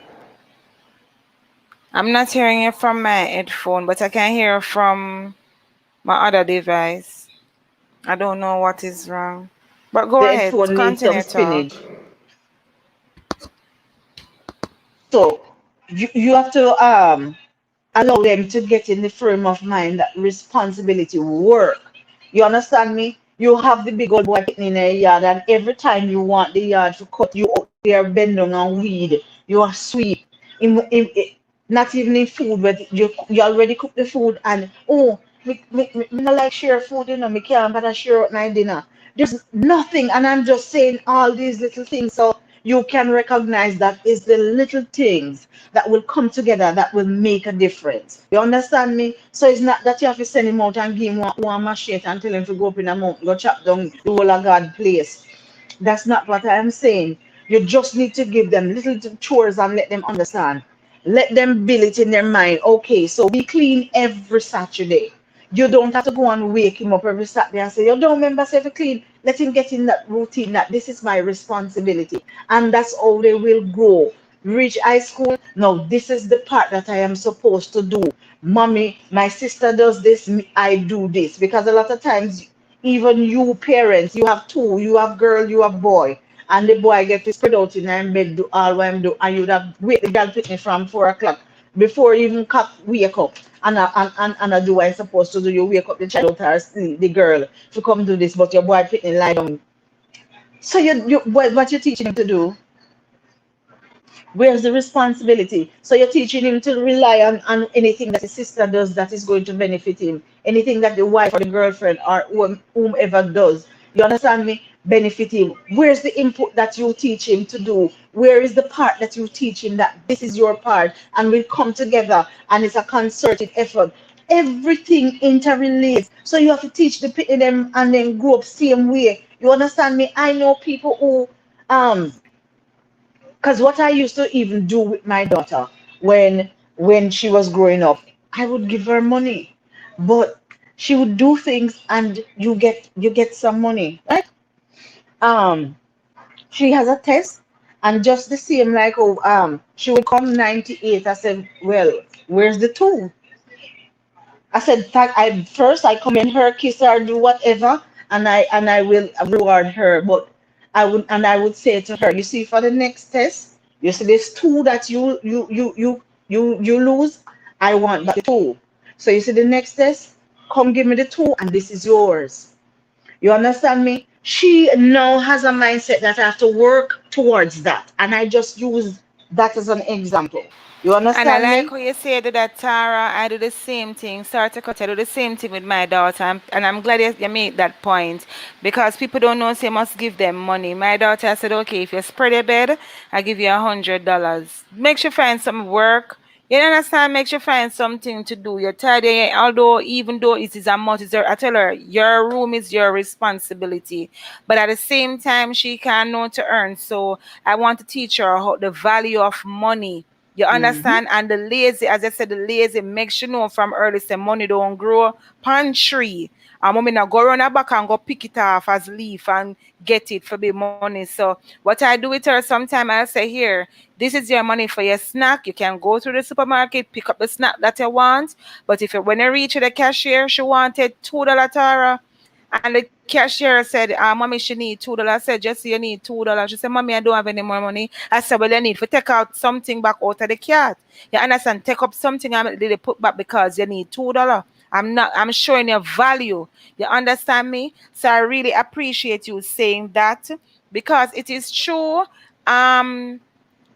I'm not hearing you from my headphone, but I can hear from my other device. I don't know what is wrong. But go The ahead, headphone needs some continue talk. spinach. So you have to allow them to get in the frame of mind that responsibility work. You understand me? You have the big old boy in a yard, and every time you want the yard to cut, you out there bend down and weed. You are sweep. Not even in food, but you already cook the food, and oh, me not like share food, me can't but I share out my dinner. There's nothing, and I'm just saying all these little things so you can recognize that it's the little things that will come together that will make a difference. You understand me? So it's not that you have to send him out and give him one machete and tell him to go up in a mountain, go chop down the whole of God place. That's not what I am saying. You just need to give them little chores and let them understand. Let them build it in their mind. Okay, so we clean every Saturday. You don't have to go and wake him up every Saturday and say, you don't remember say to clean. Let him get in that routine that this is my responsibility. And that's how they will grow. Reach high school. No, this is the part that I am supposed to do. Mommy, my sister does this, I do this. Because a lot of times even you parents, you have two, you have girl, you have boy, and the boy get to spread out in her bed, do all what him do, and you'd have wait the girl picnic from 4 o'clock before even cock wake up. And I do what I'm supposed to do. You wake up the child out or sleep, the girl to come do this, but your boy picnic lie down. So what you're teaching him to do, Where's the responsibility? So you're teaching him to rely on anything that his sister does that is going to benefit him, anything that the wife or the girlfriend or whomever does. You understand me? Benefit him. Where's the input that you teach him to do? Where is the part that you teach him that this is your part and we'll come together and it's a concerted effort? Everything interrelates. So you have to teach the them and then grow up same way. You understand me? I know people who because what I used to even do with my daughter when she was growing up, I would give her money, but she would do things and you get some money, right? Um, she has a test, and just the same like oh she would come 98. I said, well, where's the two? I said, I first I commend her, kiss her, do whatever, and I will reward her. But I would say to her, you see, for the next test, you see this two that you lose, I want back the two. So you see the next test, come give me the two, and this is yours. You understand me? She now has a mindset that I have to work towards that, and I just use that as an example. You And I understand like me? how you say that, Tara. I do the same thing. Sorry to cut. I do the same thing with my daughter, and I'm glad you made that point because people don't know. So you must give them money. My daughter, I said, okay, if you spread your bed, I give you $100. Make sure you find some work. You understand? Make sure you find something to do. You're tired. Although, even though it is a must, I tell her your room is your responsibility. But at the same time, she can know to earn. So I want to teach her how the value of money. You Hmm. understand? And the lazy, as I said, the lazy makes you know from early say money don't grow pan tree. And mommy now go run her back and go pick it off as leaf and get it for the money. So what I do with her sometime I say, here, this is your money for your snack. You can go to the supermarket, pick up the snack that you want. But if you when you reach the cashier, she wanted $2, Tara. And the cashier said, mommy, she need $2. I said, Jesse, you need $2. She said, mommy, I don't have any more money. I said, well, you need to take out something back out of the cart. You understand? Take up something and they put back because you need $2. I'm showing you value. You understand me? So I really appreciate you saying that because it is true. Um,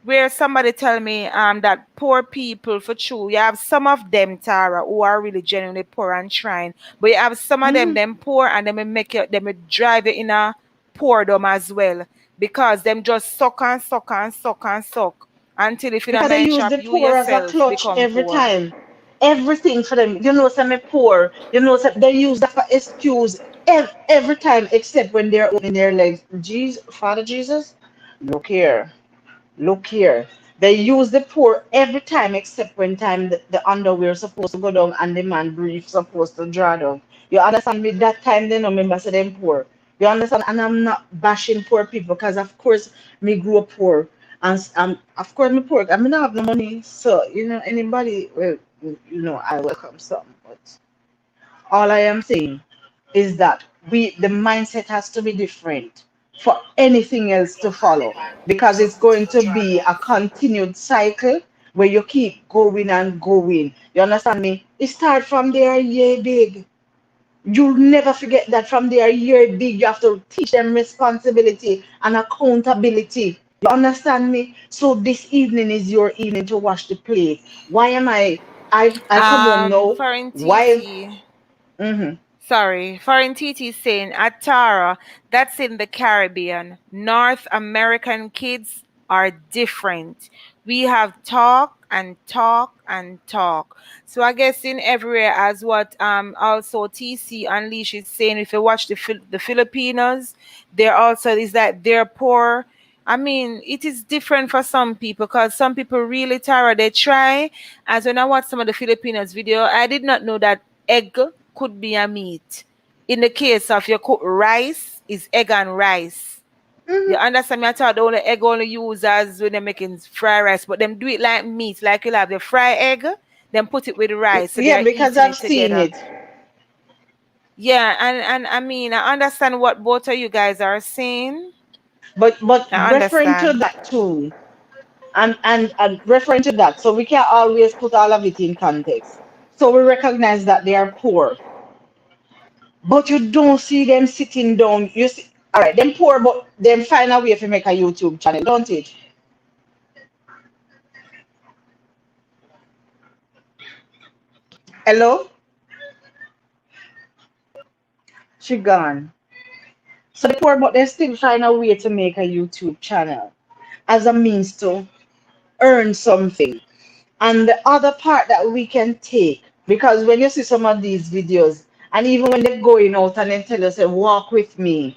where somebody tell me that poor people for true, you have some of them, Tara, who are really genuinely poor and trying, but you have some of them poor and them will make you them will drive you in a poordom as well because them just suck and suck and suck and suck until if you don't Because they mind use shop, the you poor as a yourself clutch become every poor. time. Everything for them. You know, some are poor. You know, some, they use that for excuse every time except when they're opening their legs. Jesus, Father Jesus, look here. Look here. They use the poor every time except when time the underwear is supposed to go down and the man brief supposed to draw down. You understand me? That time they don't remember say them poor. You understand? And I'm not bashing poor people because of course me grew up poor. And of course me poor. I mean I have no money. So anybody well I welcome some. But all I am saying is that the mindset has to be different for anything else to follow because it's going to be a continued cycle where you keep going and going. You understand me? It start from there, yeah, big. You'll never forget that from there, you're big. You have to teach them responsibility and accountability. You understand me? So this evening is your evening to wash the plate. Why am I come home now? Foreign Why? TT. Mm-hmm. Sorry, Foreign TT is saying Atara, that's in the Caribbean. North American kids are different. We have talk and talk and talk. So I guess in everywhere as what also TC Unleash is saying, if you watch the Filipinos, they're also is that they're poor. I mean, it is different for some people because some people really Tara they try. As when I watch some of the Filipinos video, I did not know that egg could be a meat. In the case of your cook rice, is egg and rice. You Mm-hmm. understand me? I thought the only egg only use as when they're making fried rice, but them do it like meat, like you'll have the fried egg, then put it with the rice, so they Yeah, are because eating I've it seen together. it. Yeah, and I mean I understand what both of you guys are saying. But I referring to understand. that too, and referring to that, so we can't always put all of it in context. So we recognize that they are poor, but you don't see them sitting down. You see, all right, them poor, but them find a way to make a YouTube channel, don't it? Hello? She gone. So they poor, but they still find a way to make a YouTube channel as a means to earn something. And the other part that we can take, because when you see some of these videos, and even when they're going out and they tell us, say, walk with me,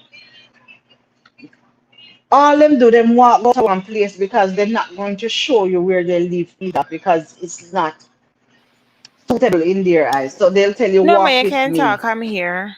all them do, them walk out to one place because they're not going to show you where they live either, because it's not suitable in their eyes. So they'll tell you, No, ma, walk you with can me. talk. I'm here.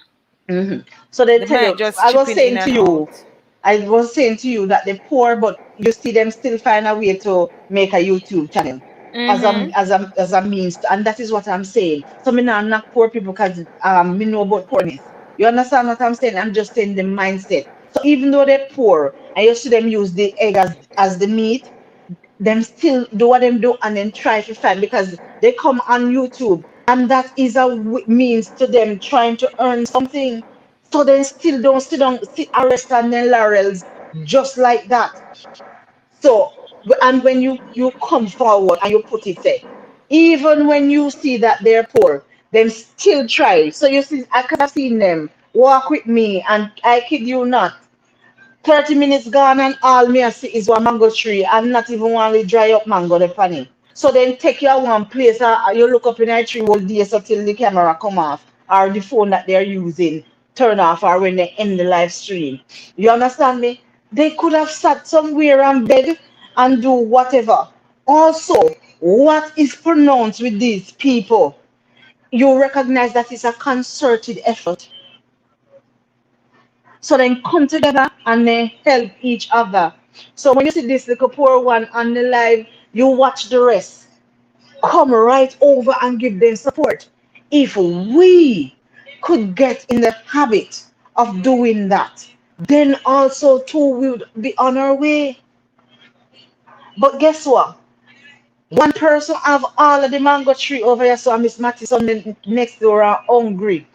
So they The tell mic you, just chipping in and out. I was saying to you that they're poor, but you see them still find a way to make a YouTube channel Mm-hmm. as a means, and that is what I'm saying. So me not knock poor people because me know about poorness. You understand what I'm saying? I'm just saying the mindset. So even though they're poor, and you see them use the egg as the meat, them still do what them do and then try to find because they come on YouTube and that is a means to them trying to earn something. So they still don't sit down, sit and rest on their laurels just like that. So and when you come forward and you put it there, even when you see that they're poor, them still try. So you see, I could have seen them walk with me, and I kid you not. 30 minutes gone and all me I see is one mango tree and not even one with dry up mango the funny. So then take you one place you look up in a tree all day so till the camera come off or the phone that they're using turn off or when they end the live stream. You understand me? They could have sat somewhere and beg and do whatever. Also, what is pronounced with these people? You recognize that it's a concerted effort. So then come together and then help each other. So when you see this little poor one on the live, you watch the rest. Come right over and give them support. If we could get in the habit of doing that, then also too we'll be on our way. But guess what? One person have all of the mango tree over here, so Miss Mattis on the next door are hungry.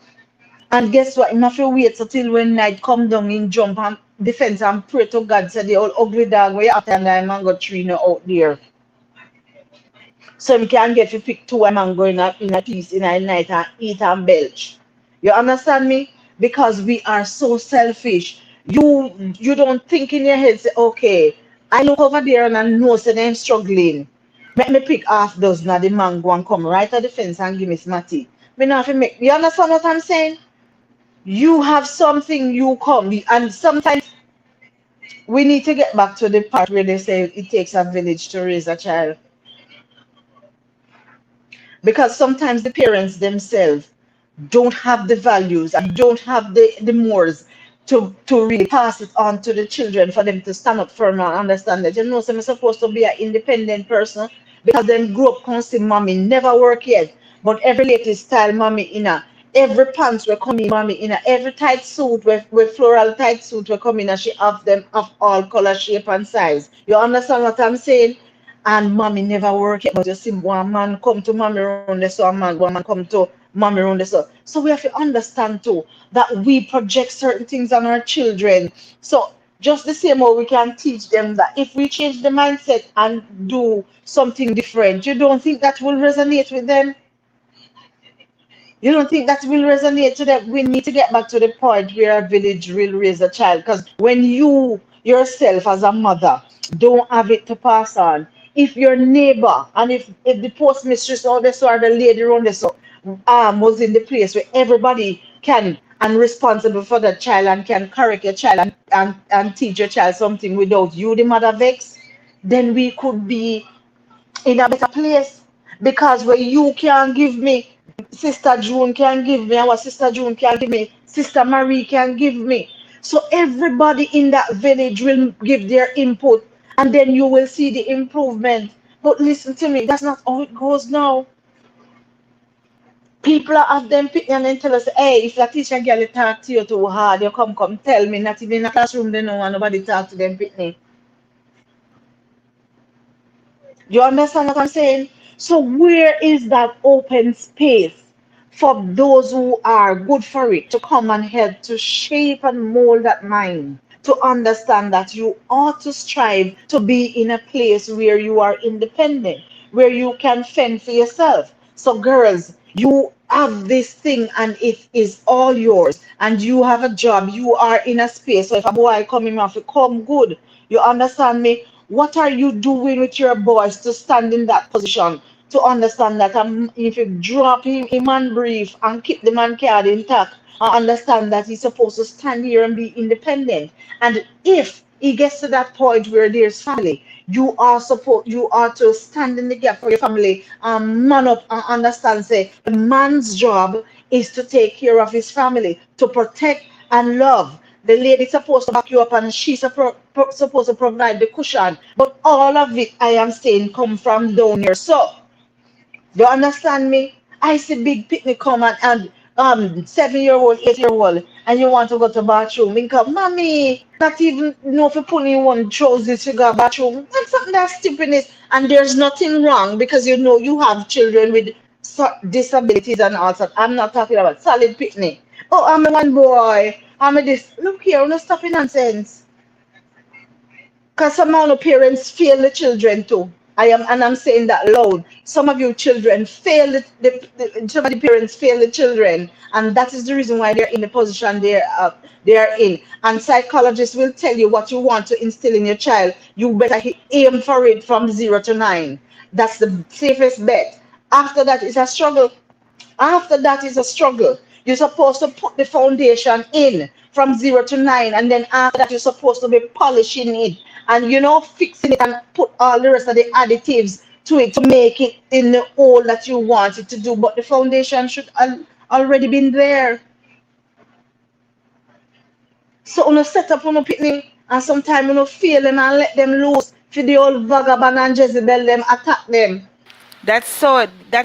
And guess what? Him have to wait till when night come down in jump and defense and pray to God say the old ugly dog where you after and the mango tree now out there. So him can get to pick two mango in a piece in a night and eat and belch. You understand me? Because we are so selfish. You don't think in your head, say, okay, I look over there and I know say I'm struggling. Let me pick half dozen of the mango and come right at the fence and give me smatty. Me not have to make you understand what I'm saying? You have something you come and sometimes we need to get back to the part where they say it takes a village to raise a child because sometimes the parents themselves don't have the values and don't have the mores to really pass it on to the children for them to stand up firm and understand that you know so I'm supposed to be an independent person because them grew up constant mommy never work yet but every latest style mommy in a every pants will come in mommy in a every tight suit with floral tight suit will come in and she have them of all color shape and size you understand what I'm saying and mommy never work it, but you see one man come to mommy round there, so a man, one man come to mommy round there. So, so we have to understand too that we project certain things on our children. So just the same way we can teach them that if we change the mindset and do something different, you don't think that will resonate with them? You don't think that will resonate to them? We need to get back to the point where a village will raise a child. Because when you yourself as a mother don't have it to pass on, if your neighbor and if the postmistress or the so or the lady around the so was in the place where everybody can and responsible for the child and can correct your child and teach your child something without you, the mother vex, then we could be in a better place because where you can give me, Sister June can give me, our Sister June can give me, Sister Marie can give me. So everybody in that village will give their input and then you will see the improvement. But listen to me, that's not how it goes now. People are of them pick and then tell us, hey, if that teacher girl talk to you too hard, you come tell me, not even in a classroom, they know want nobody talk to them picnic. You understand what I'm saying? So where is that open space for those who are good for it to come and help to shape and mold that mind? To understand that you ought to strive to be in a place where you are independent, where you can fend for yourself. So, girls, You have this thing and it is all yours, and you have a job, you are in a space. So if a boy come in, you have to come good. You understand me? What are you doing with your boys to stand in that position? To understand that if you drop him man brief and keep the man card intact, and understand that he's supposed to stand here and be independent. And if he gets to that point where there's family, you are to stand in the gap for your family and man up and understand, say the man's job is to take care of his family, to protect and love. The lady's supposed to back you up and she's supposed to provide the cushion. But all of it, I am saying, come from down here. So you understand me? I see big picnic come and 7-year-old, 8-year-old, and you want to go to bathroom. Me come, mommy, not even know if you put in one trousers to go bathroom. That's something that's stupidness. And there's nothing wrong because you know you have children with disabilities and all that. I'm not talking about solid picnic. Oh, I'm a one boy. I'm a this. Look here, I'm not stopping nonsense. Because some of the parents fail the children too. I'm saying that loud. Some of you children fail some of the parents fail the children, and that is the reason why they're in the position they're in. And psychologists will tell you what you want to instill in your child. You better aim for it from 0 to 9. That's the safest bet. After that, it's a struggle. After that is a struggle. You're supposed to put the foundation in from 0 to 9, and then after that, you're supposed to be polishing it and fixing it and put all the rest of the additives to it to make it in the hole that you want it to do. But the foundation should already been there. So you set up on a picnic and sometimes you fail them and let them loose for the old vagabond and Jezebel them attack them. That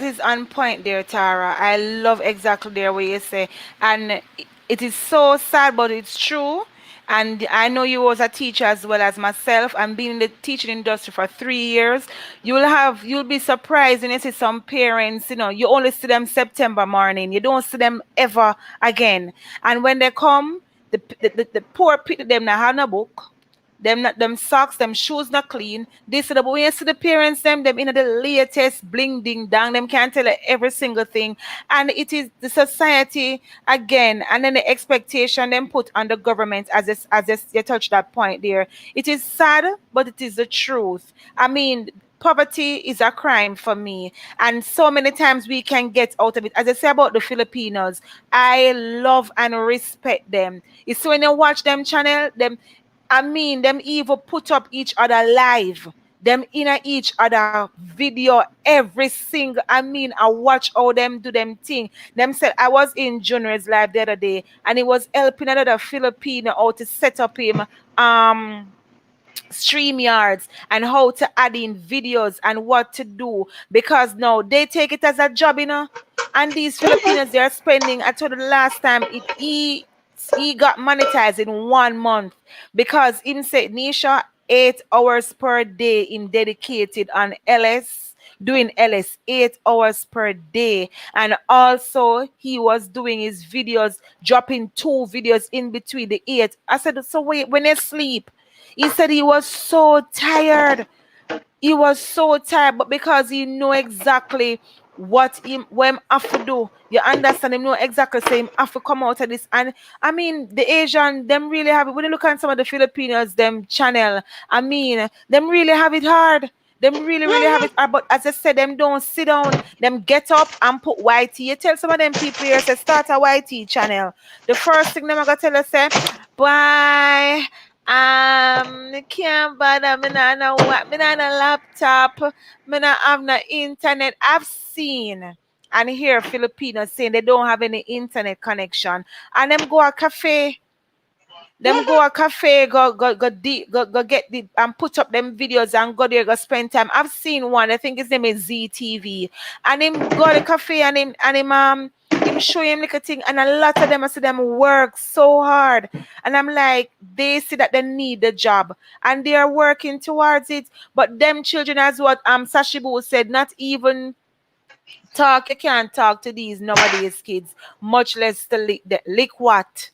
is on point there, Tara. I love exactly there what you say. And it is so sad, but it's true. And I know you was a teacher as well as myself, and being in the teaching industry for 3 years. You'll be surprised when you see some parents, you only see them September morning. You don't see them ever again. And when they come, the poor people them now have no book, them not them socks, them shoes not clean. This but when you see the parents, them in the latest bling ding dang, them can tell you every single thing. And it is the society again, and then the expectation them put on the government as you touch that point there. It is sad, but it is the truth. I mean, poverty is a crime for me, and so many times we can get out of it. As I say about the Filipinos, I love and respect them. It's when you watch them channel them, I mean, them even put up each other live. Them in a each other video every single. I mean, I watch all them do them thing. Them said I was in Junior's live the other day, and he was helping another Filipino out to set up him stream yards and how to add in videos and what to do, because now they take it as a job, and these Filipinos, they're spending, I told you the last time, he got monetized in 1 month because him said Nisha 8 hours per day in dedicated on LS, doing LS 8 hours per day. And also he was doing his videos, dropping 2 videos in between the 8. I said, so wait, when they sleep, he said he was so tired. He was so tired, but because he know exactly what him have to do, you understand, him know exactly, say him have to come out of this. And I mean, the Asian, them really have it. When you look at some of the Filipinos, them channel, I mean, them really have it hard. Them really, really have it hard. But as I said, them don't sit down. Them get up and put YT. You tell some of them people here, say, start a YT channel. The first thing them I gotta tell you, say, boy, can't bother. Me not know what. Me not a laptop. Me not have no internet. I've seen and hear Filipinos saying they don't have any internet connection, and them go a cafe. Them go a cafe, go get the and put up them videos and go there, go spend time. I've seen one. I think his name is ZTV, and him go to the cafe him show him like a thing, and a lot of them I see them work so hard, and I'm like, they see that they need the job and they are working towards it. But them children, as what Sashibu said, not even talk. You can't talk to these nowadays kids, much less to lick the lick what.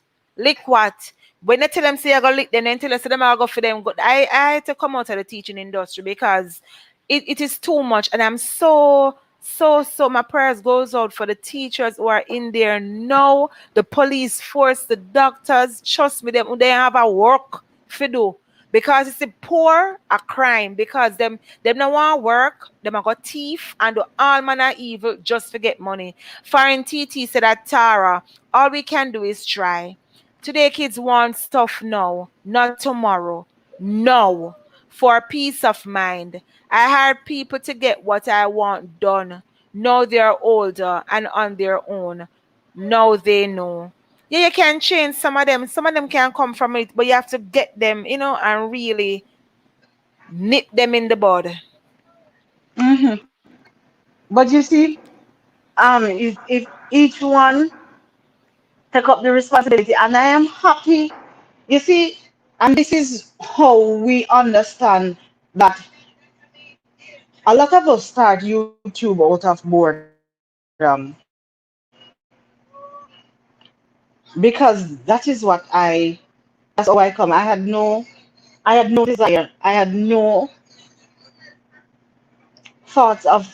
When they tell them say I go lick them, then tell us them I go for them. I had to come out of the teaching industry because it is too much, and I'm so So my prayers goes out for the teachers who are in there now, the police force, the doctors. Trust me, they have a work to do. Because it's a poor a crime because them no want work, them a got thief and do all manner evil just to get money. Foreign TT said that Tara, all we can do is try. Today kids want stuff now, not tomorrow. No. For peace of mind. I hired people to get what I want done. Now they're older and on their own. Now they know. Yeah, you can change some of them. Some of them can come from it, but you have to get them, and really nip them in the bud. Mm-hmm. But you see, if each one take up the responsibility, and I am happy. You see, and this is how we understand that a lot of us start YouTube out of boredom because that's how I come. I had no desire. I had no thoughts of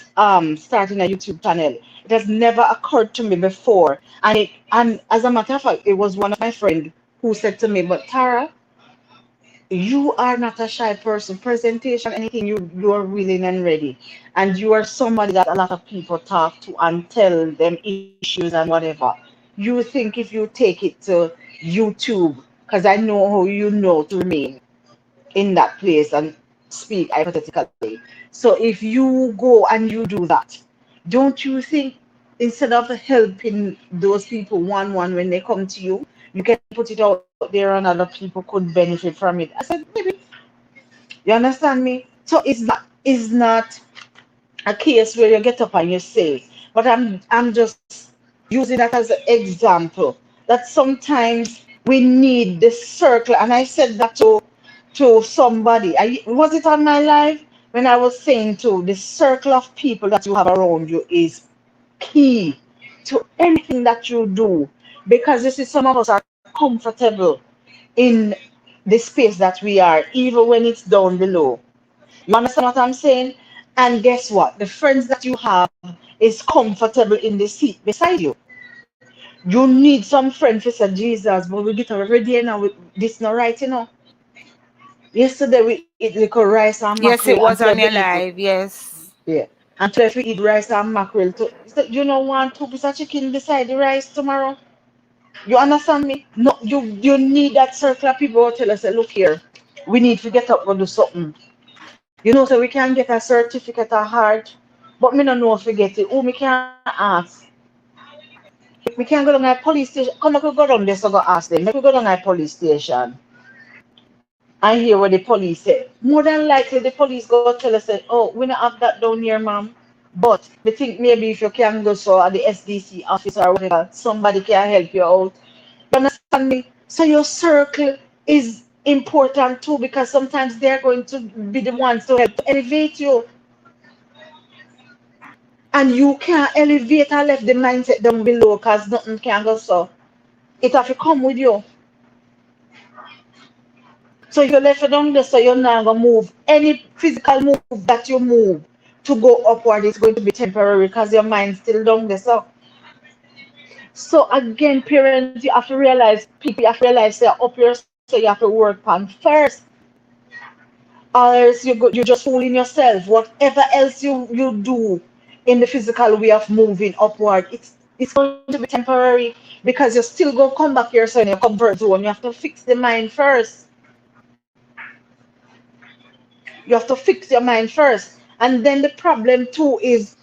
starting a YouTube channel. It has never occurred to me before. And as a matter of fact, it was one of my friends who said to me, "But Tara, you are not a shy person. Presentation, anything, you are willing and ready, and you are somebody that a lot of people talk to and tell them issues and whatever. You think if you take it to YouTube, because I know how you know to remain in that place and speak hypothetically. So if you go and you do that, don't you think instead of helping those people one when they come to you, you can put it out there and other people could benefit from it?" I said, maybe. You understand me? So it's not a case where you get up and you say, but I'm just using that as an example that sometimes we need the circle. And I said that to somebody. Was it on my live when I was saying to the circle of people that you have around you is key to anything that you do, because this is some of us are comfortable in the space that we are, even when it's down below. You understand what I'm saying? And guess what? The friends that you have is comfortable in the seat beside you. You need some friend for say Jesus, but we get every day now. This not right, Yesterday we eat little rice and mackerel, Yes, and it today was we on your eat live. Yes. yeah. And today we eat rice and mackerel. So you don't want two pieces of chicken beside the rice tomorrow? You understand me? No, you need that circle of people who tell us, say, look here, we need to get up and do something. So we can get a certificate of heart, but me no know if we get it. Who me can ask? Me can go down at police station. Come, I could go down there so go ask them. Make we go down at police station and hear what the police say. More than likely the police go tell us, say, oh, we don't have that down here, ma'am. But we think maybe if you can go so at the SDC office or whatever, somebody can help you out. You understand me? So your circle is important too, because sometimes they're going to be the ones to help to elevate you. And you can't elevate and left the mindset down below because nothing can go so. It have to come with you. So if you left it down there, so you're not gonna move. Any physical move that you move to go upward is going to be temporary because your mind's still down there. So again, parents, you have to realize, people, you have to realize they're up here, so you have to work on first. Or else you're just fooling yourself. Whatever else you do in the physical way of moving upward, it's going to be temporary because you're still going to come back here so in your comfort zone. You have to fix the mind first. You have to fix your mind first. And then the problem too is,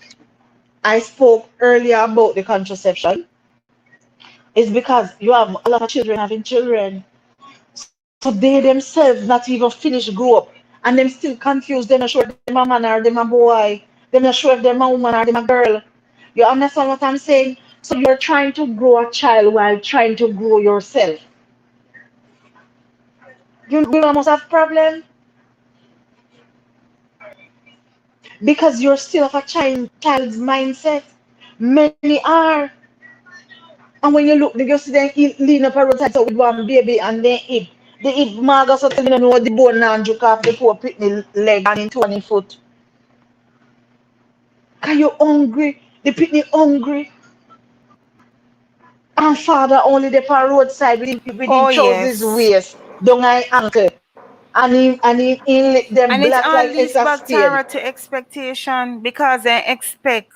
I spoke earlier about the contraception, is because you have a lot of children having children. So they themselves not even finish grow up. And them still confused. They're not sure if them a man or them a boy. They're not sure if them a woman or them a girl. You understand what I'm saying? So you're trying to grow a child while trying to grow yourself. You must have problem because you're still of a child's mindset. Many are. And when you look, you see them lean up a roadside so with one baby and they eat. They eat maga so tell you know the bone and juke off the poor pitney leg and into one foot. Cause you hungry, the picnic hungry, and father only the par roadside with Oh him trousers yes. waist, down high ankle, and he lick them And it's black all like this it's a back, spade. Tara, to expectation because they expect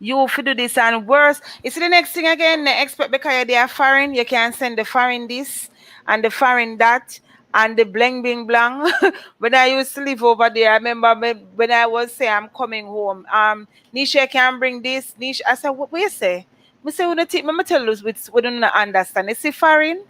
you to do this and worse. You see the next thing again, they expect because they are foreign, you can send the foreign this and the foreign that and the bling bling blang. When I used to live over there, I remember when I was say I'm coming home. Nisha can bring this. Nisha, I said, what you say? I say, me tell you, we don't understand. You see foreign?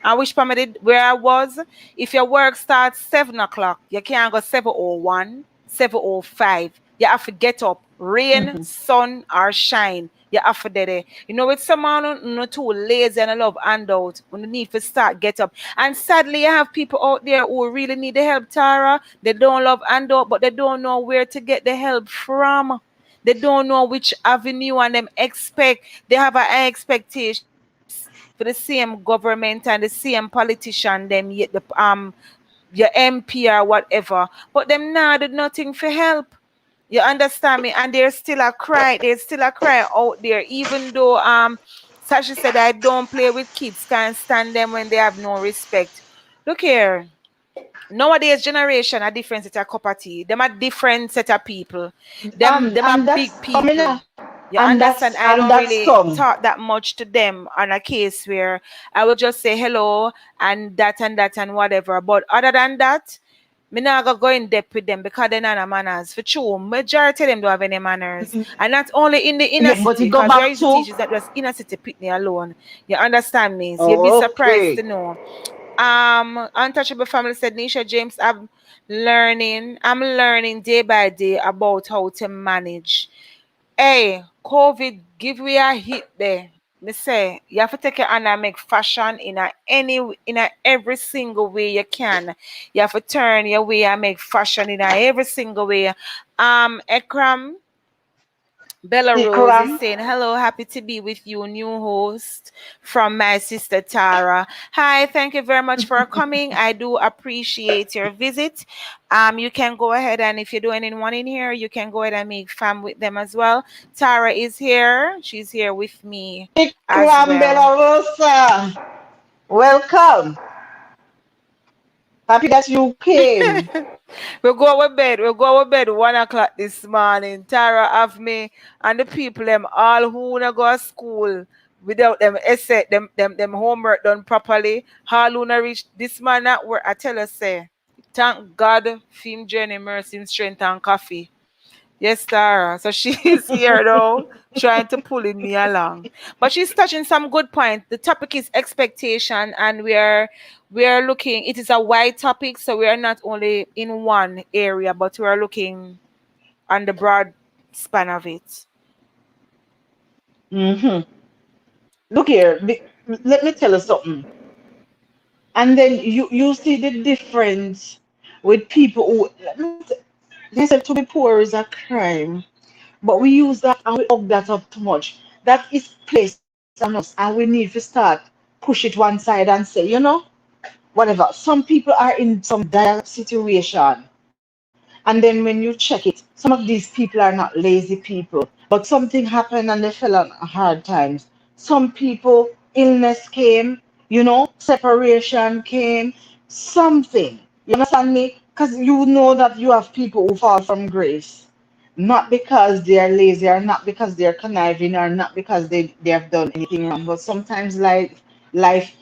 I wish permitted where I was. If your work starts 7 o'clock, you can't go 7:01, 7:05. You have to get up, rain, sun, or shine. You have to do it. You know, with someone who not too lazy and a love handout, when you need to start get up. And sadly, you have people out there who really need the help, Tara. They don't love handout, but they don't know where to get the help from. They don't know which avenue and them expect. They have an expectations for the same government and the same politician, them yet the your MP or whatever, but them now did nothing for help. You understand me? And there's still a cry out there, even though Sasha said I don't play with kids, can't stand them when they have no respect. Look here. Nowadays generation a different set of cup of tea. Them a different set of people. Them are And that's big coming people. up, You understand? I and don't that's really come. talk that much to them on a case where I will just say hello and that and whatever. But other than that, me not go in depth with them because they not have manners. For true, majority of them don't have any manners. And not only in the inner Yeah, but city, he go because we are back used to to teach is that just inner city pitney alone. You understand me? So you'll be surprised to okay. know. Untouchable Family said, Nisha James, I'm learning day by day about how to manage. Hey, COVID give we a hit there. Me say you have to take it and make fashion in a every single way you can. You have to turn your way and make fashion in a every single way. Ekram Bella Rose is Ikram, saying, hello, happy to be with you, new host from my sister Tara. Hi, thank you very much for coming. I do appreciate your visit. You can go ahead and if you do anyone in here, you can go ahead and make fam with them as well. Tara is here. She's here with me as Ikram well. Belarosa, welcome. Happy that you came. We'll go to bed 1 o'clock this morning. Tara have me and the people them all who wanna go to school without them essay, them homework done properly. All who wanna reach this man at work. I tell her say, thank God for him journey, mercy, him strength and coffee. Yes, Tara. So she's here though, trying to pulling me along. But she's touching some good point. The topic is expectation, and we are looking. It is a wide topic, so we are not only in one area, but we are looking on the broad span of it. hmm Look here, let me tell you something. And then you see the difference with people who they said to be poor is a crime, but we use that and we hug that up too much. That is placed on us, and we need to start push it one side and say, whatever. Some people are in some dire situation. And then when you check it, some of these people are not lazy people, but something happened and they fell on hard times. Some people, illness came, separation came, something. You understand me? Because you know that you have people who fall from grace. Not because they are lazy or not because they're conniving or not because they have done anything wrong, but sometimes life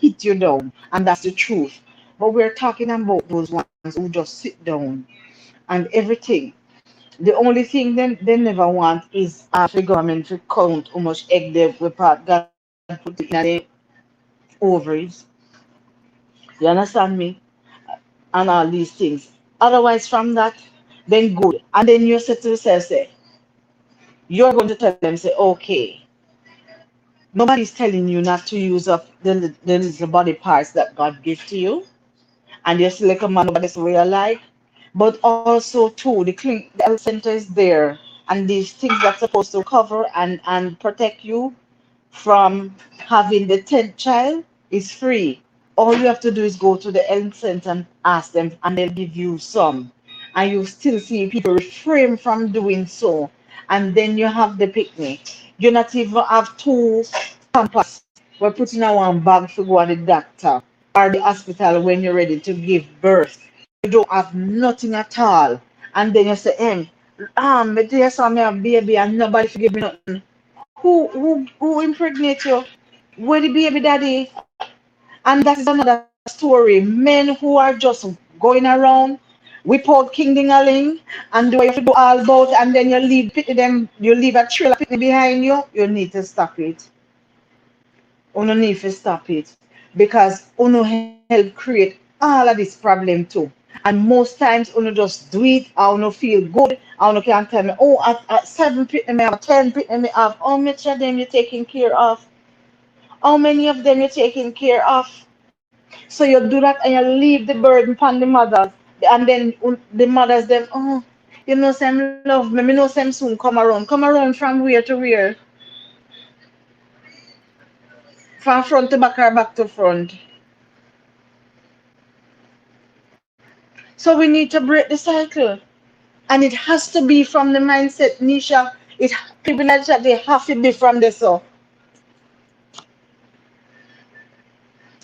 hit you down, and that's the truth. But we're talking about those ones who just sit down and everything. The only thing they never want is for government to count how much egg God put in their ovaries. You understand me? And all these things. Otherwise, from that, then good. And then you say to yourself, say, you're going to tell them, say, okay, nobody's telling you not to use up the little body parts that God gives to you. And you're still like a man, nobody's way alike. But also, too, the health center is there. And these things that's supposed to cover and protect you from having the 10th child is free. All you have to do is go to the health center and ask them, and they'll give you some. And you still see people refrain from doing so. and then you have the picnic. You not even have two pampers. We're putting in one bag to go to the doctor or the hospital when you're ready to give birth. You don't have nothing at all. And then you say, but there's some me a baby and nobody forgive me nothing. Who impregnate you? Where the baby daddy? And that is another story. Men who are just going around whip out King Dingaling and do what you have to do all about, and then you leave pity them, you leave a trailer pity behind you. You need to stop it. Uno need to stop it because Uno help create all of this problem too. And most times Uno just do it, I Uno feel good, I Uno can tell me, oh, at 7 pity me have, 10 pity me have, how much of them you taking care of? How many of them you taking care of? So you do that and you leave the burden upon the mothers. And then the mothers them, oh, you know some love me, me know some soon come around. Come around from where to where? From front to back or back to front. So we need to break the cycle. And it has to be from the mindset, Nisha. It privilege that they have to be from the so.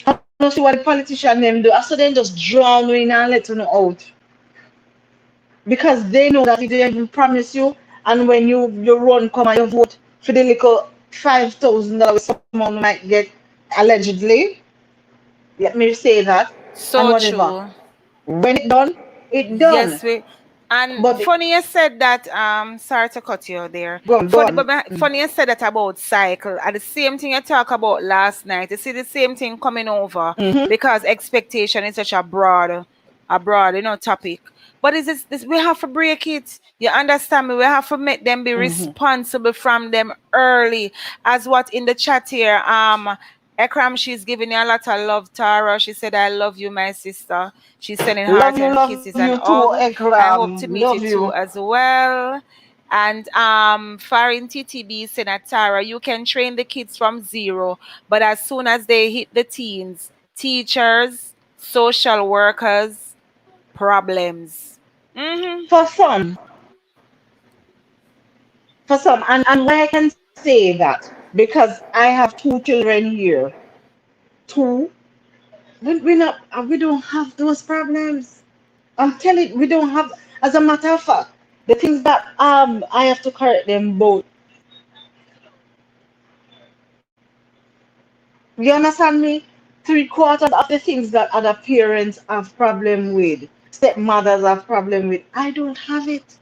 I don't see what the politician them do. I saw them just drown in and let you know out. Because they know that if they even promise you and when you run come and you vote for the little $5,000 someone might get allegedly, let me say that, and So whatever. true. When it done, it done. Yes, we and But funny you said that. Sorry to cut you there. go Funny, on. funny you said that about cycle. And the same thing you talk about last night. You see the same thing coming over Mm-hmm. because expectation is such a broad, topic. But is this we have to break it. You understand me? We have to make them be Mm-hmm. responsible from them early. As what in the chat here, Ekram, she's giving you a lot of love, Tara. She said, I love you, my sister. She's sending heart and Love kisses you and too, hug. I hope Ekram. to meet Love you too you. as well. And Farin TTB said that Tara, you can train the kids from zero, but as soon as they hit the teens, teachers, social workers, problems. Mm-hmm. For some, and why I can say that because I have two children here. Two, we don't have those problems. I'm telling we don't have. As a matter of fact, the things that I have to correct them both. You understand me? 3/4 of the things that other parents have problem with, stepmothers have problem with, I don't have it.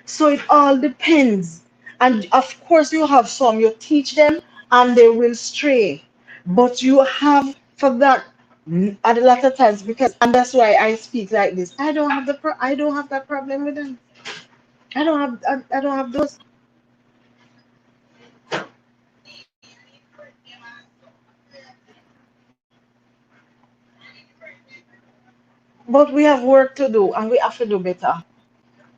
So it all depends. And of course, you have some, you teach them and they will stray. But you have for that at a lot of times because and that's why I speak like this. I don't have that problem with them. I don't have those. But we have work to do and we have to do better.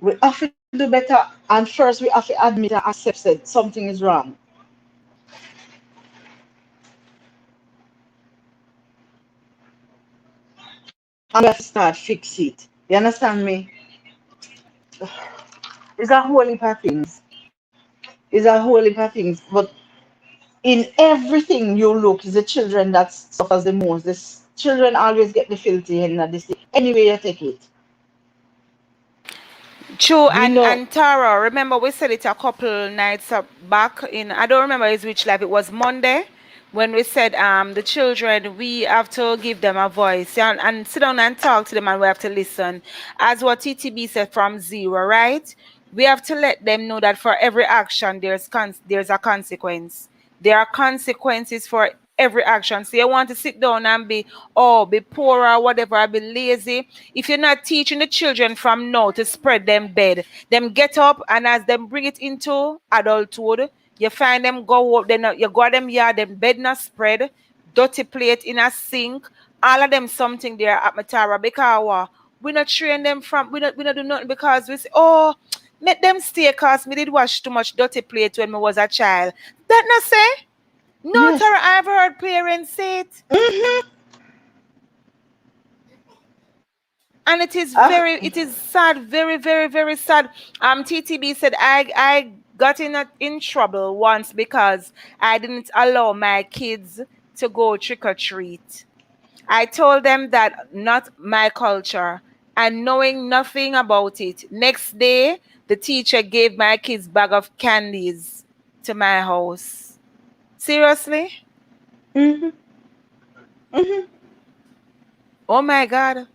We have to do better and first we have to admit and accept that something is wrong. And we have to start fix it. You understand me? It's a whole heap of things. It's a whole heap of things. But in everything you look, it's the children that suffers the most. Children always get the filthy end of the stick. Anyway you take it. True, We and know. Tara, remember we said it a couple nights back in I don't remember is which live. It was Monday when we said the children we have to give them a voice and sit down and talk to them and we have to listen. As what TTB said from zero, right? We have to let them know that for every action there's a consequence. There are consequences for every action. So you want to sit down and be poor or whatever, or be lazy. If you're not teaching the children from now to spread them bed, them get up and as them bring it into adulthood, you find them go up, then you go them yard, them bed not spread, dirty plate in a sink, all of them something there at Matara because we not train them from we not do nothing because we say, oh, let them stay cause me did wash too much dirty plate when I was a child. That not say? No, Yes. Tara, I've heard parents say it. Hmm. And it is Ah, very, it is sad, very, very, very sad. TTB said I got in trouble once because I didn't allow my kids to go trick or treat. I told them that not my culture, and knowing nothing about it. Next day, the teacher gave my kids bag of candies to my house. Seriously? mhm, mhm. Oh my God.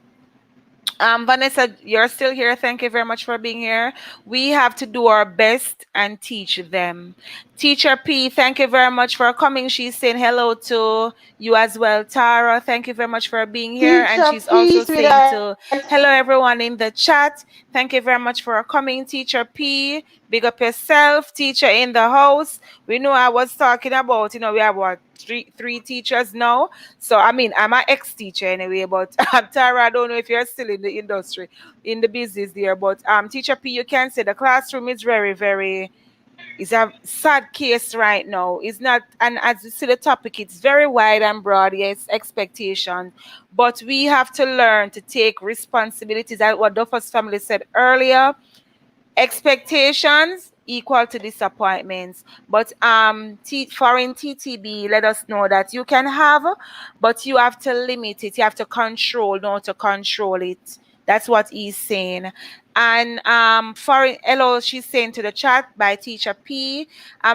Vanessa, you're still here. Thank you very much for being here. We have to do our best and teach them. Teacher P, thank you very much for coming. She's saying hello to you as well. Tara, thank you very much for being here. And Teacher she's P, also saying sweetheart. to hello everyone in the chat. Thank you very much for coming, Teacher P. Big up yourself, teacher in the house. We know I was talking about, we have what, three teachers now. So I mean, I'm an ex-teacher anyway, but Tara, I don't know if you're still in the industry, in the business there. But Teacher P, you can say the classroom is very, very, is a sad case right now. It's not, and as you see the topic, it's very wide and broad. Yes, expectation, but we have to learn to take responsibilities. As what Duffus family said earlier, expectations equal to disappointments. But foreign TTB let us know that you can have, but you have to limit it. You have to control, not to control it. That's what he's saying. And foreign hello, she's saying to the chat by teacher P.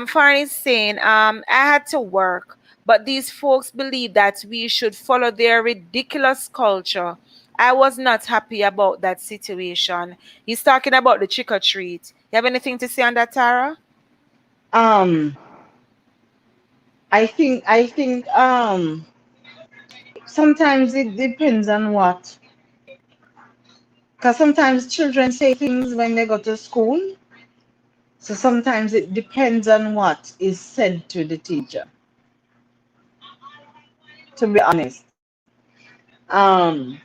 Foreign is saying I had to work, but these folks believe that we should follow their ridiculous culture. I was not happy about that situation. He's talking about the trick or treat. You have anything to say on that, Tara? Um, I think sometimes it depends on what. Because sometimes children say things when they go to school. So sometimes it depends on what is said to the teacher, to be honest. Um,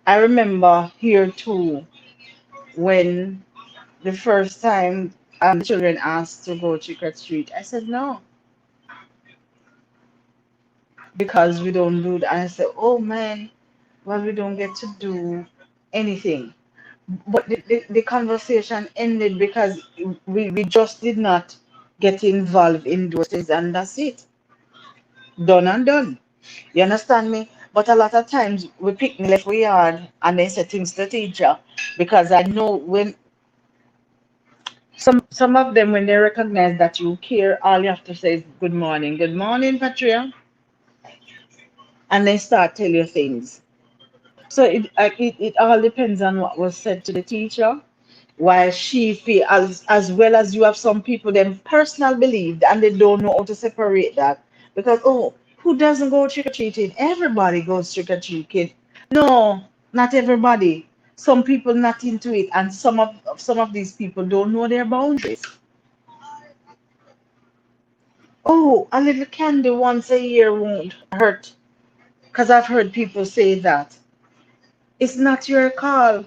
I remember here too when the first time the children asked to go trick or treat. I said no, because we don't do that. I said, oh man, well, we don't get to do anything. But the conversation ended because we just did not get involved in those things, and that's it. Done and done. You understand me? But a lot of times we picnic left we yard and then say things to the teacher, because I know when some of them, when they recognize that you care, all you have to say is good morning, Patria, and they start tell you things. So it all depends on what was said to the teacher. While she feel, as well as you have some people them personal belief and they don't know how to separate that, because oh, who doesn't go trick or treating? Everybody goes trick or treating. No, not everybody. Some people not into it, and some of these people don't know their boundaries. Oh, a little candy once a year won't hurt, because I've heard people say that. It's not your call.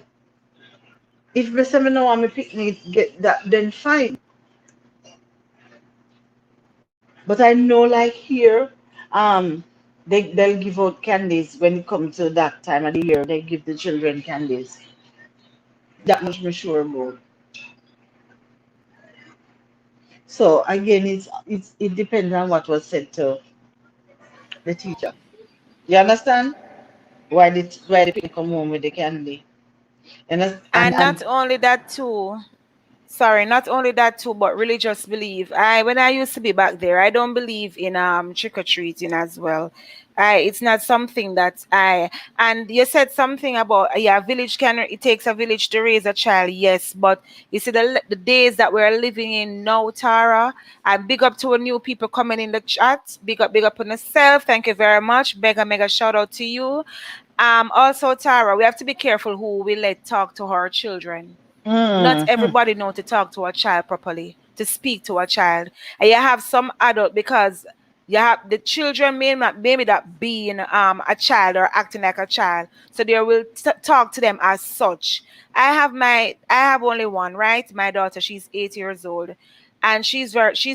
If the seminar want me picnic get that, then fine. But I know, like here, they'll give out candies when it comes to that time of the year. They give the children candies. That much me sure about. So again, it depends on what was said to the teacher. You understand? Why the people come home with the candy? And not And only that too. Sorry, not only that too, but religious belief. When I used to be back there, I don't believe in trick or treating as well. It's not something that I, and you said something about yeah, village can, it takes a village to raise a child. Yes, but you see the days that we're living in now, Tara. And big up to our new people coming in the chat. Big up on yourself. Thank you very much. Mega shout out to you. Also, Tara, we have to be careful who we let talk to our children. Not mhm, everybody know to talk to a child properly, to speak to a child. And you have some adult, because you have the children may not, maybe that being a child or acting like a child, so they will talk to them as such. I have only one, right? My daughter, she's 8 years old, and she's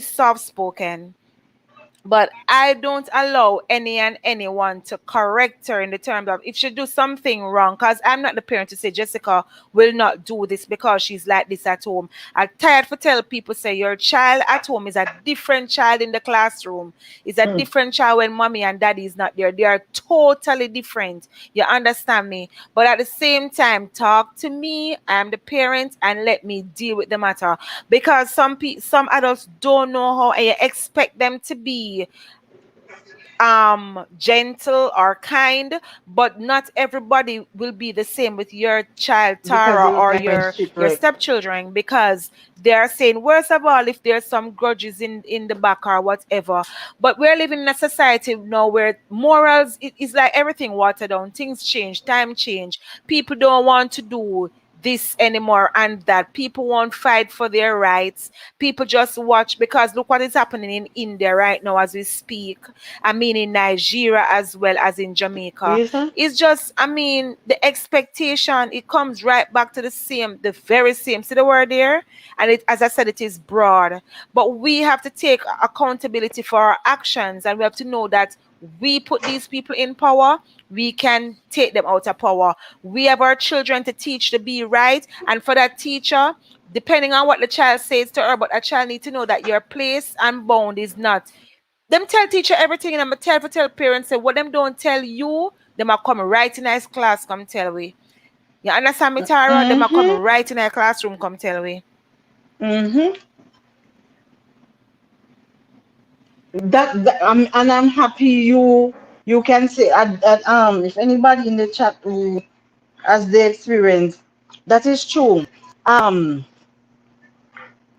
soft spoken. but I don't allow any and anyone to correct her in the terms of if she do something wrong, because I'm not the parent to say Jessica will not do this because she's like this at home. I'm tired for tell people say your child at home is a different child in the classroom. Is a different child when mommy and daddy is not there. They are totally different. You understand me? But at the same time, talk to me. I'm the parent and let me deal with the matter, because some adults don't know how, and you expect them to be gentle or kind, but not everybody will be the same with your child Because Tara they or went your shipwreck. stepchildren, because they are saying worst of all if there's some grudges in the back or whatever. But we're living in a society now where morals is like everything watered down, things change, time change, people don't want to do this anymore and that, people won't fight for their rights, people just watch, because look what is happening in India right now as we speak. I mean, in Nigeria as well as in Jamaica. Listen, It's just, I mean, the expectation, it comes right back to the same, the very same. See the word there? And it, as I said, it is broad. But we have to take accountability for our actions, and we have to know that we put these people in power, we can take them out of power. We have our children to teach to be right. And for that teacher, depending on what the child says to her, but a child need to know that your place and bound is not them tell teacher everything, and I'm tell parents say what them don't tell you, them are come right in his class, come tell we. You understand me, Tara? Them are come mm-hmm, right in our classroom, come tell we. mm-hmm. And I'm happy you can say if anybody in the chat who has the experience, that is true. Um,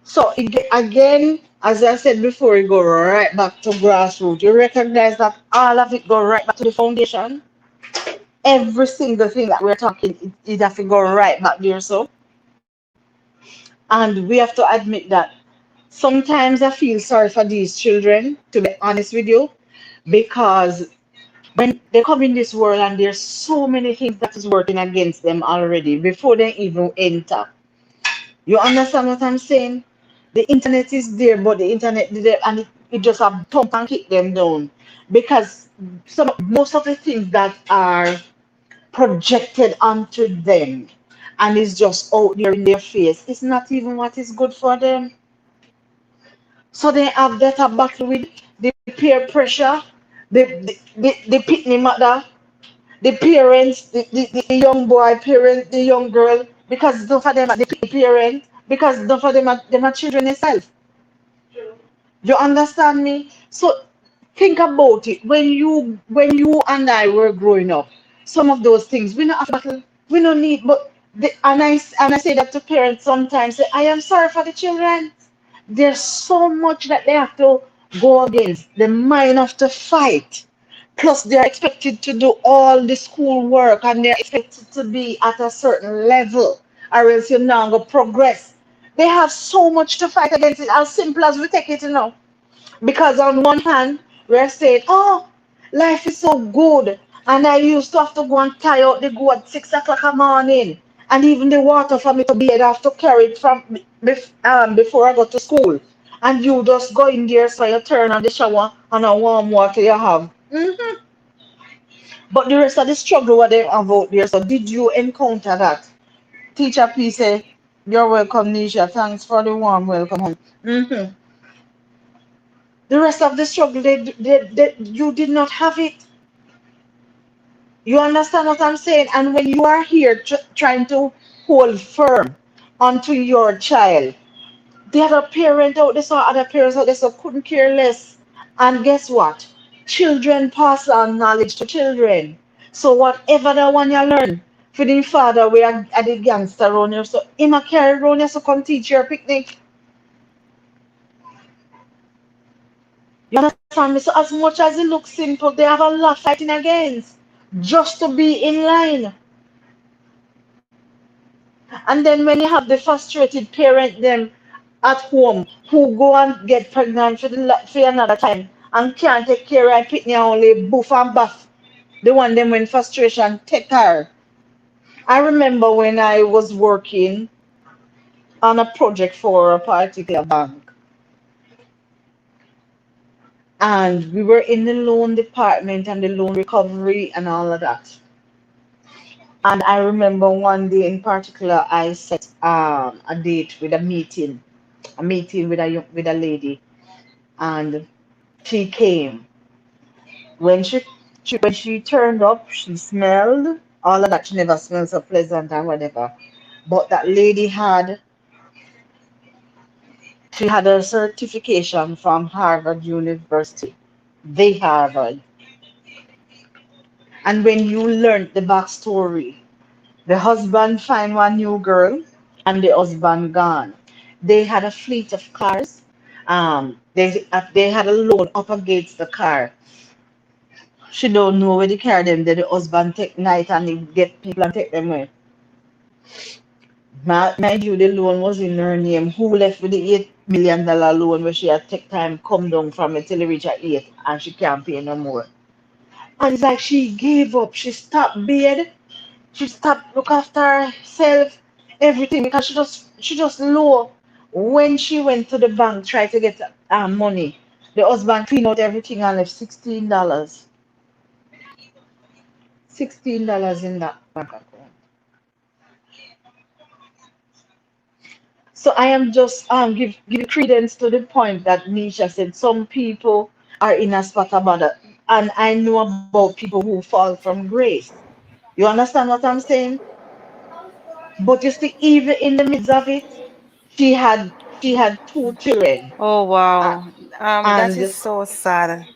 so again, as I said before, you go right back to grassroots. You recognize that all of it go right back to the foundation. Every single thing that we're talking, it has to go right back there. So, and we have to admit that sometimes I feel sorry for these children, to be honest with you, because when they come in this world and there's so many things that is working against them already before they even enter. You understand what I'm saying? The internet is there, but the internet is there, and it just a thump and kick them down, because most of the things that are projected onto them and is just out there in their face, it's not even what is good for them. So they have that a battle with the peer pressure, the pitney mother, the parents, the young boy parent, the young girl, because don't for them are the parent, because don't for them are children themselves. You understand me? So think about it. When you and I were growing up, some of those things we not have battle, we don't need. But and I say that to parents sometimes. Say, I am sorry for the children. There's so much that they have to go against. The mind have to fight. Plus, they're expected to do all the school work, and they're expected to be at a certain level, or else you're not going to progress. They have so much to fight against it, as simple as we take it, because on one hand, we're saying, oh, life is so good. And I used to have to go and tie out the goat at 6 o'clock in the morning. And even the water for me to be I have to carry it before I go to school. And you just go in there, so you turn on the shower and a warm water you have. But the rest of the struggle what they have out there. So did you encounter that? Teacher, please say, you're welcome, Nisha. Thanks for the warm welcome home. The rest of the struggle, you did not have it. You understand what I'm saying? And when you are here trying to hold firm onto your child, the other parent out there, saw other parents out there, so couldn't care less. And guess what? Children pass on knowledge to children. So whatever the one you learn, for the father, we are the gangster around here, so him a carry around here, so come teach your picnic. You understand me? So as much as it looks simple, they have a lot fighting against just to be in line. And then when you have the frustrated parent them at home who go and get pregnant for another time and can't take care of pitney only boof and buff. The one them when frustration take her. I remember when I was working on a project for a particular bank, And we were in the loan department and the loan recovery and all of that. And I remember one day in particular, I set a date with a meeting with with a lady, and she came. When she turned up, she smelled all of that. She never smelled so pleasant and whatever. But that lady she had a certification from Harvard University, the Harvard. And when you learned the backstory, the husband find one new girl and the husband gone. They had a fleet of cars. They had a loan up against the car. She don't know where the car them. Then the husband take night and he get people and take them away. Mind you, the loan was in her name. Who left with the $8 million loan where she had take time come down from it till it reach at eight and she can't pay no more. And it's like she gave up. She stopped bed. She stopped look after herself, everything because she just low. When she went to the bank try to get money, the husband clean out everything and left $16. $16 in that bank account. So I am just give credence to the point that Nisha said some people are in a spot about it. And I know about people who fall from grace. You understand what I'm saying? But you see, even in the midst of it, she had two children. Oh Uh, wow. That is and so sad.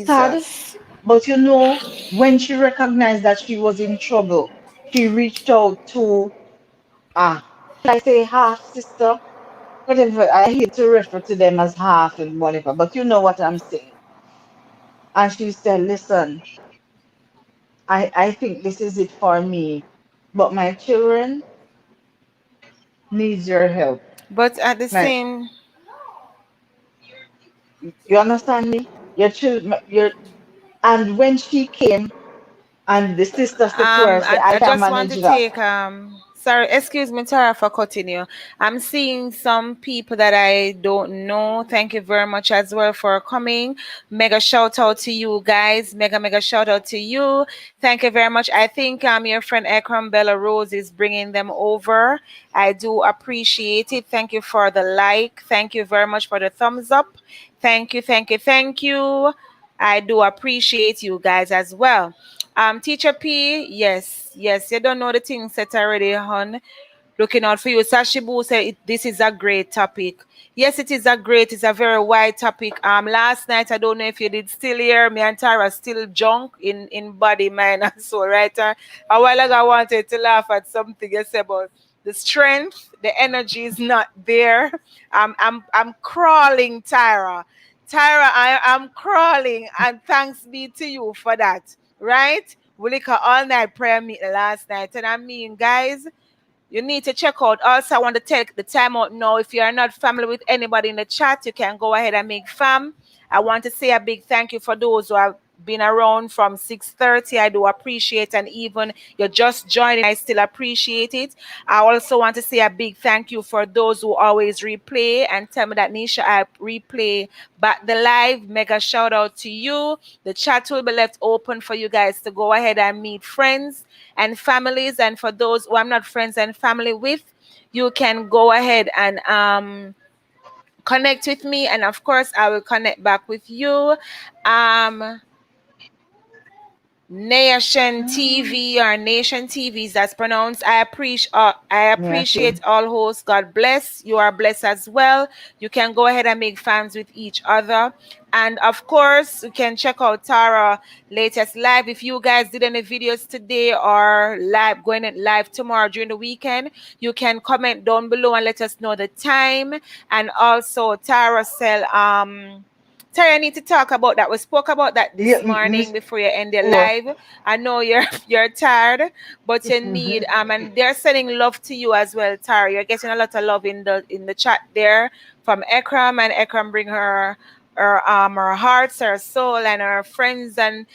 sad, Jesus. but when she recognized that she was in trouble, she reached out to should I say half sister? Whatever. I hate to refer to them as half and whatever, but you know what I'm saying. And she said, listen, I think this is it for me, but my children needs your help. But at the My, same you understand me? Your children, and when she came and the sister said to her, say, I I can just want manage to that. take sorry, excuse me, Tara, for cutting you. I'm seeing some people that I don't know. Thank you very much as well for coming. Mega shout out to you guys. Mega shout out to you. Thank you very much. I think your friend Ekram Bella Rose is bringing them over. I do appreciate it. Thank you for the like. Thank you very much for the thumbs up. Thank you. I do appreciate you guys as well. Teacher P, yes, you don't know the thing set already, hon. Looking out for you. Sashibu said this is a great topic. Yes, it's a very wide topic. Last night, I don't know if you did still hear me and Tara still junk in body, mind, and soul, right? A while ago, I wanted to laugh at something you said about the strength, the energy is not there. I'm crawling, Tyra. Tyra, I am crawling, and thanks be to you for that, right? We like a all night prayer meeting last night, and I mean, guys, you need to check out. Also, I want to take the time out now. If you are not family with anybody in the chat, you can go ahead and make fam. I want to say a big thank you for those who have been around from 6:30. I do appreciate, and even you're just joining, I still appreciate it. I also want to say a big thank you for those who always replay and tell me that Nisha, I replay back the live. Mega shout out to you. The chat will be left open for you guys to go ahead and meet friends and families. And for those who I'm not friends and family with, you can go ahead and connect with me, and of course I will connect back with you. um Nation TV or Nation TV is that's pronounced. I Yeah, appreciate see. all hosts. God bless. You are blessed as well. You can go ahead and make fans with each other. And of course, you can check out Tara latest live. If you guys did any videos today or live going live tomorrow during the weekend, you can comment down below and let us know the time. And also Tara sell Terry, I need to talk about that. We spoke about that Yeah, this morning before you end your or live. I know you're you're tired, but you need and they're sending love to you as well, Tara. You're getting a lot of love in the chat there from Ekram, and Ekram bring her hearts, her soul, and her friends and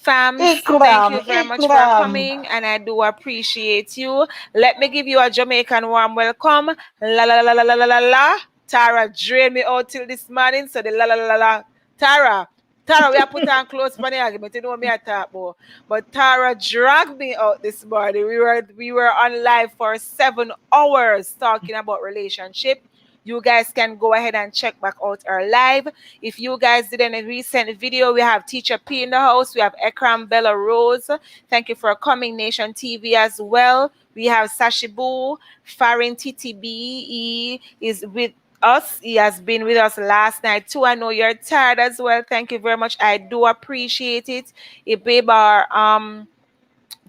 fams. Thank you very much for ikram. coming, and I do appreciate you. Let me give you a Jamaican warm welcome. La la la la la la la la. Tara drained me out till this morning, so the la la la la la Tara, we are put on close for the argument. You know me I talk about. But Tara dragged me out this morning. We were on live for 7 hours talking about relationship. You guys can go ahead and check back out our live. If you guys did any recent video, we have Teacher P in the house. We have Ekram Bella Rose. Thank you for coming, Nation TV as well. We have Sashibu, Farin TTB. He is with us. He has been with us last night too. I know you're tired as well. Thank you very much. I do appreciate it. Ibebar,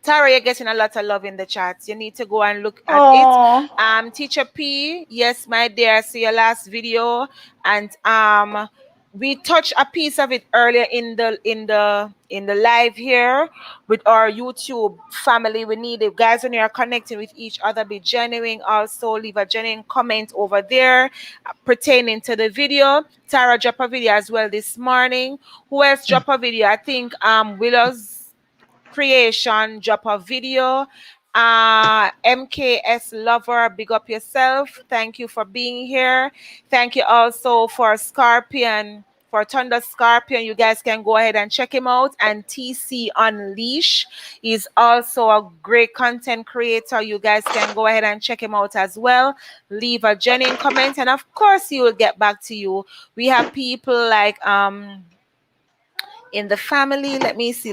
Tara, you're getting a lot of love in the chats. You need to go and look at it. Oh, Teacher P, yes, my dear, I see your last video, and we touched a piece of it earlier in the live here with our YouTube family. We need it, guys, when you're connecting with each other, be genuine. Also, leave a genuine comment over there pertaining to the video. Tara dropped a video as well this morning. Who else dropped a video? I think Willow's Creation drop a video. MKS Lover, big up yourself. Thank you for being here. Thank you also for Scorpion, for Thunder Scorpion. You guys can go ahead and check him out. And TC Unleash is also a great content creator. You guys can go ahead and check him out as well. Leave a genuine comment, and of course he will get back to you. We have people like in the family. Let me see.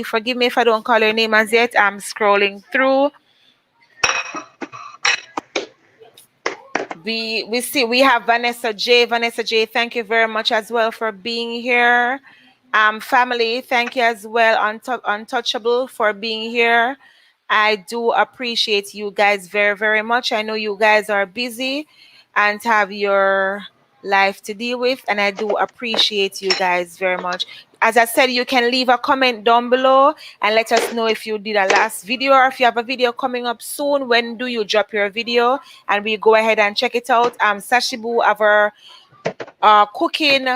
Forgive me if I don't call your name as yet. I'm scrolling through. We have Vanessa J. Thank you very much as well for being here. Family, thank you as well. Untouchable for being here. I do appreciate you guys very, very much. I know you guys are busy and have your life to deal with, and I do appreciate you guys very much. As I said, you can leave a comment down below and let us know if you did a last video, or if you have a video coming up soon. When do you drop your video? And we go ahead and check it out. Sashibu have our cooking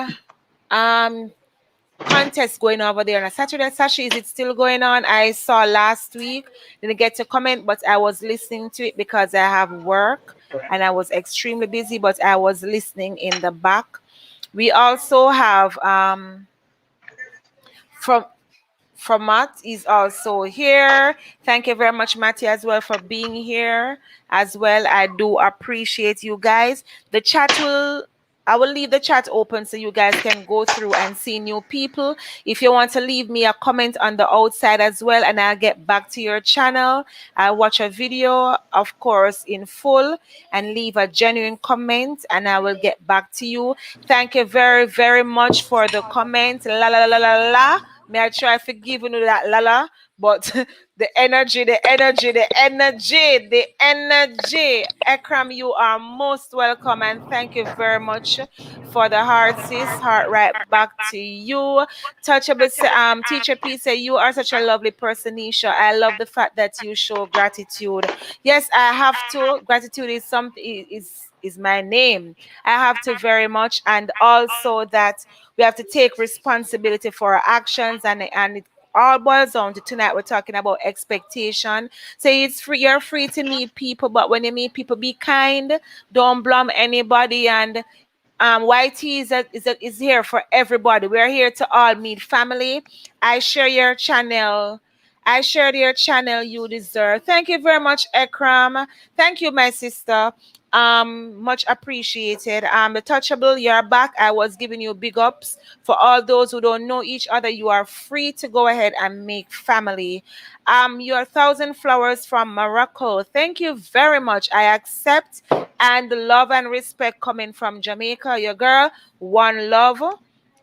contest going over there on a Saturday. Sashi, is it still going on? I saw last week. Didn't get to comment, but I was listening to it because I have work and I was extremely busy, but I was listening in the back. We also have from Matt is also here. Thank you very much, Matty, as well, for being here as well. I do appreciate you guys. I will leave the chat open so you guys can go through and see new people. If you want to leave me a comment on the outside as well, and I'll get back to your channel. I'll watch a video, of course, in full, and leave a genuine comment, and I will get back to you. Thank you very, very much for the comment. La la la la la. May I try forgiving you that la la, but the energy. Ekram, you are most welcome, and thank you very much for the heart, sis. Heart right back to you. Touchable, Teacher P say, you are such a lovely person, Nisha. I love the fact that you show gratitude. Yes, I have to. Gratitude is something is my name. I have to very much, and also that we have to take responsibility for our actions, and it all boils down to tonight. We're talking about expectation. So it's free. You're free to meet people, but when you meet people, be kind. Don't blame anybody. And YT is here for everybody. We're here to all meet family. I share your channel. I shared your channel. You deserve. Thank you very much, Ekram. Thank you, my sister. Much appreciated. The Touchable, you're back. I was giving you big ups. For all those who don't know each other, you are free to go ahead and make family. Your 1,000 flowers from Morocco. Thank you very much. I accept, and love and respect coming from Jamaica. Your girl, one love.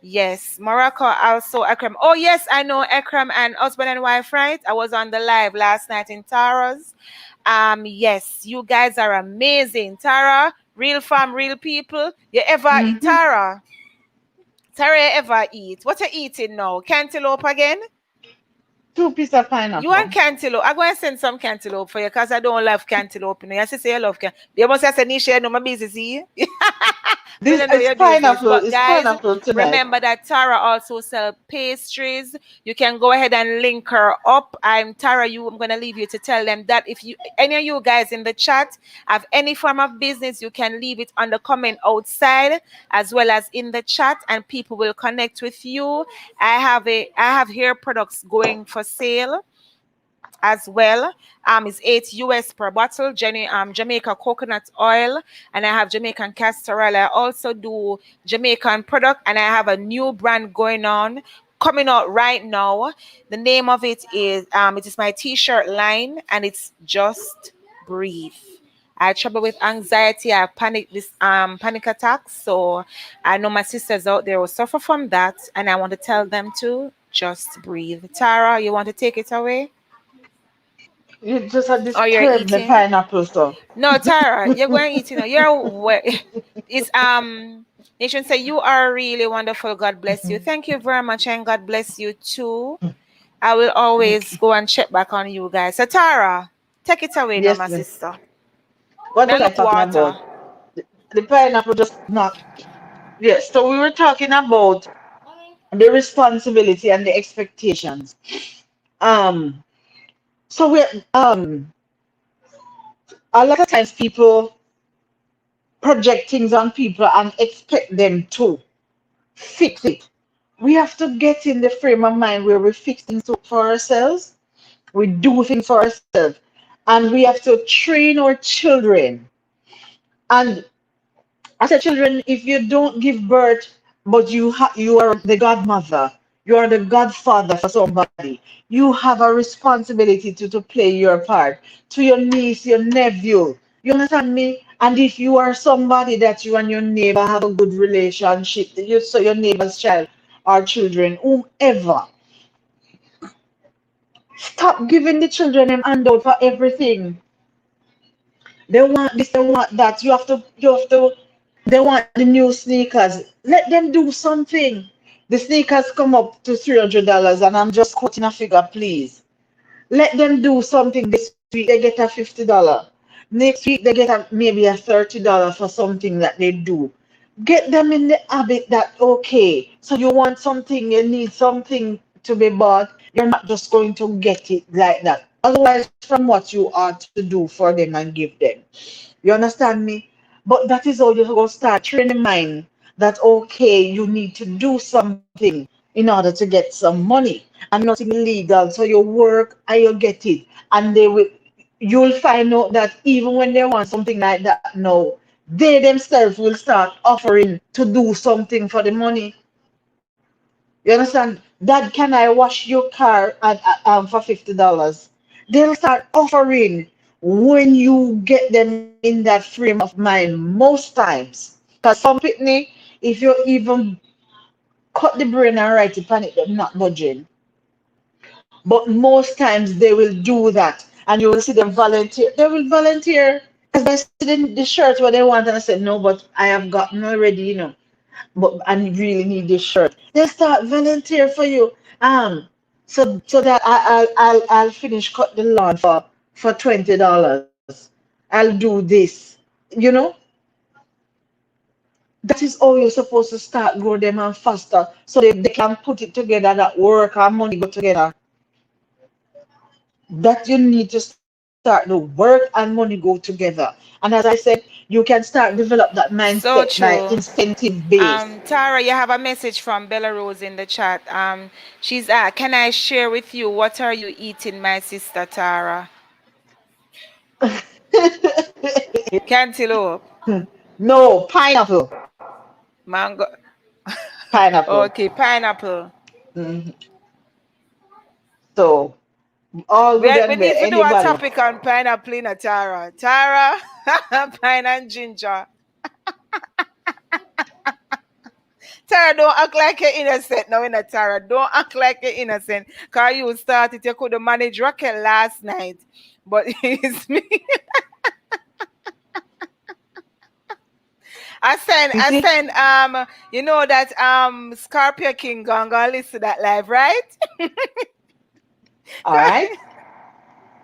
Yes, Morocco also Ekram. Oh yes, I know Ekram and husband and wife, right? I was on the live last night in Tara's. Yes, you guys are amazing. Tara, real fam, real people. You ever eat Tara, you ever eat? What you eating now? Cantaloupe again? 2 pieces of You want pineapple. cantaloupe? I'm going to send some cantaloupe for you because I don't love cantaloupe. You know, you say you love cantaloupe. You must say, Nisha, no, my business here. Me This don't know your business. But it's guys, pineapple tonight. remember that Tara also sell pastries. You can go ahead and link her up. I'm Tara. I'm gonna leave you to tell them that if you any of you guys in the chat have any form of business, you can leave it on the comment outside as well as in the chat, and people will connect with you. I have hair products going for sale as well. It's 8 US per bottle. Jamaica coconut oil, and I have Jamaican Castor oil. I also do Jamaican product, and I have a new brand going on coming out right now. The name of it is my t-shirt line, and it's Just Breathe. I have trouble with anxiety. I have panic attacks. So I know my sisters out there will suffer from that, and I want to tell them to just breathe. Tara, you want to take it away? You just are Or you're disturbing the eating? pineapple stuff. No, Tara, you're going eating. It's Nation say you are really wonderful. God bless you. Thank you very much, and God bless you too. I will always go and check back on you guys. So Tara, take it away now, Yes, my miss. sister. What Now was I look talking water. about? The pineapple just not. Yes, so we were talking about the responsibility and the expectations. Um, so we're a lot of times people project things on people and expect them to fix it. We have to get in the frame of mind where we fix things for ourselves, we do things for ourselves, and we have to train our children. And as a children, if you don't give birth, but you are the godmother, you are the godfather for somebody, you have a responsibility to play your part to your niece, your nephew. You understand me? And if you are somebody that you and your neighbor have a good relationship, so your neighbor's child or children, whomever, stop giving the children them handout for everything. They want this, they want that. They want the new sneakers. Let them do something. The sneakers come up to $300, and I'm just quoting a figure, please. Let them do something this week. They get a $50. Next week they get maybe a $30 for something that they do. Get them in the habit that okay, so you want something, you need something to be bought. You're not just going to get it like that. Otherwise, from what you are to do for them and give them. You understand me? But that is how you go start training mind that okay, you need to do something in order to get some money and nothing illegal. So you work and you get it. And you'll find out that even when they want something like that now, they themselves will start offering to do something for the money. You understand? Dad, can I wash your car for $50? They'll start offering when you get them in that frame of mind most times. Because some pitney, if you even cut the brain and write it on it, they're not budging. But most times they will do that, and you will see them volunteer. They will volunteer because they see the shirt what they want, and I said, no, but I have gotten already, but I really need this shirt. They start volunteer for you. So that I'll finish cut the lawn for $20. I'll do this. You know, that is how you're supposed to start grow them and faster, so they can put it together that work and money go together. That you need to start the work and money go together. And as I said, you can start develop that mindset So by true. incentive based. Tara, you have a message from Bella Rose in the chat. She's can I share with you what are you eating, my sister Tara? Cantaloupe, No, pineapple. mango. Pineapple. Okay, pineapple. Mhm. So all good We and well. need to do a Anybody? topic on pineapple in a Tara. Tara, pine and ginger. Tara, don't act like you're innocent now in a Tara. Don't act like you're innocent. Cause you started, you could have managed rocket last night. But it's me. You see? You know that Scorpio King gonna listen to that live, right? All right.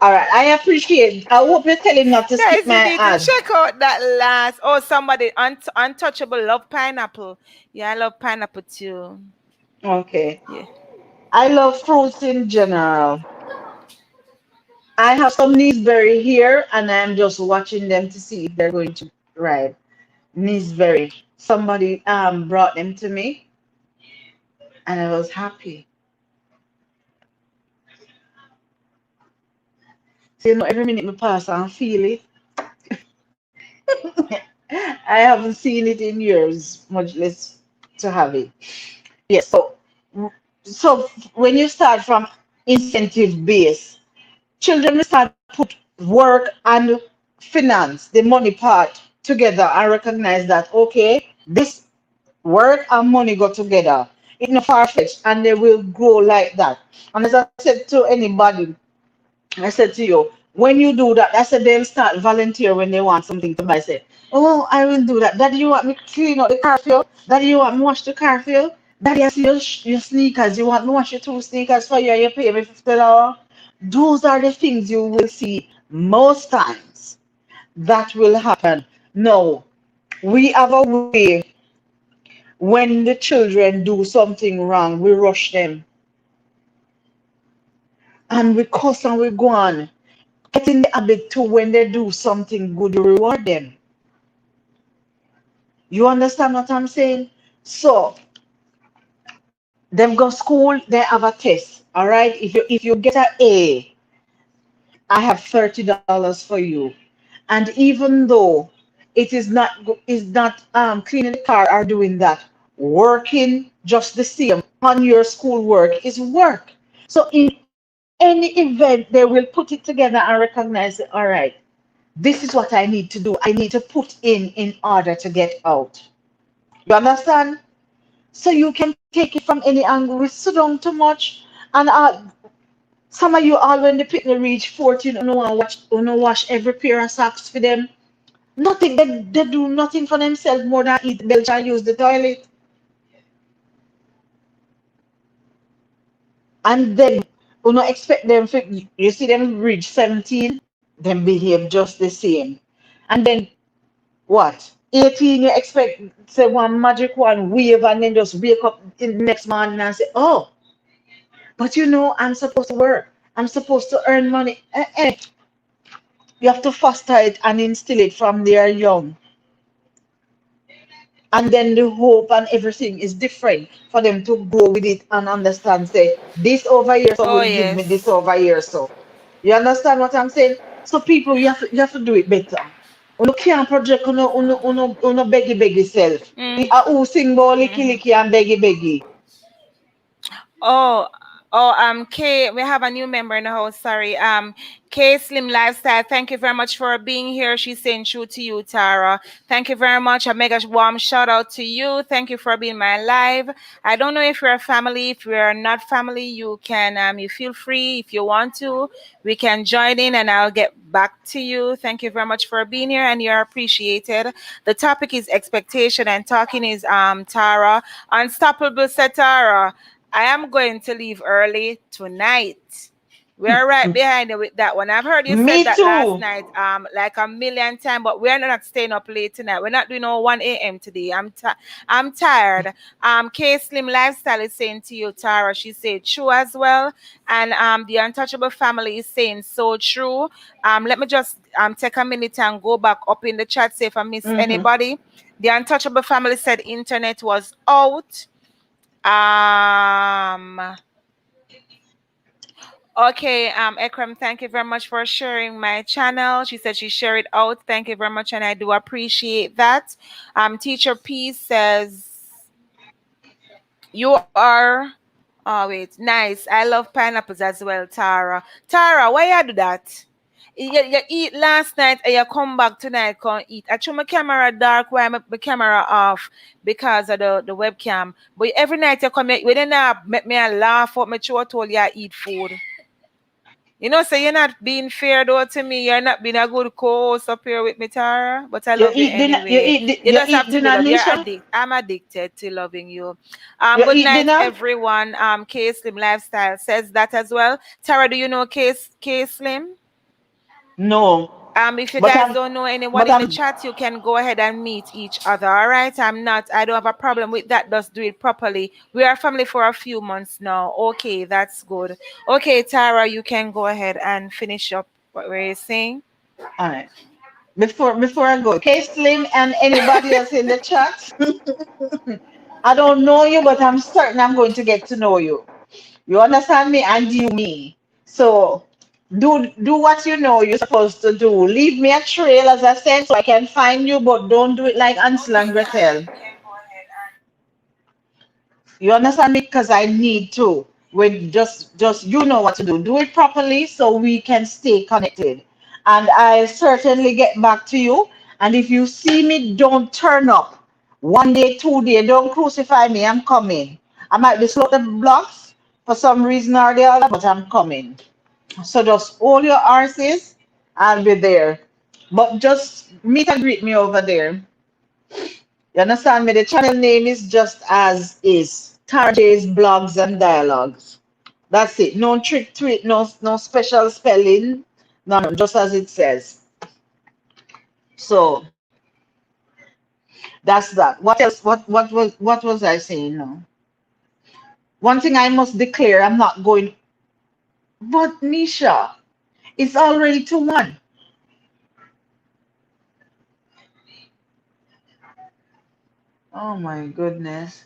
All right. I appreciate. I hope you're telling not to skip Guys, you my need to ads. check out that last. Oh, somebody untouchable love pineapple. Yeah, I love pineapple too. Okay. Yeah. I love fruits in general. I have some Neeseberry here, and I'm just watching them to see if they're going to ripe. Neeseberry. Somebody brought them to me, and I was happy. So every minute me pass and feel it. I haven't seen it in years, much less to have it. Yes. So when you start from incentive base, children will start put work and finance, the money part together and recognize that okay, this work and money go together. It's not far fetched, and they will grow like that. And as I said to anybody, I said to you, when you do that, I said they'll start volunteer when they want something to buy. Say, oh, I will do that. Daddy, you want me clean out the car for you? Daddy, you want me wash the car for you? Daddy, I see your sneakers. You want me wash your two sneakers for you and you pay me $50? Those are the things you will see most times that will happen. No, we have a way when the children do something wrong, we rush them and we cuss and we go on. Get in the habit too when they do something good, you reward them. You understand what I'm saying? So them go school, they have a test. All right. If you get an A, I have $30 for you. And even though it is not cleaning the car or doing that, working just the same on your school work is work. So in any event, they will put it together and recognize it. All right, this is what I need to do. I need to put in order to get out. You understand? So you can take it from any angle. We sit down too much, and some of you all when the picnic reach 14, you know wash every pair of socks for them. Nothing. They do nothing for themselves more than eat, belch, and use the toilet. And then you not expect them. You see them reach 17, them behave just the same. And then what? 18, you expect say one magic one wave and then just wake up in the next morning and say, oh, but I'm supposed to work. I'm supposed to earn money. You have to foster it and instill it from their young. And then the hope and everything is different for them to grow with it and understand, say, this over here so Oh will give me this yes. over here so. You understand what I'm saying? So people, you have to do it better. You can't project uno beggy self. Mm. Who sing bo licky Mm-hmm. licky and beggy beggy. Oh, K, we have a new member in the house. Sorry. K Slim Lifestyle. Thank you very much for being here. She's saying true to you, Tara. Thank you very much. A mega warm shout out to you. Thank you for being my live. I don't know if you're a family. If you're not family, you can you feel free if you want to. We can join in and I'll get back to you. Thank you very much for being here and you're appreciated. The topic is expectation and talking is Tara. Unstoppable said Tara. I am going to leave early tonight. We're right behind you with that one. I've heard you said Me that last too. night, like a million times, but we're not staying up late tonight. We're not doing no 1 a.m. today. I'm tired. K Slim Lifestyle is saying to you, Tara, she said true as well. And the Untouchable family is saying so true. Let me just take a minute and go back up in the chat, see if I miss Hmm. anybody. The Untouchable family said internet was out. Um. Okay. Ekram, thank you very much for sharing my channel. She said she shared it out. Thank you very much, and I do appreciate that. Teacher P says you are. Oh wait, nice. I love pineapples as well, Tara. Tara, why you do that? You eat last night and you come back tonight, can't eat. I turn my camera dark, why my camera off because of the webcam. But every night you come here, when you make me a laugh out my throat all you eat food. You know, so you're not being fair though to me. You're not being a good co-host up here with me, Tara. But I You love you eat dinner. anyway. You You just have eat to be dinner, loved. Nisha. I'm addicted to loving you. You Good eat night, dinner. everyone. K Slim Lifestyle says that as well. Tara, do you know K Slim? No, If you but guys I'm. don't know anyone But in the I'm. chat, you can go ahead and meet each other. All right. I don't have a problem with that. Just do it properly. We are family for a few months now. Okay, that's good. Okay, Tara, you can go ahead and finish up what we're saying. All right. Before I go, K Slim and anybody else in the chat. I don't know you, but I'm certain I'm going to get to know you. You understand me, and you me. So do what you know you're supposed to do. Leave me a trail, as I said, so I can find you, but don't do it like Ansel and Gretel. You understand me? Because I need to. When just you know what to do. Do it properly so we can stay connected. And I certainly get back to you. And if you see me, don't turn up. 1 day, 2 day, don't crucify me. I'm coming. I might be slow at the blocks for some reason or the other, but I'm coming. So just hold your horses. I'll be there. But just meet and greet me over there. You understand me? The channel name is just as is. Tara J's Blogs and Dialogues. That's it. No trick to it, no special spelling. No, no, just as it says. So that's that. What else? What was I saying now? One thing I must declare, I'm not going. But Nisha, it's already to one. Oh my goodness.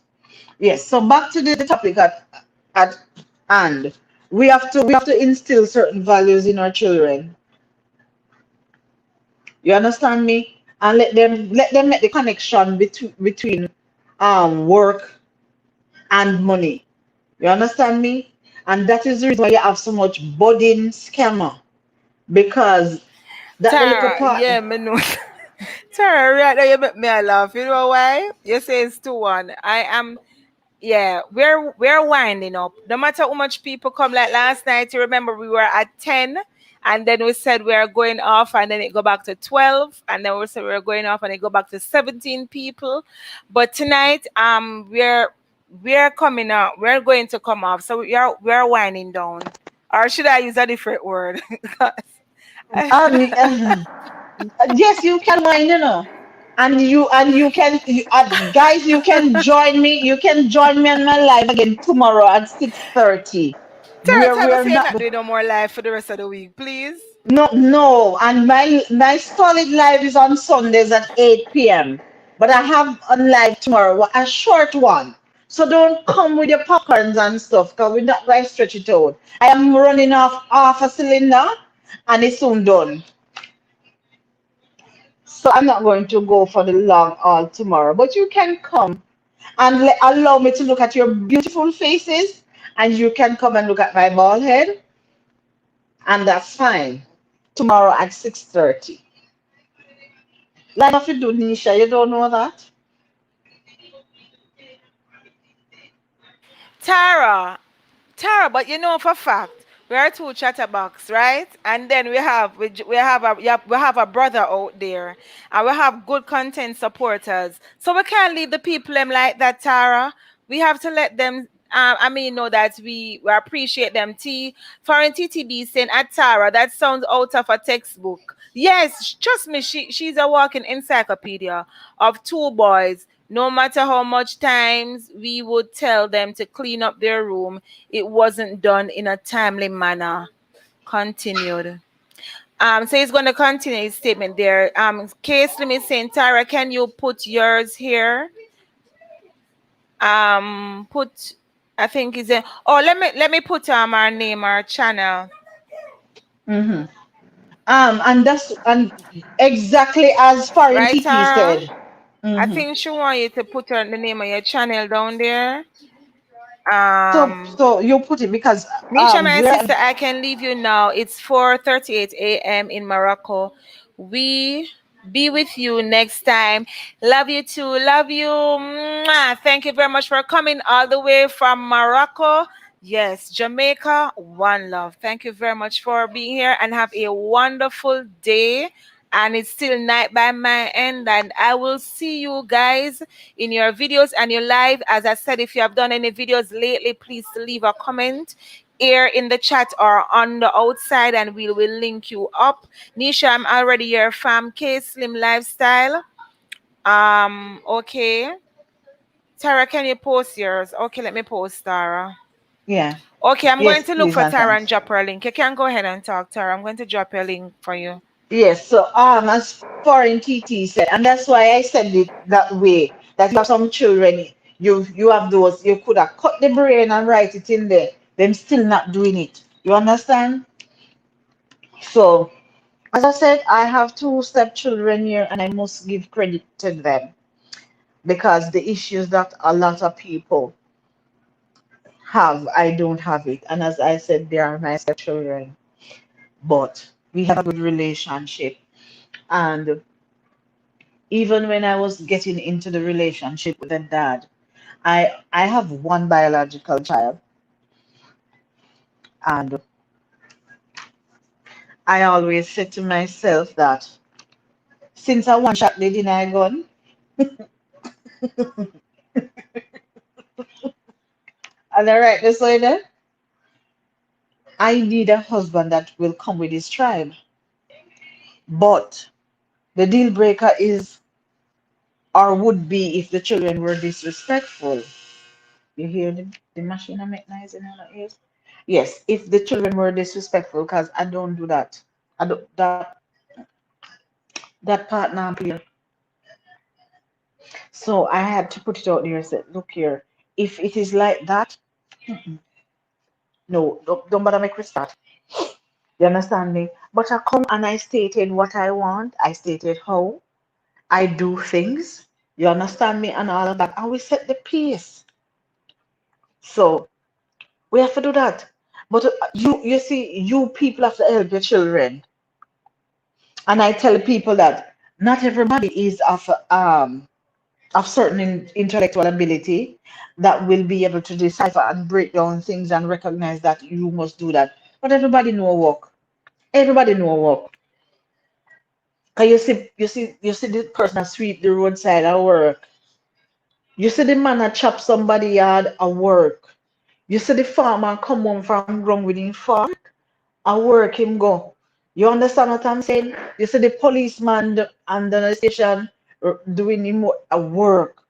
Yes. So back to the topic at hand. We have to instill certain values in our children. You understand me? And let them make the connection between work and money. You understand me? And that is the reason why you have so much budding scammer because that the little Tara, part. yeah, me know. Tara, right now you make me a laugh. You know why? You say it's 2-1. I am. Yeah, we're winding up. No matter how much people come, like last night, you remember we were at 10, and then we said we are going off, and then it go back to 12, and then we said we are going off, and it go back to 17 people. But tonight, we're coming out. We're going to come off, so we are winding down. Or should I use a different word? Um, yes, you can wine, and you can guys, you can join me. You can join me on my live again tomorrow at 6:30. Tara, Where tell we're us you're not. not doing no more live for the rest of the week, please. No, no, and my solid live is on Sundays at 8 p.m. But I have a live tomorrow, a short one. So don't come with your popcorns and stuff, because we're not going to stretch it out. I am running off half a cylinder, and it's soon done. So I'm not going to go for the long haul tomorrow. But you can come and allow me to look at your beautiful faces, and you can come and look at my bald head, and that's fine. Tomorrow at 6:30. Like what you do, Nisha, you don't know that? Tara, Tara, but you know for a fact we are two chatterbox, right? And then we have a brother out there, and we have good content supporters. So we can't leave the people them like that, Tara. We have to let them. Know that we appreciate them. Foreign TTB saying at Tara, that sounds out of a textbook. Yes, trust me, she's a walking encyclopedia of two boys. No matter how much times we would tell them to clean up their room, it wasn't done in a timely manner. Continued. So he's going to continue his statement there. Case limit saying, Tara, can you put yours here? Put, I think is a. Oh, let me put our name, our channel. Mm-hmm. And exactly as Foreign Right, TT Tara? said. I Mm-hmm. think she want you to put the name of your channel down there. So Um, so you put it because Nisha, my we're sister, I can leave you now. It's 4:38 a.m. in Morocco. We be with you next time. Love you too. Love you. Mwah. Thank you very much for coming all the way from Morocco Yes, Jamaica, one love. Thank you very much for being here and have a wonderful day. And it's still night by my end, and I will see you guys in your videos and your live. As I said, if you have done any videos lately, please leave a comment here in the chat or on the outside, and we will link you up. Nisha, I'm already your fam. K Slim Lifestyle. Okay. Tara, can you post yours? Okay, let me post Tara. Yeah. Okay, I'm going Yes, to look please for and Tara and thanks. drop her link. You can go ahead and talk, Tara. I'm going to drop your link for you. Yes, so as foreign TT said, and that's why I said it that way, that you have some children, you have those, you could have cut the brain and write it in there, them still not doing it. You understand? So, as I said, I have two stepchildren here, and I must give credit to them because the issues that a lot of people have, I don't have it. And as I said, they are my stepchildren, but we have a good relationship. And even when I was getting into the relationship with the dad, I have one biological child, and I always said to myself that since I one shot they deny gun, and I right this way there, I need a husband that will come with his tribe. But the deal breaker is or would be if the children were disrespectful. You hear the machine I make noise in our ears? Yes, if the children were disrespectful, because I don't do that. I don't that part now clear. So I had to put it out there and say, look here, if it is like that, no, don't bother make we start. You understand me? But I come and I stated what I want. I stated how I do things. You understand me and all of that. And we set the pace. So we have to do that. But you see, you people have to help your children. And I tell people that not everybody is of certain intellectual ability that will be able to decipher and break down things and recognize that you must do that. But everybody know work. Everybody know work. Cause you see the person that sweep the roadside at work. You see the man that chop somebody yard at work. You see the farmer come home from ground with him fork at work him go. You understand what I'm saying? You see the policeman and the station doing him at work.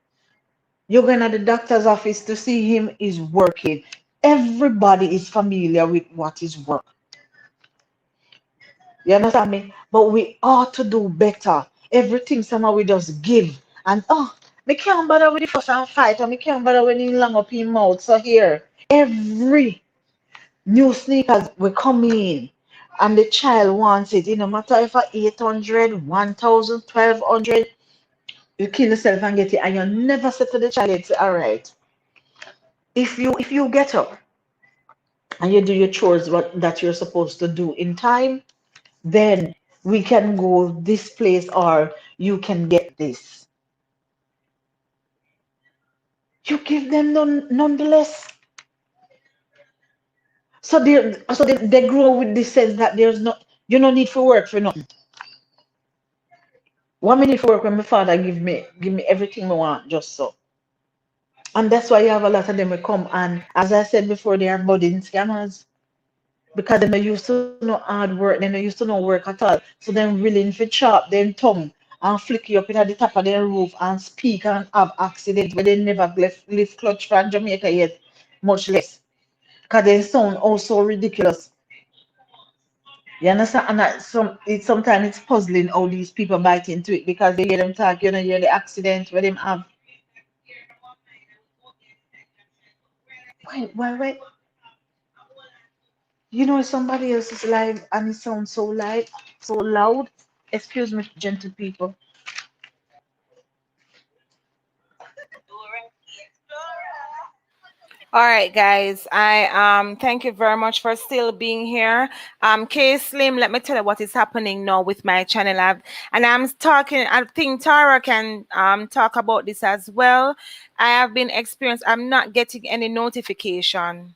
You're going to the doctor's office to see him is working. Everybody is familiar with what is work. You understand me? But we ought to do better. Everything somehow we just give. And me can't bother with the fuss and fight, and me can't bother when he long up his mouth. So here, every new sneakers will come in. And the child wants it. No matter if I 800, 1,000, 1,200, you kill yourself and get it. And you never say to the child, it's all right. If you get up and you do your chores that you're supposed to do in time, then we can go this place or you can get this. You give them nonetheless. So they grow with this sense that there's not you no need for work for nothing. 1 minute for work when my father give me everything I want just so. And that's why you have a lot of them will come and as I said before, they are budding scammers. Because they don't used to know hard work, they don't used to know work at all. So them willing to chop them tongue and flick you up in at the top of their roof and speak and have accident where they never lift clutch from Jamaica yet, much less. Because they sound also ridiculous. You understand? And sometimes it's puzzling how these people bite into it because they hear them talk, hear the accident where them have. Why? Somebody else is live and it sounds so live, so loud. Excuse me, gentle people. All right, guys. I thank you very much for still being here. K Slim, let me tell you what is happening now with my channel. And I'm talking. I think Tara can talk about this as well. I have been experienced. I'm not getting any notification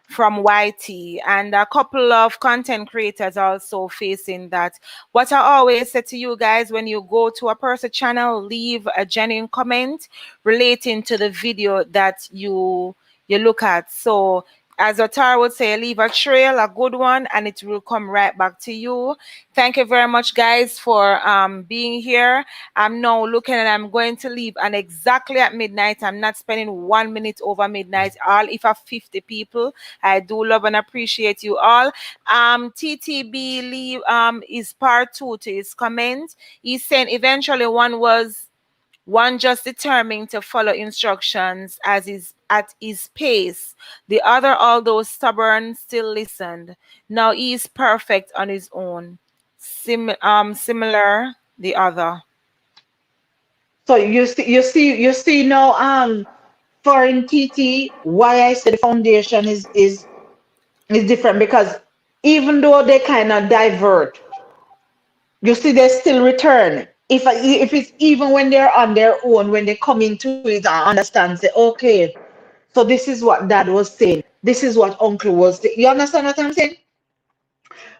from YT, and a couple of content creators also facing that. What I always say to you guys, when you go to a person channel, leave a genuine comment relating to the video that you look at. So as Otara would say, leave a trail, a good one, and it will come right back to you. Thank you very much, guys, for being here. I'm now looking and I'm going to leave, and exactly at midnight, I'm not spending 1 minute over midnight. All if I 50 people, I do love and appreciate you all. TTB leave is part 2 to his comment. He's saying eventually one just determined to follow instructions as is at his pace. The other, although stubborn, still listened. Now he is perfect on his own. Similar the other. So you see now, for in TT, why I said the foundation is different, because even though they kind of divert, you see they still return. If it's even when they're on their own, when they come into it and understand, say, okay, so this is what dad was saying, this is what uncle was saying. You understand what I'm saying?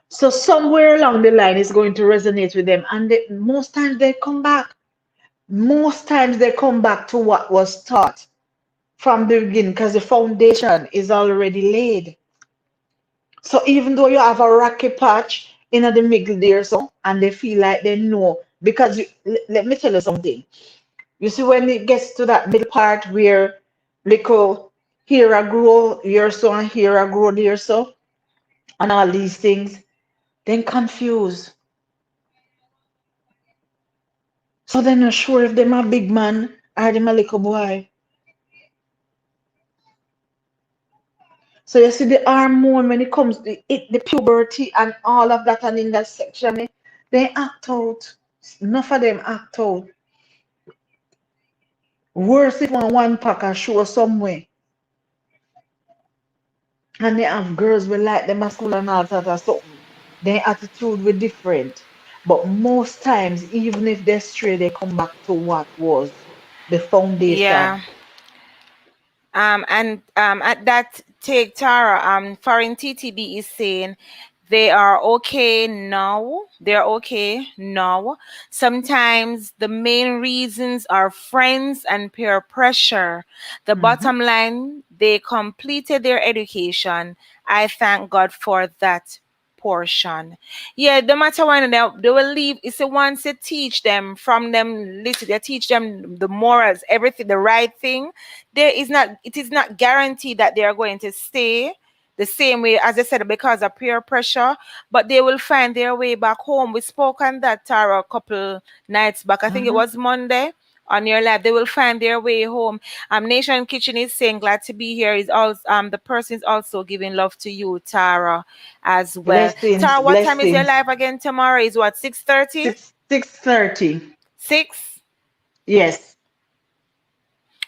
So somewhere along the line is going to resonate with them, and most times they come back. Most times they come back to what was taught from the beginning, because the foundation is already laid. So even though you have a rocky patch in the middle there, so, and they feel like they know, because let me tell you something. You see, when it gets to that middle part where little here I grow, here so, and here I grow, there so, and all these things, then confused. So they're not sure if they're a big man or them a little boy. So you see the hormone when it comes to it, the puberty and all of that, and in that section, they act out. Enough of them act out. Worse if one pack a show somewhere. And they have girls will like them at school and all that or something. Their attitude will different. But most times, even if they're stray, they come back to what was the Yeah. foundation. And at that take Tara, foreign TTB is saying they are okay now. They're okay now. Sometimes the main reasons are friends and peer pressure. The Mhm. bottom line, they completed their education. I thank God for that portion. Yeah, no matter when they will leave. It's the once you teach them from them little, they teach them the morals, everything, the right thing. It is not guaranteed that they are going to stay the same way as I said because of peer pressure, but they will find their way back home. We spoke on that Tara a couple nights back. I think it Mhm. was Monday on your live. They will find their way home. Nation Kitchen is saying glad to be here. Is also the person is also giving love to you, Tara, as well. Blessings, Tara, what time is your blessings. live again tomorrow? Is what 6:30? 6:30. 6. Yes.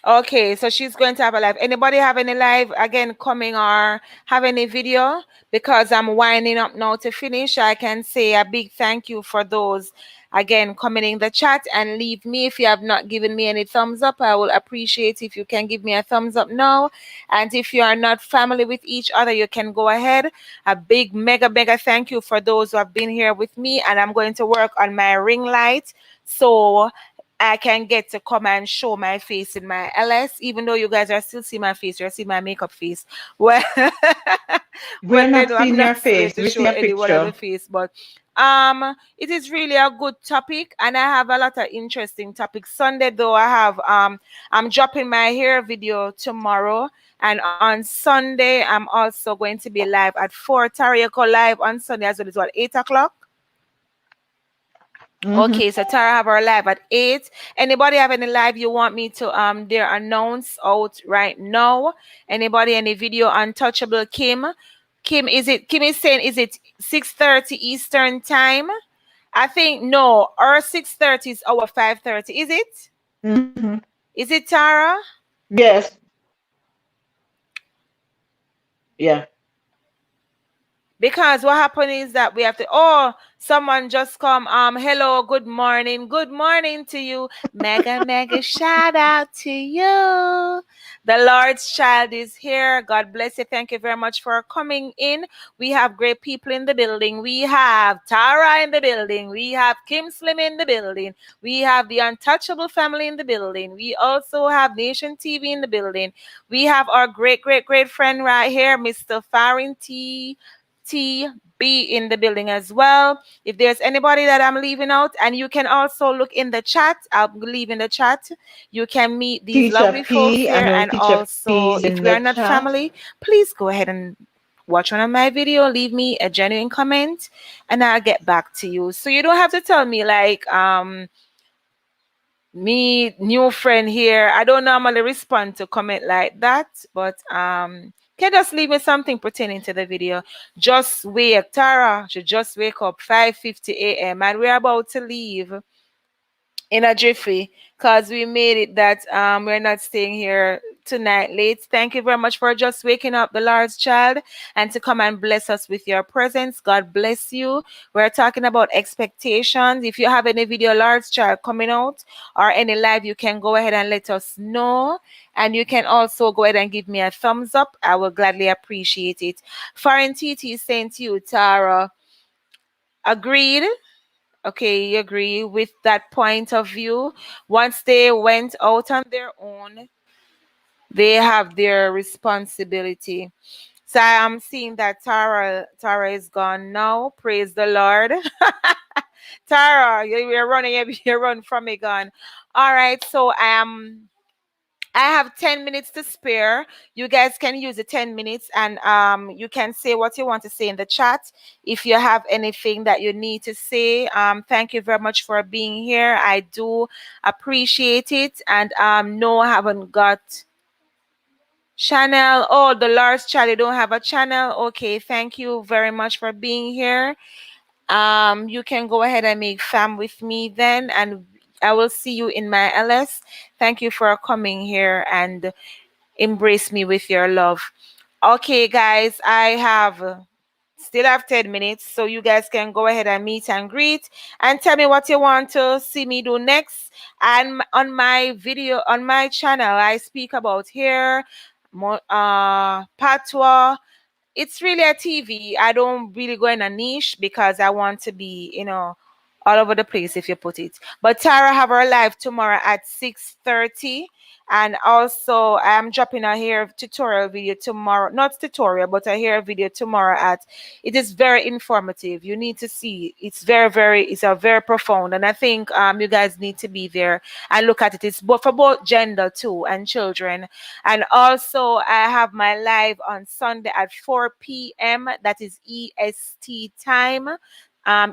Okay, so she's going to have a live. Anybody have any live again coming or have any video? Because I'm winding up now to finish. I can say a big thank you for those again coming in the chat and leave me. If you have not given me any thumbs up, I will appreciate if you can give me a thumbs up now. And if you are not family with each other, you can go ahead. A big mega thank you for those who have been here with me. And I'm going to work on my ring light. So I can get to come and show my face in my LS, even though you guys are still see my face, you're see my makeup face. Well, We're well, not no, I'm seeing not your going face. to We show see a any one of picture. the face, but it is really a good topic, and I have a lot of interesting topics. Sunday though, I'm dropping my hair video tomorrow, and on Sunday I'm also going to be live at 4. Tariako live on Sunday as well. It's what 8 o'clock. Hmm. Okay, so Tara have our live at 8. Anybody have any live you want me to there announce out right now? Anybody any video untouchable Kim? Kim is saying is it 6:30 Eastern time? I think no, our 6:30 is our 5:30. Is it? Hmm. Is it Tara? Yes. Yeah. Because what happened is that we have to, oh, someone just come, hello, good morning to you. Mega, mega shout out to you. The Lord's child is here. God bless you. Thank you very much for coming in. We have great people in the building. We have Tara in the building. We have Kim Slim in the building. We have the Untouchable family in the building. We also have Nation TV in the building. We have our great, great, great friend right here, Mr. Farin TB in the building as well. If there's anybody that I'm leaving out, and you can also look in the chat, I'll leave in the chat. You can meet these Teacher lovely folks P, I here. know And Teacher P also, is if in we the are not chat. family, please go ahead and watch one of my video, leave me a genuine comment, and I'll get back to you. So you don't have to tell me like me new friend here. I don't normally respond to comment like that, but can just leave me something pertaining to the video. Just wake. Tara should just wake up 5:50 a.m. and we're about to leave in a jiffy because we made it that we're not staying here tonight late. Thank you very much for just waking up, the Lord's child, and to come and bless us with your presence. God bless you. We're talking about expectations. If you have any video, Lord's child, coming out or any live, you can go ahead and let us know. And you can also go ahead and give me a thumbs up. I will gladly appreciate it. Foreign TT is saying to you, Tara, agreed. Okay, you agree with that point of view. Once they went out on their own, they have their responsibility. So I'm seeing that Tara is gone now. Praise the Lord. Tara, you're running, you run from me gone. All right, so I have 10 minutes to spare. You guys can use the 10 minutes, and you can say what you want to say in the chat. If you have anything that you need to say, thank you very much for being here. I do appreciate it. And no, I haven't got channel. Oh, the Lord's child, you don't have a channel. Okay, thank you very much for being here. You can go ahead and make fam with me then, and I will see you in my LS. Thank you for coming here and embrace me with your love. Okay, guys, I have still have 10 minutes, so you guys can go ahead and meet and greet and tell me what you want to see me do next. And on my video, on my channel, I speak about hair, patois. It's really a TV. I don't really go in a niche because I want to be, all over the place if you put it. But Tara have her live tomorrow at 6:30. And also I'm dropping a hair tutorial video tomorrow. Not tutorial, but a hair video tomorrow at, it is very informative. You need to see. It's very, very, it's a very profound. And I think you guys need to be there and look at it. It's both for both gender too and children. And also, I have my live on Sunday at 4 p.m. That is EST time,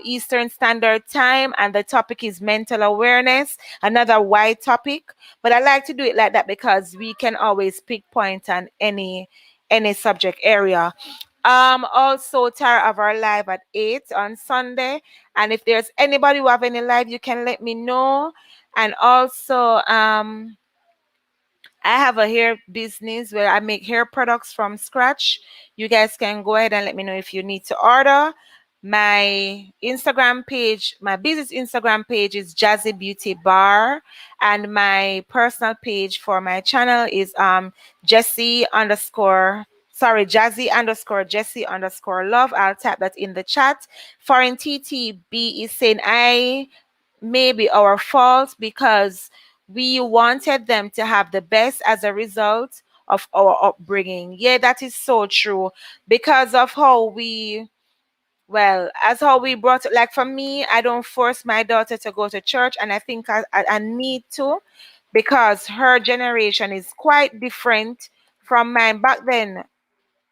Eastern Standard Time. And the topic is mental awareness, another wide topic. But I like to do it like that because we can always pick point on any subject area. Also, Tara have our live at 8 on Sunday. And if there's anybody who have any live, you can let me know. And also, I have a hair business where I make hair products from scratch. You guys can go ahead and let me know if you need to order. My Instagram page, my business Instagram page is Jazzy Beauty Bar, and my personal page for my channel is Jazzy underscore love. I'll type that in the chat. Foreign TTB is saying I may be our fault because we wanted them to have the best as a result of our upbringing. Yeah, that is so true. Because of how we, well, as how we brought, like for me, I don't force my daughter to go to church, and I think I need to, because her generation is quite different from mine. Back then,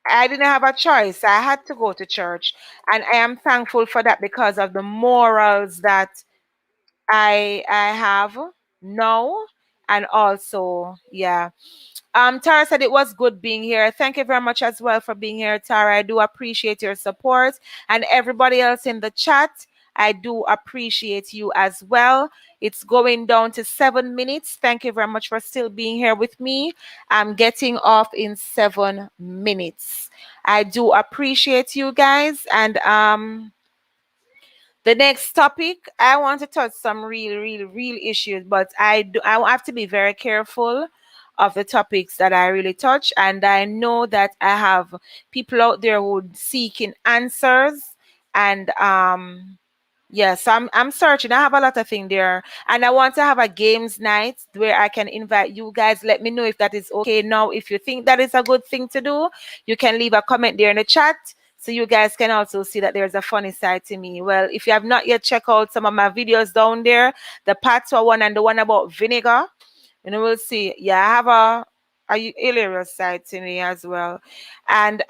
I didn't have a choice. I had to go to church, and I am thankful for that because of the morals that I have now. And also, yeah. Tara said it was good being here. Thank you very much as well for being here, Tara. I do appreciate your support. And everybody else in the chat, I do appreciate you as well. It's going down to 7 minutes. Thank you very much for still being here with me. I'm getting off in 7 minutes. I do appreciate you guys. And the next topic, I want to touch some real issues, but I have to be very careful of the topics that I really touch. And I know that I have people out there who seeking answers, and yes, I'm searching. I have a lot of things there, and I want to have a games night where I can invite you guys. Let me know if that is okay. Now, if you think that is a good thing to do, you can leave a comment there in the chat, so you guys can also see that there's a funny side to me. Well, if you have not yet checked out some of my videos down there, the patwa one and the one about vinegar, we'll see. Yeah, I have a hilarious side to me as well, and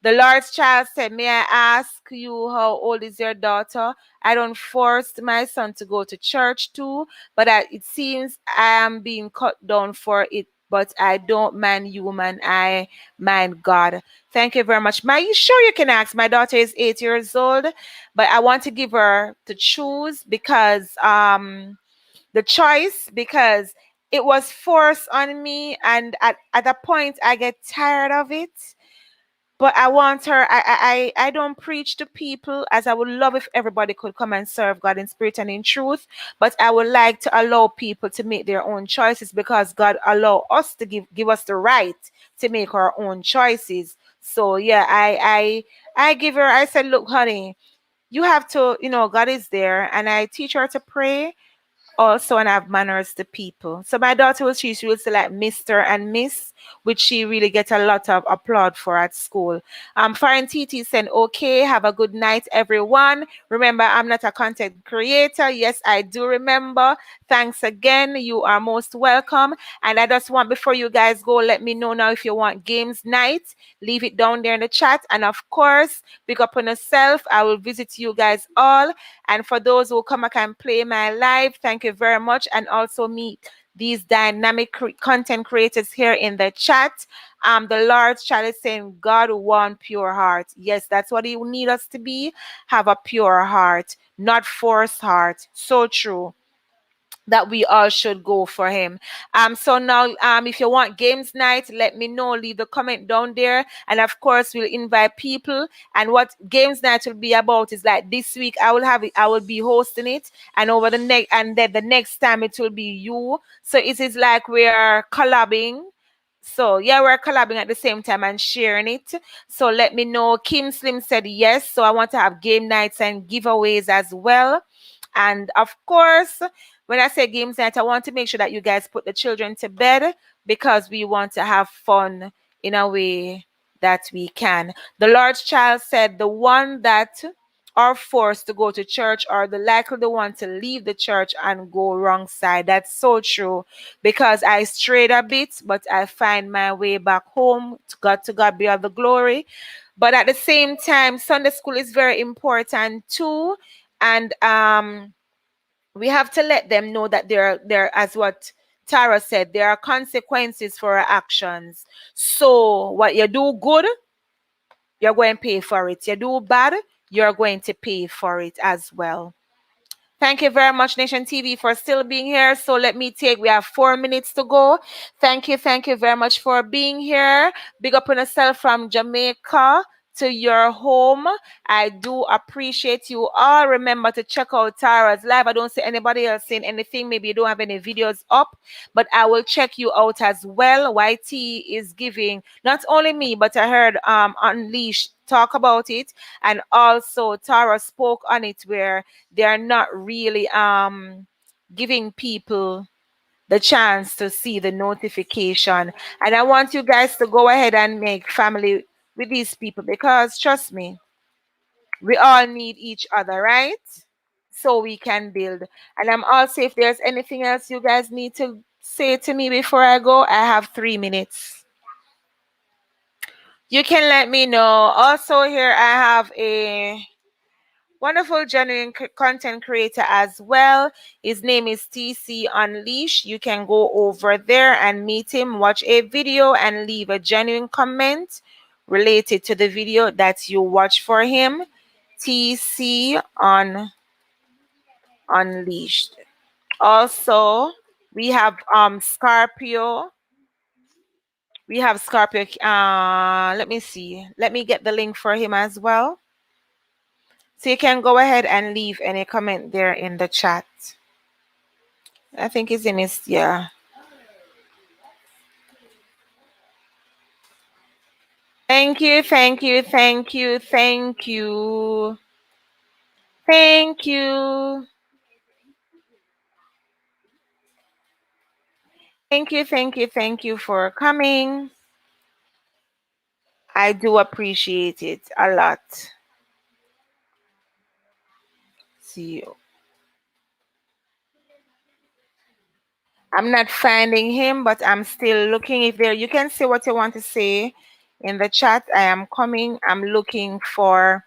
the Lord's child said, "May I ask you how old is your daughter? I don't force my son to go to church too, but it seems I am being cut down for it. But I don't mind human, I mind God." Thank you very much. You sure you can ask? My daughter is 8 years old, but I want to give her to choose because the choice, because it was forced on me, and at a point I get tired of it. But I want her. I don't preach to people, as I would love if everybody could come and serve God in spirit and in truth. But I would like to allow people to make their own choices, because God allow us to give us the right to make our own choices. So yeah, I give her. I said, look, honey, you have to. God is there, and I teach her to pray also, and have manners to people. So my daughter she will say like Mr. and Miss, which she really gets a lot of applaud for at school. Foreign TT said, okay, have a good night, everyone. Remember, I'm not a content creator. Yes, I do remember. Thanks again. You are most welcome. And I just want, before you guys go, let me know now if you want games night. Leave it down there in the chat. And of course, pick up on yourself. I will visit you guys all. And for those who come back and play my live, thank you very much. And also meet these dynamic content creators here in the chat. The Lord's child is saying, God want pure heart. Yes, that's what He need us to be. Have a pure heart, not forced heart. So true that we all should go for Him. So now, if you want games night, let me know. Leave the comment down there, and of course, we'll invite people. And what games night will be about is like this week. I will have it. I will be hosting it, and over the next, and then the next time it will be you. So it is like we are collabing. So yeah, we're collabing at the same time and sharing it. So let me know. Kim Slim said yes. So I want to have game nights and giveaways as well. And of course, when I say games night, I want to make sure that you guys put the children to bed, because we want to have fun in a way that we can. The Lord's child said the one that are forced to go to church are the likely the one to leave the church and go wrong side. That's so true, because I strayed a bit, but I find my way back home. To God be all the glory. But at the same time, Sunday school is very important too. And we have to let them know that there, as what Tara said, there are consequences for our actions. So what you do good, you're going to pay for it. You do bad, you're going to pay for it as well. Thank you very much, Nation TV, for still being here. So we have 4 minutes to go. Thank you very much for being here. Big up on yourself from Jamaica to your home. I do appreciate you all. Remember to check out Tara's live. I don't see anybody else saying anything. Maybe you don't have any videos up, but I will check you out as well. YT is giving, not only me, but I heard Unleashed talk about it, and also Tara spoke on it, where they are not really giving people the chance to see the notification. And I want you guys to go ahead and make family with these people, because trust me, we all need each other, right? So we can build. And I'm also, if there's anything else you guys need to say to me before I go, I have 3 minutes. You can let me know. Also, here I have a wonderful genuine content creator as well. His name is TC Unleash. You can go over there and meet him, watch a video, and leave a genuine comment related to the video that you watch for him. TC Unleashed. Also, we have Scorpio We have Scorpio. Let me see. Let me get the link for him as well. So you can go ahead and leave any comment there in the chat. I think it's in his, yeah. Thank you, thank you, thank you, thank you. Thank you. Thank you, thank you, thank you for coming. I do appreciate it a lot. See you. I'm not finding him, but I'm still looking. If there, you can say what you want to say in the chat. I am coming. I'm looking for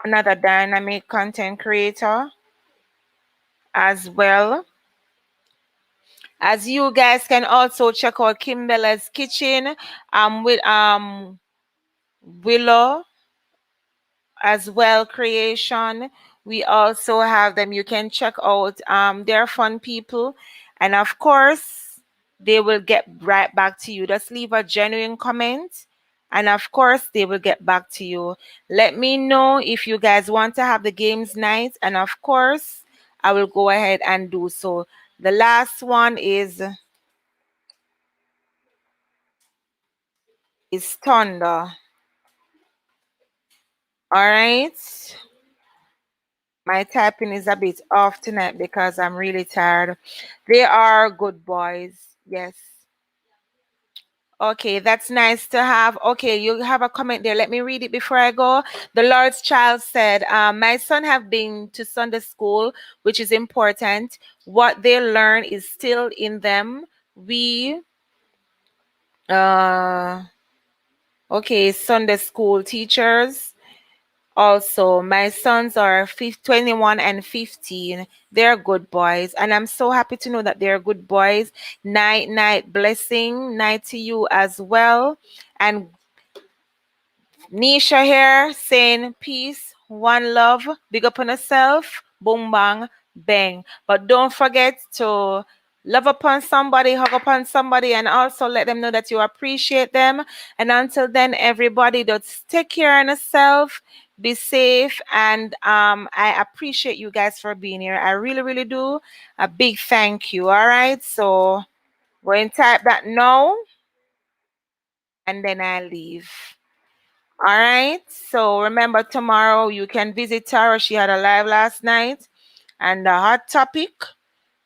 another dynamic content creator as well. As you guys can also check out Kimbella's Kitchen with Willow as well creation. We also have them. You can check out they're fun people, and of course they will get right back to you. Just leave a genuine comment, and of course they will get back to you. Let me know if you guys want to have the games night, and of course I will go ahead and do so. The last one is Thunder. All right. My typing is a bit off tonight because I'm really tired. They are good boys. Yes. Okay, that's nice to have. Okay, you have a comment there. Let me read it before I go. The Lord's child said, my son have been to Sunday school, which is important. What they learn is still in them. We, okay, Sunday school teachers. Also, my sons are 21 and 15. They're good boys. And I'm so happy to know that they're good boys. Night, night, blessing. Night to you as well. And Nisha here saying peace, one love, big up on yourself, boom, bang, bang. But don't forget to love upon somebody, hug upon somebody, and also let them know that you appreciate them. And until then, everybody, just take care of yourself, be safe, and I appreciate you guys for being here. I really, really do. A big thank you. All right, so go and type that now, and then I leave. All right. So remember, tomorrow you can visit Tara. She had a live last night, and the hot topic.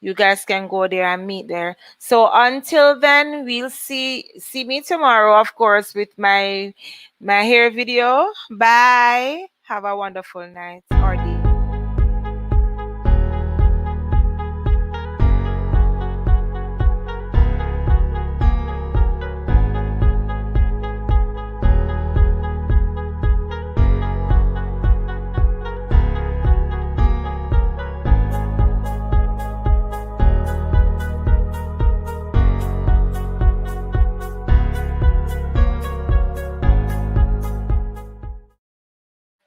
You guys can go there and meet there. So until then, we'll see me tomorrow, of course, with my hair video. Bye. Have a wonderful night or